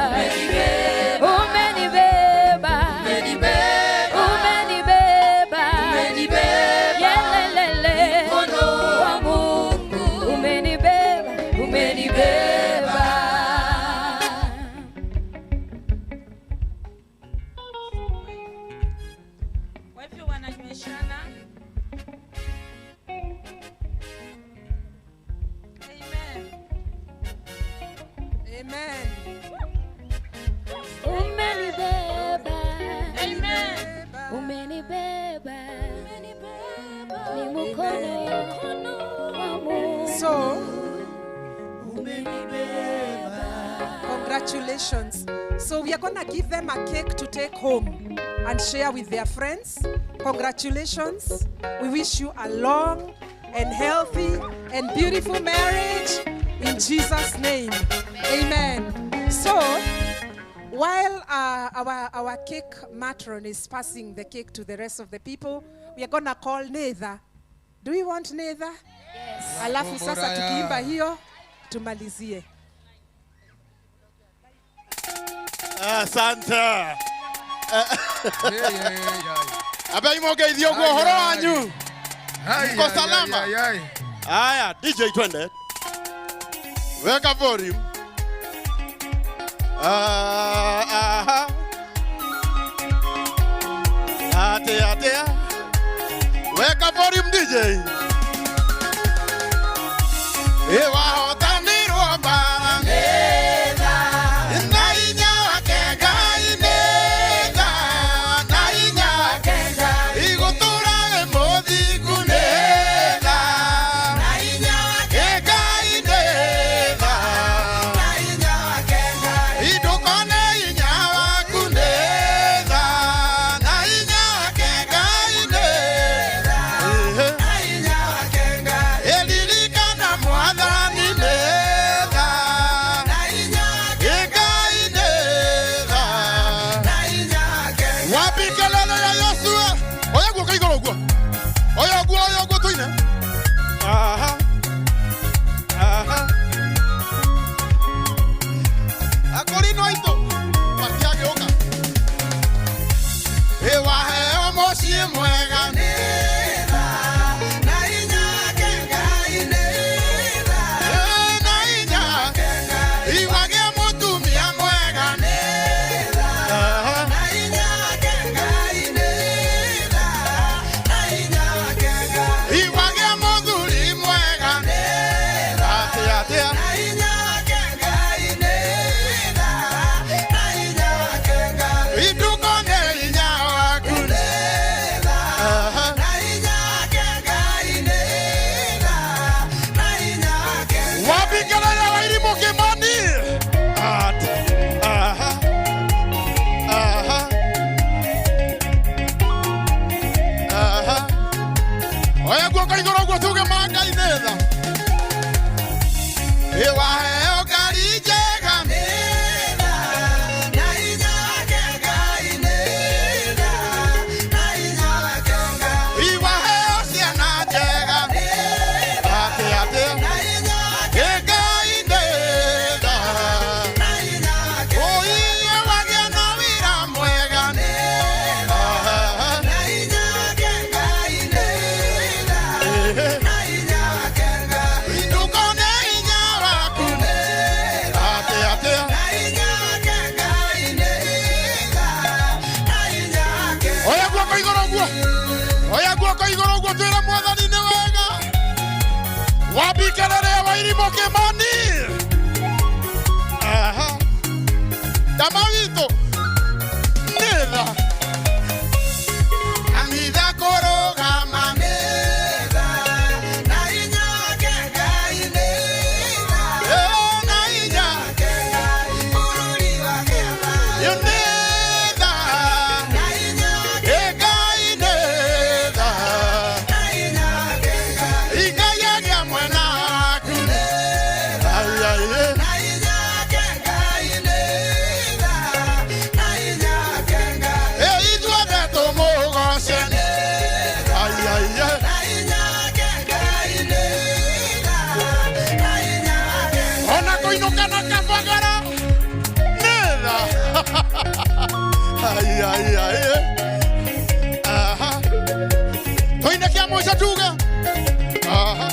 Umenibeba, umenibeba, yelelele, mkono wa Mungu umenibeba, umenibeba. Kwa hivyo wananyweshana. Amen. Umenibeba, umenibeba, ni mkono wa Mungu. So, congratulations. So we are going to give them a cake to take home and share with their friends. Congratulations. We wish you a long and healthy and beautiful marriage in Jesus' name. Amen. So, while our cake matron is passing the cake to the rest of the people, we are going to call Netha. Do we want Netha? Yes. Alafu sasa tukiimba hiyo tumalizie. Asante. Abai mogeithio kwa horo wanyu. Mko salama? Haya, DJ twende. Weka volume. Atea. Weka volume DJ. Ewa hotanirwa bana. Netha. Nainya wakega inetha. Nainya wakega. Igutura emothigu netha. Nainya wakega inetha. Nainya wakega. Idukone inya waku netha. Nainya wakega inetha. Nainya wakega. Elirikana mwathani Wairimo Kimani. Aha. Damavito. Neda. Amida koroga maneda. Na inya kenga ineda. Na inya kenga ururiwa kenga. Yoneda. Na inya kenga ineda. Na inya kenga. Ikaya ya mwana kuneda. Ayaye. Na inya kenga ineda. Na inya kenga. Idwa beto mogo sene. Ayaye. Na inya kenga ineda. Na inya kenga. Ona koinuka na kafagara. Neda. Ayaye. Aha. Koine kia moja tuga. Aha.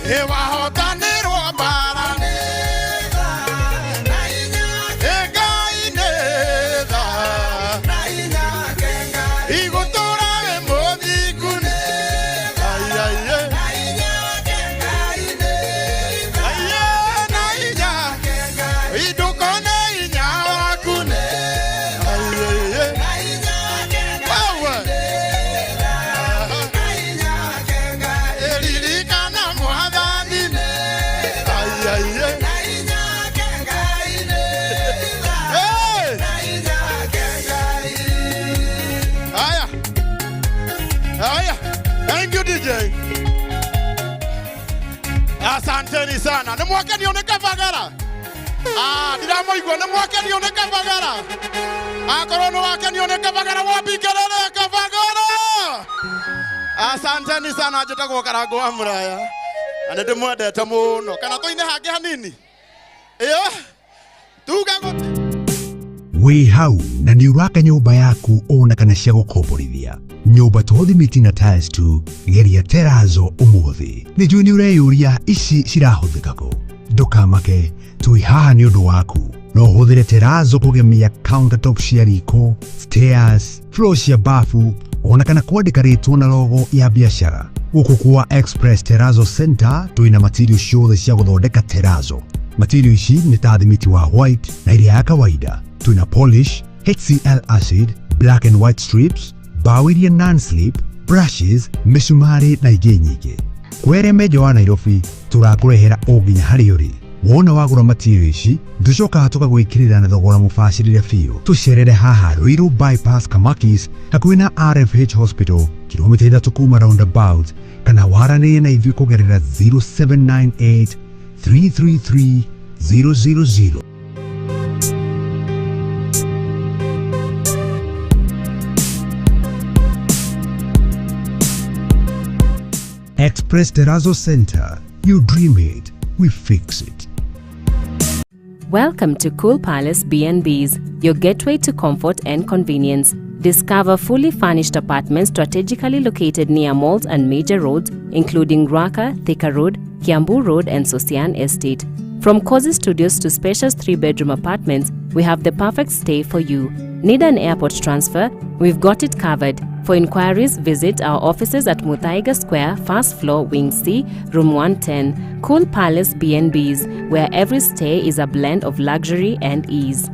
Ewa hotanero barane. Na inya kenga ineda. Na inya kenga. Igutora emodi kune. Ayaye. Na inya kenga ineda. Ayaye. Na inya kenga. Idukone inya wakune. Ayaye. Na inya kenga. Ineda. Na inya kenga. Elirikana mwadhanine. Ayaye. Na inya kenga ineda. Hey. Na inya kenga. Aya. Aya. Thank you DJ. Asanteni sana. Ni mwake nione Kavagara. Ndiramoigua ni mwake nione Kavagara. Akorono wake nione Kavagara, wapi kelele Kavagara. Asanteni sana, njitagwo Karango wa Muraya. Na ndimwendete muno. Kana tuine hangi hanini? Tuga guti. Wĩ hau na nĩ ũraka nyũmba yaku ona kana cia gũkomborithia. Nyũmba to thimiti na tiles tu, geria Terazo ũmũthĩ. Nĩ njũĩ nĩ ũreyũria ici cirahũthĩka kũ. Ndũkamake, tũĩ haha nĩ ũndũ waku. No ũhũthĩre Terazo kũgemia countertop cia riko, stairs, floor cia bafu, ona kana kwandĩka rĩtwa na logo ya biacara. Gũkũ kwa Express Terazo Center twĩna material ciothe cia gũthondeka Terazo. Material ici nĩ ta thimiti wa white na iria ya kawaida. Twĩna polish, HCl acid, black and white strips, bao iria non-slip, brushes, misumari na ingĩ nyingĩ. Kwere Meja wa Nairobi tũrakũrehera o nginya harĩa ũrĩ. Wona wagũra material ici, tũcokaga tũgagwĩkĩrĩra na thogora mũbacĩrĩre biũ. Tũcerere haha Ruiru bypass Kamakis hakuhĩ na RFH Hospital, kilomita 3 kuma roundabout, kana waranĩrie na ithuĩ kũgerera 0798 333 000. Express Terazo Center. You dream it, we fix it. Welcome to Cool Palace B&Bs, your gateway to comfort and convenience. Discover fully furnished apartments strategically located near malls and major roads, including Ruaka, Thika Road, Kiambu Road, and Sosian Estate. From cozy studios to spacious 3-bedroom apartments, we have the perfect stay for you. Need an airport transfer? We've got it covered. For inquiries, visit our offices at Muthaiga Square, first floor, Wing C, room 110. Cool Palace B&Bs, where every stay is a blend of luxury and ease.